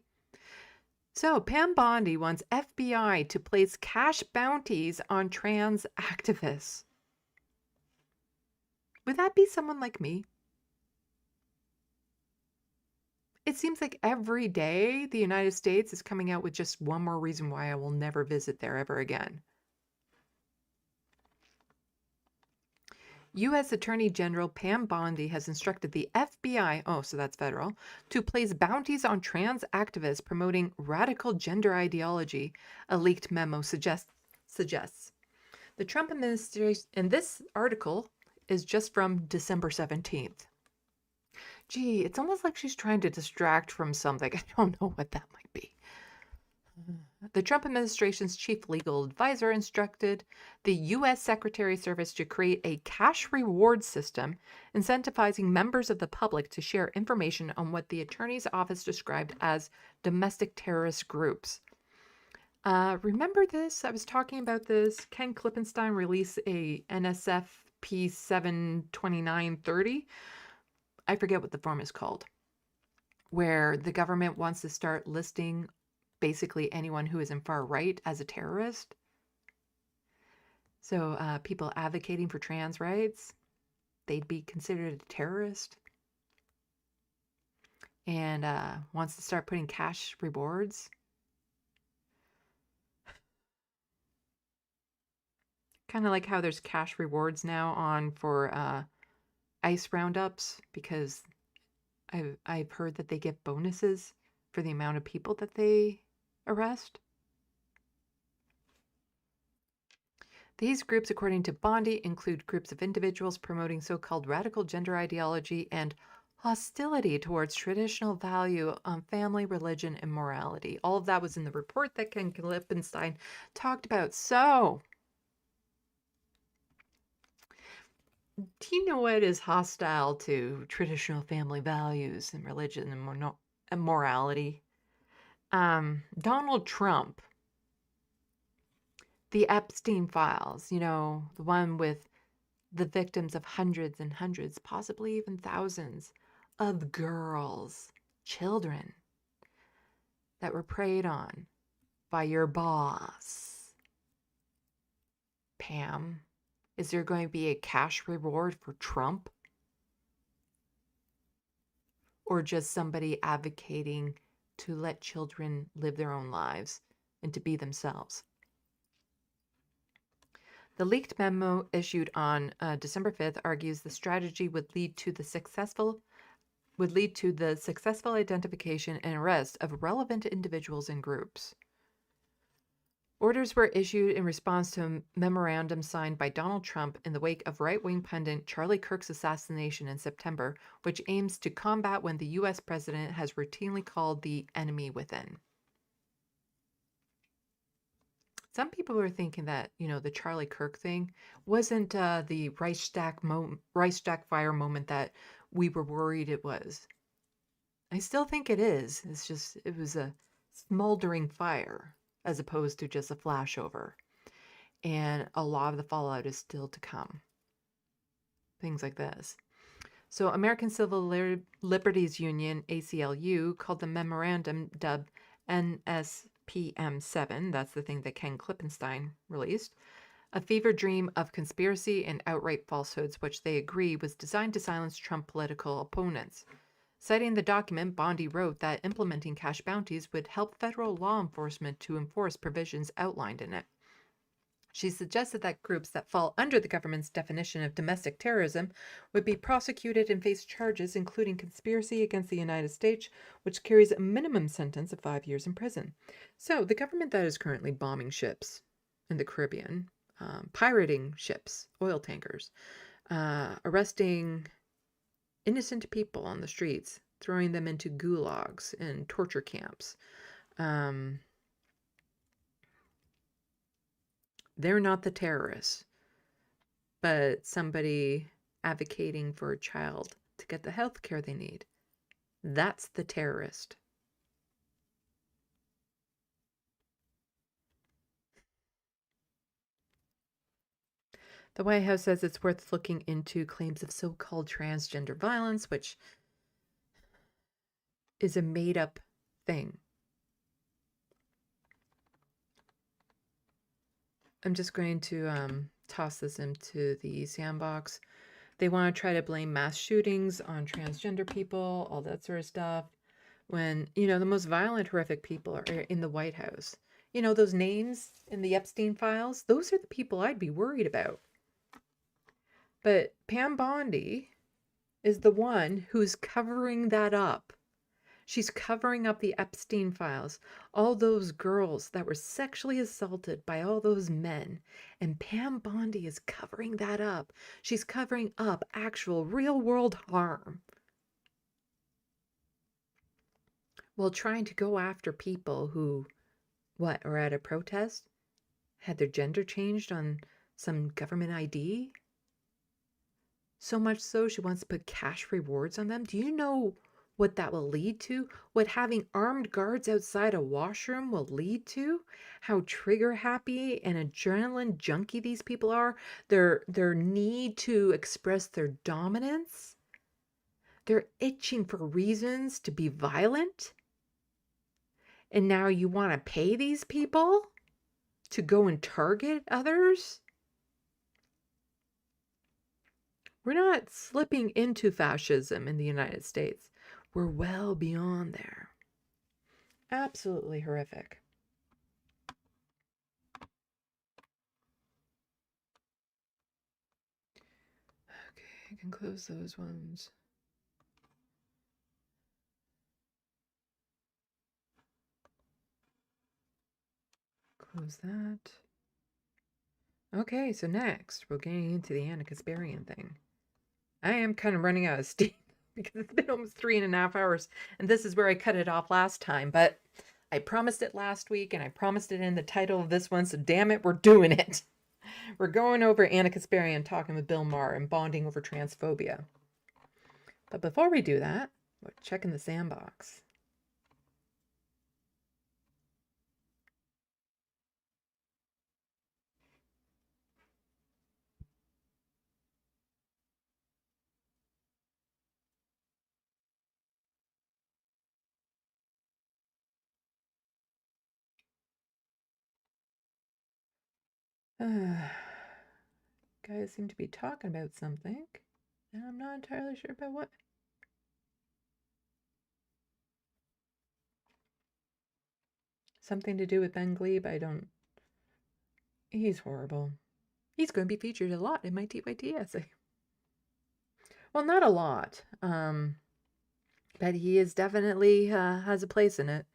So Pam Bondi wants FBI to place cash bounties on trans activists. Would that be someone like me? It seems like every day the United States is coming out with just one more reason why I will never visit there ever again. U.S. Attorney General Pam Bondi has instructed the FBI, so that's federal, to place bounties on trans activists promoting radical gender ideology, a leaked memo suggests. The Trump administration, and this article is just from December 17th. Gee, it's almost like she's trying to distract from something. I don't know what that might be. The Trump administration's chief legal advisor instructed the U.S. Secretary of Service to create a cash reward system incentivizing members of the public to share information on what the attorney's office described as domestic terrorist groups. Remember this? I was talking about this. Ken Klippenstein released a NSFP 72930. I forget what the form is called, where the government wants to start listing basically anyone who is in far right as a terrorist. So people advocating for trans rights, they'd be considered a terrorist. And wants to start putting cash rewards. Kind of like how there's cash rewards now on for ICE roundups, because I've heard that they get bonuses for the amount of people that they arrest. These groups, according to Bondi, include groups of individuals promoting so-called radical gender ideology and hostility towards traditional value on family, religion, and morality. All of that was in the report that Ken Klippenstein talked about. So, Do you know what is hostile to traditional family values and religion and morality? Donald Trump, the Epstein files, you know, the one with the victims of hundreds and hundreds, possibly even thousands of girls, children that were preyed on by your boss. Pam, is there going to be a cash reward for Trump? Or just somebody advocating to let children live their own lives and to be themselves? The leaked memo issued on December 5th argues the strategy would lead to the successful identification and arrest of relevant individuals and groups. Orders were issued in response to a memorandum signed by Donald Trump in the wake of right-wing pundit Charlie Kirk's assassination in September, which aims to combat what the U.S. president has routinely called the enemy within. Some people were thinking that, you know, the Charlie Kirk thing wasn't the Reichstag fire moment that we were worried it was. I still think it is. It's just, it was a smoldering fire as opposed to just a flashover. And a lot of the fallout is still to come. Things like this. So American Civil Liberties Union, ACLU, called the memorandum dubbed NSPM7, that's the thing that Ken Klippenstein released, a fever dream of conspiracy and outright falsehoods, which they agree was designed to silence Trump political opponents. Citing the document, Bondi wrote that implementing cash bounties would help federal law enforcement to enforce provisions outlined in it. She suggested that groups that fall under the government's definition of domestic terrorism would be prosecuted and face charges including conspiracy against the United States, which carries a minimum sentence of 5 years in prison. So the government that is currently bombing ships in the Caribbean, pirating ships, oil tankers, arresting innocent people on the streets, throwing them into gulags and torture camps. They're not the terrorists, but somebody advocating for a child to get the health care they need. That's the terrorist. The White House says it's worth looking into claims of so-called transgender violence, which is a made-up thing. I'm just going to toss this into the SandBox. They want to try to blame mass shootings on transgender people, all that sort of stuff, when, you know, the most violent, horrific people are in the White House. You know, those names in the Epstein files, those are the people I'd be worried about. But Pam Bondi is the one who's covering that up. She's covering up the Epstein files, all those girls that were sexually assaulted by all those men. And Pam Bondi is covering that up. She's covering up actual real-world harm, while trying to go after people who, are at a protest, had their gender changed on some government ID. So much so she wants to put cash rewards on them. Do you know what that will lead to? What having armed guards outside a washroom will lead to? How trigger happy and adrenaline junkie these people are? Their need to express their dominance? They're itching for reasons to be violent? And now you want to pay these people to go and target others? We're not slipping into fascism in the United States. We're well beyond there. Absolutely horrific. Okay, I can close those ones. Close that. Okay, so next we're getting into the Kasparian thing. I am kind of running out of steam because it's been almost 3.5 hours, and this is where I cut it off last time, but I promised it last week, and I promised it in the title of this one, so damn it, we're doing it. We're going over Anna Kasparian talking with Bill Maher and bonding over transphobia. But before we do that, we're checking the SandBox. Guys seem to be talking about something, and I'm not entirely sure about what. Something to do with Ben Glebe, I don't... He's horrible. He's going to be featured a lot in my TYT essay. Well, not a lot, but he is definitely has a place in it.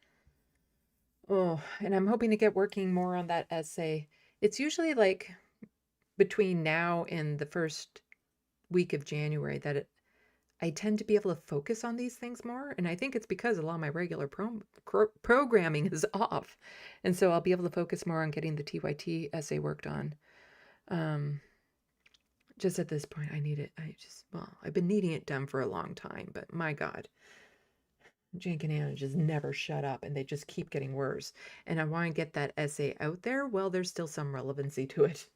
Oh, and I'm hoping to get working more on that essay. It's usually like between now and the first week of January that I tend to be able to focus on these things more. And I think it's because a lot of my regular programming is off. And so I'll be able to focus more on getting the TYT essay worked on. Just at this point, I need it. I've been needing it done for a long time, but my God. Jake and Anna just never shut up, and they just keep getting worse. And I want to get that essay out there. Well, there's still some relevancy to it.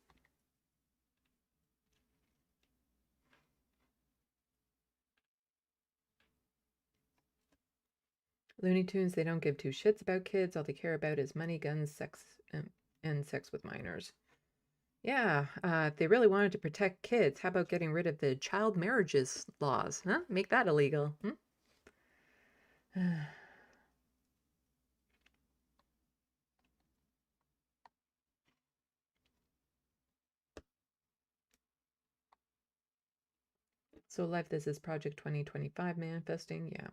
Looney Tunes, they don't give two shits about kids. All they care about is money, guns, sex, and sex with minors. Yeah, if they really wanted to protect kids, how about getting rid of the child marriages laws? Huh? Make that illegal. So life, this is Project 2025 manifesting. Yeah.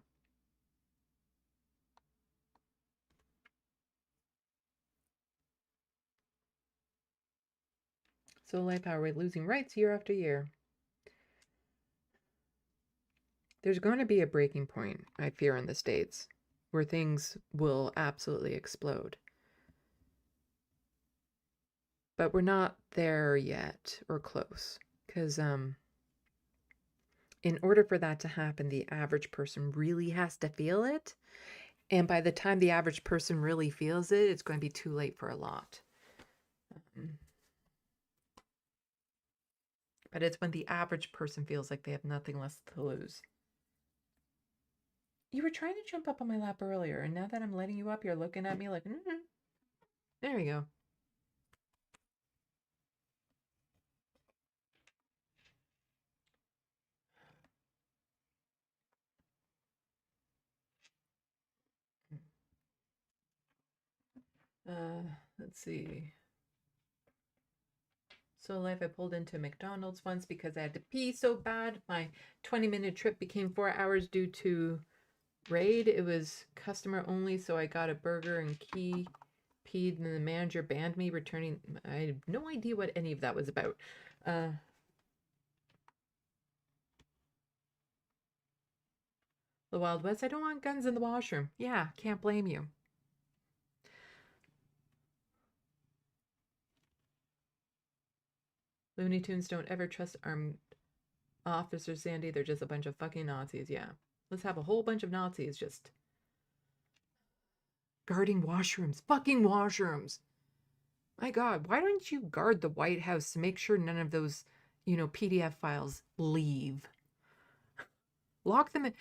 So life, how are we losing rights year after year? There's going to be a breaking point, I fear, in the States, where things will absolutely explode. But we're not there yet, or close, because in order for that to happen, the average person really has to feel it. And by the time the average person really feels it, it's going to be too late for a lot. But it's when the average person feels like they have nothing less to lose. You were trying to jump up on my lap earlier, and now that I'm letting you up, you're looking at me like, There we go. Let's see. So life, I pulled into McDonald's once because I had to pee so bad. My 20-minute trip became 4 hours due to raid. It was customer only, so I got a burger and peed, and the manager banned me returning. I had no idea what any of that was about. The Wild West, I don't want guns in the washroom. Yeah, can't blame you. Looney Tunes don't ever trust armed officers, Sandy. They're just a bunch of fucking Nazis. Yeah. Let's have a whole bunch of Nazis just guarding washrooms. Fucking washrooms. My God, why don't you guard the White House to make sure none of those, PDF files leave? Lock them in,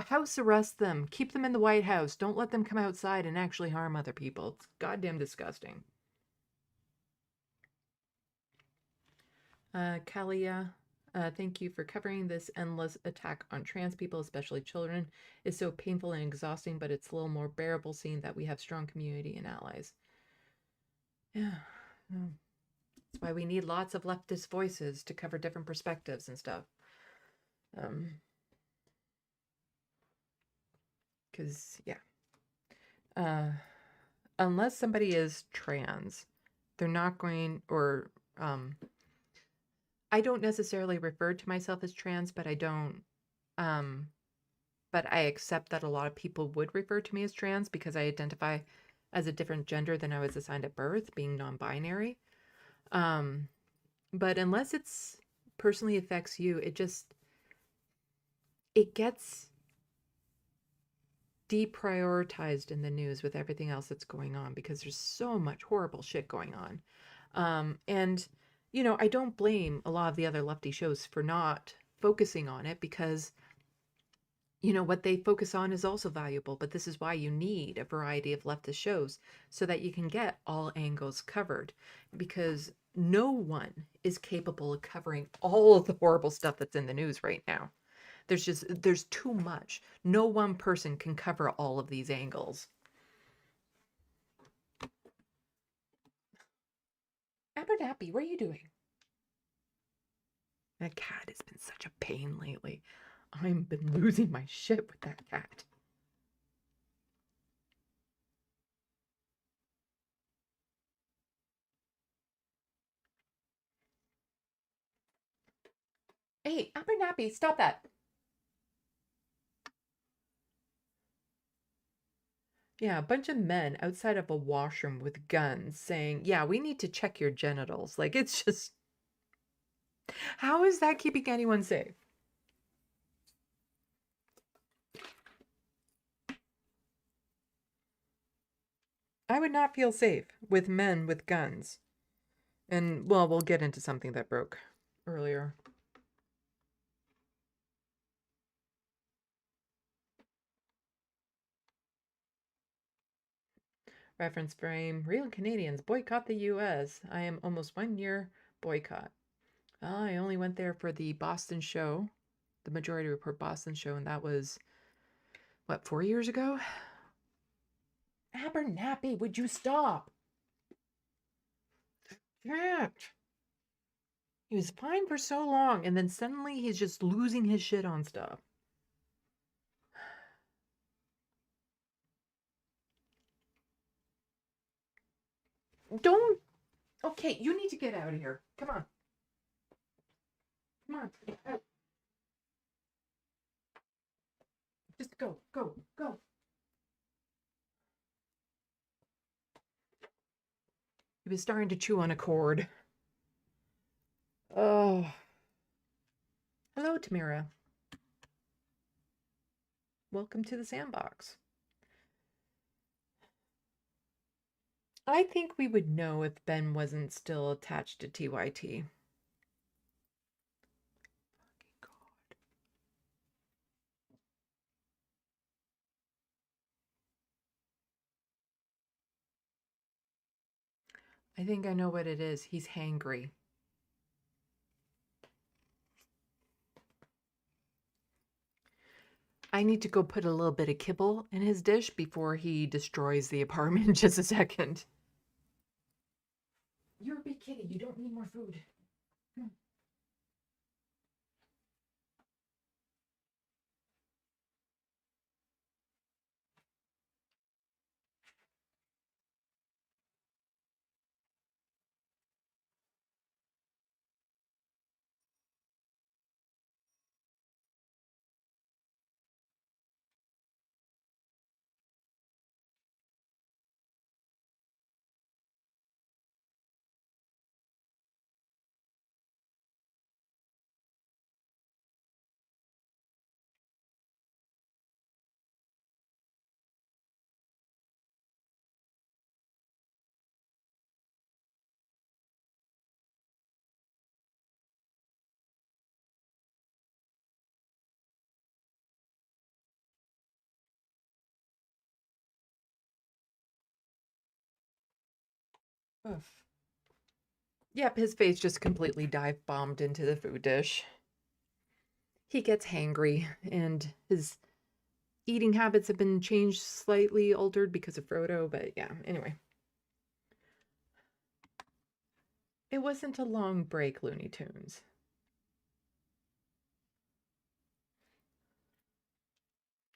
house arrest them. Keep them in the White House. Don't let them come outside and actually harm other people. It's goddamn disgusting. Kalia, thank you for covering this endless attack on trans people, especially children. It's so painful and exhausting, but it's a little more bearable seeing that we have strong community and allies. Yeah. That's why we need lots of leftist voices to cover different perspectives and stuff. Because, yeah. Unless somebody is trans, they're not going, or, I don't necessarily refer to myself as trans, but I don't, but I accept that a lot of people would refer to me as trans because I identify as a different gender than I was assigned at birth, being non-binary. But unless it's personally affects you, it gets deprioritized in the news with everything else that's going on because there's so much horrible shit going on. And, you know, I don't blame a lot of the other lefty shows for not focusing on it because, you know, what they focus on is also valuable. But this is why you need a variety of leftist shows so that you can get all angles covered, because no one is capable of covering all of the horrible stuff that's in the news right now. There's too much. No one person can cover all of these angles. Abernathy, what are you doing? That cat has been such a pain lately. I've been losing my shit with that cat. Hey, Abernathy, stop that. Yeah, a bunch of men outside of a washroom with guns saying, yeah, we need to check your genitals. Like, it's just... How is that keeping anyone safe? I would not feel safe with men with guns. And, well, we'll get into something that broke earlier. Reference frame, real Canadians boycott the US. I am almost 1 year boycott. I only went there for the Boston show, the Majority Report Boston show, and that was, what, 4 years ago? Abernathy, would you stop? Cat. He was fine for so long, and then suddenly he's just losing his shit on stuff. Don't. Okay, you need to get out of here. Come on. Come on. Get out. Just go, go, go. He was starting to chew on a cord. Oh. Hello, Tamira. Welcome to the SandBox. I think we would know if Ben wasn't still attached to TYT. I think I know what it is. He's hangry. I need to go put a little bit of kibble in his dish before he destroys the apartment in just a second. You're a big kitty. You don't need more food. Oof. Yep, his face just completely dive-bombed into the food dish. He gets hangry, and his eating habits have been changed, slightly altered because of Frodo, but yeah, anyway. It wasn't a long break, Looney Tunes.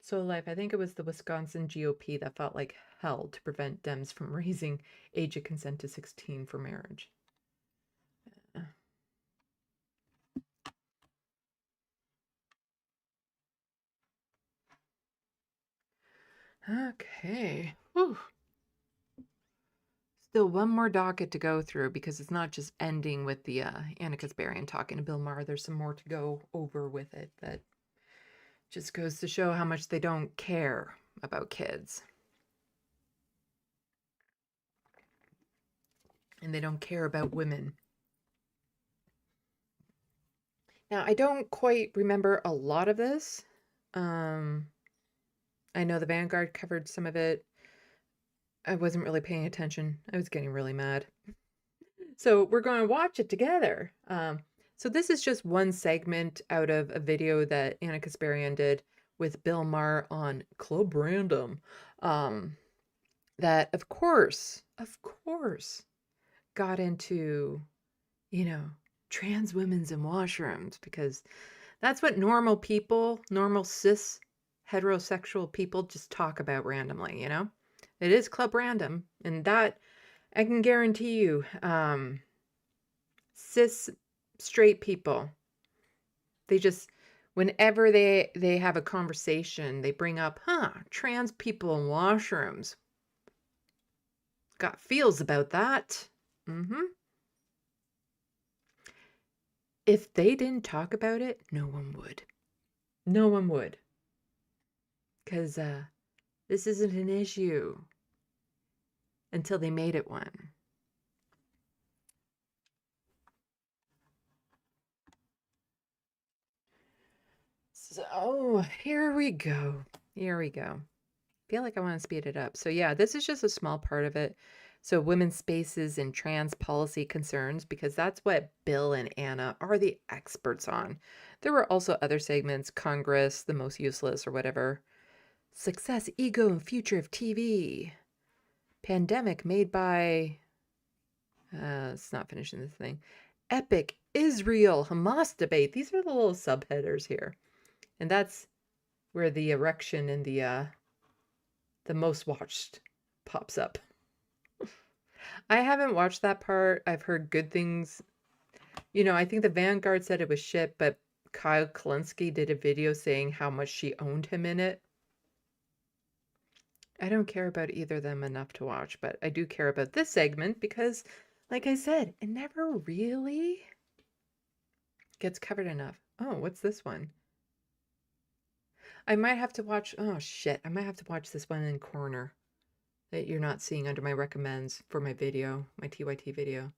So, Life, I think it was the Wisconsin GOP that fought like hell to prevent Dems from raising age of consent to 16 for marriage. Okay. Whew. still one more docket to go through because it's not just ending with the Anna Kasparian talking to Bill Maher. There's some more to go over with it that just goes to show how much they don't care about kids. And they don't care about women. Now, I don't quite remember a lot of this. I know the Vanguard covered some of it. I wasn't really paying attention. I was getting really mad. So we're going to watch it together. So this is just one segment out of a video that Anna Kasparian did with Bill Maher on Club Random. That, of course, got into, trans women's in washrooms, because that's what normal people, normal cis heterosexual people just talk about randomly, It is Club Random, and that I can guarantee you, cis straight people, they just, whenever they have a conversation, they bring up, trans people in washrooms. Got feels about that. If they didn't talk about it, no one would. No one would. Because this isn't an issue until they made it one. So here we go. Here we go. I feel like I want to speed it up. So yeah, this is just a small part of it. So women's spaces and trans policy concerns, because that's what Bill and Anna are the experts on. There were also other segments, Congress, the most useless or whatever. Success, ego, and future of TV. Pandemic made by, it's not finishing this thing. Epic, Israel, Hamas debate. These are the little subheaders here. And that's where the erection in the most watched pops up. I haven't watched that part. I've heard good things. I think the Vanguard said it was shit, but Kyle Kalinske did a video saying how much she owned him in it. I don't care about either of them enough to watch, but I do care about this segment because, like I said, it never really gets covered enough. Oh, what's this one? I might have to watch, oh shit, I might have to watch this one in corner that you're not seeing under my recommends for my video, my TYT video.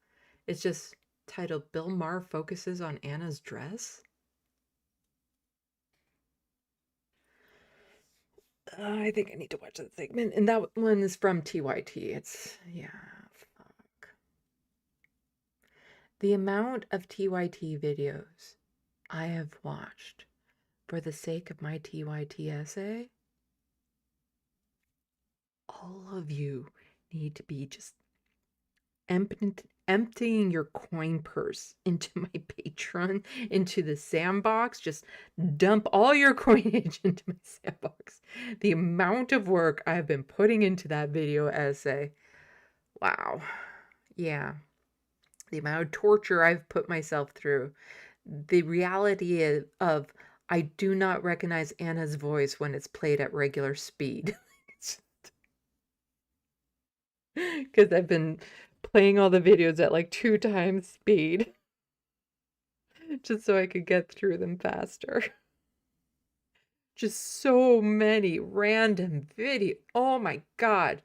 It's just titled Bill Maher Focuses on Anna's Dress. I think I need to watch that segment. And that one is from TYT. It's, yeah, fuck. The amount of TYT videos I have watched for the sake of my TYT essay, all of you need to be just emptying your coin purse into my Patreon, into the SandBox. Just dump all your coinage into my SandBox. The amount of work I've been putting into that video essay. Wow. Yeah. The amount of torture I've put myself through. The reality of I do not recognize Anna's voice when it's played at regular speed. Because I've been playing all the videos at like 2 times speed. Just so I could get through them faster. Just so many random videos. Oh my God.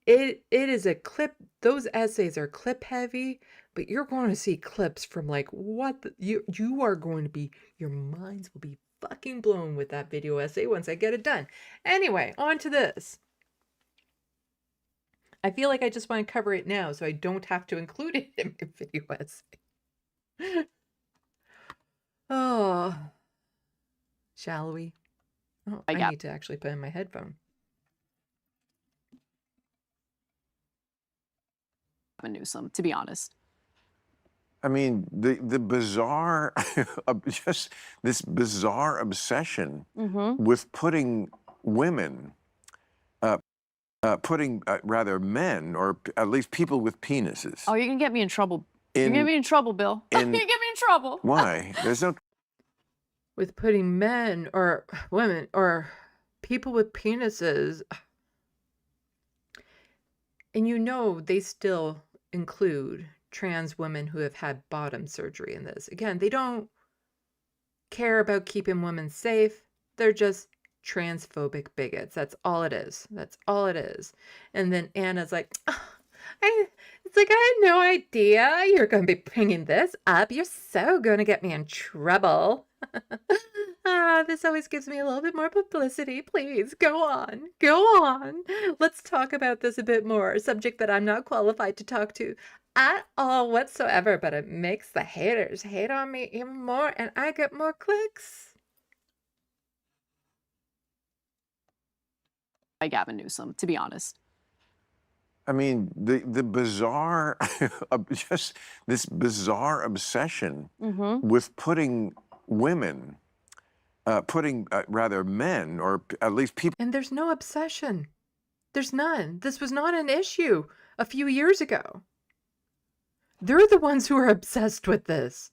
It is a clip. Those essays are clip heavy, but you're going to see clips from like what you are going to be, your minds will be fucking blown with that video essay once I get it done. Anyway, on to this. I feel like I just want to cover it now so I don't have to include it in my video essay. Oh, shall we? Oh, I need to actually put in my headphone. Newsom, to be honest. I mean, the bizarre, just this bizarre obsession with putting women, rather men, or at least people with penises. Oh, you're gonna get me in trouble. You're gonna get me in trouble, Bill. You're gonna get me in trouble. Why? There's no. With putting men or women or people with penises. And you know they still include trans women who have had bottom surgery in this. Again, they don't care about keeping women safe. They're just transphobic bigots. That's all it is. That's all it is. And then Anna's like, it's like, I had no idea you're going to be bringing this up. You're so going to get me in trouble. This always gives me a little bit more publicity. Please, go on. Go on. Let's talk about this a bit more. A subject that I'm not qualified to talk to at all whatsoever, but it makes the haters hate on me even more, and I get more clicks. By Gavin Newsom, to be honest. I mean, the bizarre, just this bizarre obsession with putting women, rather men, or at least people. And there's no obsession. There's none. This was not an issue a few years ago. They're the ones who are obsessed with this.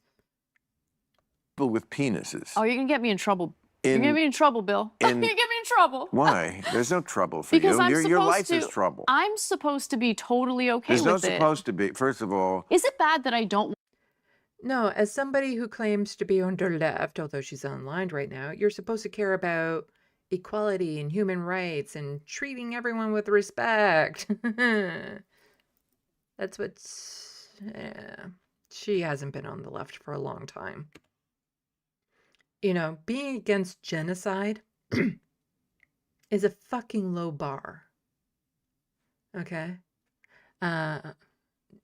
People with penises. Oh, you're going to get me in trouble. You're going to get me in trouble, Bill. You're going to get me in trouble. Why? There's no trouble for Because you. Your life is trouble. I'm supposed to be totally okay There's with no it. supposed to be. First of all. Is it bad that I don't? No, as somebody who claims to be on the left, although she's online right now, you're supposed to care about equality and human rights and treating everyone with respect. That's what... she hasn't been on the left for a long time. You know, being against genocide is a fucking low bar. Okay?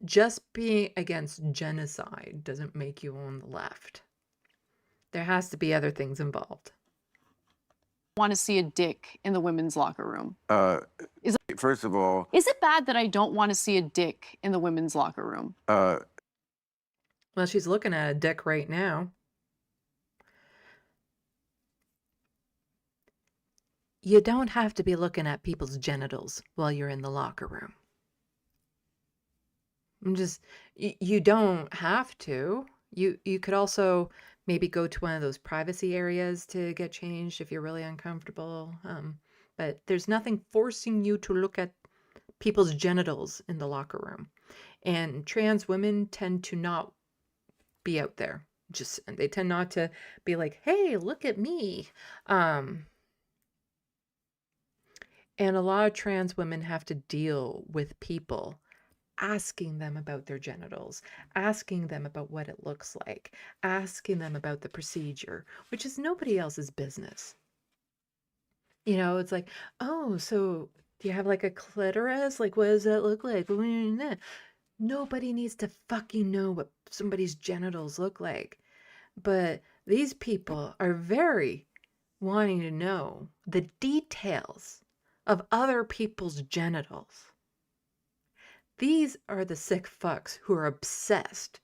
Just being against genocide doesn't make you on the left. There has to be other things involved. Want to see a dick in the women's locker room. First of all. Is it bad that I don't want to see a dick in the women's locker room? Well, she's looking at a dick right now. You don't have to be looking at people's genitals while you're in the locker room. You don't have to. You could also maybe go to one of those privacy areas to get changed if you're really uncomfortable. But there's nothing forcing you to look at people's genitals in the locker room. And trans women tend to not be out there. They tend not to be like, hey, look at me. And a lot of trans women have to deal with people asking them about their genitals, asking them about what it looks like, asking them about the procedure, which is nobody else's business. You know, it's like, oh, so do you have like a clitoris? Like, what does that look like? Nobody needs to fucking know what somebody's genitals look like. But these people are very wanting to know the details of other people's genitals. These are the sick fucks who are obsessed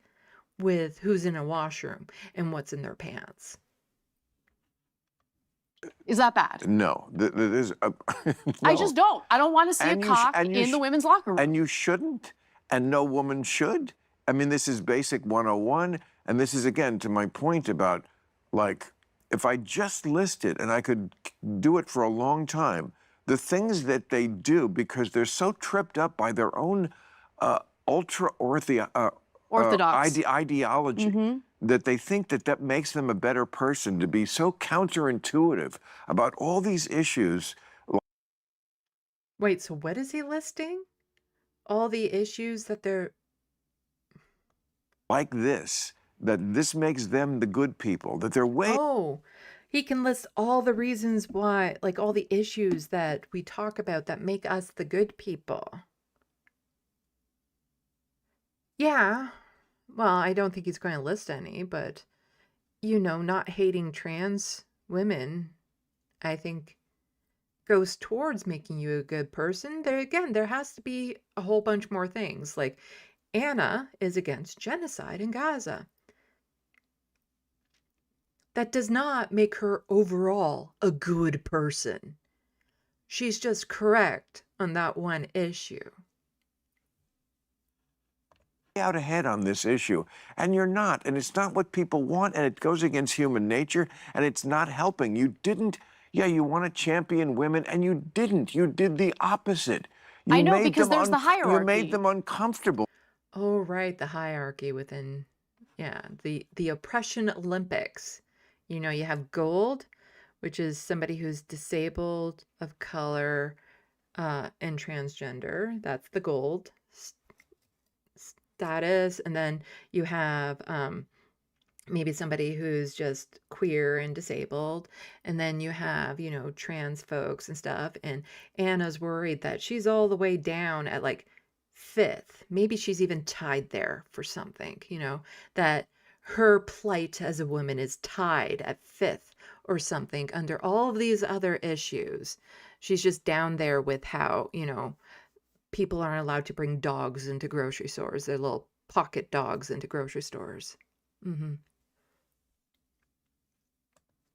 with who's in a washroom and what's in their pants. Is that bad? No. No. I just don't. I don't want to see a cock in the women's locker room. And you shouldn't. And no woman should. I mean, this is basic 101. And this is, again, to my point about, like, if I just listed, and I could do it for a long time, the things that they do because they're so tripped up by their own ultra-orthodox ideology that they think that makes them a better person, to be so counterintuitive about all these issues. Wait, so what is he listing? All the issues that they're... Like this, that this makes them the good people, that they're way... Oh, he can list all the reasons why, like all the issues that we talk about that make us the good people. Yeah, well, I don't think he's going to list any, but, you know, not hating trans women, I think, goes towards making you a good person. There has to be a whole bunch more things. Like, Anna is against genocide in Gaza. That does not make her overall a good person. She's just correct on that one issue. Out ahead on this issue, and you're not, and it's not what people want, and it goes against human nature, and it's not helping. You didn't, you want to champion women, and you didn't. You did the opposite. I know, because there's the hierarchy. You made them uncomfortable. Oh, right, the hierarchy within, yeah, the oppression Olympics. You know, you have gold, which is somebody who's disabled, of color, and transgender. That's the gold status. And then you have maybe somebody who's just queer and disabled. And then you have, you know, trans folks and stuff. And Anna's worried that she's all the way down at like 5th. Maybe she's even tied there for something, you know, that her plight as a woman is tied at 5th or something under all of these other issues. She's just down there with how, you know, people aren't allowed to bring dogs into grocery stores, their little pocket dogs into grocery stores. Mm-hmm.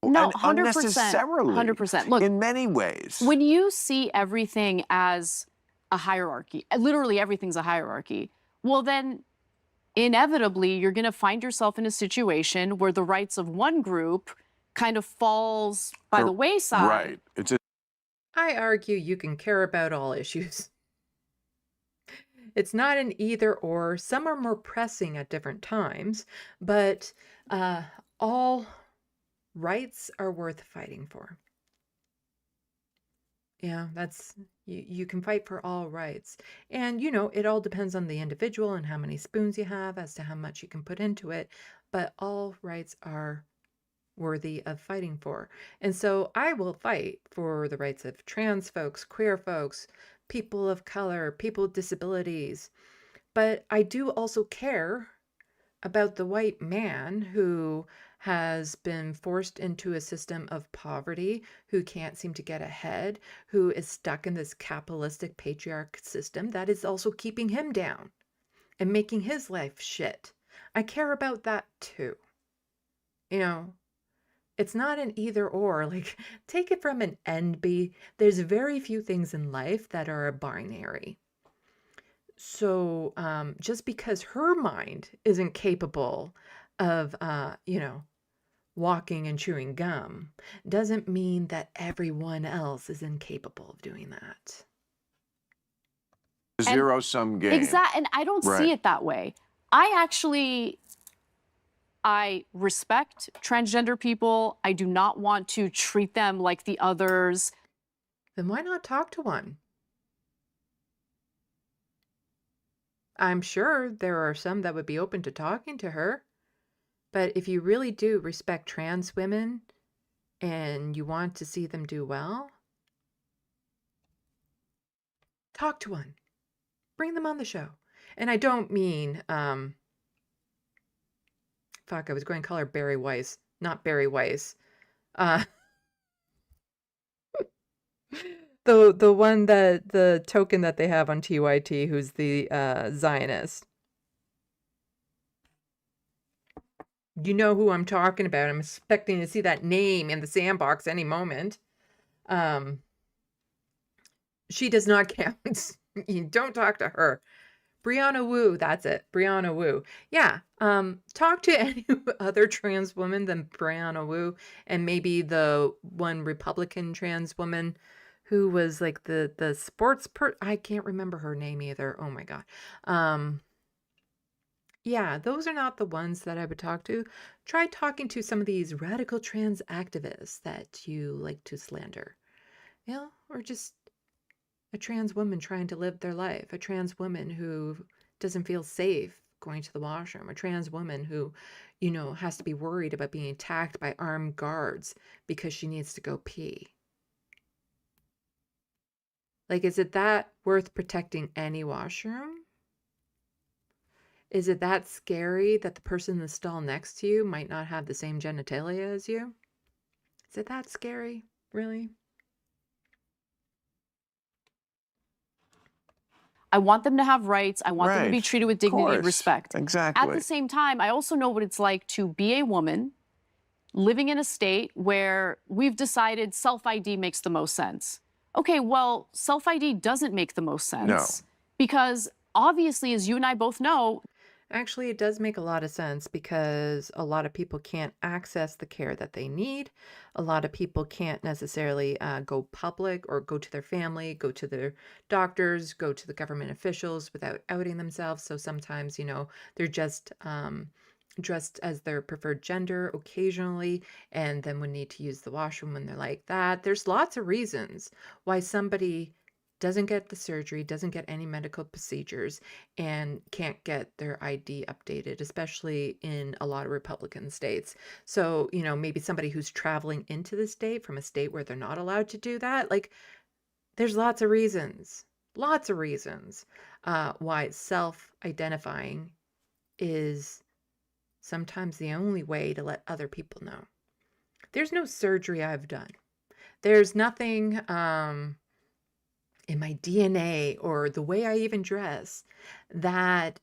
No, and 100%. unnecessarily. 100%. Look, in many ways. When you see everything as a hierarchy, literally everything's a hierarchy, well then inevitably you're going to find yourself in a situation where the rights of one group kind of falls by the wayside. Right. It's a I argue you can care about all issues. It's not an either or. Some are more pressing at different times, but all rights are worth fighting for. Yeah, that's, you can fight for all rights. And, you know, it all depends on the individual and how many spoons you have as to how much you can put into it. But all rights are worthy of fighting for. And so I will fight for the rights of trans folks, queer folks, people of color, people with disabilities. But I do also care about the white man who has been forced into a system of poverty, who can't seem to get ahead, who is stuck in this capitalistic patriarch system that is also keeping him down and making his life shit. I care about that too. You know, it's not an either or. Like, take it from an end B. There's very few things in life that are a binary. So just because her mind isn't capable of, you know, walking and chewing gum doesn't mean that everyone else is incapable of doing that. Zero-sum game. Exactly, and I don't see it that way. I respect transgender people. I do not want to treat them like the others. Then why not talk to one? I'm sure there are some that would be open to talking to her. But if you really do respect trans women and you want to see them do well, talk to one. Bring them on the show. And I don't mean, fuck, I was going to call her Barry Weiss. Not Barry Weiss. The one that, the token that they have on TYT, who's the Zionist. You know who I'm talking about. I'm expecting to see that name in the SandBox any moment. She does not count. You don't talk to her. Brianna Wu, that's it. Brianna Wu. Yeah. Talk to any other trans woman than Brianna Wu, and maybe the one Republican trans woman who was like the sports I can't remember her name either. Oh my God. Yeah, those are not the ones that I would talk to. Try talking to some of these radical trans activists that you like to slander. You know, or just a trans woman trying to live their life, a trans woman who doesn't feel safe going to the washroom, a trans woman who, you know, has to be worried about being attacked by armed guards because she needs to go pee. Like, is it that worth protecting any washroom? Is it that scary that the person in the stall next to you might not have the same genitalia as you? Is it that scary? Really? I want them to have rights. I want them to be treated with dignity and respect. Exactly. At the same time, I also know what it's like to be a woman living in a state where we've decided self-ID makes the most sense. Okay, well, self-ID doesn't make the most sense. No. Because obviously, as you and I both know, Actually, it does make a lot of sense because a lot of people can't access the care that they need. A lot of people can't necessarily go public or go to their family, go to their doctors, go to the government officials without outing themselves. So sometimes, they're just dressed as their preferred gender occasionally, and then would need to use the washroom when they're like that. There's lots of reasons why somebody doesn't get the surgery, doesn't get any medical procedures, and can't get their ID updated, especially in a lot of Republican states. So, maybe somebody who's traveling into the state from a state where they're not allowed to do that, like, there's lots of reasons why self-identifying is sometimes the only way to let other people know. There's no surgery I've done. There's nothing in my DNA or the way I even dress that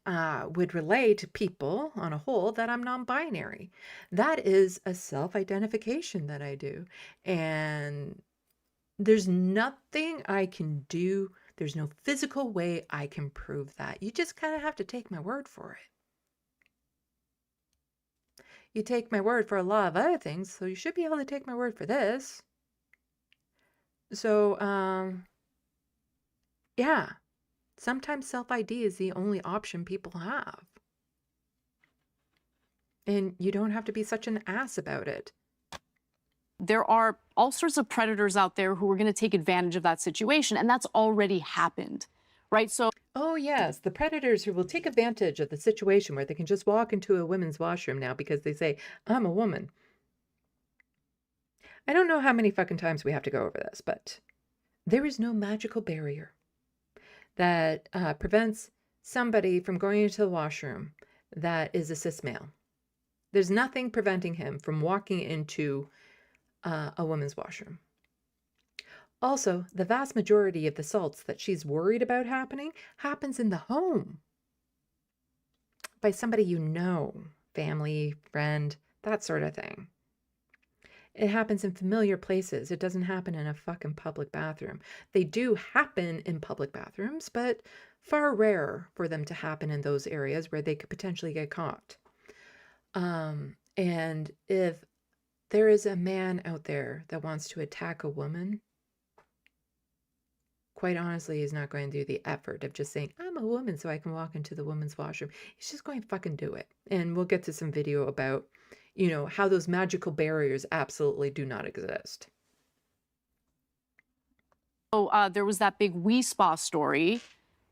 would relay to people on a whole that I'm non-binary. That is a self-identification that I do. And there's nothing I can do. There's no physical way I can prove that. You just kind of have to take my word for it. You take my word for a lot of other things, so you should be able to take my word for this. So, yeah, sometimes self-ID is the only option people have. And you don't have to be such an ass about it. There are all sorts of predators out there who are going to take advantage of that situation, and that's already happened, right? So, oh yes, the predators who will take advantage of the situation where they can just walk into a women's washroom now because they say, I'm a woman. I don't know how many fucking times we have to go over this, but there is no magical barrier that prevents somebody from going into the washroom that is a cis male. There's nothing preventing him from walking into a woman's washroom. Also, the vast majority of the assaults that she's worried about happening happens in the home by somebody you know, family, friend, that sort of thing. It happens in familiar places. It doesn't happen in a fucking public bathroom. They do happen in public bathrooms, but far rarer for them to happen in those areas where they could potentially get caught. And if there is a man out there that wants to attack a woman, quite honestly, he's not going to do the effort of just saying, I'm a woman so I can walk into the women's washroom. He's just going to fucking do it. And we'll get to some video about, how those magical barriers absolutely do not exist. So there was that big WeSpa story,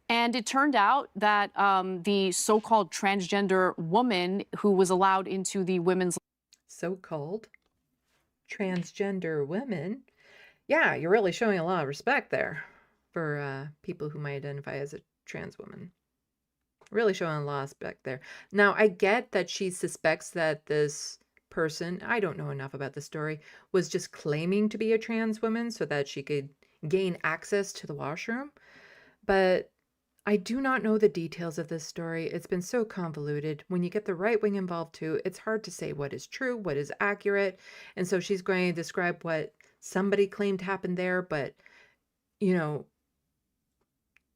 and it turned out that the so-called transgender woman who was allowed into the women's so-called transgender women, yeah, you're really showing a lot of respect there for people who might identify as a trans woman. Really showing a lot of respect there. Now, I get that she suspects that this person, I don't know enough about the story, was just claiming to be a trans woman so that she could gain access to the washroom. But I do not know the details of this story. It's been so convoluted. When you get the right wing involved too, it's hard to say what is true, what is accurate. And so she's going to describe what somebody claimed happened there, but,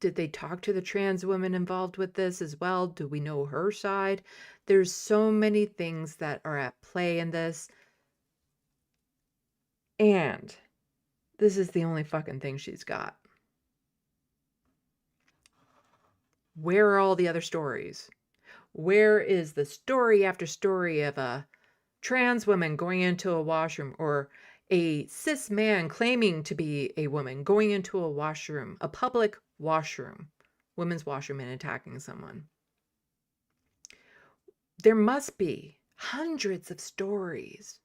did they talk to the trans woman involved with this as well? Do we know her side? There's so many things that are at play in this. And this is the only fucking thing she's got. Where are all the other stories? Where is the story after story of a trans woman going into a washroom, or a cis man claiming to be a woman going into a washroom, a public washroom, women's washroom, and attacking someone? There must be hundreds of stories.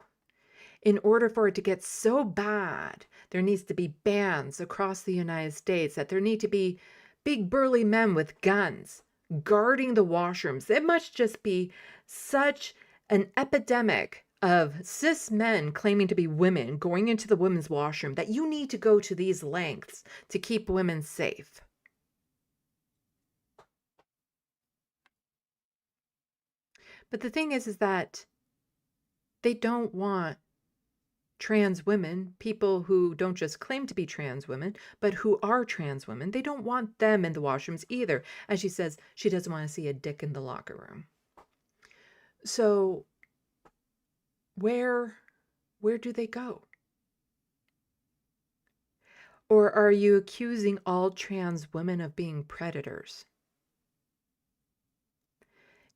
In order for it to get so bad, there needs to be bans across the United States, that there need to be big burly men with guns guarding the washrooms. It must just be such an epidemic of cis men claiming to be women going into the women's washroom that you need to go to these lengths to keep women safe. But the thing is that they don't want trans women, people who don't just claim to be trans women, but who are trans women, they don't want them in the washrooms either. As she says, she doesn't want to see a dick in the locker room. So where do they go? Or are you accusing all trans women of being predators?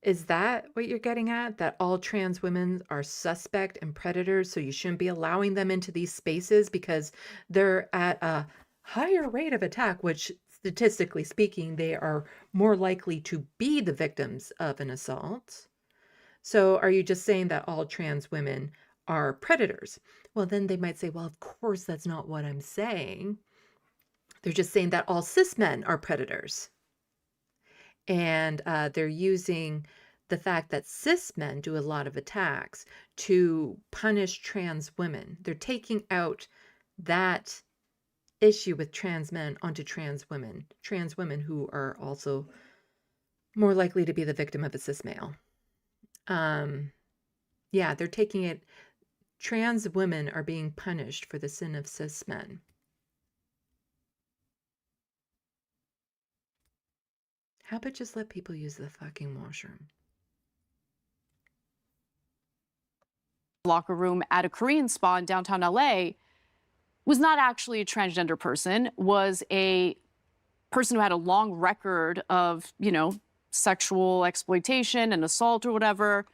Is that what you're getting at? That all trans women are suspect and predators, so you shouldn't be allowing them into these spaces because they're at a higher rate of attack, which statistically speaking, they are more likely to be the victims of an assault. So are you just saying that all trans women are predators? Well, then they might say, well, of course, that's not what I'm saying. They're just saying that all cis men are predators. And they're using the fact that cis men do a lot of attacks to punish trans women. They're taking out that issue with trans men onto trans women who are also more likely to be the victim of a cis male. Yeah, they're taking it. Trans women are being punished for the sin of cis men. How about just let people use the fucking washroom? Locker room at a Korean spa in downtown LA was not actually a transgender person, was a person who had a long record of, sexual exploitation and assault or whatever.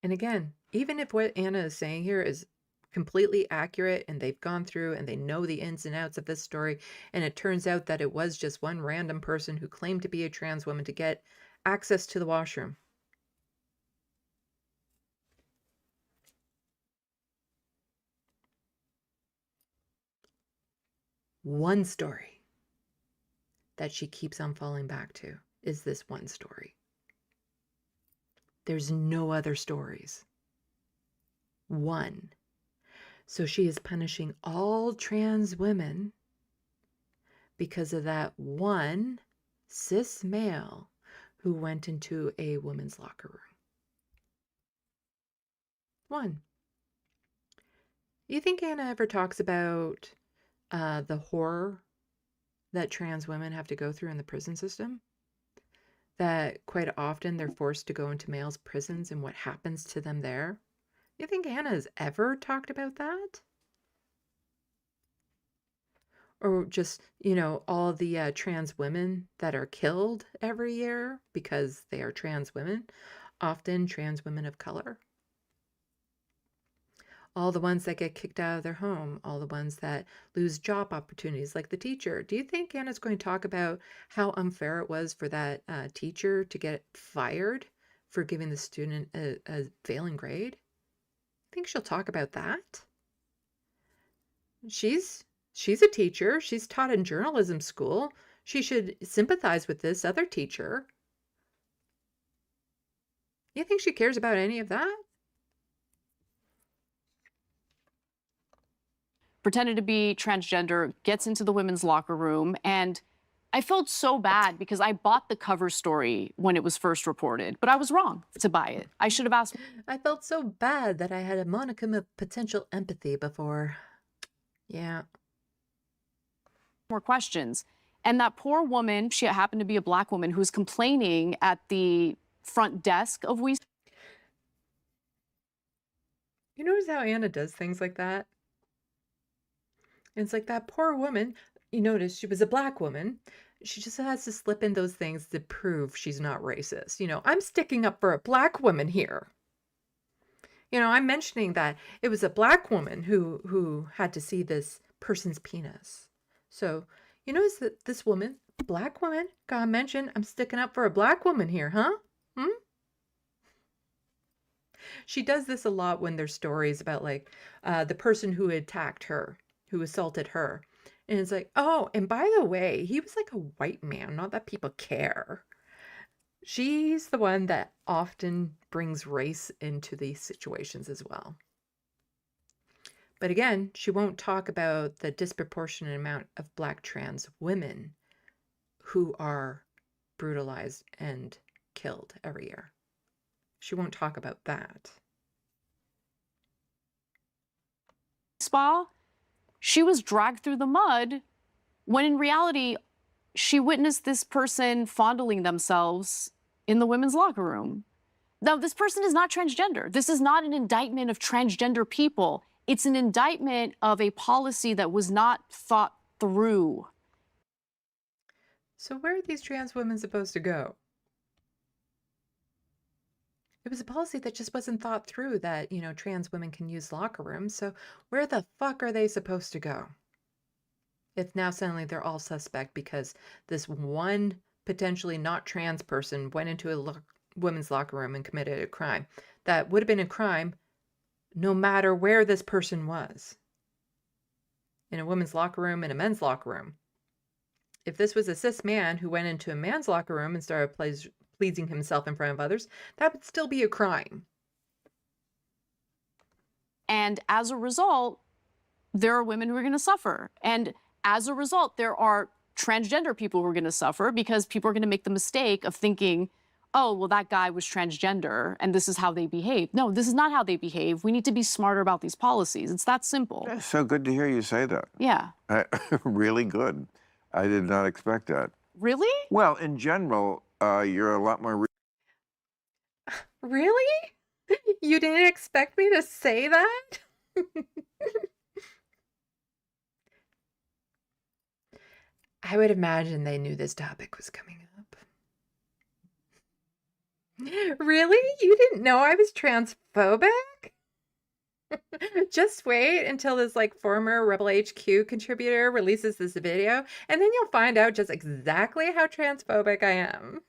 And again, even if what Anna is saying here is completely accurate and they've gone through and they know the ins and outs of this story, and it turns out that it was just one random person who claimed to be a trans woman to get access to the washroom. One story that she keeps on falling back to is this one story. There's no other stories. One. So she is punishing all trans women because of that one cis male who went into a women's locker room. One. You think Anna ever talks about the horror that trans women have to go through in the prison system? That quite often they're forced to go into males' prisons and what happens to them there? You think Anna has ever talked about that? Or just, all the trans women that are killed every year because they are trans women, often trans women of color. All the ones that get kicked out of their home, all the ones that lose job opportunities, like the teacher. Do you think Anna's going to talk about how unfair it was for that teacher to get fired for giving the student a failing grade? I think she'll talk about that. She's a teacher. She's taught in journalism school. She should sympathize with this other teacher. You think she cares about any of that? Pretended to be transgender, gets into the women's locker room, and I felt so bad because I bought the cover story when it was first reported, but I was wrong to buy it. I should have asked. I felt so bad that I had a modicum of potential empathy before. Yeah. More questions. And that poor woman, she happened to be a Black woman who's complaining at the front desk of We. You notice how Anna does things like that? It's like that poor woman, you notice she was a Black woman. She just has to slip in those things to prove she's not racist. I'm sticking up for a Black woman here. I'm mentioning that it was a Black woman who had to see this person's penis. So, you notice that this woman, Black woman, got mentioned. I'm sticking up for a Black woman here, huh? She does this a lot when there's stories about the person who attacked her, who assaulted her. And it's like, oh, and by the way, he was like a white man, not that people care. She's the one that often brings race into these situations as well. But again, she won't talk about the disproportionate amount of Black trans women who are brutalized and killed every year. She won't talk about that. spa, she was dragged through the mud when in reality, she witnessed this person fondling themselves in the women's locker room. Now, this person is not transgender. This is not an indictment of transgender people. It's an indictment of a policy that was not thought through. So where are these trans women supposed to go? It was a policy that just wasn't thought through that, you know, trans women can use locker rooms. So where the fuck are they supposed to go? If now suddenly they're all suspect because this one potentially not trans person went into a women's locker room and committed a crime. That would have been a crime no matter where this person was. In a women's locker room, in a men's locker room. If this was a cis man who went into a man's locker room and started pleasing himself in front of others, that would still be a crime. And as a result, there are women who are going to suffer. And as a result, there are transgender people who are going to suffer because people are going to make the mistake of thinking, oh, well, that guy was transgender and this is how they behave. No, this is not how they behave. We need to be smarter about these policies. It's that simple. Yeah, so good to hear you say that. Yeah. Really good. I did not expect that. Really? Well, in general, you're a lot more... Really? You didn't expect me to say that? I would imagine they knew this topic was coming up. Really? You didn't know I was transphobic? Just wait until this like former Rebel HQ contributor releases this video, and then you'll find out just exactly how transphobic I am.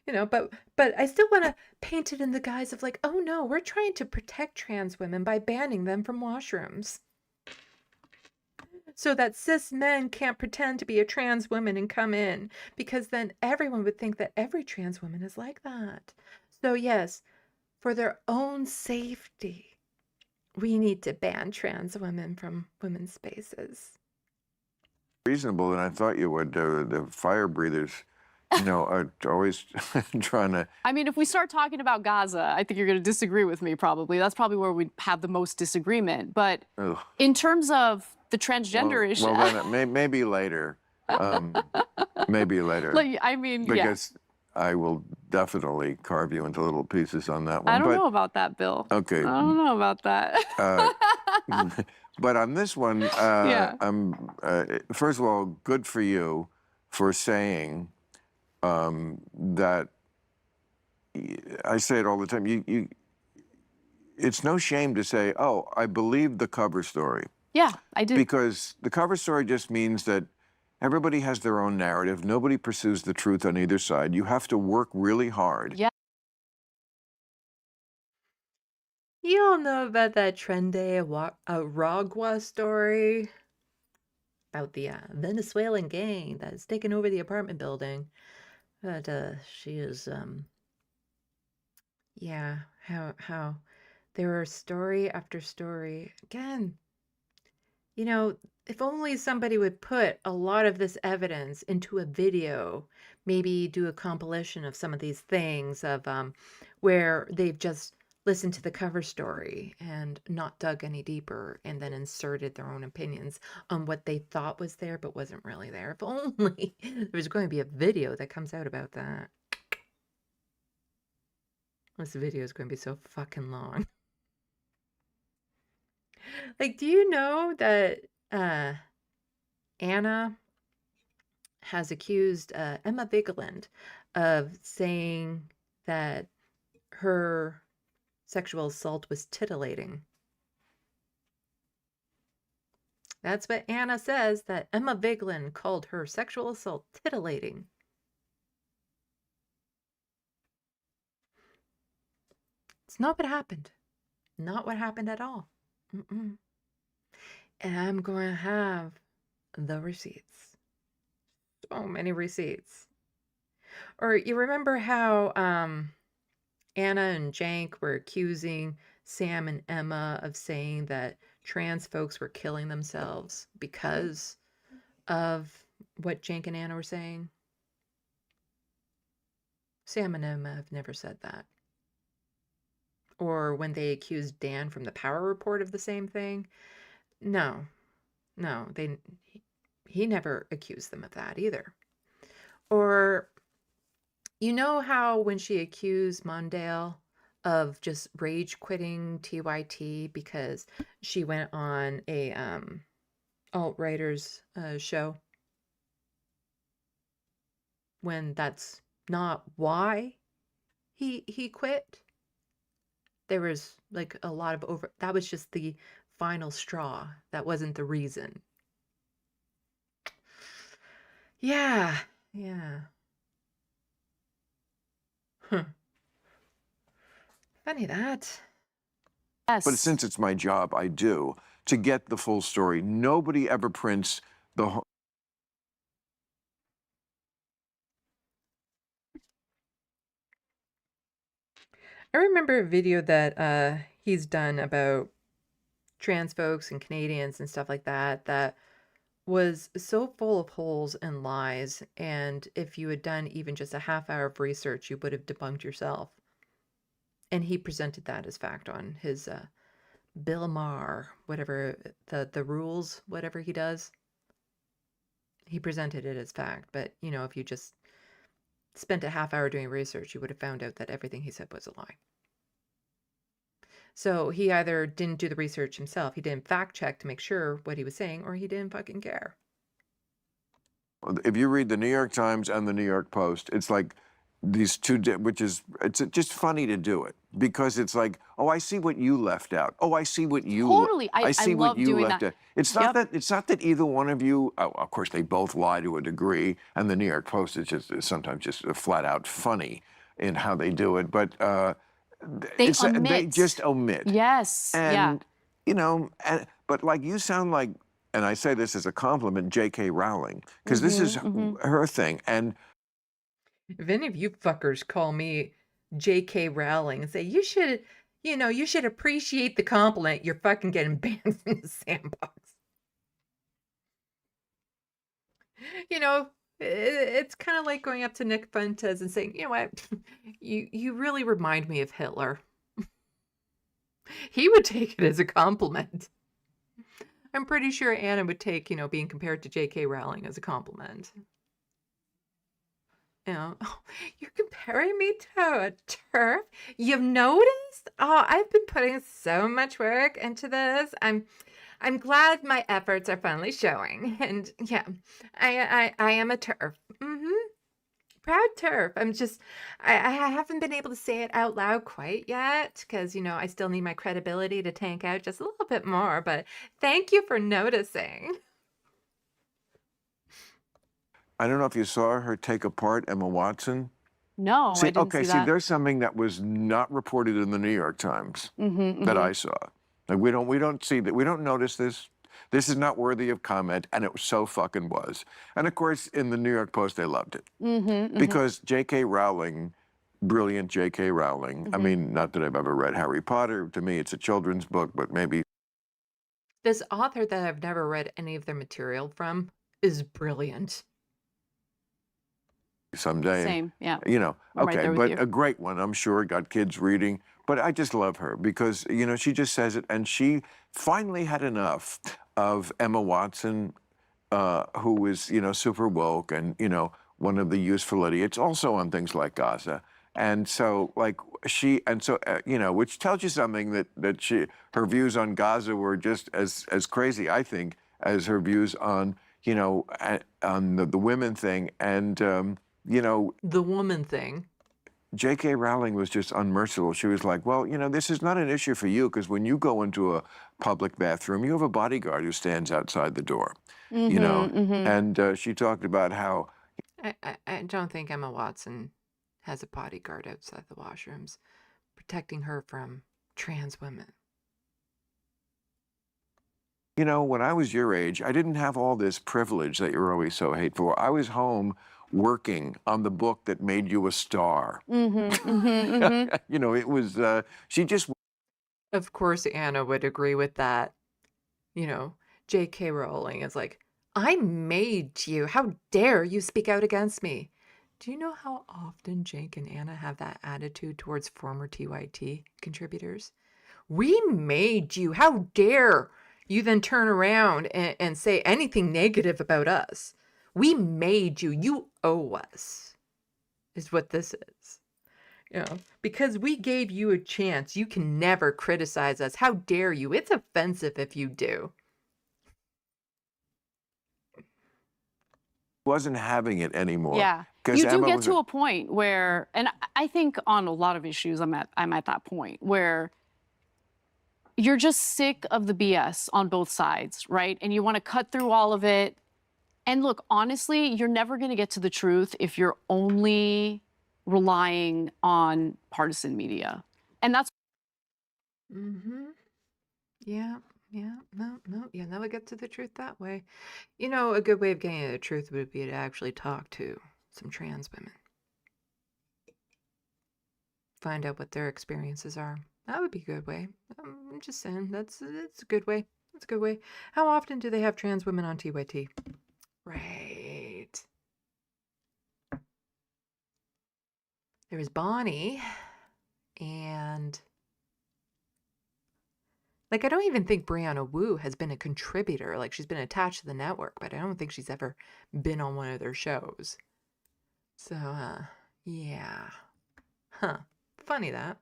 You know, but I still want to paint it in the guise of like, oh no, we're trying to protect trans women by banning them from washrooms. So that cis men can't pretend to be a trans woman and come in, because then everyone would think that every trans woman is like that. So yes, for their own safety, we need to ban trans women from women's spaces. Reasonable than I thought you would. The fire breathers, you know, are always trying to... I mean, if we start talking about Gaza, I think you're going to disagree with me probably. That's probably where we'd have the most disagreement. But Ugh. in terms of the transgender issue... Well, then maybe later. Maybe later. Like, I mean, because I will definitely carve you into little pieces on that one. I don't know about that, Bill. Okay. I don't know about that. But on this one, first of all, good for you for saying that, I say it all the time, it's no shame to say, oh, I believe the cover story. Yeah, I do. Because the cover story just means that everybody has their own narrative. Nobody pursues the truth on either side. You have to work really hard. Yeah. You all know about that Trende Aragua story about the Venezuelan gang that has taken over the apartment building. But she is, yeah, how there are story after story. Again, you know, if only somebody would put a lot of this evidence into a video, maybe do a compilation of some of these things of where they've just listened to the cover story and not dug any deeper and then inserted their own opinions on what they thought was there but wasn't really there. If only there was going to be a video that comes out about that. This video is going to be so fucking long. Like, do you know that Anna has accused Emma Vigeland of saying that her sexual assault was titillating? That's what Anna says, that Emma Vigeland called her sexual assault titillating. It's not what happened. Not what happened at all. Mm-mm. And I'm going to have the receipts. So many receipts. Or you remember how Anna and Jank were accusing Sam and Emma of saying that trans folks were killing themselves because of what Jank and Anna were saying? Sam and Emma have never said that. or when they accused Dan from the Power Report of the same thing. No, he never accused them of that either. Or, you know how when she accused Mondale of just rage quitting TYT because she went on a alt-writers show, when that's not why he quit? There was like a lot of that was just the final straw. That wasn't the reason. Yeah. Huh. Funny that. Yes. But since it's my job, I do, to get the full story. Nobody ever prints the whole. I remember a video that he's done about trans folks and Canadians and stuff like that that was so full of holes and lies, and if you had done even just a half hour of research, you would have debunked yourself. And he presented that as fact on his Bill Maher, whatever the rules, whatever he does. He presented it as fact, but you know, if you just spent a half hour doing research, you would have found out that everything he said was a lie. So he either didn't do the research himself, he didn't fact check to make sure what he was saying, or he didn't fucking care. If you read the New York Times and the New York Post, it's like these two, it's just funny to do it because it's like, oh, I see what you left out. Oh, I see what you Totally. I see love what you doing left that. out. It's not that either one of you. Oh, of course, they both lie to a degree, and the New York Post is just sometimes just flat out funny in how they do it, but They they just omit. Yes. And you know, but like you sound like. And I say this as a compliment, J.K. Rowling, because this is her thing. And if any of you fuckers call me J.K. Rowling and say, you should appreciate the compliment, you're fucking getting banned from the SandBox. You know, it's kind of like going up to Nick Fuentes and saying, you know what, you really remind me of Hitler. He would take it as a compliment. I'm pretty sure Anna would take, being compared to J.K. Rowling as a compliment. Oh, you're comparing me to a TERF? You've noticed? Oh, I've been putting so much work into this. I'm glad my efforts are finally showing. And yeah, I am a TERF. Proud TERF. I haven't been able to say it out loud quite yet because, I still need my credibility to tank out just a little bit more, but thank you for noticing. I don't know if you saw her take apart Emma Watson. No, I didn't see that. There's something that was not reported in the New York Times that I saw. Like we don't see that. We don't notice this. This is not worthy of comment, and it so fucking was. And of course, in the New York Post, they loved it because J.K. Rowling, brilliant J.K. Rowling. I mean, not that I've ever read Harry Potter. To me, it's a children's book, but maybe. This author that I've never read any of their material from is brilliant. Someday. Same, yeah. Okay, but a great one, I'm sure, got kids reading. But I just love her because, she just says it, and she finally had enough of Emma Watson, who was, super woke and, one of the useful idiots, also on things like Gaza. And so, which tells you something that her views on Gaza were just as crazy, I think, as her views on, on the women thing. And, the woman thing. J.K. Rowling was just unmerciful. She was like, well, this is not an issue for you because when you go into a public bathroom, you have a bodyguard who stands outside the door, And she talked about how... I don't think Emma Watson has a bodyguard outside the washrooms protecting her from trans women. When I was your age, I didn't have all this privilege that you're always so hateful. I was home working on the book that made you a star. It was, she just... Of course, Anna would agree with that. J.K. Rowling is like, I made you. How dare you speak out against me? Do you know how often Jake and Anna have that attitude towards former TYT contributors? We made you. How dare you then turn around and say anything negative about us? We made you. You owe us, is what this is. You know, because we gave you a chance, you can never criticize us. How dare you? It's offensive if you do. Wasn't having it anymore. Yeah. 'Cause You do Emma get was to a point where, and I think on a lot of issues, I'm at that point where you're just sick of the BS on both sides, right? And you want to cut through all of it. And look, honestly, you're never going to get to the truth if you're only relying on partisan media. And that's Mm-hmm. Yeah. No, you'll never get to the truth that way. You know, a good way of getting to the truth would be to actually talk to some trans women. Find out what their experiences are. That would be a good way. I'm just saying, it's a good way. It's a good way. How often do they have trans women on TYT? Right. There was Bonnie, and like, I don't even think Brianna Wu has been a contributor. Like, she's been attached to the network, but I don't think she's ever been on one of their shows. So, yeah. Huh. Funny that.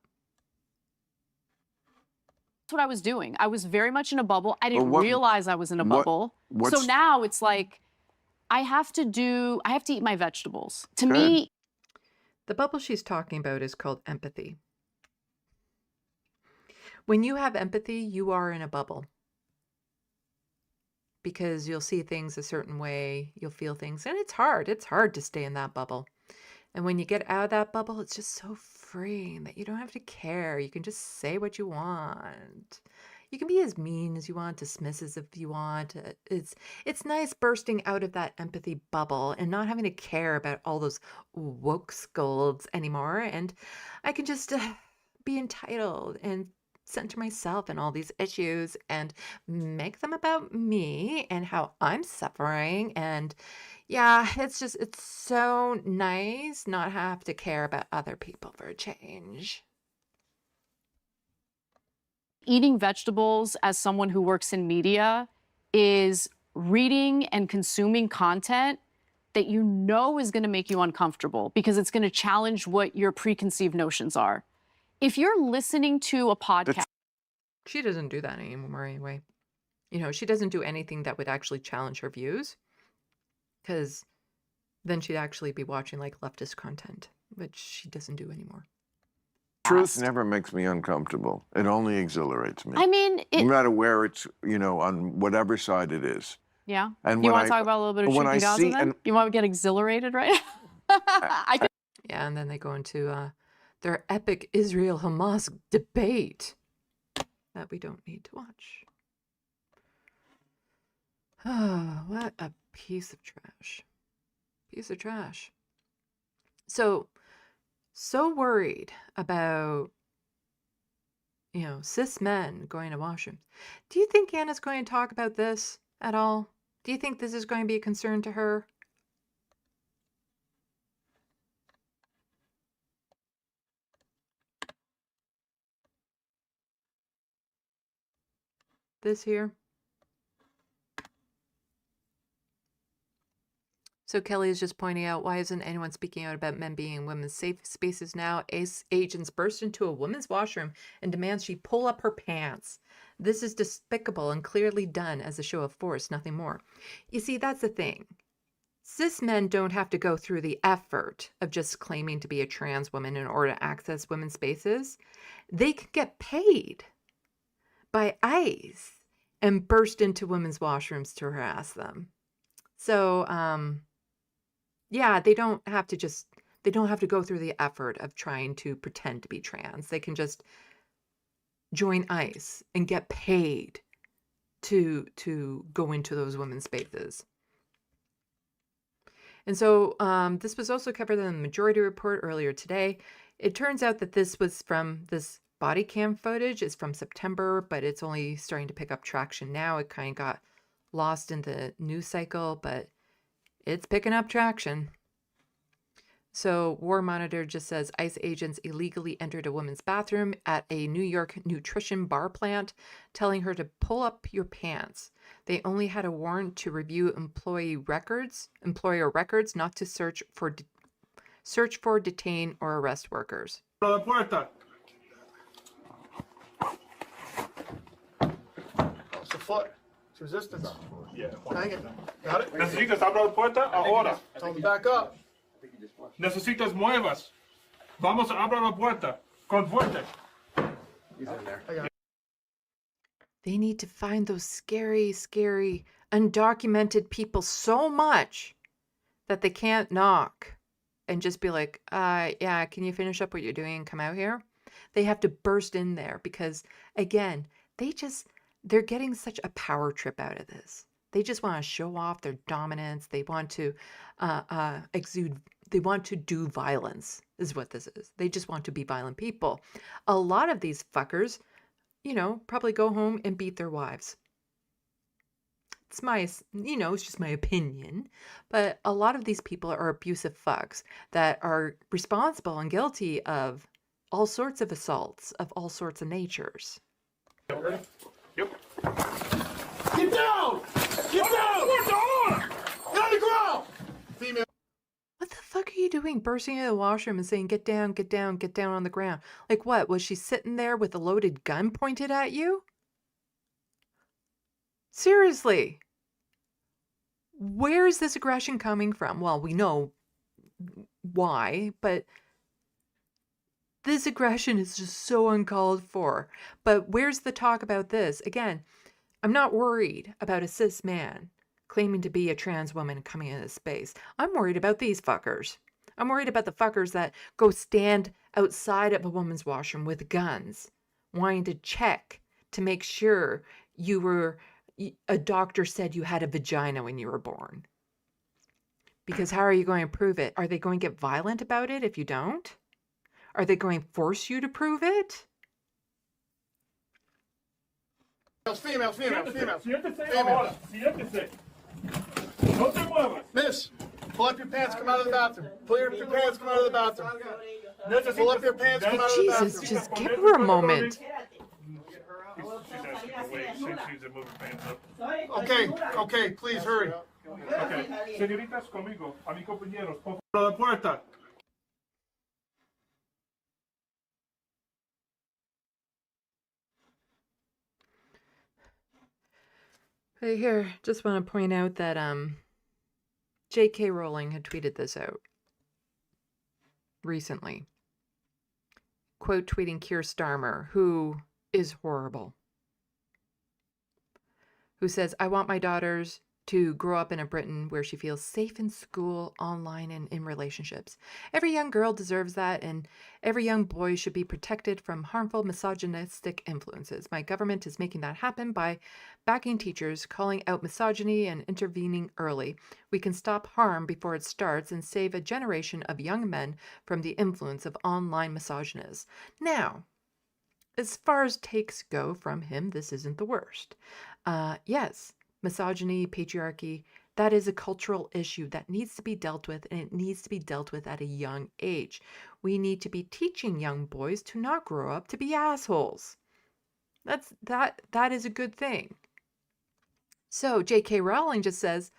what I was doing. I was very much in a bubble. I didn't what- realize I was in a what- bubble. So what's- now it's like, I have to eat my vegetables. To Good. me, The bubble she's talking about is called empathy. When you have empathy, you are in a bubble. Because you'll see things a certain way, you'll feel things, and it's hard. It's hard to stay in that bubble. And when you get out of that bubble, it's just so freeing that you don't have to care. You can just say what you want. You can be as mean as you want, dismissive if you want. It's nice bursting out of that empathy bubble and not having to care about all those woke scolds anymore. And I can just be entitled and center myself in all these issues and make them about me and how I'm suffering. And yeah, it's so nice not have to care about other people for a change. eating vegetables as someone who works in media is reading and consuming content that you know is going to make you uncomfortable because it's going to challenge what your preconceived notions are. If you're listening to a podcast, She doesn't do that anymore anyway. You know, she doesn't do anything that would actually challenge her views, because then she'd actually be watching like leftist content, which she doesn't do anymore. Truth never makes me uncomfortable. It only exhilarates me. I mean, no matter where it's, on whatever side it is. yeah. And You when want to I- talk about a little bit of when I Truth see- Gaza then? and- You want to get exhilarated, right? Yeah, and then they go into their epic Israel-Hamas debate that we don't need to watch. Oh, what a piece of trash. Piece of trash. So worried about, cis men going to washrooms. Do you think Anna's going to talk about this at all? Do you think this is going to be a concern to her? This here? So Kelly is just pointing out, why isn't anyone speaking out about men being in women's safe spaces now? Ace agents burst into a woman's washroom and demands she pull up her pants. This is despicable and clearly done as a show of force, nothing more. You see, that's the thing. Cis men don't have to go through the effort of just claiming to be a trans woman in order to access women's spaces. They can get paid by ICE and burst into women's washrooms to harass them. So, yeah, they don't have to go through the effort of trying to pretend to be trans. They can just join ICE and get paid to go into those women's spaces. And so this was also covered in the Majority Report earlier today. It turns out that this body cam footage is from September, but it's only starting to pick up traction now. It kind of got lost in the news cycle, but it's picking up traction. So War Monitor just says ICE agents illegally entered a woman's bathroom at a New York nutrition bar plant, telling her to pull up your pants. They only had a warrant to review employer records, not to search for, detain, or arrest workers. It's a foot. It's resistance. Yeah. Hang it. Got it? Necesitas abra la puerta ahora. Tell me back up. Necesitas muevas. Vamos a abrir la puerta. Con fuerte. He's in there. They need to find those scary, scary, undocumented people so much that they can't knock and just be like, yeah, can you finish up what you're doing and come out here? They have to burst in there because, again, they're getting such a power trip out of this. They just want to show off their dominance. They want to they want to do violence, is what this is. They just want to be violent people. A lot of these fuckers, probably go home and beat their wives. It's it's just my opinion. But a lot of these people are abusive fucks that are responsible and guilty of all sorts of assaults of all sorts of natures. Yep. Get down! Get down! Get on the ground! Female. What the fuck are you doing bursting into the washroom and saying, get down, get down, get down on the ground? Like what? Was she sitting there with a loaded gun pointed at you? Seriously. Where is this aggression coming from? Well, we know why, but this aggression is just so uncalled for. But where's the talk about this? Again, I'm not worried about a cis man claiming to be a trans woman coming into space. I'm worried about these fuckers. I'm worried about the fuckers that go stand outside of a woman's washroom with guns, wanting to check to make sure a doctor said you had a vagina when you were born. Because how are you going to prove it? Are they going to get violent about it if you don't? Are they going to force you to prove it? Female. Siéntese ahora. Siéntese. No te muevas. Miss, pull up your pants, come out of the bathroom. Pull up your pants, come out of the bathroom. Pull up your pants, come out of the bathroom. Jesus, just give her a moment. Okay, please hurry. Okay. Señoritas, conmigo. A mis compañeros. Por la puerta. Hey, here, just want to point out that J.K. Rowling had tweeted this out recently. Quote tweeting Keir Starmer, who is horrible, who says, I want my daughters to grow up in a Britain where she feels safe in school, online, and in relationships. Every young girl deserves that, and every young boy should be protected from harmful misogynistic influences. My government is making that happen by backing teachers, calling out misogyny, and intervening early. We can stop harm before it starts and save a generation of young men from the influence of online misogynists. Now, as far as takes go from him, this isn't the worst. Yes, misogyny, patriarchy, that is a cultural issue that needs to be dealt with, and it needs to be dealt with at a young age. We need to be teaching young boys to not grow up to be assholes. That is a good thing. So J.K. Rowling just says,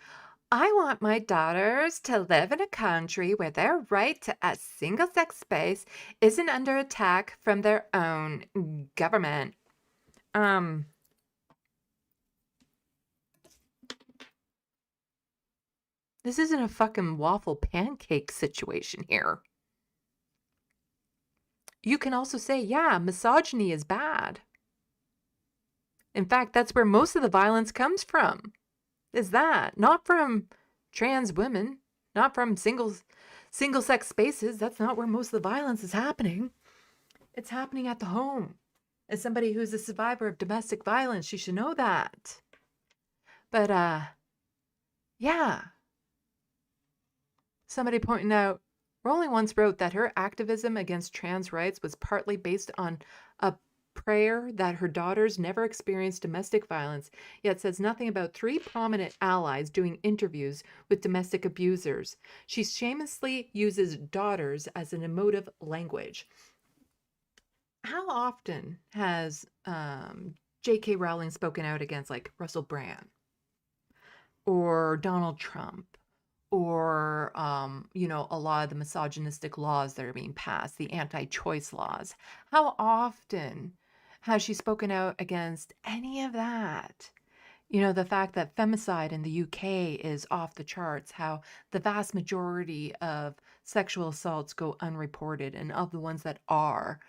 I want my daughters to live in a country where their right to a single-sex space isn't under attack from their own government. This isn't a fucking waffle pancake situation here. You can also say, yeah, misogyny is bad. In fact, that's where most of the violence comes from. Is that not from trans women, not from single-sex spaces. That's not where most of the violence is happening. It's happening at the home. As somebody who's a survivor of domestic violence, you should know that. But, yeah. Somebody pointing out, Rowling once wrote that her activism against trans rights was partly based on a prayer that her daughters never experienced domestic violence, yet says nothing about 3 prominent allies doing interviews with domestic abusers. She shamelessly uses daughters as an emotive language. How often has J.K. Rowling spoken out against like Russell Brand or Donald Trump or, a lot of the misogynistic laws that are being passed, the anti-choice laws? How often has she spoken out against any of that? The fact that femicide in the UK is off the charts, how the vast majority of sexual assaults go unreported, and of the ones that are,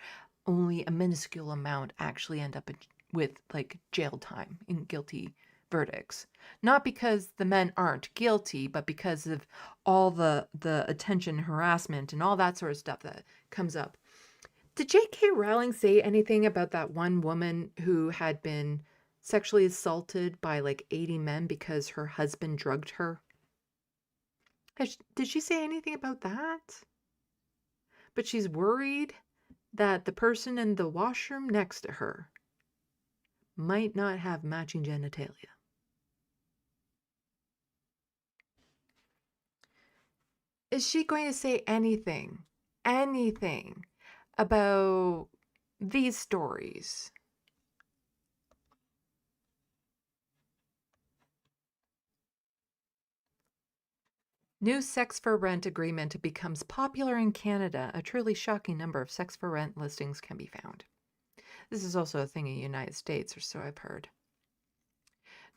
only a minuscule amount actually end up with like jail time in guilty verdicts. Not because the men aren't guilty, but because of all the attention, harassment, and all that sort of stuff that comes up. Did J.K. Rowling say anything about that one woman who had been sexually assaulted by like 80 men because her husband drugged her? Did she say anything about that? But she's worried that the person in the washroom next to her might not have matching genitalia. Is she going to say anything about these stories? New sex for rent agreement becomes popular in Canada. A truly shocking number of sex for rent listings can be found. This is also a thing in the United States, or so I've heard.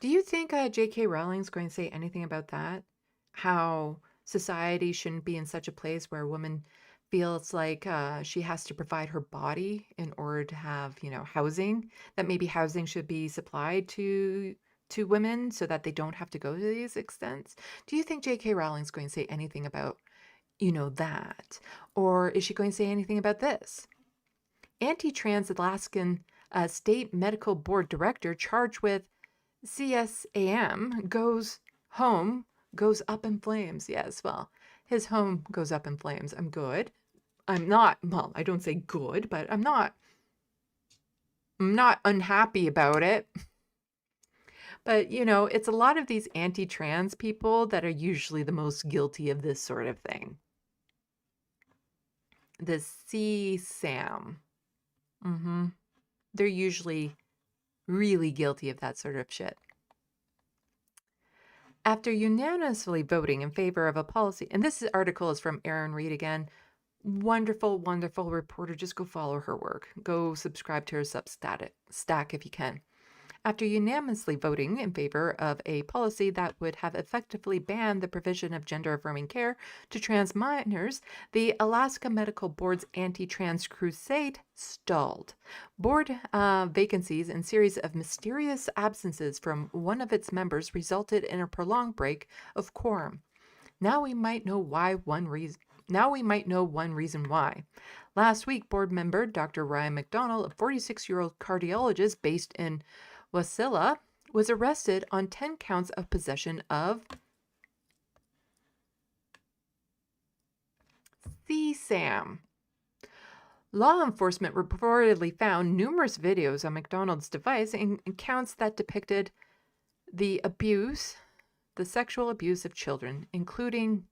Do you think J.K. Rowling's going to say anything about that? How society shouldn't be in such a place where a woman feels like she has to provide her body in order to have, housing? That maybe housing should be supplied to women so that they don't have to go to these extents? Do you think J.K. Rowling's going to say anything about, that? Or is she going to say anything about this? Anti-trans Alaskan State Medical Board Director charged with CSAM goes up in flames. Yes, well, his home goes up in flames. I'm good. I'm not, well, I don't say good, but I'm not unhappy about it. But, it's a lot of these anti-trans people that are usually the most guilty of this sort of thing. The CSAM. They're usually really guilty of that sort of shit. After unanimously voting in favor of a policy, and this article is from Erin Reed again. Wonderful, wonderful reporter. Just go follow her work. Go subscribe to her Substack if you can. After unanimously voting in favor of a policy that would have effectively banned the provision of gender-affirming care to trans minors, the Alaska Medical Board's anti-trans crusade stalled. Board vacancies and series of mysterious absences from one of its members resulted in a prolonged break of quorum. Now we might know one reason why. Last week, board member Dr. Ryan McDonald, a 46-year-old cardiologist based in Wasilla, was arrested on 10 counts of possession of CSAM. Law enforcement reportedly found numerous videos on McDonald's device and accounts that depicted the sexual abuse of children, including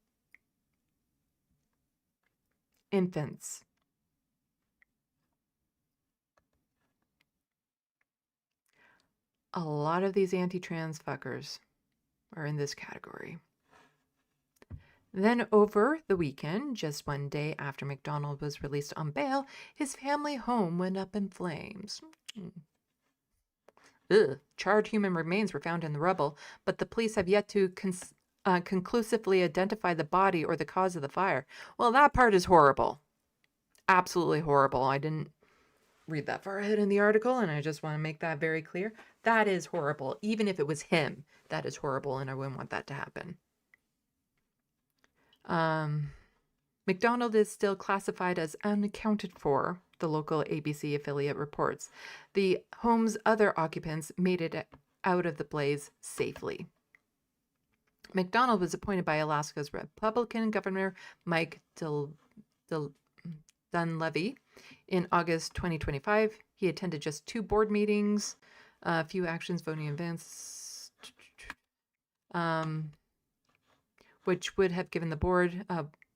infants. A lot of these anti-trans fuckers are in this category. Then over the weekend, just one day after McDonald was released on bail, his family home went up in flames. Charred human remains were found in the rubble, but the police have yet to conclusively identify the body or the cause of the fire. Well, that part is horrible. Absolutely horrible. I didn't read that far ahead in the article, and I just want to make that very clear. That is horrible. Even if it was him, that is horrible, and I wouldn't want that to happen. McDonald is still classified as unaccounted for, the local ABC affiliate reports. The home's other occupants made it out of the blaze safely. McDonald was appointed by Alaska's Republican Governor Mike Dunleavy in August 2025. He attended just 2 board meetings, a few actions, voting events, which would have given the board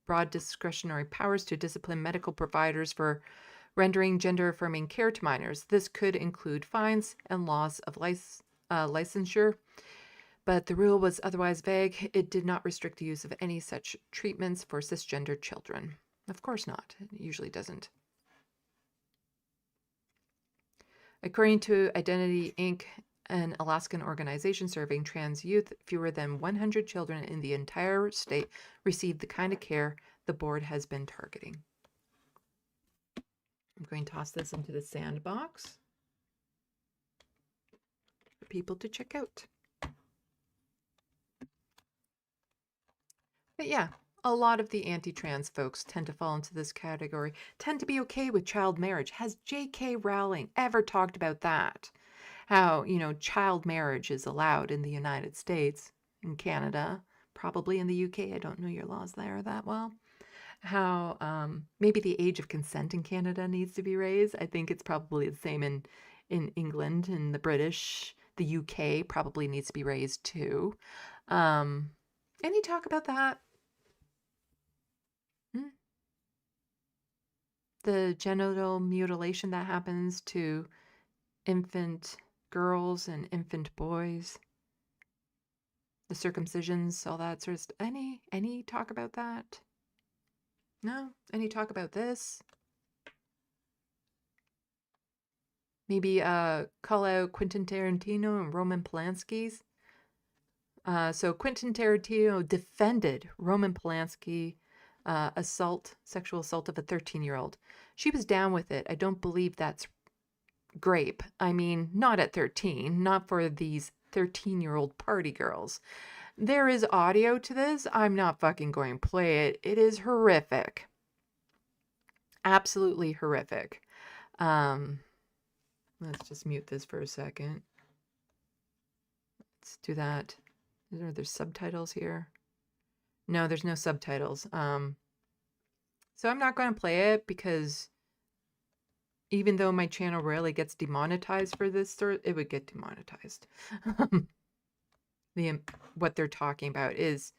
broad discretionary powers to discipline medical providers for rendering gender-affirming care to minors. This could include fines and loss of licensure, but the rule was otherwise vague. It did not restrict the use of any such treatments for cisgender children. Of course not. It usually doesn't. According to Identity Inc., an Alaskan organization serving trans youth, fewer than 100 children in the entire state received the kind of care the board has been targeting. I'm going to toss this into the SandBox for people to check out. But yeah, a lot of the anti-trans folks tend to fall into this category, tend to be okay with child marriage. Has J.K. Rowling ever talked about that? How, child marriage is allowed in the United States, in Canada, probably in the UK. I don't know your laws there that well. How maybe the age of consent in Canada needs to be raised. I think it's probably the same in England, and the British. The UK probably needs to be raised too. Any talk about that? The genital mutilation that happens to infant girls and infant boys, the circumcisions, all that sort of stuff. Any talk about that? No? Any talk about this? Maybe call out Quentin Tarantino and Roman Polanski's. So Quentin Tarantino defended Roman Polanski sexual assault of a 13-year-old. She was down with it. I don't believe that's grape. I mean, not at 13, not for these 13-year-old party girls. There is audio to this. I'm not fucking going to play it. It is horrific. Absolutely horrific. Let's just mute this for a second. Let's do that. Are there subtitles here? No, there's no subtitles. So I'm not going to play it because even though my channel rarely gets demonetized for this sort, it would get demonetized. What they're talking about is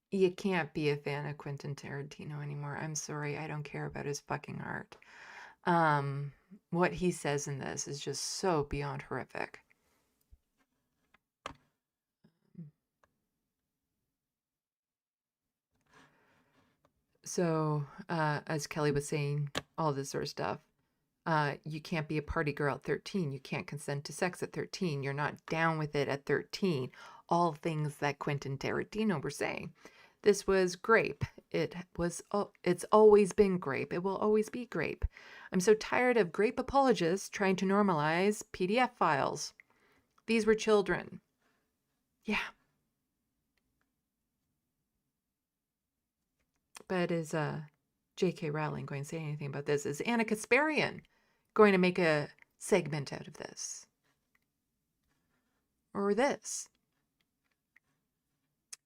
you can't be a fan of Quentin Tarantino anymore. I'm sorry, I don't care about his fucking art. What he says in this is just so beyond horrific. So, as Kelly was saying, all this sort of stuff, you can't be a party girl at 13. You can't consent to sex at 13. You're not down with it at 13. All things that Quentin Tarantino were saying. This was grape. It's always been grape. It will always be grape. I'm so tired of grape apologists trying to normalize PDF files. These were children. Yeah. But is J.K. Rowling going to say anything about this? Is Anna Kasparian going to make a segment out of this? Or this?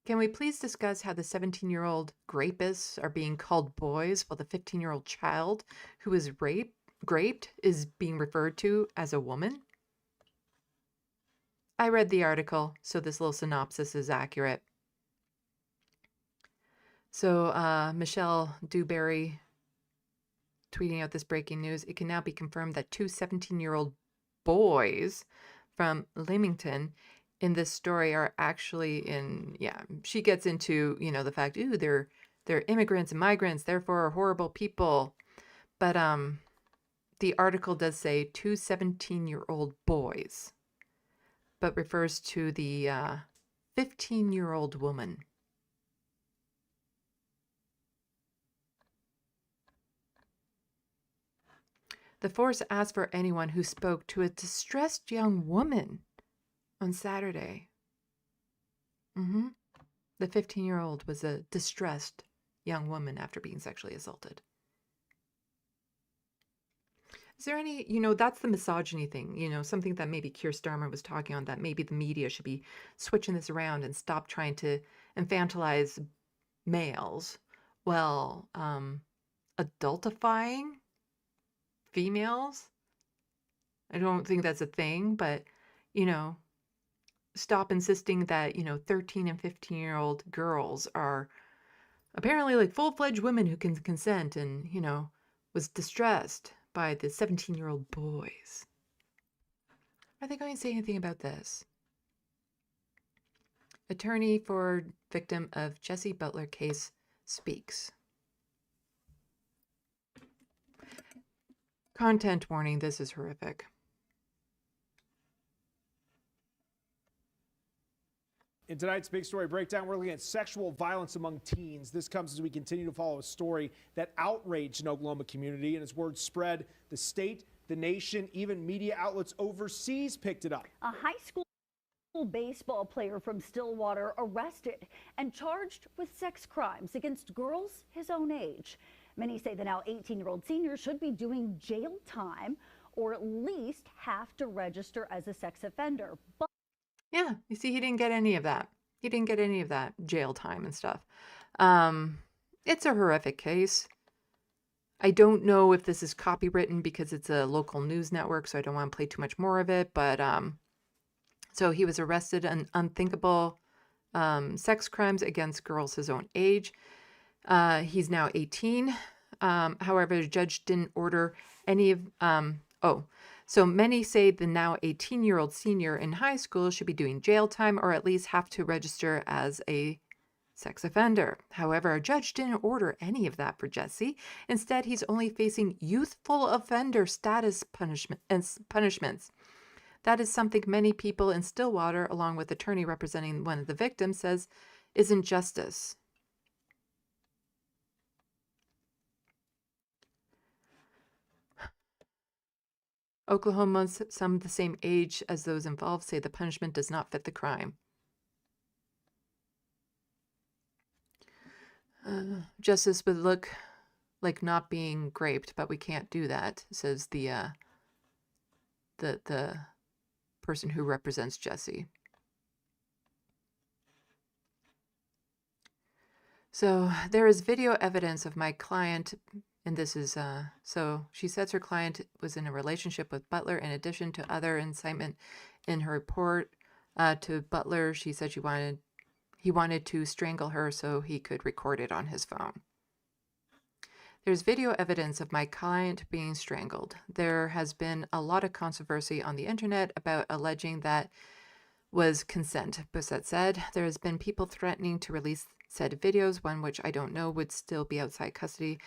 Can we please discuss how the 17-year-old rapists are being called boys while the 15-year-old child who is raped is being referred to as a woman? I read the article, so this little synopsis is accurate. So Michelle Dewberry tweeting out this breaking news. It can now be confirmed that 2 17-year-old boys from Leamington in this story are actually she gets into, the fact, they're immigrants and migrants, therefore are horrible people. But the article does say 2 17-year-old boys, but refers to the 15-year-old woman. The force asked for anyone who spoke to a distressed young woman on Saturday. The 15-year-old was a distressed young woman after being sexually assaulted. Is there any, that's the misogyny thing, something that maybe Keir Starmer was talking on, that maybe the media should be switching this around and stop trying to infantilize males well, adultifying females. I don't think that's a thing, but, you know, stop insisting that, 13 and 15-year-old girls are apparently like full-fledged women who can consent and, was distressed by the 17-year-old boys. Are they going to say anything about this? Attorney for victim of Jesse Butler case speaks. Content warning, this is horrific. In tonight's Big Story Breakdown, we're looking at sexual violence among teens. This comes as we continue to follow a story that outraged an Oklahoma community, and as word spread, the state, the nation, even media outlets overseas picked it up. A high school baseball player from Stillwater arrested and charged with sex crimes against girls his own age. Many say the now 18-year-old senior should be doing jail time or at least have to register as a sex offender. But Yeah, you see, he didn't get any of that. He didn't get any of that jail time and stuff. It's a horrific case. I don't know if this is copywritten because it's a local news network, so I don't want to play too much more of it. But so he was arrested on unthinkable sex crimes against girls his own age. He's now 18. However, the judge didn't order any of... So many say the now 18-year-old senior in high school should be doing jail time or at least have to register as a sex offender. However, a judge didn't order any of that for Jesse. Instead, he's only facing youthful offender status punishments. That is something many people in Stillwater, along with attorney representing one of the victims, says isn't justice. Oklahomans, some the same age as those involved, say the punishment does not fit the crime. Justice would look like not being raped, but we can't do that, says the person who represents Jesse. So there is video evidence of my client. And this is, so she says her client was in a relationship with Butler in addition to other incitement in her report to Butler. She said he wanted to strangle her so he could record it on his phone. There's video evidence of my client being strangled. There has been a lot of controversy on the internet about alleging that was consent, Bissett said. There has been people threatening to release said videos, one which I don't know would still be outside custody.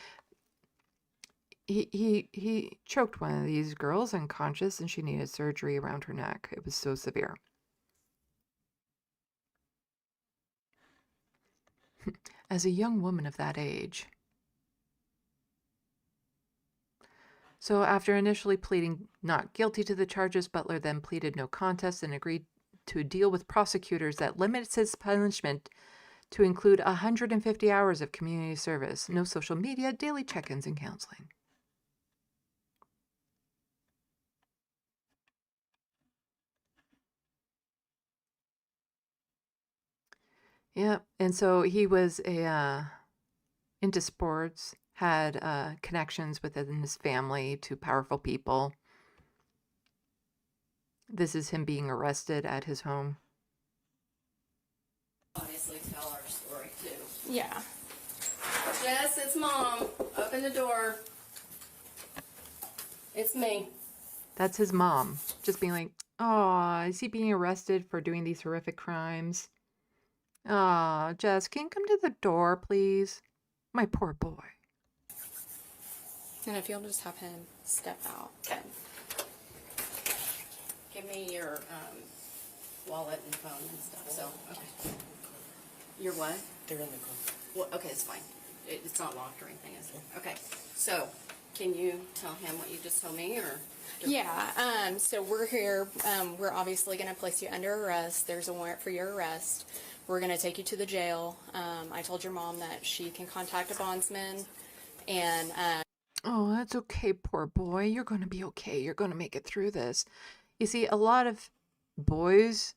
He choked one of these girls unconscious and she needed surgery around her neck. It was so severe. As a young woman of that age. So after initially pleading not guilty to the charges, Butler then pleaded no contest and agreed to a deal with prosecutors that limits his punishment to include 150 hours of community service, no social media, daily check-ins, and counseling. Yeah, and so he was into sports, had connections within his family to powerful people. This is him being arrested at his home. Obviously tell our story too. Yeah. Jess, it's Mom. Open the door. It's me. That's his mom, just being like, "Oh, is he being arrested for doing these horrific crimes? Oh, Jess, can you come to the door, please? My poor boy." And if you'll just have him step out. Okay. Give me your wallet and phone and stuff. So, okay. Your what? They're in the car. Well, okay, it's fine. It's not locked or anything, is it? Okay. So, can you tell him what you just told me, or? Yeah. So we're here. We're obviously going to place you under arrest. There's a warrant for your arrest. We're going to take you to the jail. I told your mom that she can contact a bondsman, and. Oh, that's okay, poor boy. You're going to be okay. You're going to make it through this. You see, a lot of boys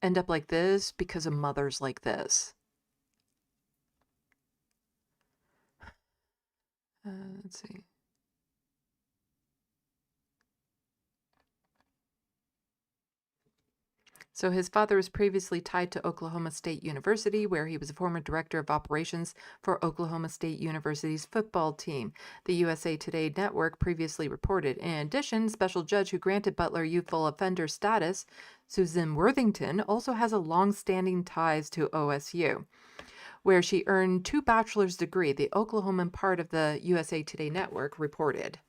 end up like this because of mothers like this. Let's see. So his father was previously tied to Oklahoma State University, where he was a former director of operations for Oklahoma State University's football team, the USA Today network previously reported. In addition, special judge who granted Butler youthful offender status, Susan Worthington, also has a long-standing ties to OSU, where she earned 2 bachelor's degrees, the Oklahoman part of the USA Today network reported.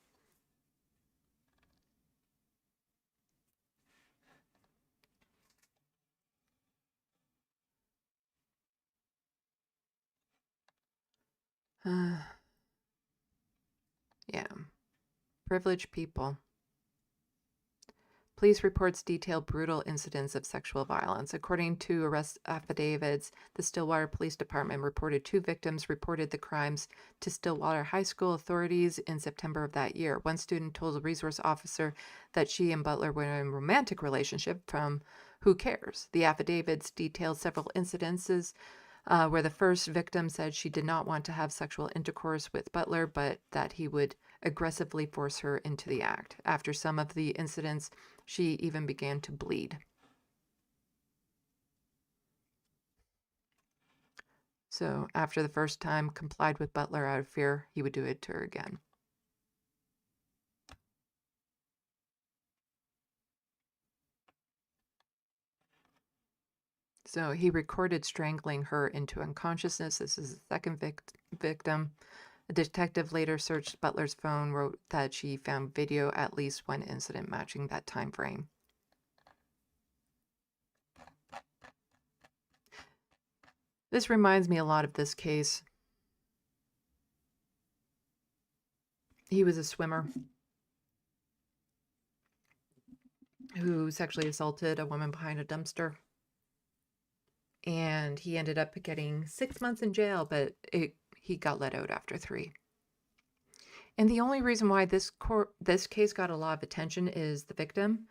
Yeah. Privileged people. Police reports detail brutal incidents of sexual violence. According to arrest affidavits, the Stillwater Police Department reported 2 victims reported the crimes to Stillwater High School authorities in September of that year. One student told a resource officer that she and Butler were in a romantic relationship from Who Cares? The affidavits detailed several incidences where the first victim said she did not want to have sexual intercourse with Butler, but that he would aggressively force her into the act. After some of the incidents, she even began to bleed. So after the first time complied with Butler out of fear, he would do it to her again. So he recorded strangling her into unconsciousness. This is the second victim. A detective later searched Butler's phone, wrote that she found video at least one incident matching that time frame. This reminds me a lot of this case. He was a swimmer who sexually assaulted a woman behind a dumpster. And he ended up getting 6 months in jail, but he got let out after 3. And the only reason why this case got a lot of attention is the victim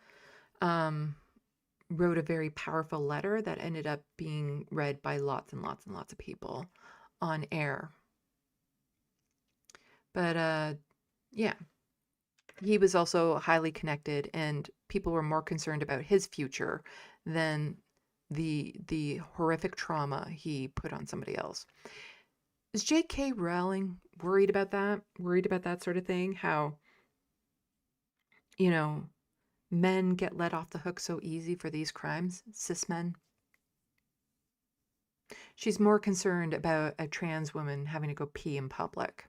wrote a very powerful letter that ended up being read by lots and lots and lots of people on air. But yeah, he was also highly connected, and people were more concerned about his future than the horrific trauma he put on somebody else. Is J.K. Rowling worried about that? Worried about that sort of thing? How, men get let off the hook so easy for these crimes, cis men? She's more concerned about a trans woman having to go pee in public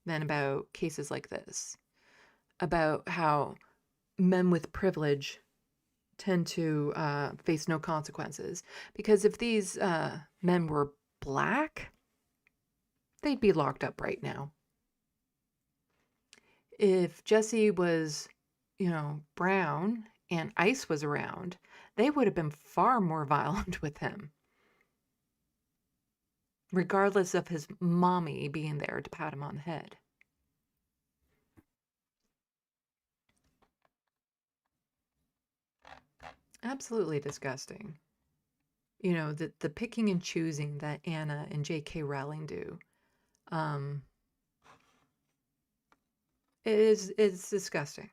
than about cases like this. About how men with privilege tend to face no consequences. Because if these men were black, they'd be locked up right now. If Jesse was, brown and ICE was around, they would have been far more violent with him. Regardless of his mommy being there to pat him on the head. Absolutely disgusting. The picking and choosing that Anna and J.K. Rowling do. It's disgusting.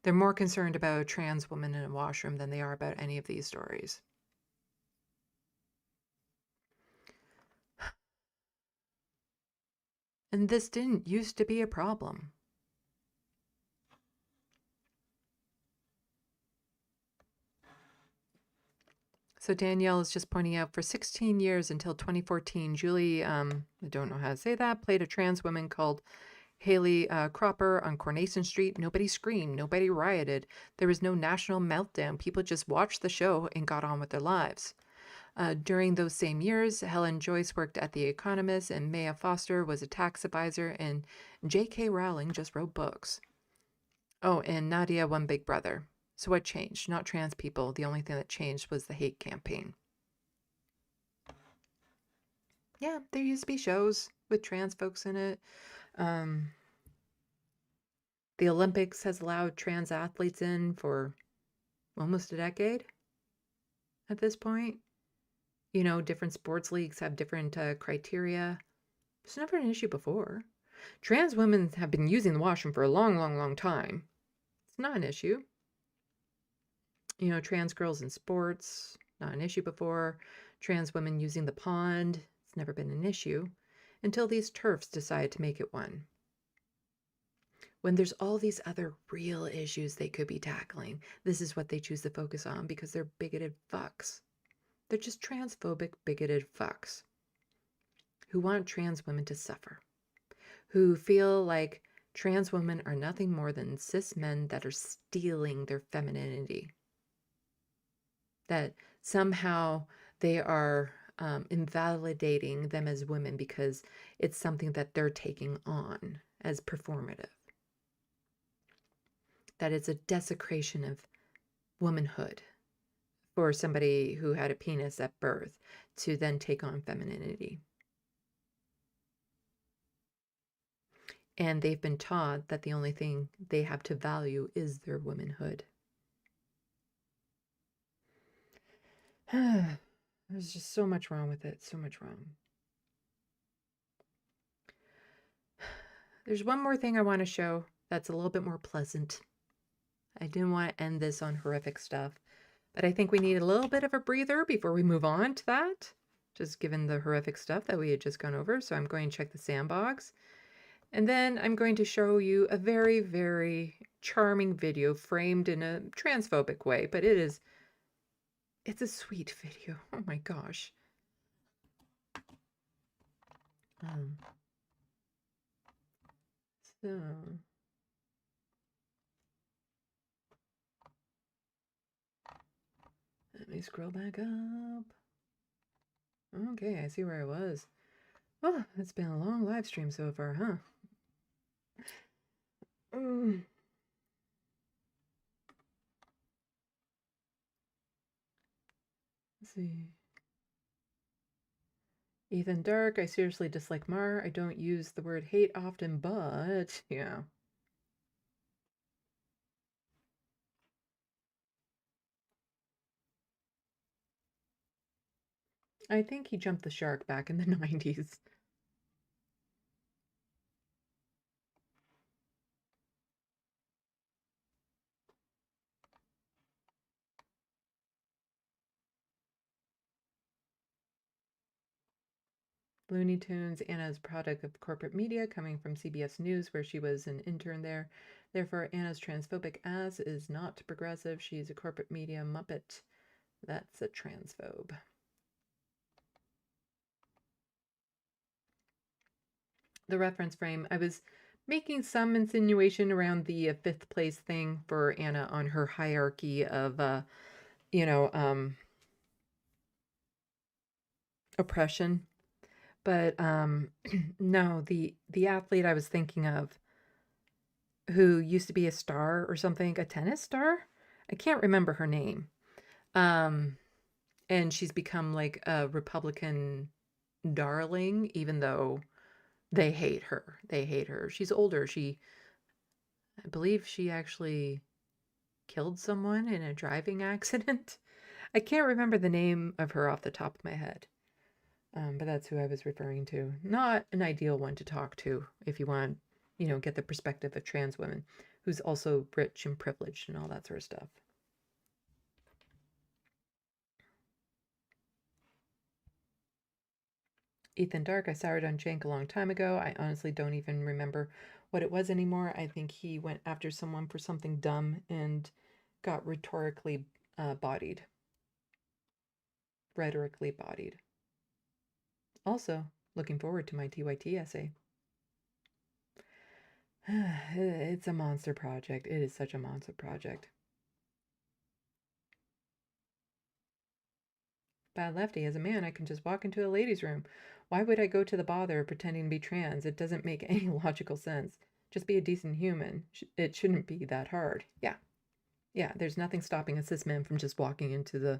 They're more concerned about a trans woman in a washroom than they are about any of these stories. And this didn't used to be a problem. So Danielle is just pointing out, for 16 years until 2014, Julie, I don't know how to say that, played a trans woman called Haley Cropper on Coronation Street. Nobody screamed. Nobody rioted. There was no national meltdown. People just watched the show and got on with their lives. During those same years, Helen Joyce worked at The Economist, and Maya Foster was a tax advisor, and J.K. Rowling just wrote books. Oh, and Nadia won Big Brother. So what changed? Not trans people. The only thing that changed was the hate campaign. Yeah, there used to be shows with trans folks in it. The Olympics has allowed trans athletes in for almost a decade at this point. Different sports leagues have different criteria. It's never an issue before. Trans women have been using the washroom for a long, long, long time. It's not an issue. You know, trans girls in sports, not an issue before. Trans women using the pond, it's never been an issue until these TERFs decide to make it one. When there's all these other real issues they could be tackling, this is what they choose to focus on because they're bigoted fucks. They're just transphobic, bigoted fucks who want trans women to suffer, who feel like trans women are nothing more than cis men that are stealing their femininity, that somehow they are invalidating them as women because it's something that they're taking on as performative, that it's a desecration of womanhood for somebody who had a penis at birth to then take on femininity. And they've been taught that the only thing they have to value is their womanhood. There's just so much wrong with it, so much wrong. There's one more thing I want to show that's a little bit more pleasant. I didn't want to end this on horrific stuff, but I think we need a little bit of a breather before we move on to that, just given the horrific stuff that we had just gone over. So I'm going to check the SandBox. And then I'm going to show you a very, very charming video framed in a transphobic way, but it's a sweet video. Oh my gosh. So let me scroll back up. Okay, I see where I was. Oh, it's been a long live stream so far, huh? Let's see. Ethan Dark, I seriously dislike Maher. I don't use the word hate often, but yeah. I think he jumped the shark back in the 90s. Looney Tunes, Anna's product of corporate media coming from CBS News, where she was an intern there. Therefore, Anna's transphobic ass is not progressive. She's a corporate media muppet. That's a transphobe. The reference frame, I was making some insinuation around the fifth place thing for Anna on her hierarchy of, oppression. But no, the athlete I was thinking of who used to be a star or something, a tennis star? I can't remember her name. And she's become like a Republican darling, even though they hate her. They hate her. She's older. I believe she actually killed someone in a driving accident. I can't remember the name of her off the top of my head. But that's who I was referring to. Not an ideal one to talk to if you want, get the perspective of trans women, who's also rich and privileged and all that sort of stuff. Ethan Dark, I soured on Jank a long time ago. I honestly don't even remember what it was anymore. I think he went after someone for something dumb and got rhetorically bodied. Rhetorically bodied. Also, looking forward to my TYT essay. It's a monster project. It is such a monster project. Bad Lefty, as a man, I can just walk into a ladies' room. Why would I go to the bother of pretending to be trans? It doesn't make any logical sense. Just be a decent human. It shouldn't be that hard. Yeah. Yeah, there's nothing stopping a cis man from just walking into the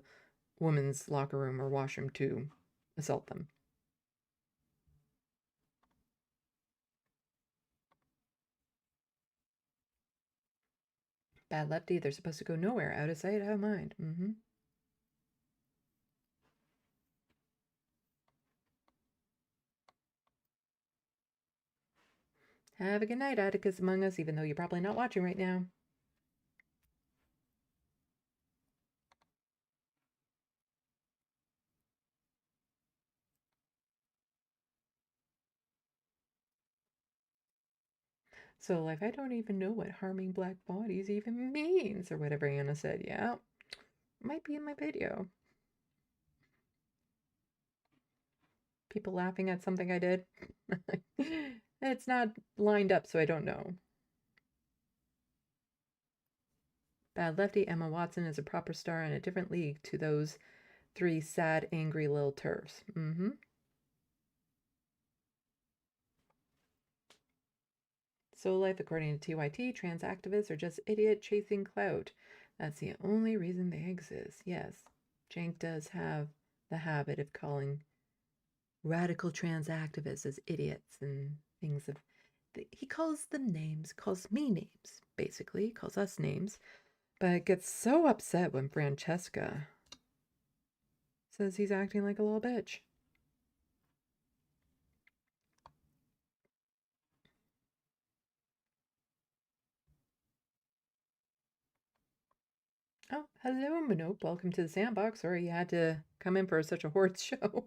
women's locker room or washroom to assault them. Bad Lefty, they're supposed to go nowhere. Out of sight, out of mind. Have a good night, Atticus Among Us, even though you're probably not watching right now. So, like, I don't even know what harming black bodies even means, or whatever Anna said. Yeah, might be in my video. People laughing at something I did. It's not lined up, so I don't know. Bad Lefty, Emma Watson is a proper star in a different league to those three sad, angry little turfs. Mm-hmm. So life, according to TYT, trans activists are just idiot chasing clout. That's the only reason they exist. Yes, Jank does have the habit of calling radical trans activists as idiots and things of... He calls them names, calls me names, basically. He calls us names. But gets so upset when Francesca says he's acting like a little bitch. Oh, hello, Minope. Welcome to the SandBox. Sorry you had to come in for such a horse show.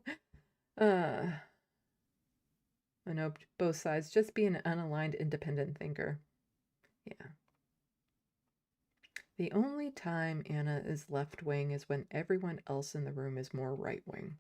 Minope, both sides. Just be an unaligned independent thinker. Yeah. The only time Anna is left-wing is when everyone else in the room is more right-wing.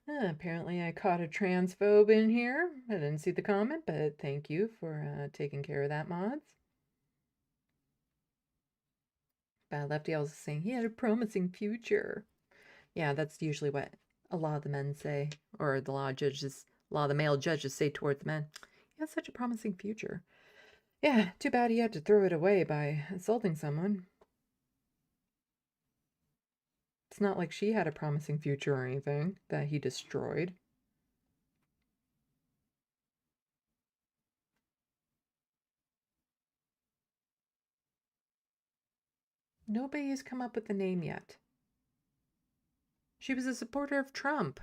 Apparently I caught a transphobe in here. I didn't see the comment, but thank you for taking care of that, mods. Bad Lefty also saying he had a promising future. Yeah, that's usually what a lot of the men say, or a lot of the male judges say toward the men. He has such a promising future. Yeah, too bad he had to throw it away by assaulting someone. It's not like she had a promising future or anything that he destroyed. Nobody has come up with the name yet. She was a supporter of Trump.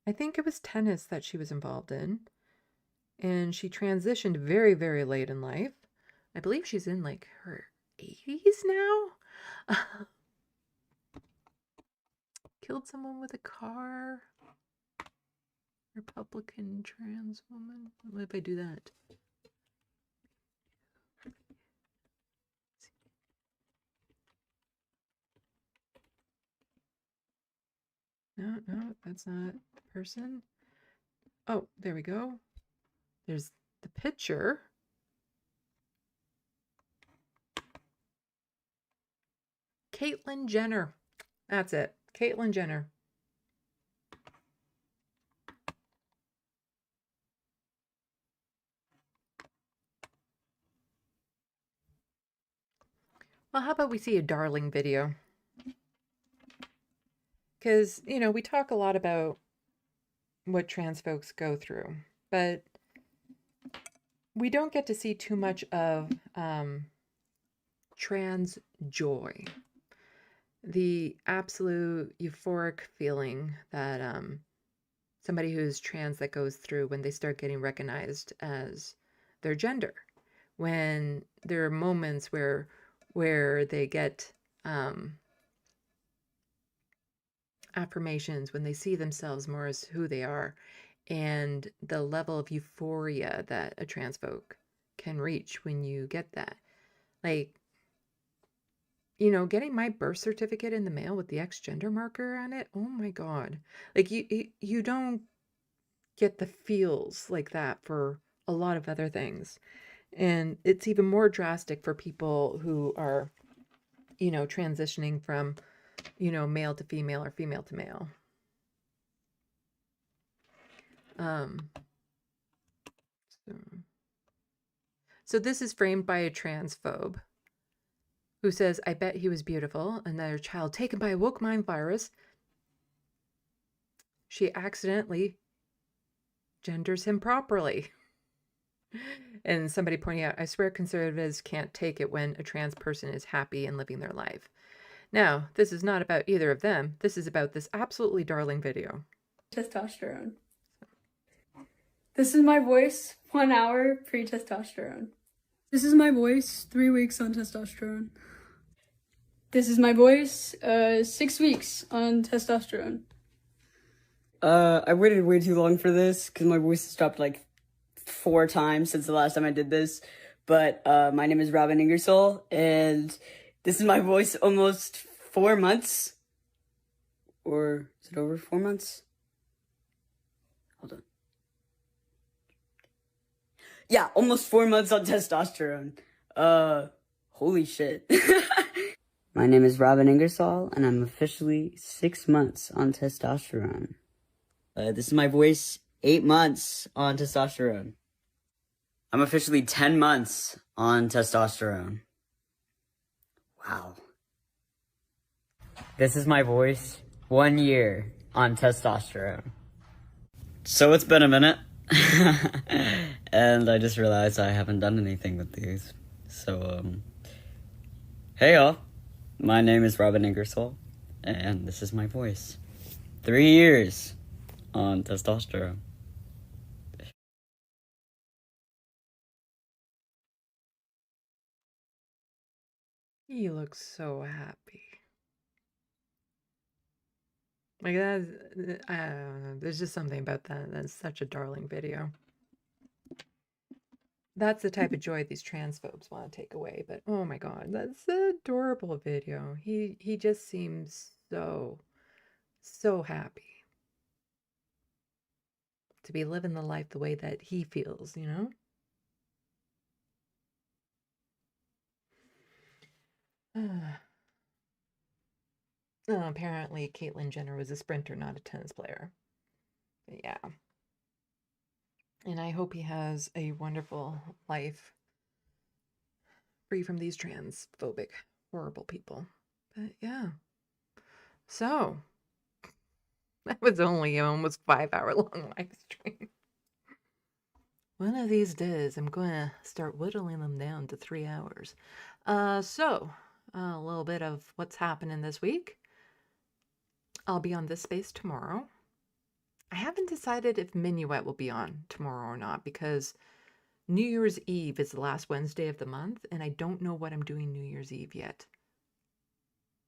I think it was tennis that she was involved in. And she transitioned very, very late in life. I believe she's in like her 80s now. Killed someone with a car. Republican trans woman. What if I do that? No, that's not the person. Oh, there we go. There's the picture. Caitlyn Jenner. That's it. Caitlyn Jenner. Well, how about we see a darling video? Because, you know, we talk a lot about what trans folks go through, but we don't get to see too much of trans joy. The absolute euphoric feeling that somebody who's trans that goes through when they start getting recognized as their gender. When there are moments where they get affirmations, when they see themselves more as who they are, and the level of euphoria that a trans folk can reach when you get that. Like, you know, getting my birth certificate in the mail with the X gender marker on it, oh my God. Like, you don't get the feels like that for a lot of other things. And it's even more drastic for people who are, you know, transitioning from, you know, male to female or female to male. So this is framed by a transphobe who says, I bet he was beautiful. Another child taken by a woke mind virus. She accidentally genders him properly. And somebody pointing out, I swear conservatives can't take it when a trans person is happy and living their life. Now, this is not about either of them. This is about this absolutely darling video. Testosterone. This is my voice 1 hour pre-testosterone. This is my voice 3 weeks on testosterone. This is my voice 6 weeks on testosterone. I waited way too long for this because my voice has dropped like 4 times since the last time I did this. But my name is Robin Ingersoll, and this is my voice almost 4 months. Or is it over 4 months? Hold on. Yeah, almost 4 months on testosterone. Holy shit. My name is Robin Ingersoll, and I'm officially 6 months on testosterone. This is my voice 8 months on testosterone. I'm officially 10 months on testosterone. Wow. This is my voice 1 year on testosterone. So it's been a minute. And I just realized I haven't done anything with these. So, hey y'all. My name is Robin Ingersoll, and this is my voice. 3 years on testosterone. He looks so happy. Like that, I don't know. There's just something about that. That's such a darling video. That's the type of joy these transphobes want to take away. But oh my God, that's an adorable video. He just seems so happy to be living the life the way that he feels, you know? Apparently, Caitlyn Jenner was a sprinter, not a tennis player. But yeah. And I hope he has a wonderful life free from these transphobic, horrible people. But yeah. So, that was only an almost 5-hour long live stream. One of these days, I'm going to start whittling them down to 3 hours. So, a little bit of what's happening this week. I'll be on this space tomorrow. I haven't decided if Minuet will be on tomorrow or not because New Year's Eve is the last Wednesday of the month, and I don't know what I'm doing New Year's Eve yet.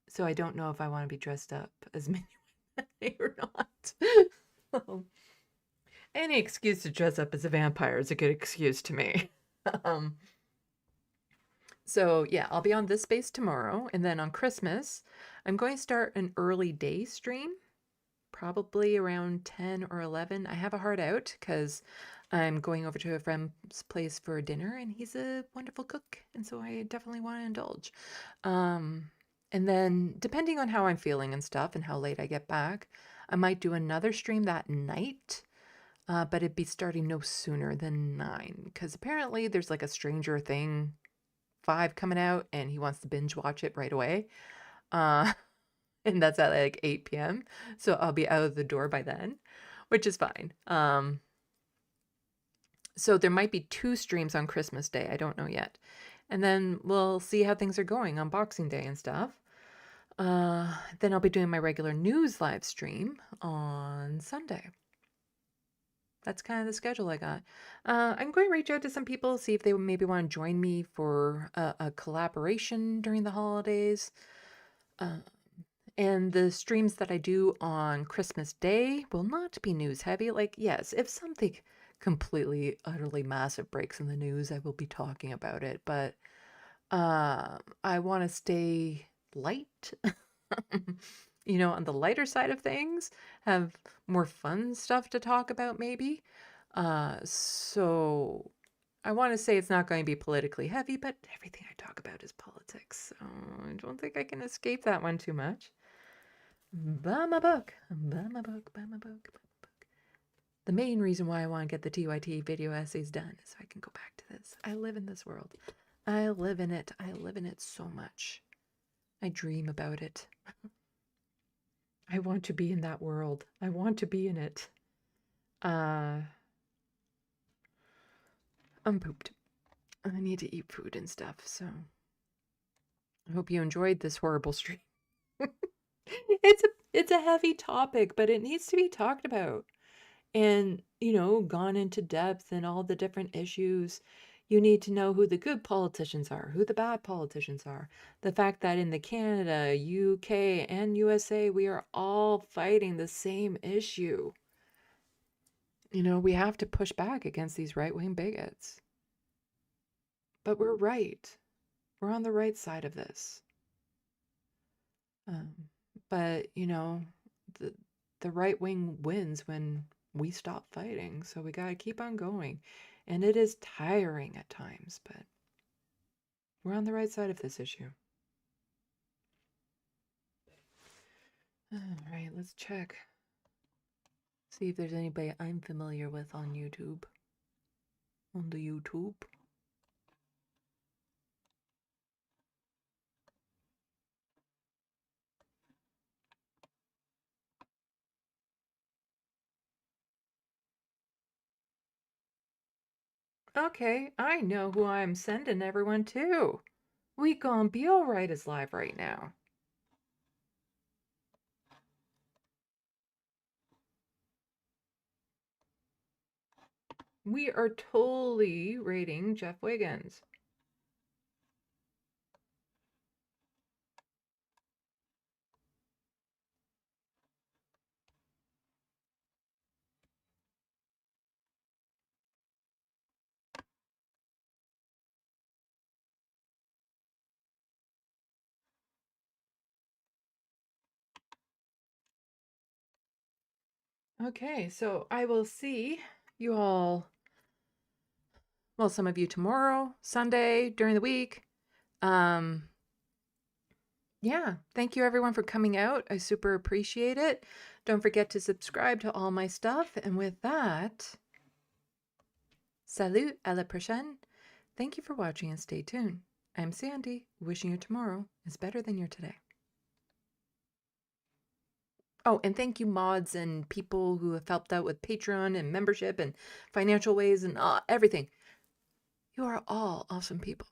So I don't know if I want to be dressed up as Minuet that day or not. So, any excuse to dress up as a vampire is a good excuse to me. So yeah, I'll be on this space tomorrow, and then on Christmas, I'm going to start an early day stream, probably around 10 or 11. I have a hard out because I'm going over to a friend's place for dinner, and he's a wonderful cook, and so I definitely want to indulge. And then depending on how I'm feeling and stuff and how late I get back, I might do another stream that night, but it'd be starting no sooner than 9 because apparently there's like a Stranger Thing 5 coming out, and he wants to binge watch it right away. And that's at like 8 p.m. So I'll be out of the door by then, which is fine. So there might be 2 streams on Christmas Day. I don't know yet. And then we'll see how things are going on Boxing Day and stuff. Then I'll be doing my regular news live stream on Sunday. That's kind of the schedule I got. I'm going to reach out to some people, see if they maybe want to join me for a collaboration during the holidays. And the streams that I do on Christmas Day will not be news heavy. Like, yes, if something completely, utterly massive breaks in the news, I will be talking about it. But I want to stay light. You know, on the lighter side of things, have more fun stuff to talk about maybe. So I want to say it's not going to be politically heavy, but everything I talk about is politics. So I don't think I can escape that one too much. Buy my book, buy my book, buy my book, buy my book. The main reason why I want to get the TYT video essays done is so I can go back to this. I live in this world. I live in it. I live in it so much. I dream about it. I want to be in that world. I want to be in it. I'm pooped. I need to eat food and stuff, so I hope you enjoyed this horrible stream. It's a heavy topic, but it needs to be talked about. And, you know, gone into depth and all the different issues. You need to know who the good politicians are, who the bad politicians are. The fact that in the Canada, UK, and USA, we are all fighting the same issue. You know, we have to push back against these right-wing bigots. But we're right. We're on the right side of this. But, you know, the right wing wins when we stop fighting. So we got to keep on going. And it is tiring at times, but we're on the right side of this issue. All right, let's check. See if there's anybody I'm familiar with on YouTube. On the YouTube. Okay, I know who I'm sending everyone to. We gon' be alright is live right now. We are totally rating Jeff Wiggins. Okay, so I will see you all, well, some of you tomorrow, Sunday, during the week. Yeah, thank you everyone for coming out. I super appreciate it. Don't forget to subscribe to all my stuff. And with that, salut, à la prochaine. Thank you for watching and stay tuned. I'm Sandy, wishing your tomorrow is better than your today. Oh, and thank you mods and people who have helped out with Patreon and membership and financial ways and everything. You are all awesome people.